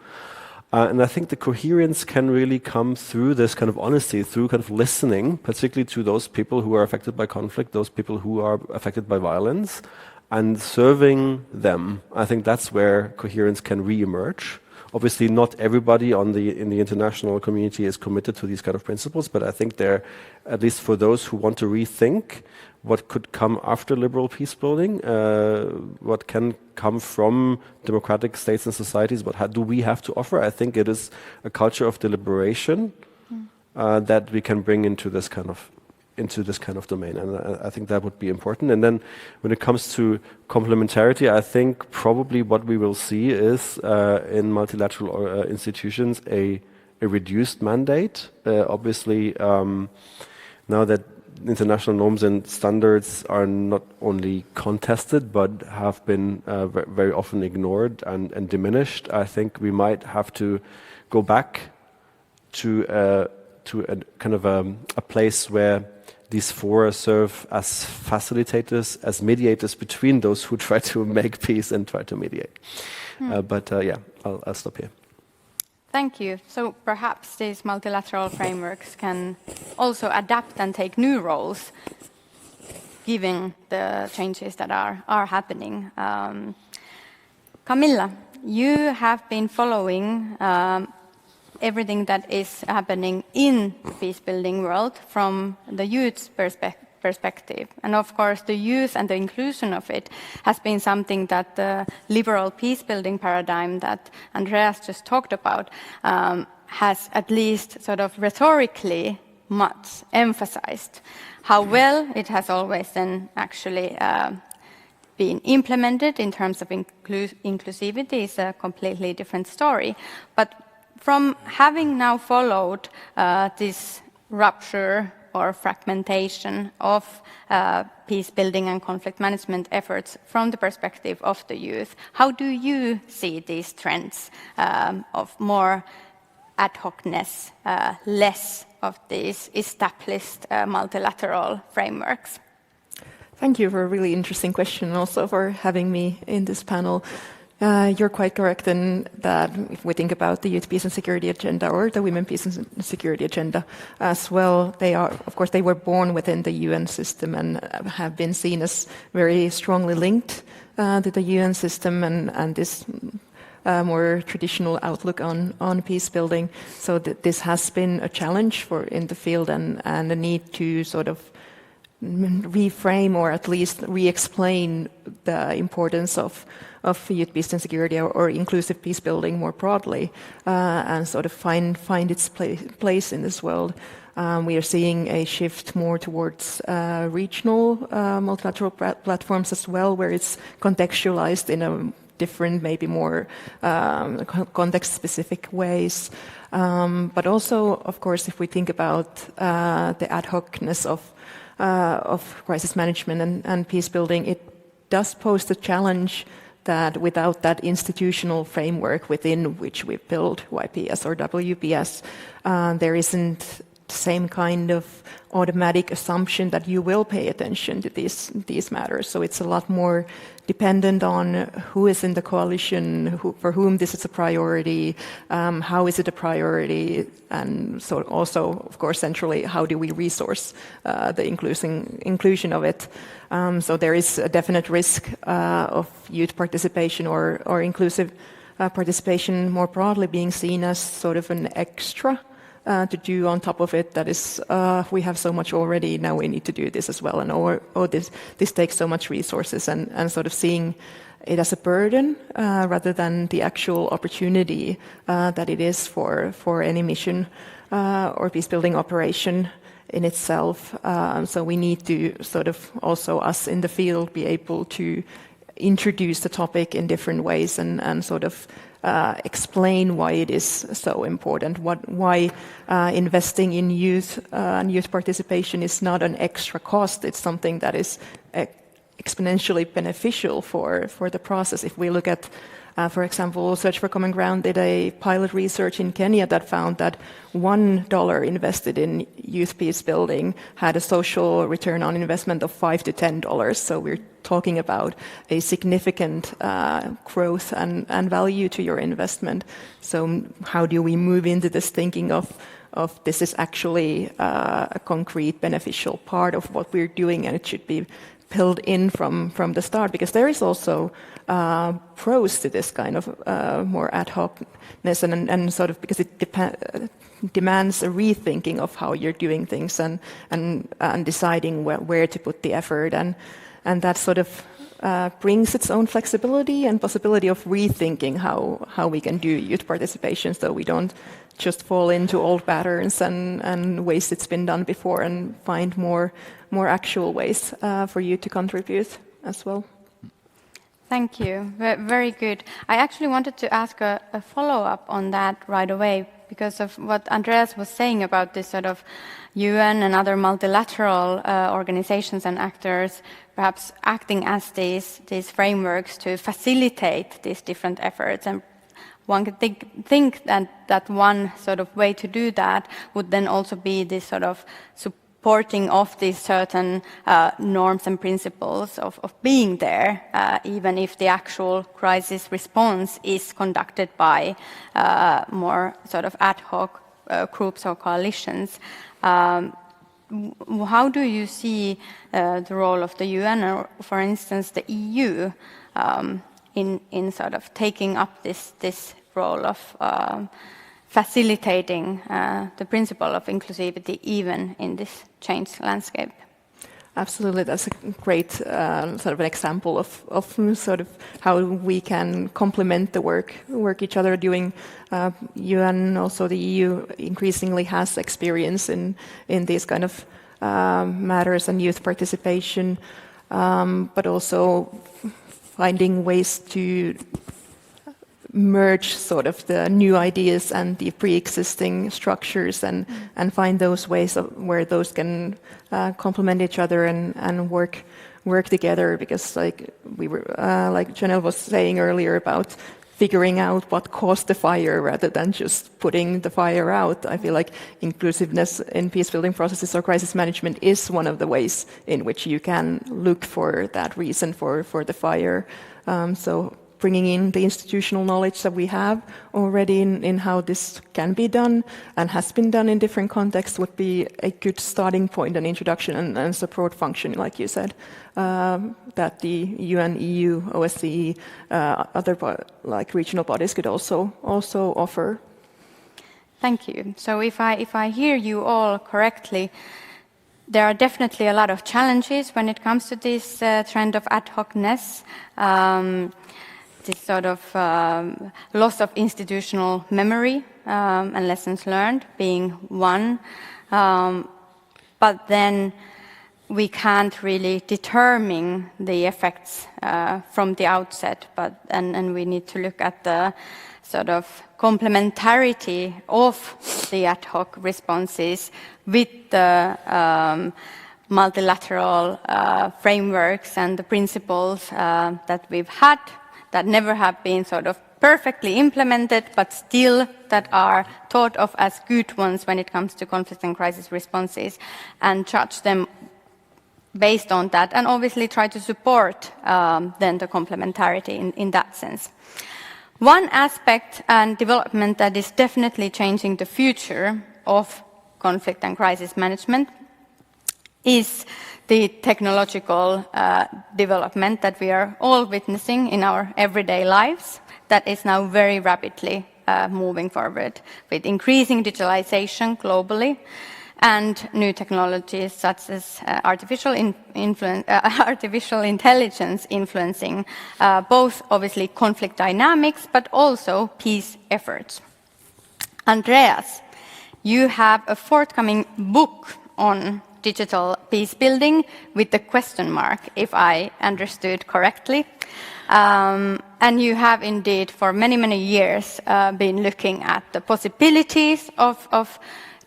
And I think the coherence can really come through this kind of honesty, through kind of listening, particularly to those people who are affected by conflict, those people who are affected by violence, and serving them. I think that's where coherence can re-emerge. Obviously, not everybody in the international community is committed to these kind of principles, but I think they're, at least for those who want to rethink what could come after liberal peace building, what can come from democratic states and societies, what do we have to offer? I think it is a culture of deliberation that we can bring into this kind of domain, and I think that would be important. And then when it comes to complementarity, I think probably what we will see is in multilateral institutions a reduced mandate. Obviously, now that international norms and standards are not only contested but have been very often ignored and diminished, I think we might have to go back to a kind of a place where these fora serve as facilitators, as mediators between those who try to make peace and try to mediate. But I'll stop here. Thank you. So perhaps these multilateral frameworks can also adapt and take new roles, given the changes that are happening. Camilla, you have been following everything that is happening in the peace-building world from the youth's perspective. And of course, the youth and the inclusion of it has been something that the liberal peace-building paradigm that Andreas just talked about has at least sort of rhetorically much emphasized. How well it has always then actually been implemented in terms of inclusivity is a completely different story. But from having now followed this rupture or fragmentation of peace building and conflict management efforts from the perspective of the youth, how do you see these trends of more ad hocness, less of these established multilateral frameworks? Thank you for a really interesting question, and also for having me in this panel. You're quite correct in that if we think about the Youth Peace and Security Agenda or the Women Peace and Security Agenda as well, they are, of course, they were born within the UN system and have been seen as very strongly linked to the UN system and this more traditional outlook on peace building. So this has been a challenge in the field and a need to sort of reframe or at least re-explain the importance of youth peace and security or inclusive peace building more broadly and sort of find its place in this world. We are seeing a shift more towards regional multilateral platforms as well, where it's contextualized in a different, maybe more context-specific ways. But also, of course, if we think about the ad hocness of crisis management and peace building, it does pose the challenge that without that institutional framework within which we build YPS or WPS, there isn't the same kind of automatic assumption that you will pay attention to these matters. So it's a lot more dependent on who is in the coalition, for whom this is a priority, how is it a priority, and so also, of course, centrally, how do we resource the inclusion of it. So there is a definite risk of youth participation or inclusive participation more broadly being seen as sort of an extra to do on top of it. That is, we have so much already, now we need to do this as well, and this takes so much resources, and sort of seeing it as a burden rather than the actual opportunity that it is for any mission or peace-building operation in itself. So we need to sort of also, us in the field, be able to introduce the topic in different ways and sort of explain why it is so important, why investing in youth and youth participation is not an extra cost. It's something that is exponentially beneficial for the process. If we look at, for example, Search for Common Ground did a pilot research in Kenya that found that $1 invested in youth peace building had a social return on investment of $5 to $10. So we're talking about a significant growth and value to your investment. So how do we move into this thinking of this is actually a concrete beneficial part of what we're doing, and it should be built in from the start, because there is also pros to this kind of more ad hocness and sort of because it demands a rethinking of how you're doing things and deciding where to put the effort, and that sort of brings its own flexibility and possibility of rethinking how we can do youth participation, so we don't just fall into old patterns and ways it's been done before, and find more actual ways for you to contribute as well. Thank you. Very good. I actually wanted to ask a follow-up on that right away, because of what Andreas was saying about this sort of UN and other multilateral organizations and actors perhaps acting as these frameworks to facilitate these different efforts. And one could think that one sort of way to do that would then also be this sort of supporting of these certain norms and principles of being there, even if the actual crisis response is conducted by more sort of ad hoc groups or coalitions. How do you see the role of the UN, or for instance the EU, in sort of taking up this role of facilitating the principle of inclusivity even in this changed landscape? Absolutely, that's a great sort of an example of sort of how we can complement the work each other are doing. UN, also the EU, increasingly has experience in these kind of matters and youth participation, but also finding ways to merge sort of the new ideas and the pre-existing structures and find those ways where those can complement each other and work together, because like we were like Janelle was saying earlier about figuring out what caused the fire rather than just putting the fire out. I feel like inclusiveness in peace building processes or crisis management is one of the ways in which you can look for that reason for the fire. So bringing in the institutional knowledge that we have already in how this can be done and has been done in different contexts would be a good starting point and introduction and support function, like you said, that the UN, EU, OSCE, other like regional bodies could also offer. Thank you. So if I hear you all correctly, there are definitely a lot of challenges when it comes to this trend of ad hocness. This sort of loss of institutional memory and lessons learned being one. But then we can't really determine the effects from the outset, and we need to look at the sort of complementarity of the ad hoc responses with the multilateral frameworks and the principles that we've had, that never have been sort of perfectly implemented, but still that are thought of as good ones when it comes to conflict and crisis responses, and judge them based on that, and obviously try to support then the complementarity in that sense. One aspect and development that is definitely changing the future of conflict and crisis management is the technological development that we are all witnessing in our everyday lives, that is now very rapidly moving forward with increasing digitalization globally and new technologies such as artificial intelligence influencing both obviously conflict dynamics but also peace efforts. Andreas, you have a forthcoming book on digital peace building with the question mark, if I understood correctly. And you have indeed for many, many years been looking at the possibilities of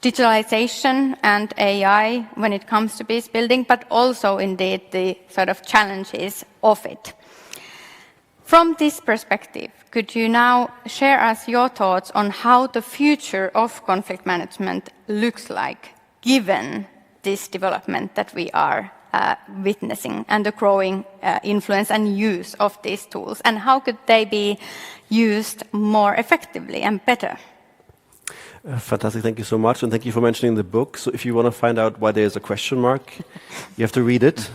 digitalization and AI when it comes to peace building, but also indeed the sort of challenges of it. From this perspective, could you now share us your thoughts on how the future of conflict management looks like, given this development that we are witnessing and the growing influence and use of these tools, and how could they be used more effectively and better? Fantastic, thank you so much, and thank you for mentioning the book. So if you want to find out why there's a question mark, you have to read it.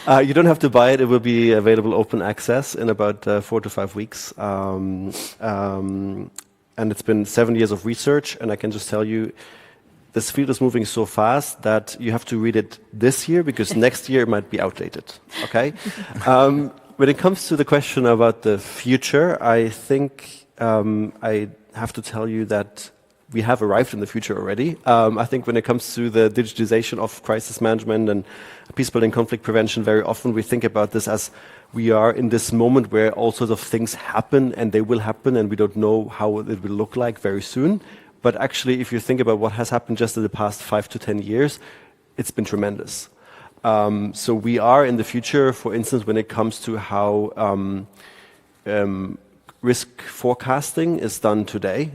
You don't have to buy it, it will be available open access in about 4 to 5 weeks. And it's been 7 years of research, and I can just tell you, this field is moving so fast that you have to read it this year, because next year it might be outdated, okay? When it comes to the question about the future, I think I have to tell you that we have arrived in the future already. I think when it comes to the digitization of crisis management and peace building, conflict prevention, very often we think about this as we are in this moment where all sorts of things happen, and they will happen, and we don't know how it will look like very soon. But actually, if you think about what has happened just in the past 5 to 10 years, it's been tremendous. So we are in the future, for instance, when it comes to how risk forecasting is done today.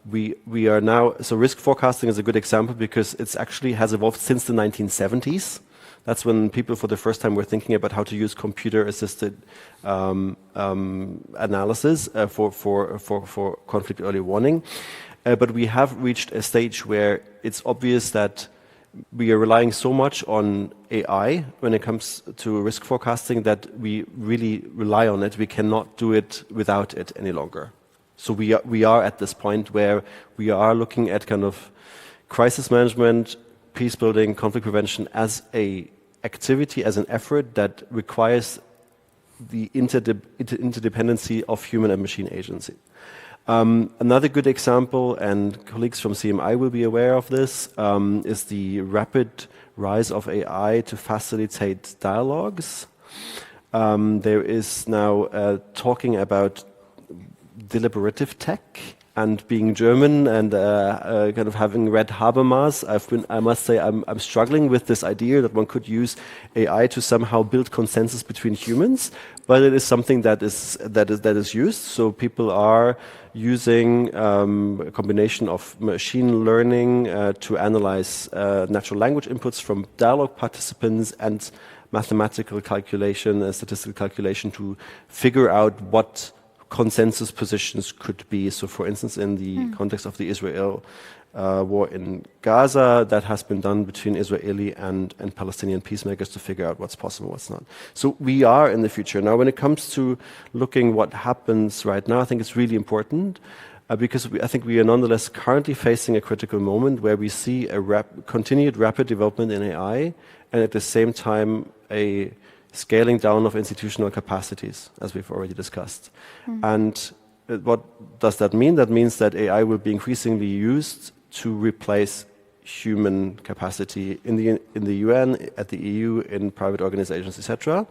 We are now, so risk forecasting is a good example because it's actually has evolved since the 1970s. That's when people for the first time were thinking about how to use computer-assisted analysis for conflict early warning. But we have reached a stage where it's obvious that we are relying so much on AI when it comes to risk forecasting that we really rely on it. We cannot do it without it any longer. So we are at this point where we are looking at kind of crisis management, peace building, conflict prevention as a activity, as an effort that requires the interdependency of human and machine agency. Another good example, and colleagues from CMI will be aware of this, is the rapid rise of AI to facilitate dialogues. There is now talking about deliberative tech, and being German and kind of having read Habermas, I must say I'm struggling with this idea that one could use AI to somehow build consensus between humans, but it is something that is used. So people are using a combination of machine learning to analyze natural language inputs from dialogue participants and mathematical calculation, statistical calculation to figure out what consensus positions could be. So for instance, in the context of the Israel war in Gaza, that has been done between Israeli and Palestinian peacemakers to figure out what's possible, what's not. So we are in the future. Now, when it comes to looking what happens right now, I think it's really important because I think we are nonetheless currently facing a critical moment where we see a continued rapid development in AI and at the same time a scaling down of institutional capacities, as we've already discussed. And what does that mean? That means that AI will be increasingly used to replace human capacity in the UN, at the EU, in private organizations, etc.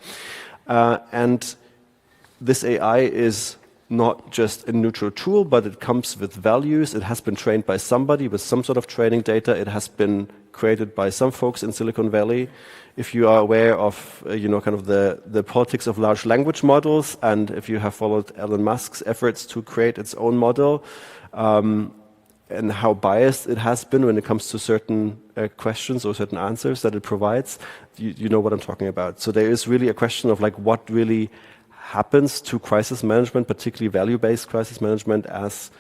And this AI is not just a neutral tool, but it comes with values. It has been trained by somebody with some sort of training data. It has been created by some folks in Silicon Valley. If you are aware of, kind of the politics of large language models, and if you have followed Elon Musk's efforts to create its own model, and how biased it has been when it comes to certain questions or certain answers that it provides, you know what I'm talking about. So there is really a question of like what really happens to crisis management, particularly value-based crisis management, as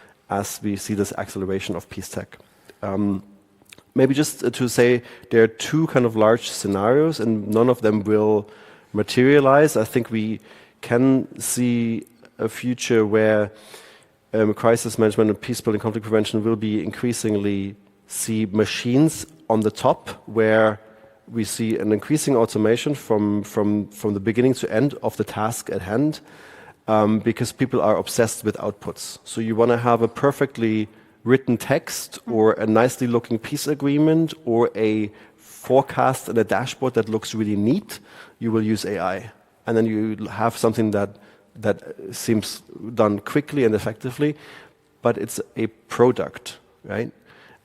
we see this acceleration of peace tech. Maybe just to say there are two kind of large scenarios, and none of them will materialize. I think we can see a future where crisis management and peace building, conflict prevention will be increasingly see machines on the top, where we see an increasing automation from the beginning to end of the task at hand, because people are obsessed with outputs. So you want to have a perfectly written text or a nicely looking peace agreement or a forecast and a dashboard that looks really neat, you will use AI. And then you have something that seems done quickly and effectively, but it's a product, right?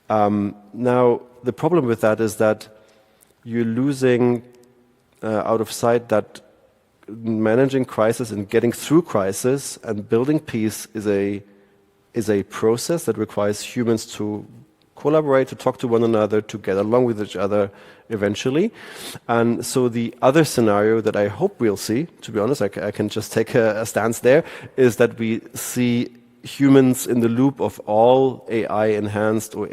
Now, the problem with that is that you're losing out of sight that managing crisis and getting through crisis and building peace is a process that requires humans to collaborate, to talk to one another, to get along with each other eventually. And so the other scenario that I hope we'll see, to be honest, I can just take a stance there, is that we see humans in the loop of all AI-enhanced or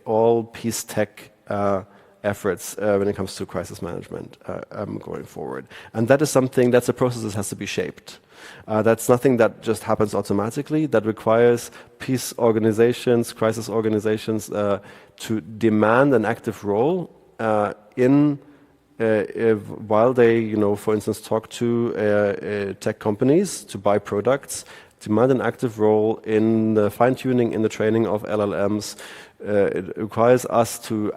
all peace tech efforts when it comes to crisis management going forward. And that is something, that's a process that has to be shaped. That's nothing that just happens automatically. That requires peace organizations, crisis organizations to demand an active role while they, for instance, talk to tech companies to buy products, demand an active role in the fine-tuning, in the training of LLMs. It requires us to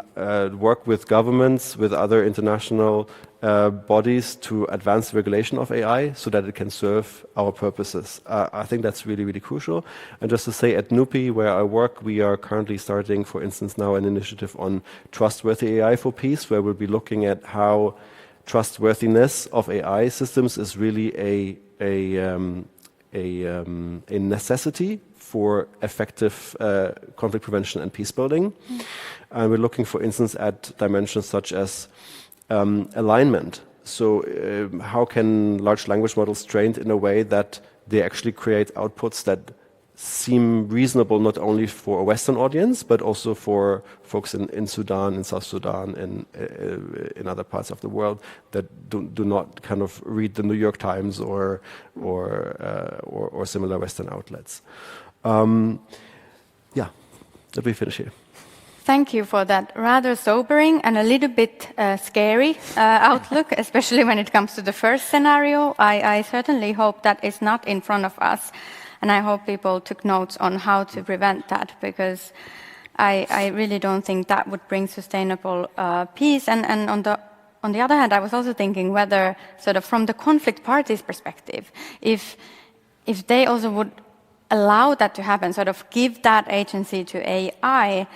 work with governments, with other international bodies to advance the regulation of AI so that it can serve our purposes. I think that's really, really crucial. And just to say, at NUPI, where I work, we are currently starting, for instance, now an initiative on trustworthy AI for peace, where we'll be looking at how trustworthiness of AI systems is really a necessity for effective conflict prevention and peace building. And we're looking, for instance, at dimensions such as alignment. So how can large language models trained in a way that they actually create outputs that seem reasonable not only for a Western audience, but also for folks in Sudan, in South Sudan, in other parts of the world that do not kind of read the New York Times or similar Western outlets. Let me finish here. Thank you for that rather sobering and a little bit scary outlook, especially when it comes to the first scenario. I certainly hope that is not in front of us, and I hope people took notes on how to prevent that, because I really don't think that would bring sustainable peace. And on the other hand, I was also thinking whether, sort of from the conflict parties' perspective, if they also would allow that to happen, sort of give that agency to AI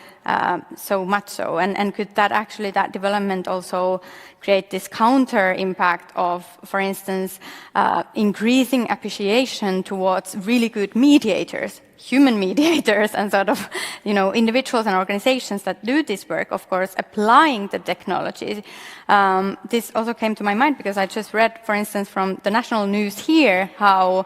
so much so, and could that development also create this counter impact of, for instance, increasing appreciation towards really good mediators, human mediators, and sort of, individuals and organizations that do this work, of course, applying the technology. This also came to my mind because I just read, for instance, from the national news here, how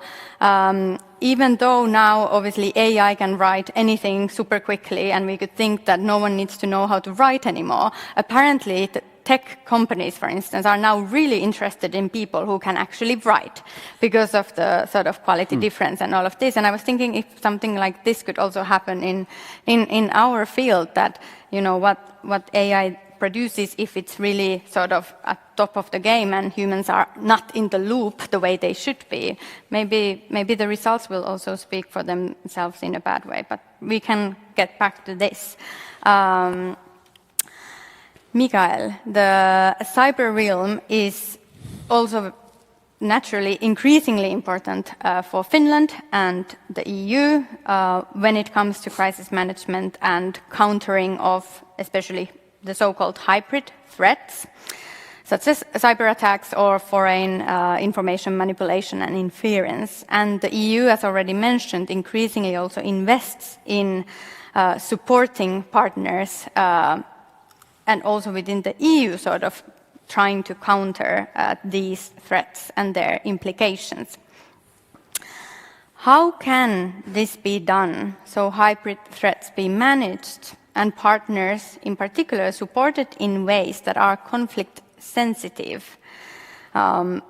even though now obviously AI can write anything super quickly and we could think that no one needs to know how to write anymore, apparently the tech companies, for instance, are now really interested in people who can actually write because of the sort of quality difference and all of this. And I was thinking if something like this could also happen in our field, that, what AI produces, if it's really sort of at top of the game and humans are not in the loop the way they should be, maybe the results will also speak for themselves in a bad way. But we can get back to this. Mikael, the cyber realm is also naturally increasingly important for Finland and the EU when it comes to crisis management and countering of especially the so-called hybrid threats, such as cyber attacks or foreign information manipulation and interference. And the EU, as already mentioned, increasingly also invests in supporting partners and also within the EU sort of trying to counter these threats and their implications. How can this be done, so hybrid threats be managed and partners in particular supported in ways that are conflict sensitive,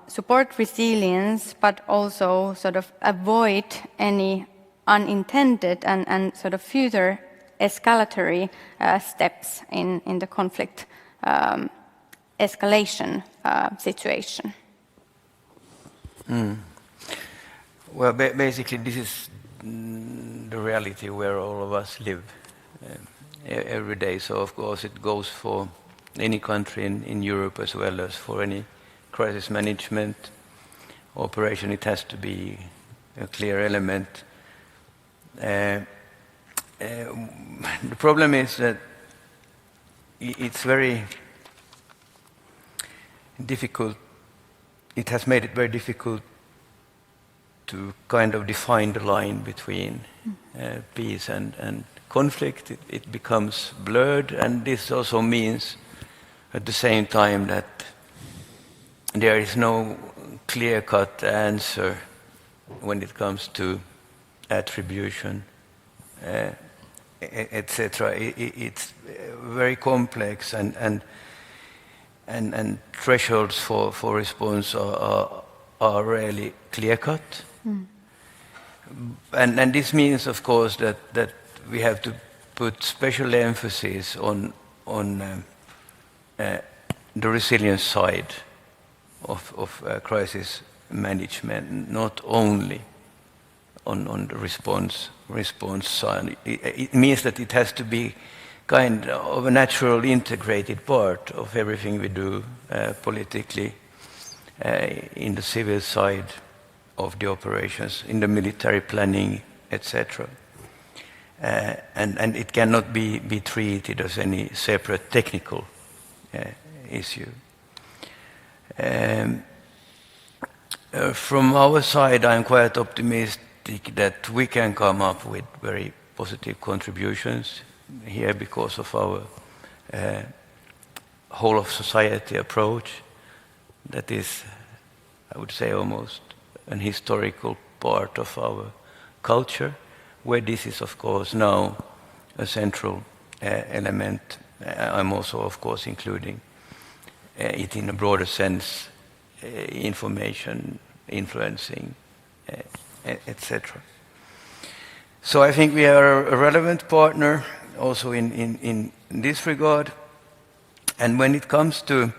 support resilience, but also sort of avoid any unintended and sort of further escalatory steps in the conflict escalation situation? Well, basically this is the reality where all of us live every day. So of course it goes for any country in Europe as well as for any crisis management operation. It has to be a clear element. The problem is that it's very difficult. It has made it very difficult to kind of define the line between peace and conflict. It becomes blurred, and this also means at the same time that there is no clear-cut answer when it comes to attribution, etc. It's very complex, and thresholds for response are rarely clear-cut. And this means, of course, that we have to put special emphasis on the resilience side of crisis management, not only on the response side. It means that it has to be kind of a natural integrated part of everything we do politically, in the civil side of the operations, in the military planning, etc. And it cannot be treated as any separate technical issue. From our side, I'm quite optimistic that we can come up with very positive contributions here because of our whole of society approach. That is, I would say, almost an historical part of our culture, where this is, of course, now a central element. I'm also, of course, including it in a broader sense, information, influencing, etc. So I think we are a relevant partner also in this regard. And when it comes to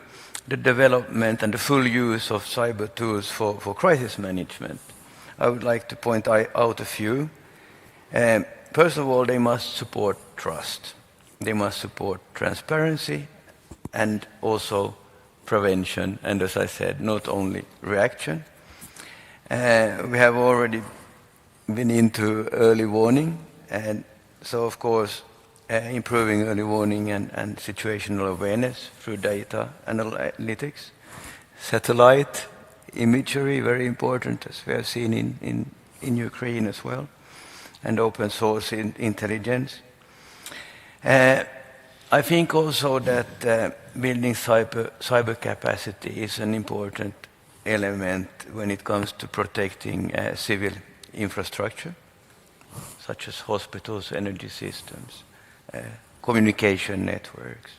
the development and the full use of cyber tools for crisis management, I would like to point out a few. First of all, they must support trust. They must support transparency and also prevention, and as I said, not only reaction. We have already been into early warning, and so of course improving early warning and situational awareness through data analytics. Satellite imagery, very important, as we have seen in Ukraine as well, and open source intelligence. I think also that building cyber capacity is an important element when it comes to protecting civil infrastructure, such as hospitals, energy systems, communication networks.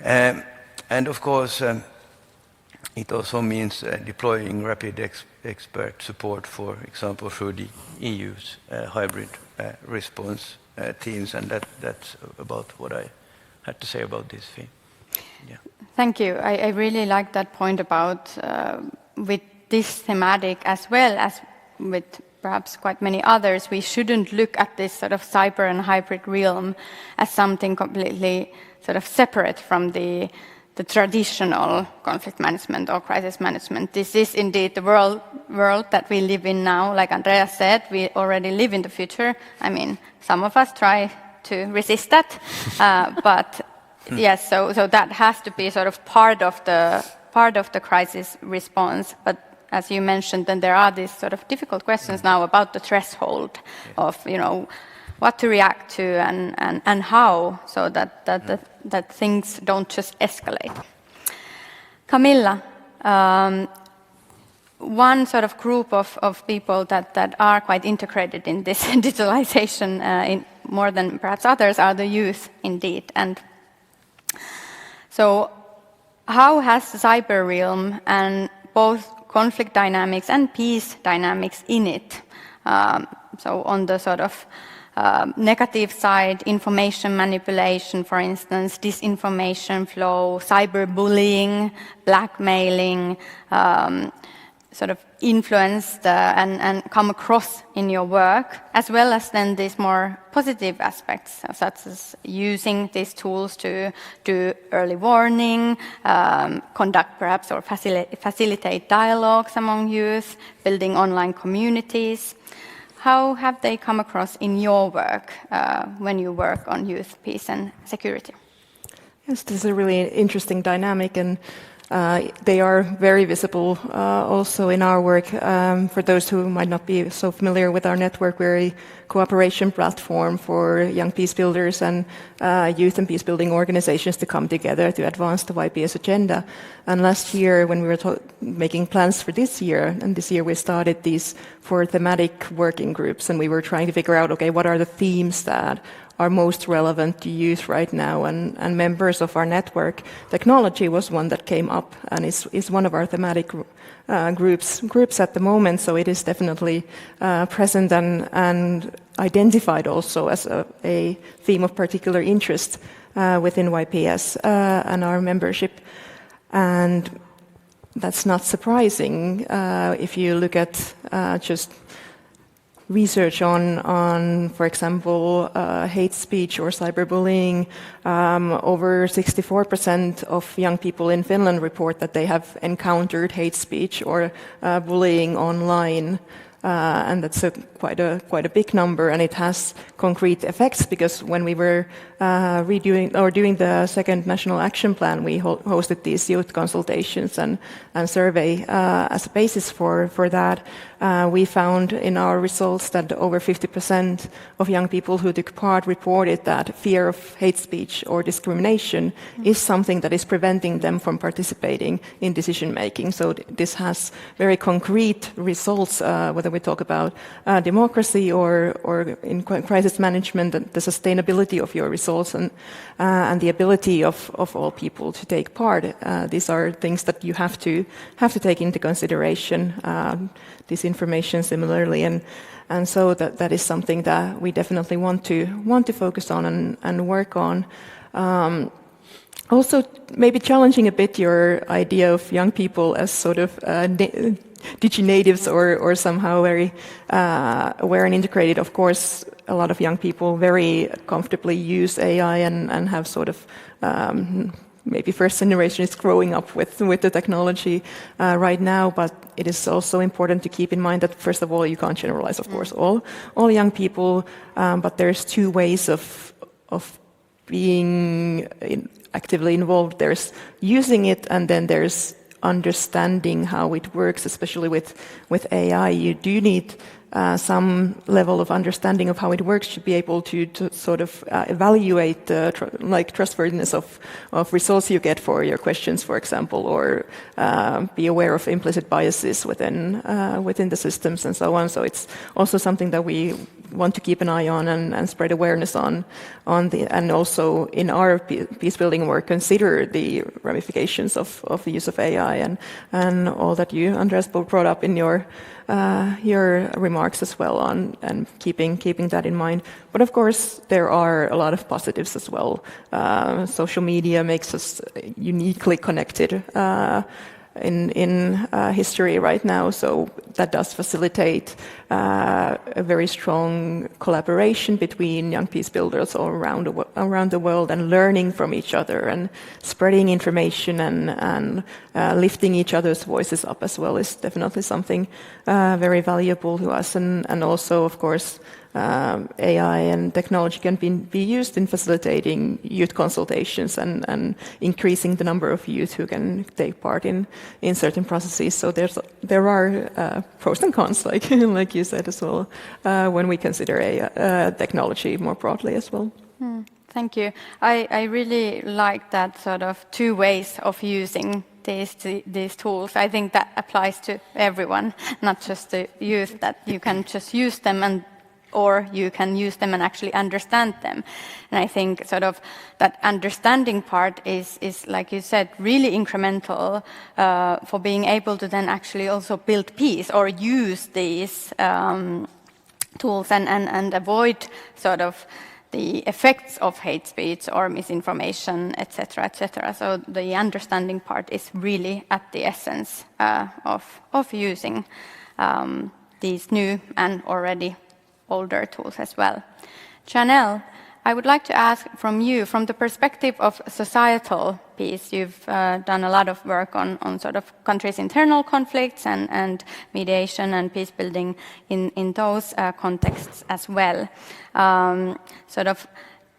And of course, it also means deploying rapid expert support, for example, through the EU's hybrid response teams, and that's about what I had to say about this thing. Yeah. Thank you. I really like that point about with this thematic as well as with perhaps quite many others, we shouldn't look at this sort of cyber and hybrid realm as something completely sort of separate from the traditional conflict management or crisis management. This is indeed the world that we live in now. Like Andreas said, we already live in the future. I mean, some of us try to resist that, but yes, so that has to be sort of part of the crisis response. But as you mentioned, then there are these sort of difficult questions now about the threshold of, what to react to and how, so that things don't just escalate. Camilla, one sort of group of people that are quite integrated in this digitalization in more than perhaps others are the youth, indeed. And so how has the cyber realm and both conflict dynamics and peace dynamics in it, so on the sort of negative side, information manipulation, for instance, disinformation flow, cyberbullying, blackmailing, sort of influenced and come across in your work, as well as then these more positive aspects, such as using these tools to do early warning, conduct perhaps or facilitate dialogues among youth, building online communities. How have they come across in your work when you work on youth, peace and security? Yes, this is a really interesting dynamic, and They are very visible also in our work. For those who might not be so familiar with our network, we're a cooperation platform for young peace builders and youth and peace building organizations to come together to advance the YPS agenda. And last year, when we were making plans for this year, and this year we started these 4 thematic working groups, and we were trying to figure out, okay, what are the themes that are most relevant to youth right now, and members of our network. Technology was one that came up and is one of our thematic groups at the moment, so it is definitely present and identified also as a theme of particular interest within YPS and our membership. And that's not surprising if you look at just research on, for example, hate speech or cyberbullying. Over 64% of young people in Finland report that they have encountered hate speech or bullying online. And that's quite a big number, and it has concrete effects, because when we were doing the second national action plan, we hosted these youth consultations and survey as a basis for that. We found in our results that over 50% of young people who took part reported that fear of hate speech or discrimination is something that is preventing them from participating in decision making. So this has very concrete results, whether we talk about democracy or in crisis management, the sustainability of your results and the ability of all people to take part. These are things that you have to take into consideration. This information similarly, and so that is something that we definitely want to focus on and work on. Also, maybe challenging a bit your idea of young people as sort of digi-natives or somehow very aware and integrated. Of course, a lot of young people very comfortably use AI and have sort of maybe first generation is growing up with the technology right now, but it is also important to keep in mind that, first of all, you can't generalize, of course, all young people, but there's 2 ways of being actively involved. There's using it, and then there's understanding how it works, especially with AI. You do need some level of understanding of how it works to be able to sort of evaluate the trustworthiness of results you get for your questions, for example, or be aware of implicit biases within the systems and so on. So it's also something that we want to keep an eye on and spread awareness on and also in our peace building work consider the ramifications of the use of AI and all that you, Andreas, brought up in your remarks as well on and keeping that in mind. But of course, there are a lot of positives as well. Social media makes us uniquely connected in history right now, so that does facilitate a very strong collaboration between young peace builders all around the world and learning from each other and spreading information and lifting each other's voices up as well is definitely something very valuable to us. And also, of course, AI and technology can be used in facilitating youth consultations and increasing the number of youth who can take part in certain processes. So there are pros and cons, like you said as well, when we consider technology more broadly as well. Thank you. I really like that sort of 2 ways of using these tools. I think that applies to everyone, not just the youth, that you can just use them or you can use them and actually understand them. And I think sort of that understanding part is like you said, really incremental for being able to then actually also build peace or use these tools and avoid sort of the effects of hate speech or misinformation, etc., etc. So the understanding part is really at the essence of using these new and already older tools as well. Janelle, I would like to ask from you, from the perspective of societal peace, you've done a lot of work on sort of countries' internal conflicts and mediation and peace building in those contexts as well. Sort of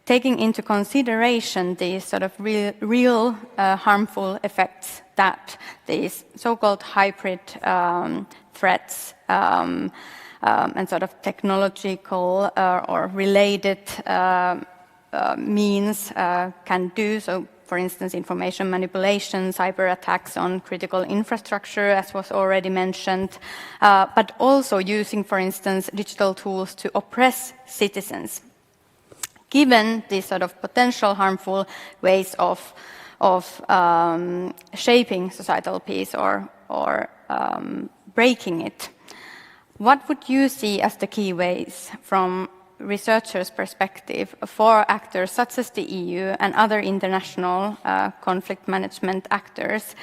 taking into consideration these sort of real harmful effects that these so-called hybrid threats and sort of technological or related means can do. So, for instance, information manipulation, cyber attacks on critical infrastructure, as was already mentioned, but also using, for instance, digital tools to oppress citizens. Given these sort of potential harmful ways of shaping societal peace or breaking it, what would you see as the key ways from researchers' perspective for actors such as the EU and other international conflict management actors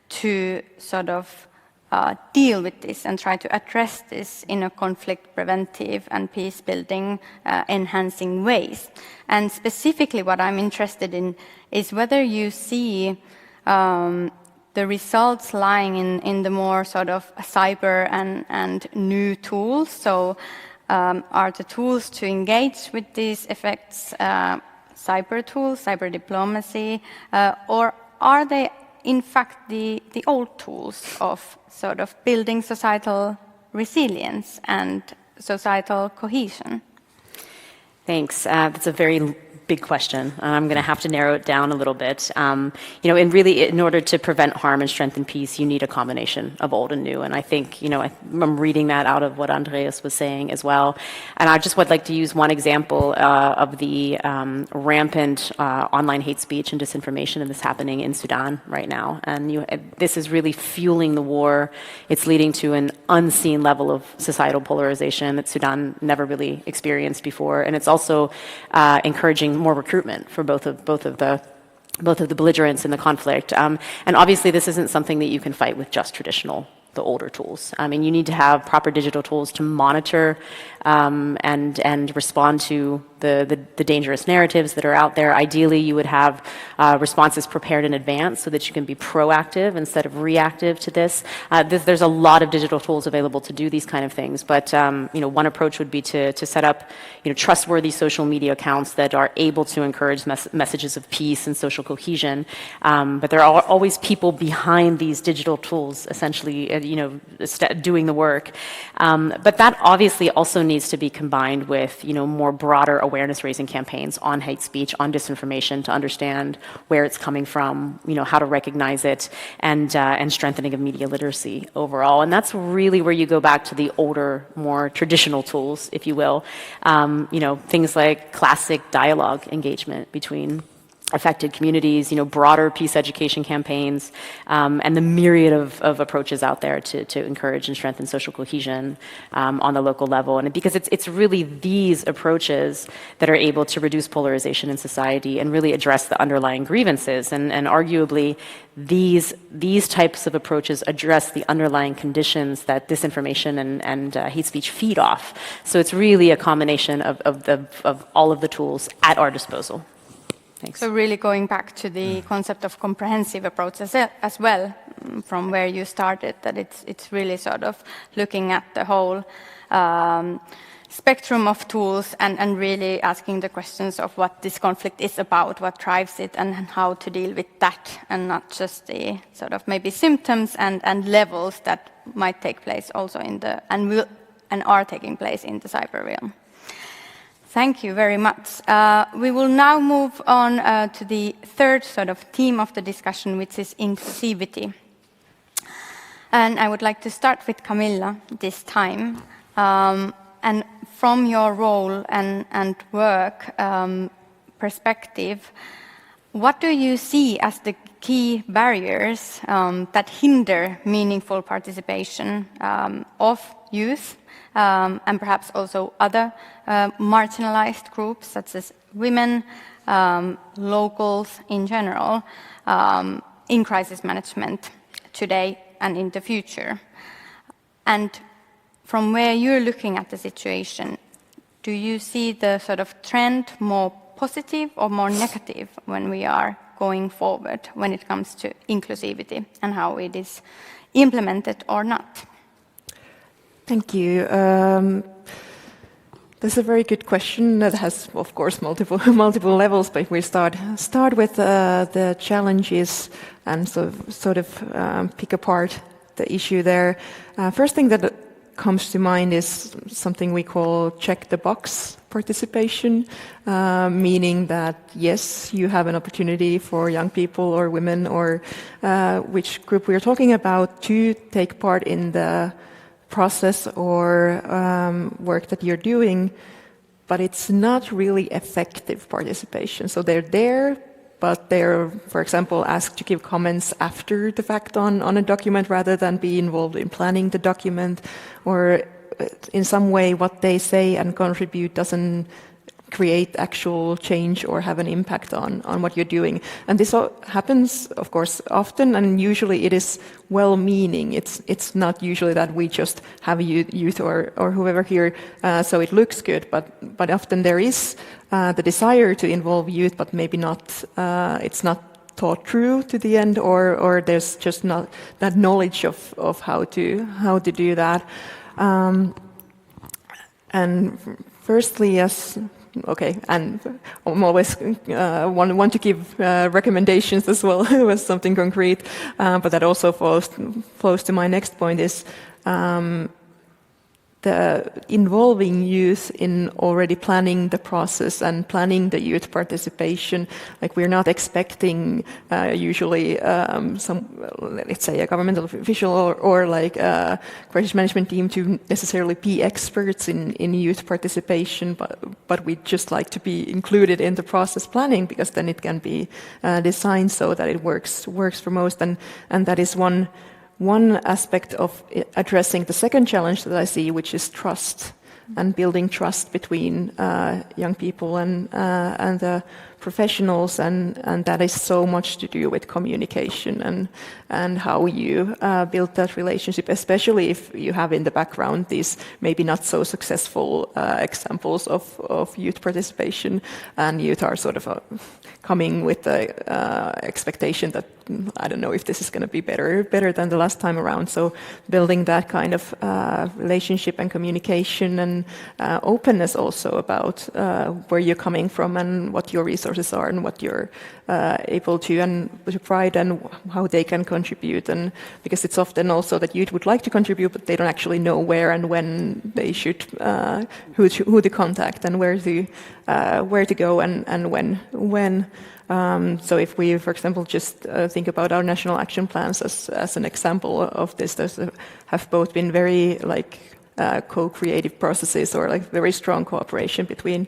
to sort of deal with this and try to address this in a conflict preventive and peace building enhancing ways? And specifically what I'm interested in is whether you see the results lying in the more sort of cyber and new tools. So are the tools to engage with these effects cyber tools, cyber diplomacy, or are they in fact the old tools of sort of building societal resilience and societal cohesion? Thanks. That's a very big question. I'm going to have to narrow it down a little bit. And really, in order to prevent harm and strengthen peace, you need a combination of old and new. And I think, I'm reading that out of what Andreas was saying as well. And I just would like to use one example of the rampant online hate speech and disinformation that's happening in Sudan right now. And this is really fueling the war. It's leading to an unseen level of societal polarization that Sudan never really experienced before. And it's also encouraging more recruitment for both of the belligerents in the conflict. And obviously this isn't something that you can fight with just the older tools. I mean, you need to have proper digital tools to monitor and respond to the dangerous narratives that are out there. Ideally, you would have responses prepared in advance so that you can be proactive instead of reactive to this. There's a lot of digital tools available to do these kind of things, but one approach would be to set up trustworthy social media accounts that are able to encourage messages of peace and social cohesion. But there are always people behind these digital tools, essentially, doing the work. But that obviously also needs to be combined with more broader awareness-raising campaigns on hate speech, on disinformation, to understand where it's coming from, how to recognize it, and strengthening of media literacy overall. And that's really where you go back to the older, more traditional tools, if you will. Things like classic dialogue engagement between affected communities, broader peace education campaigns, and the myriad of approaches out there to encourage and strengthen social cohesion on the local level. And because it's really these approaches that are able to reduce polarization in society and really address the underlying grievances. And arguably, these types of approaches address the underlying conditions that disinformation and hate speech feed off. So it's really a combination of all of the tools at our disposal. Thanks. So really going back to the concept of comprehensive approach as well, from where you started, that it's really sort of looking at the whole spectrum of tools and really asking the questions of what this conflict is about, what drives it, and how to deal with that, and not just the sort of maybe symptoms and levels that might take place also in the and are taking place in the cyber realm. Thank you very much. We will now move on to the third sort of theme of the discussion, which is inclusivity. And I would like to start with Camilla this time. And from your role and work perspective, what do you see as the key barriers that hinder meaningful participation of youth and perhaps also other marginalized groups such as women, locals in general, in crisis management today and in the future? And from where you're looking at the situation, do you see the sort of trend more positive or more negative when we are going forward when it comes to inclusivity and how it is implemented or not? Thank you. That's a very good question that has, of course, multiple levels. But if we start with the challenges and sort of pick apart the issue there. First thing that comes to mind is something we call check the box participation, meaning that yes, you have an opportunity for young people or women or which group we are talking about to take part in the process or work that you're doing, but it's not really effective participation. So they're there, but they're, for example, asked to give comments after the fact on a document rather than be involved in planning the document, or in some way what they say and contribute doesn't create actual change or have an impact on what you're doing. And this happens, of course, often, and usually it is well-meaning. It's not usually that we just have youth or whoever here, so it looks good, but often there is the desire to involve youth, but maybe not, it's not thought through to the end, or there's just not that knowledge of how to do that. And firstly, okay, and I'm always want to give recommendations as well with something concrete, but that also flows to my next point is the involving youth in already planning the process and planning the youth participation. Like we're not expecting usually let's say a governmental official or like a crisis management team to necessarily be experts in youth participation, but we'd just like to be included in the process planning because then it can be designed so that it works for most, and that is one aspect of addressing the second challenge that I see, which is trust and building trust between young people and the professionals, and that is so much to do with communication and how you build that relationship, especially if you have in the background these maybe not so successful examples of youth participation, and youth are sort of coming with the expectation that I don't know if this is going to be better than the last time around. So building that kind of relationship and communication and openness also about where you're coming from and what your resources are and what you're able to provide and how they can contribute. And because it's often also that youth would like to contribute, but they don't actually know where and when they should, who to contact and where to go and when. So if we, for example, just think about our national action plans as an example of this, those have both been very like co-creative processes or like very strong cooperation between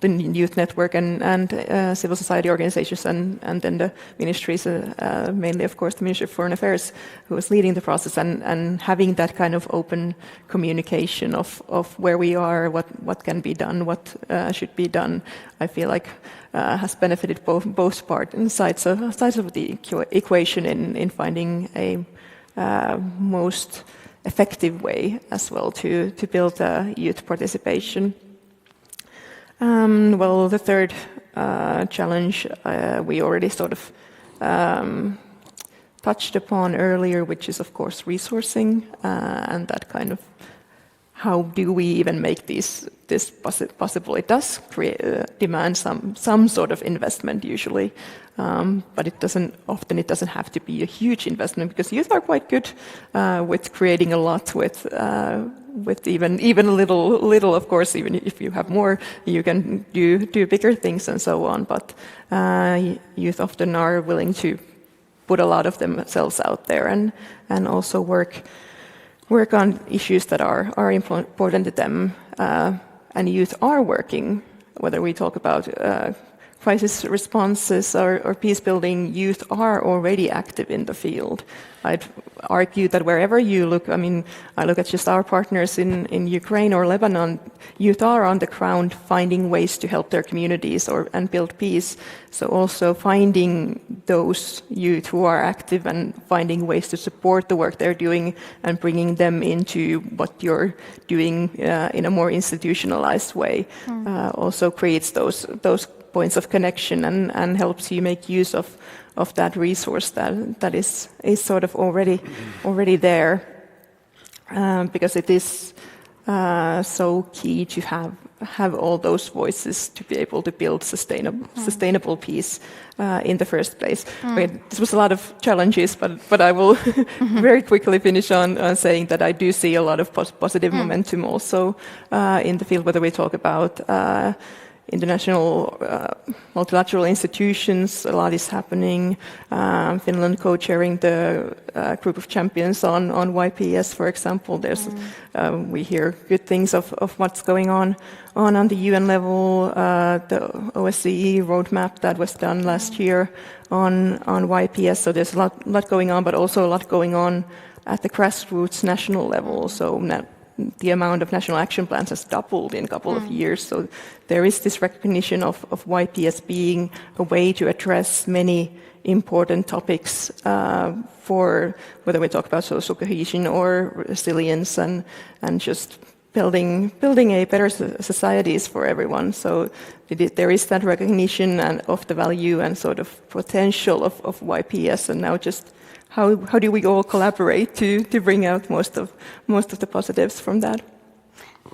the youth network and civil society organizations and then the ministries, mainly of course the Ministry of Foreign Affairs, who was leading the process and having that kind of open communication of where we are, what can be done, what should be done. I feel like has benefited both sides of the equation in finding a most effective way as well to build youth participation. Well, the third challenge we already sort of touched upon earlier, which is of course resourcing and that kind of how do we even make this possible? It does demand some sort of investment usually, but it doesn't have to be a huge investment because youth are quite good with creating a lot with even a little, of course, even if you have more, you can do bigger things and so on. But youth often are willing to put a lot of themselves out there and also work on issues that are important to them. And youth are working, whether we talk about crisis responses or peace building, youth are already active in the field. I'd argue that wherever you look, I mean, I look at just our partners in Ukraine or Lebanon, youth are on the ground finding ways to help their communities and build peace. So also finding those youth who are active and finding ways to support the work they're doing and bringing them into what you're doing in a more institutionalized way also creates those points of connection and helps you make use of that resource that is sort of already there, because it is so key to have all those voices to be able to build sustainable peace in the first place. This was a lot of challenges, but I will very quickly finish on saying that I do see a lot of positive momentum also in the field, whether we talk about international multilateral institutions. A lot is happening. Finland co-chairing the group of champions on YPS, for example. There's we hear good things of what's going on the UN level. The OSCE roadmap that was done last year on YPS. So there's a lot going on, but also a lot going on at the grassroots national level. So the amount of national action plans has doubled in a couple of years. So there is this recognition of YPS being a way to address many important topics for whether we talk about social cohesion or resilience and just building a better societies for everyone. So there is that recognition and of the value and sort of potential of YPS, and now just how do we all collaborate to bring out most of the positives from that?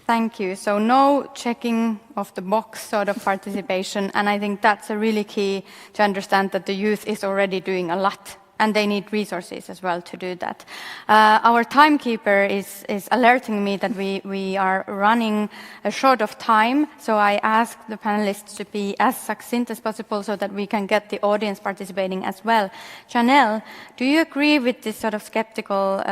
Thank you. So no checking of the box sort of participation, and I think that's a really key to understand that the youth is already doing a lot, and they need resources as well to do that. Our timekeeper is alerting me that we are running short of time, so I ask the panelists to be as succinct as possible so that we can get the audience participating as well. Janelle, do you agree with this sort of skeptical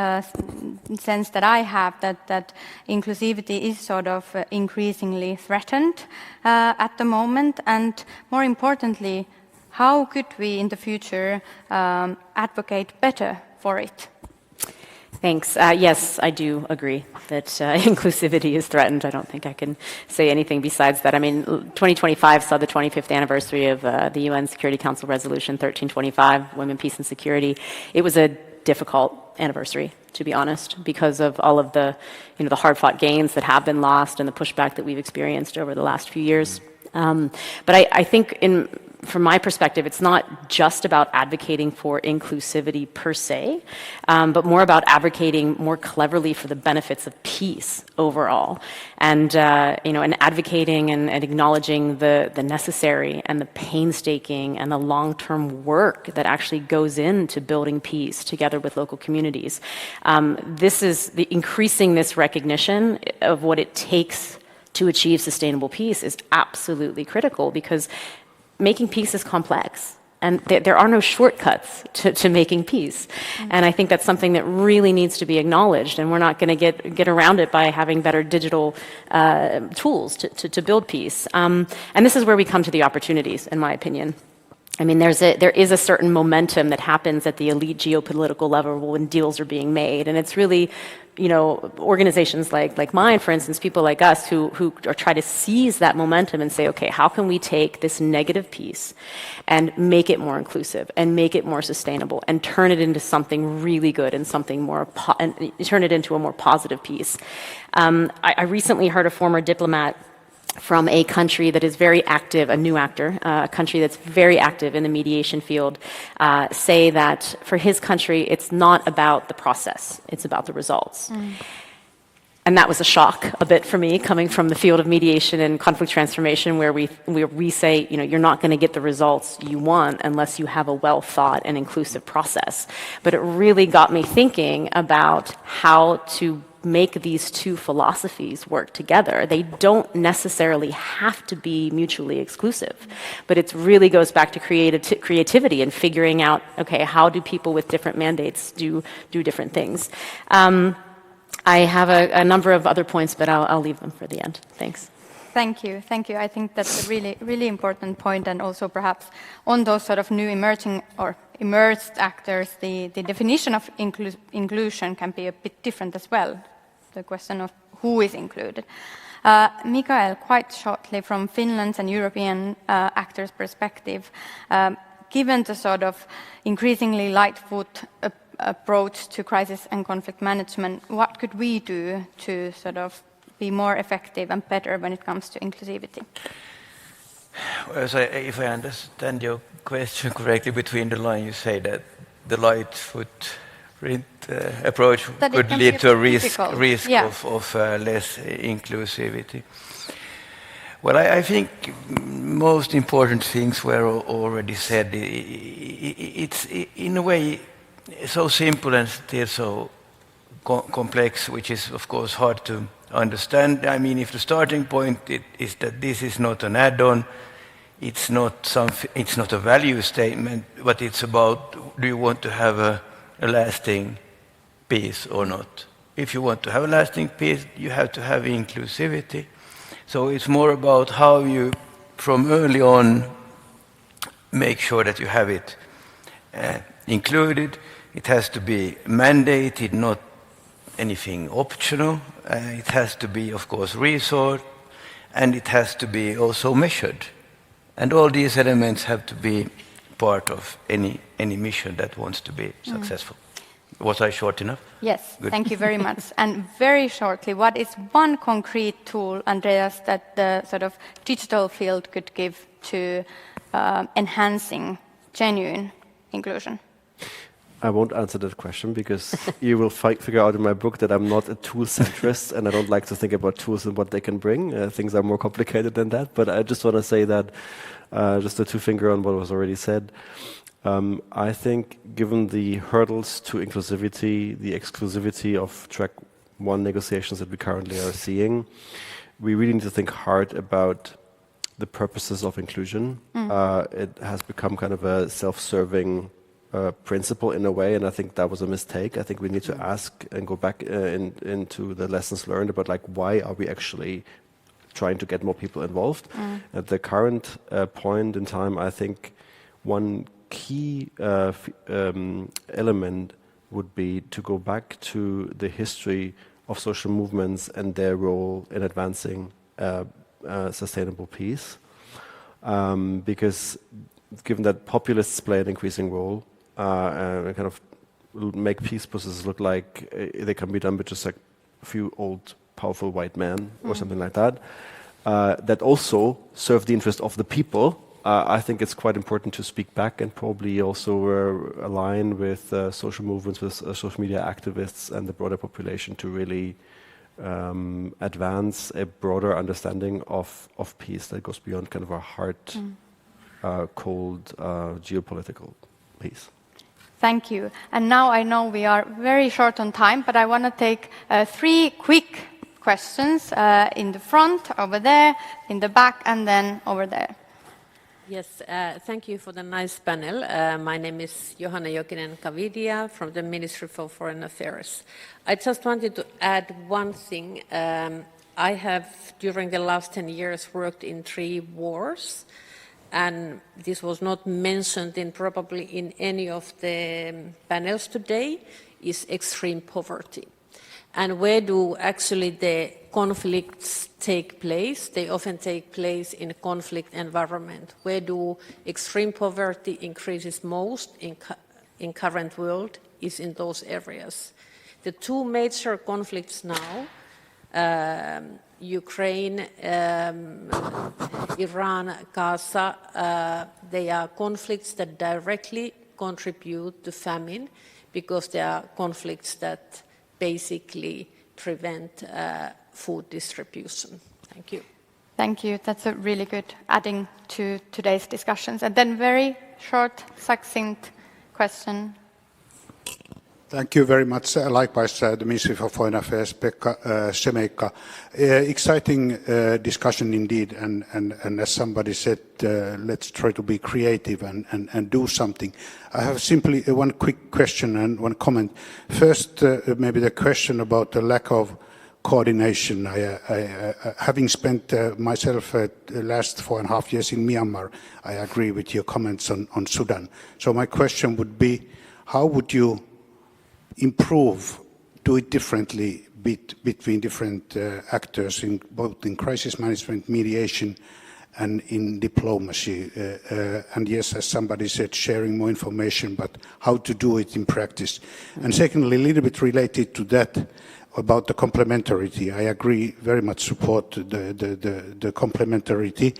sense that I have that inclusivity is sort of increasingly threatened at the moment? And more importantly, how could we in the future advocate better for it? Thanks. Yes, I do agree that inclusivity is threatened. I don't think I can say anything besides that. I mean, 2025 saw the 25th anniversary of the UN Security Council Resolution 1325, Women, Peace and Security. It was a difficult anniversary, to be honest, because of all of the, the hard-fought gains that have been lost and the pushback that we've experienced over the last few years. But I think from my perspective, it's not just about advocating for inclusivity per se, but more about advocating more cleverly for the benefits of peace overall, and and advocating and acknowledging the necessary and the painstaking and the long-term work that actually goes into building peace together with local communities. This is increasing this recognition of what it takes to achieve sustainable peace is absolutely critical, because making peace is complex, and there are no shortcuts to making peace. And I think that's something that really needs to be acknowledged, and we're not going to get around it by having better digital tools to build peace. And this is where we come to the opportunities, in my opinion. I mean, there is a certain momentum that happens at the elite geopolitical level when deals are being made, and it's really, organizations like mine, for instance, people like us who are try to seize that momentum and say, okay, how can we take this negative piece and make it more inclusive and make it more sustainable and turn it into something really good and something more and turn it into a more positive piece. I recently heard a former diplomat from a country that is very active, a new actor, a country that's very active in the mediation field, say that for his country, it's not about the process, it's about the results. And that was a shock a bit for me, coming from the field of mediation and conflict transformation, where we say, you're not going to get the results you want unless you have a well-thought and inclusive process. But it really got me thinking about how to make these two philosophies work together. They don't necessarily have to be mutually exclusive, but it really goes back to creativity and figuring out, okay, how do people with different mandates do different things? I have a number of other points, but I'll leave them for the end. Thanks. Thank you. I think that's a really, really important point, and also perhaps on those sort of new emerging or immersed actors, the definition of inclusion can be a bit different as well, the question of who is included. Mikael, quite shortly, from Finland's and European actors' perspective, given the sort of increasingly light-foot approach to crisis and conflict management, what could we do to sort of be more effective and better when it comes to inclusivity? Well, so if I understand your question correctly, between the lines, you say that the light footprint approach That it could can lead be to a difficult. risk Yeah. of less inclusivity. Well, I think most important things were already said. It's in a way so simple and still so complex, which is of course hard to understand. I mean, if the starting point is that this is not an add-on, it's not a value statement, but it's about, do you want to have a lasting peace or not? If you want to have a lasting peace, you have to have inclusivity. So it's more about how you, from early on, make sure that you have it included. It has to be mandated, not anything optional. It has to be, of course, resourced, and it has to be also measured. And all these elements have to be part of any mission that wants to be successful. Was I short enough? Yes, Good. thank you very much. And very shortly, what is one concrete tool, Andreas, that the sort of digital field could give to enhancing genuine inclusion? I won't answer that question because you will figure out in my book that I'm not a tool centrist and I don't like to think about tools and what they can bring. Things are more complicated than that. But I just want to say that, just a two-finger on what was already said, I think given the hurdles to inclusivity, the exclusivity of track 1 negotiations that we currently are seeing, we really need to think hard about the purposes of inclusion. It has become kind of a self-serving principle in a way, and I think that was a mistake. I think we need to ask and go back into the lessons learned about like why are we actually trying to get more people involved. At the current point in time, I think one key element would be to go back to the history of social movements and their role in advancing sustainable peace, because given that populists play an increasing role and kind of make peace processes look like they can be done with just like a few old powerful white men or something like that, that also serve the interest of the people, I think it's quite important to speak back and probably also align with social movements, with social media activists and the broader population to really advance a broader understanding of peace that goes beyond kind of a hard, cold geopolitical peace. Thank you. And now I know we are very short on time, but I want to take 3 quick questions in the front, over there, in the back, and then over there. Yes, thank you for the nice panel. My name is Johanna Jokinen-Kavidia from the Ministry for Foreign Affairs. I just wanted to add one thing. I have, during the last 10 years, worked in 3 wars, and this was not mentioned probably in any of the panels today, is extreme poverty. And where do actually the conflicts take place? They often take place in a conflict environment. Where do extreme poverty increases most in current world is in those areas. The 2 major conflicts now, Ukraine, Iran, Gaza, they are conflicts that directly contribute to famine because they are conflicts that basically prevent food distribution. Thank you. Thank you. That's a really good adding to today's discussions. And then very short, succinct question. Thank you very much. Likewise, the Ministry for Foreign Affairs, Pekka Semeikka. Exciting discussion indeed, and as somebody said, let's try to be creative and do something. I have simply one quick question and one comment. First, maybe the question about the lack of coordination. Having spent myself the last 4.5 years in Myanmar, I agree with your comments on Sudan. So my question would be, how would you improve, do it differently between different actors, both in crisis management, mediation, and in diplomacy? And yes, as somebody said, sharing more information, but how to do it in practice. And secondly, a little bit related to that, about the complementarity. I agree, very much support the complementarity.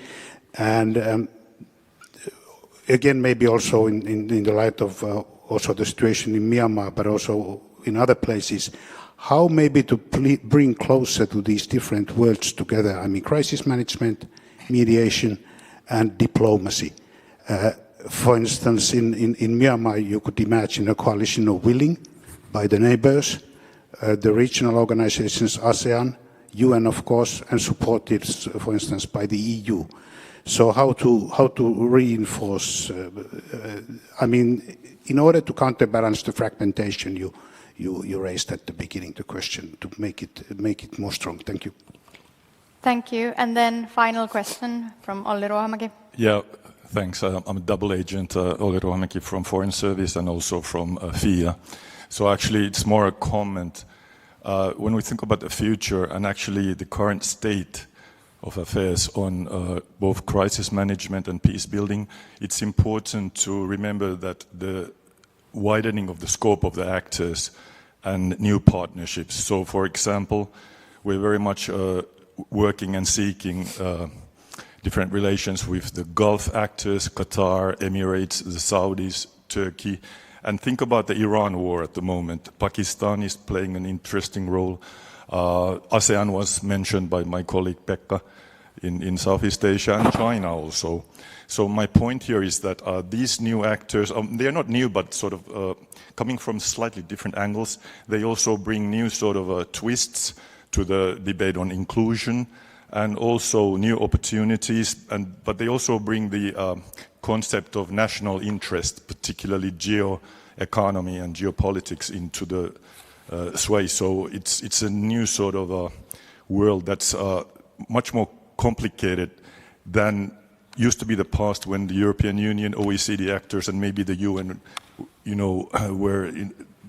And again, maybe also in the light of also the situation in Myanmar, but also in other places. How maybe to bring closer to these different worlds together? I mean, crisis management, mediation, and diplomacy. For instance, in Myanmar, you could imagine a coalition of willing by the neighbors, the regional organizations, ASEAN, UN, of course, and supported, for instance, by the EU. So how to reinforce? I mean, in order to counterbalance the fragmentation, you raised at the beginning the question to make it more strong. Thank you. Thank you. And then final question from Olli Ruohomäki. Yeah, thanks. I'm a double agent, Olli Ruohomäki from Foreign Service and also from FIA. So actually, it's more a comment. When we think about the future and actually the current state of affairs on both crisis management and peace building, it's important to remember that the widening of the scope of the actors and new partnerships. So, for example, we're very much working and seeking different relations with the Gulf actors, Qatar, Emirates, the Saudis, Turkey. And think about the Iran war at the moment. Pakistan is playing an interesting role. ASEAN was mentioned by my colleague Pekka in Southeast Asia and China also. So my point here is that these new actors, they're not new, but sort of coming from slightly different angles. They also bring new sort of twists to the debate on inclusion and also new opportunities. But they also bring the concept of national interest, particularly geo-economy and geopolitics into the sway. So it's a new sort of world that's much more complicated than used to be the past when the European Union, OECD actors, and maybe the UN, were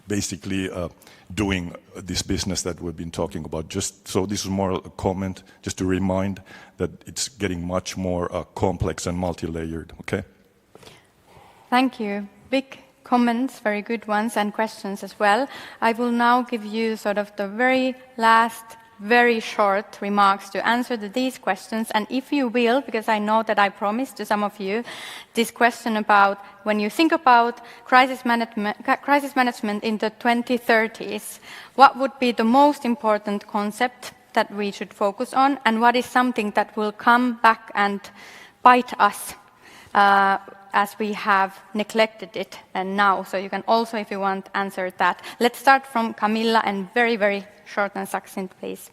basically doing this business that we've been talking about. Just so this is more a comment, just to remind that it's getting much more complex and multi-layered. Okay. Thank you. Big comments, very good ones, and questions as well. I will now give you sort of the very last, very short remarks to answer to these questions. And if you will, because I know that I promised to some of you, this question about when you think about crisis management in the 2030s, what would be the most important concept that we should focus on, and what is something that will come back and bite us as we have neglected it and now. So you can also, if you want, answer that. Let's start from Camilla, and very, very short and succinct, please.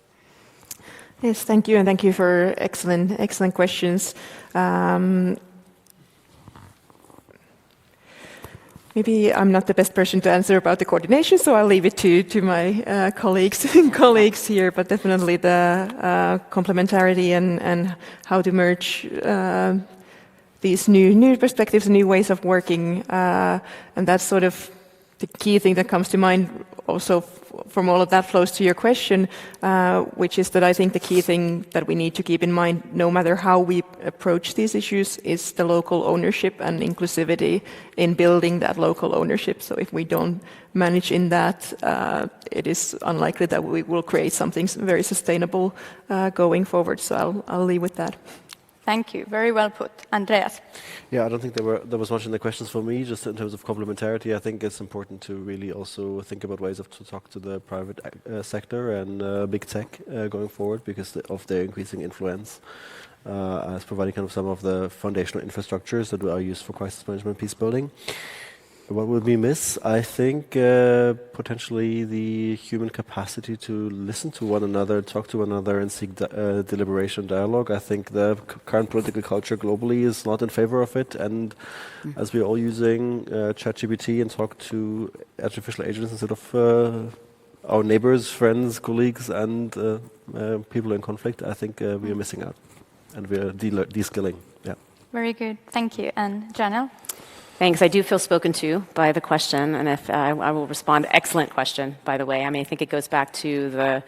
Yes, thank you, and thank you for excellent questions. Maybe I'm not the best person to answer about the coordination, so I'll leave it to my colleagues here. But definitely the complementarity and how to merge these new perspectives, new ways of working, and that's sort of the key thing that comes to mind also from all of that flows to your question, which is that I think the key thing that we need to keep in mind, no matter how we approach these issues, is the local ownership and inclusivity in building that local ownership. So if we don't manage in that, it is unlikely that we will create something very sustainable going forward. So I'll leave with that. Thank you. Very well put. Andreas. Yeah, I don't think there was much in the questions for me. Just in terms of complementarity, I think it's important to really also think about ways to talk to the private sector and big tech going forward because of their increasing influence as providing kind of some of the foundational infrastructures that are used for crisis management, peace building. What would we miss? I think potentially the human capacity to listen to one another, talk to one another, and seek deliberation, dialogue. I think the current political culture globally is not in favor of it. And as we're all using ChatGPT and talk to artificial agents instead of our neighbors, friends, colleagues, and people in conflict, I think we are missing out. And we are de-skilling. Yeah. Very good. Thank you. And Janelle? Thanks. I do feel spoken to by the question, and if I will respond. Excellent question, by the way. I mean, I think it goes back to the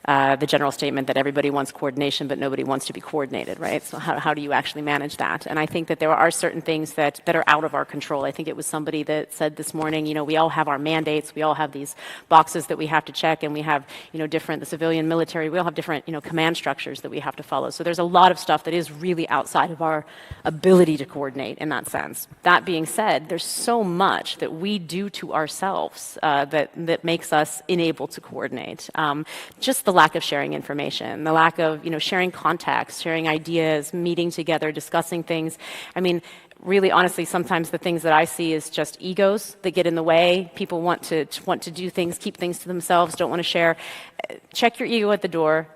the general statement that everybody wants coordination, but nobody wants to be coordinated, right? So how do you actually manage that? And I think that there are certain things that are out of our control. I think it was somebody that said this morning, we all have our mandates, we all have these boxes that we have to check, and we have, different, the civilian, military, we all have different, command structures that we have to follow. So there's a lot of stuff that is really outside of our ability to coordinate in that sense. That being said, there's so much that we do to ourselves that makes us unable to coordinate. Just the lack of sharing information, the lack of sharing contacts, sharing ideas, meeting together, discussing things. I mean, really, honestly, sometimes the things that I see is just egos that get in the way. People want to do things, keep things to themselves, don't want to share. Check your ego at the door.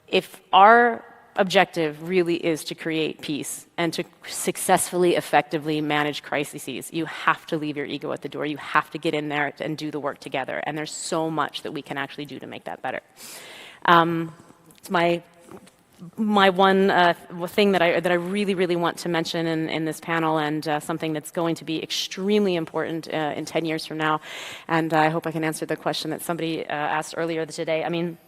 If our objective really is to create peace and to successfully, effectively manage crises, you have to leave your ego at the door. You have to get in there and do the work together. And there's so much that we can actually do to make that better. It's my one thing that I really, really want to mention in this panel, and something that's going to be extremely important in 10 years from now. And I hope I can answer the question that somebody asked earlier today. I mean,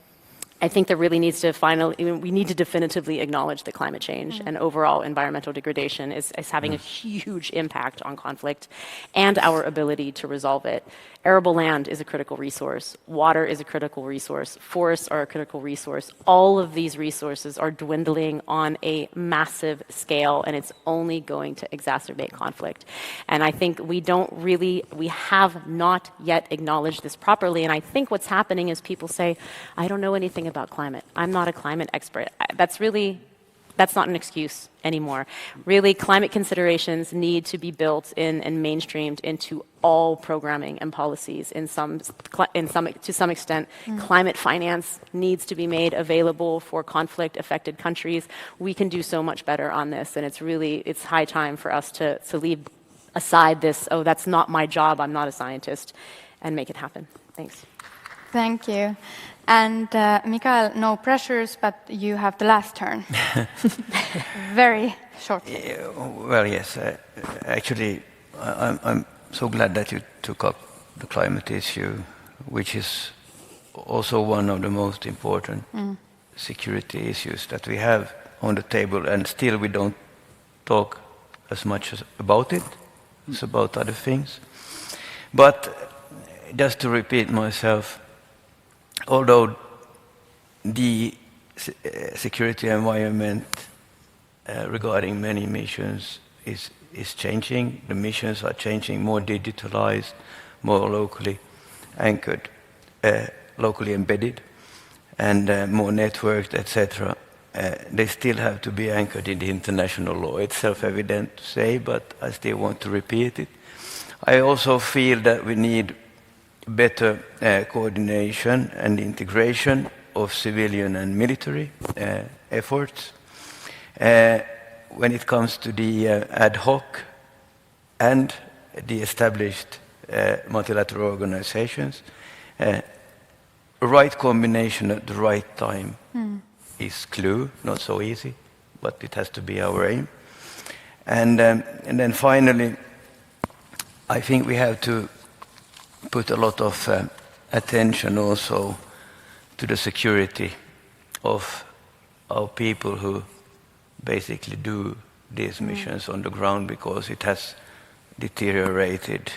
I think there really needs to we need to definitively acknowledge that climate change and overall environmental degradation is having a huge impact on conflict and our ability to resolve it. Arable land is a critical resource. Water is a critical resource. Forests are a critical resource. All of these resources are dwindling on a massive scale, and it's only going to exacerbate conflict. And I think we have not yet acknowledged this properly. And I think what's happening is people say, I don't know anything about climate. I'm not a climate expert. That's not an excuse anymore. Really, climate considerations need to be built in and mainstreamed into all programming and policies to some extent. Climate finance needs to be made available for conflict-affected countries. We can do so much better on this, and it's high time for us to leave aside this, that's not my job, I'm not a scientist, and make it happen. Thanks. Thank you. And Mikael, no pressures, but you have the last turn. Very shortly. Well, yes. Actually, I'm so glad that you took up the climate issue, which is also one of the most important security issues that we have on the table, and still we don't talk as much about it. It's about other things. But just to repeat myself, although the security environment regarding many missions is changing, the missions are changing, more digitalized, more locally anchored, locally embedded, and more networked, etc. They still have to be anchored in the international law. It's self-evident to say, but I still want to repeat it. I also feel that we need better coordination and integration of civilian and military efforts. When it comes to the ad hoc and the established multilateral organizations, a right combination at the right time is clue, not so easy, but it has to be our aim. And then finally, I think we have to put a lot of attention also to the security of our people who basically do these missions on the ground, because it has deteriorated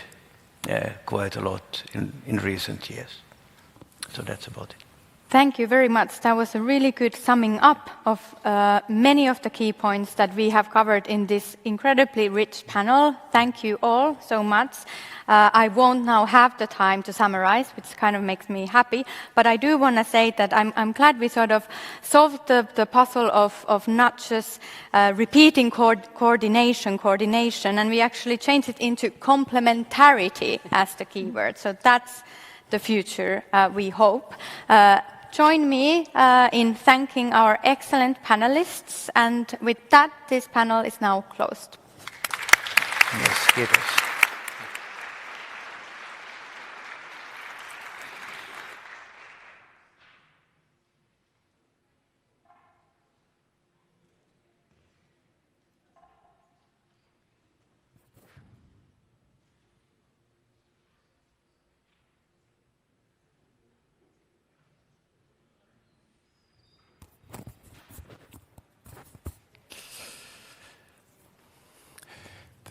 quite a lot in recent years. So that's about it. Thank you very much. That was a really good summing up of many of the key points that we have covered in this incredibly rich panel. Thank you all so much. I won't now have the time to summarize, which kind of makes me happy, but I do want to say that I'm glad we sort of solved the puzzle of not just repeating coordination, and we actually changed it into complementarity as the key word. So that's the future, we hope. Join me in thanking our excellent panelists, and with that, this panel is now closed. Yes, kiitos.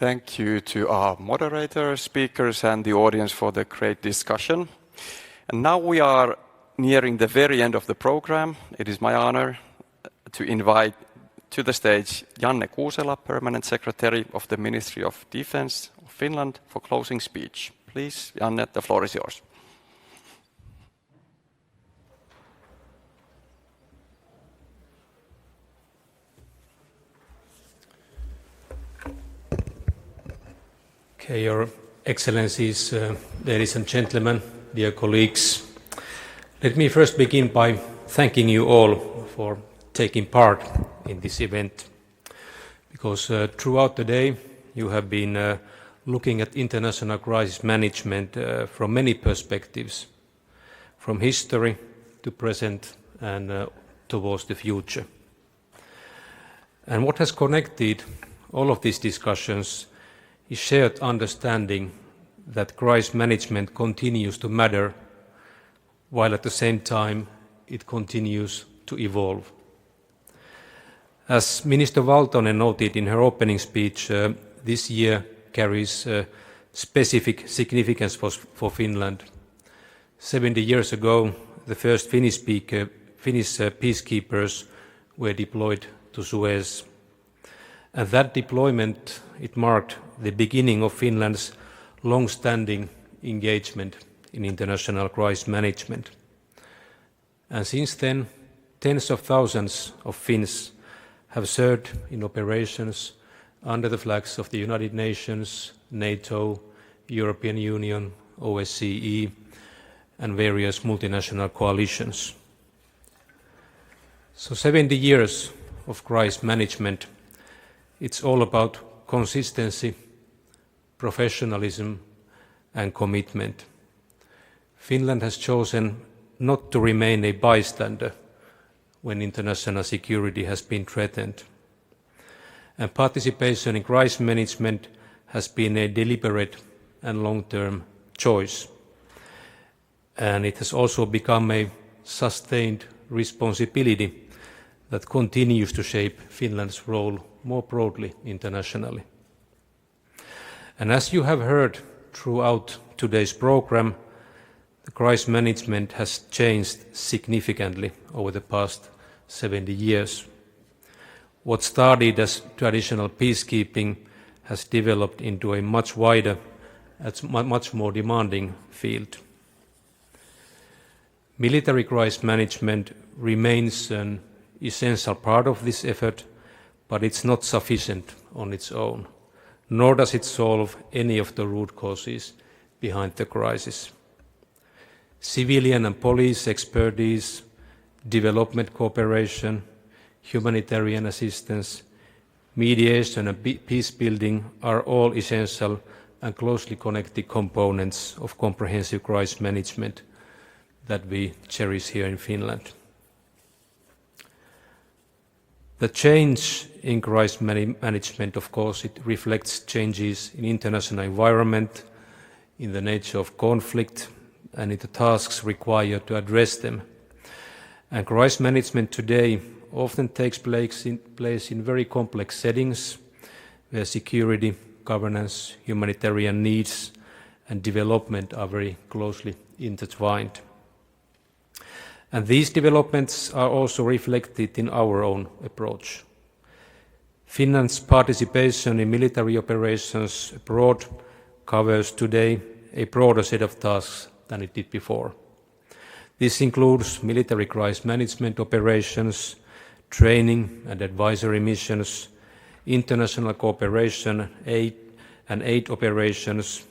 Thank you to our moderators, speakers, and the audience for the great discussion. And now we are nearing the very end of the program. It is my honor to invite to the stage Janne Kuusela, Permanent Secretary of the Ministry of Defense of Finland, for closing speech. Please, Janne, the floor is yours. Okay, Your Excellencies, ladies and gentlemen, dear colleagues, let me first begin by thanking you all for taking part in this event, because throughout the day you have been looking at international crisis management from many perspectives, from history to present and towards the future. And what has connected all of these discussions is shared understanding that crisis management continues to matter, while at the same time it continues to evolve. As Minister Valtonen noted in her opening speech, this year carries specific significance for Finland. 70 years ago, the first Finnish peacekeepers were deployed to Suez. And that deployment, it marked the beginning of Finland's long-standing engagement in international crisis management. And since then, tens of thousands of Finns have served in operations under the flags of the United Nations, NATO, European Union, OSCE, and various multinational coalitions. So 70 years of crisis management, it's all about consistency, professionalism, and commitment. Finland has chosen not to remain a bystander when international security has been threatened. And participation in crisis management has been a deliberate and long-term choice. And it has also become a sustained responsibility that continues to shape Finland's role more broadly internationally. And as you have heard throughout today's program, the crisis management has changed significantly over the past 70 years. What started as traditional peacekeeping has developed into a much wider and much more demanding field. Military crisis management remains an essential part of this effort, but it's not sufficient on its own, nor does it solve any of the root causes behind the crisis. Civilian and police expertise, development cooperation, humanitarian assistance, mediation and peace building are all essential and closely connected components of comprehensive crisis management that we cherish here in Finland. The change in crisis management, of course, it reflects changes in international environment, in the nature of conflict, and in the tasks required to address them. And crisis management today often takes place in very complex settings where security, governance, humanitarian needs, and development are very closely intertwined. And these developments are also reflected in our own approach. Finland's participation in military operations abroad covers today a broader set of tasks than it did before. This includes military crisis management operations, training and advisory missions, international cooperation and aid operations,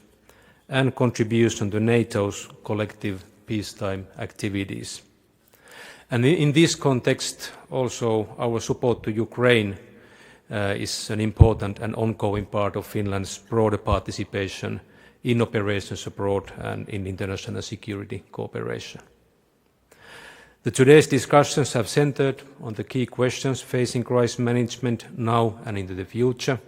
and contribution to NATO's collective peacetime activities. And in this context, also our support to Ukraine is an important and ongoing part of Finland's broader participation in operations abroad and in international security cooperation. Today's discussions have centered on the key questions facing crisis management now and into the future.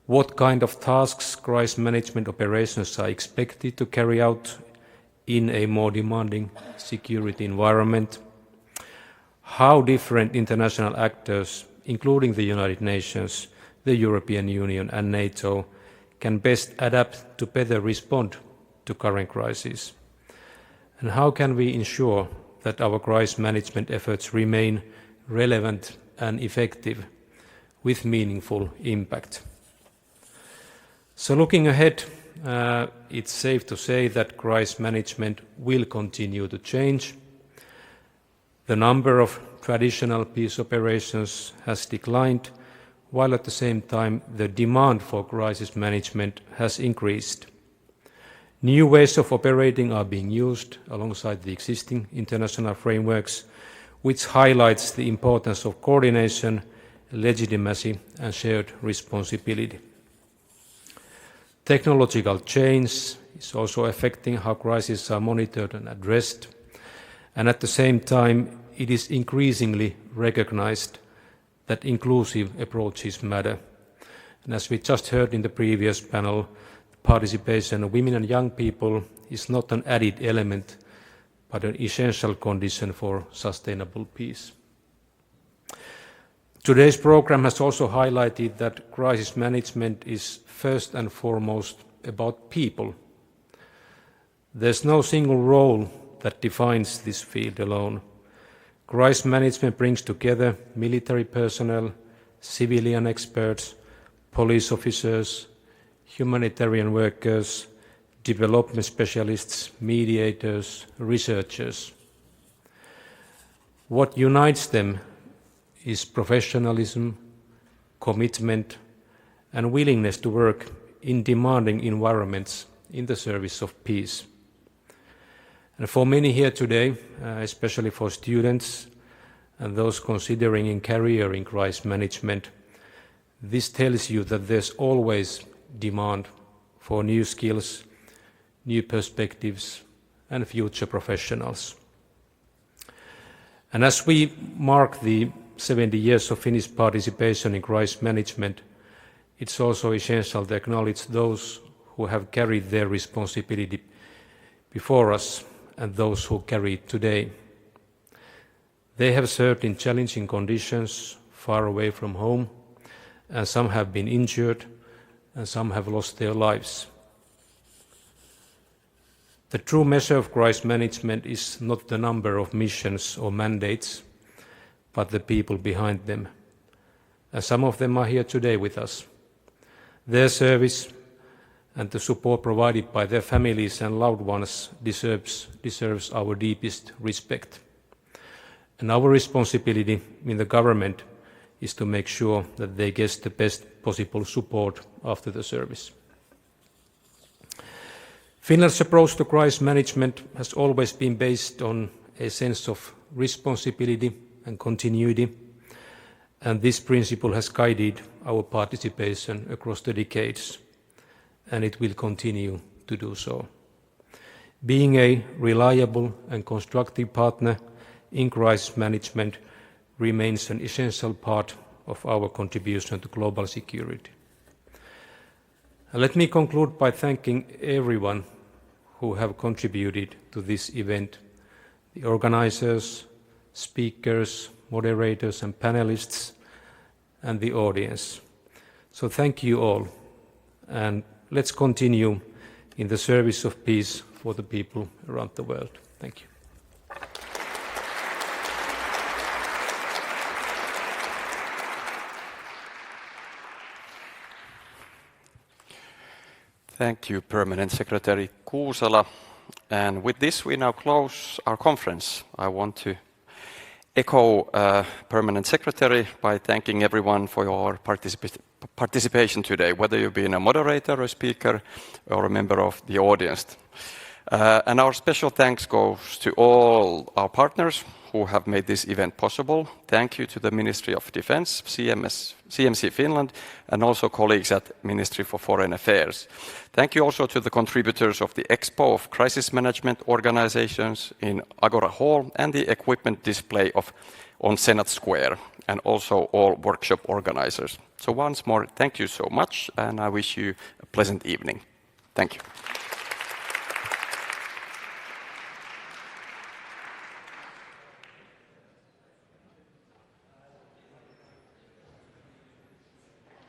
What kind of tasks crisis management operations are expected to carry out in a more demanding security environment? How different international actors, including the United Nations, the European Union and NATO can best adapt to better respond to current crises? And how can we ensure that our crisis management efforts remain relevant and effective with meaningful impact? So looking ahead, it's safe to say that crisis management will continue to change. The number of traditional peace operations has declined, while at the same time the demand for crisis management has increased. New ways of operating are being used alongside the existing international frameworks, which highlights the importance of coordination, legitimacy and shared responsibility. Technological change is also affecting how crises are monitored and addressed, and at the same time it is increasingly recognized that inclusive approaches matter. And as we just heard in the previous panel, participation of women and young people is not an added element, but an essential condition for sustainable peace. Today's program has also highlighted that crisis management is first and foremost about people. There's no single role that defines this field alone. Crisis management brings together military personnel, civilian experts, police officers, humanitarian workers, development specialists, mediators, researchers. What unites them is professionalism, commitment, and willingness to work in demanding environments in the service of peace. And for many here today, especially for students and those considering a career in crisis management, this tells you that there's always demand for new skills, new perspectives, and future professionals. And as we mark the 70 years of Finnish participation in crisis management, it's also essential to acknowledge those who have carried their responsibility before us and those who carry it today. They have served in challenging conditions far away from home, and some have been injured, and some have lost their lives. The true measure of crisis management is not the number of missions or mandates, but the people behind them. And some of them are here today with us. Their service and the support provided by their families and loved ones deserves our deepest respect. And our responsibility in the government is to make sure that they get the best possible support after the service. Finland's approach to crisis management has always been based on a sense of responsibility and continuity, and this principle has guided our participation across the decades, and it will continue to do so. Being a reliable and constructive partner in crisis management remains an essential part of our contribution to global security. And let me conclude by thanking everyone who have contributed to this event, the organizers, speakers, moderators and panelists, and the audience. So thank you all, and let's continue in the service of peace for the people around the world. Thank you. Thank you, Permanent Secretary Kuusala. And with this, we now close our conference. I want to echo Permanent Secretary by thanking everyone for your participation today, whether you've been a moderator, a speaker, or a member of the audience. And our special thanks goes to all our partners who have made this event possible. Thank you to the Ministry of Defense, CMC Finland, and also colleagues at Ministry for Foreign Affairs. Thank you also to the contributors of the Expo of Crisis Management Organizations in Agora Hall and the equipment display on Senate Square, and also all workshop organizers. So once more, thank you so much, and I wish you a pleasant evening. Thank you.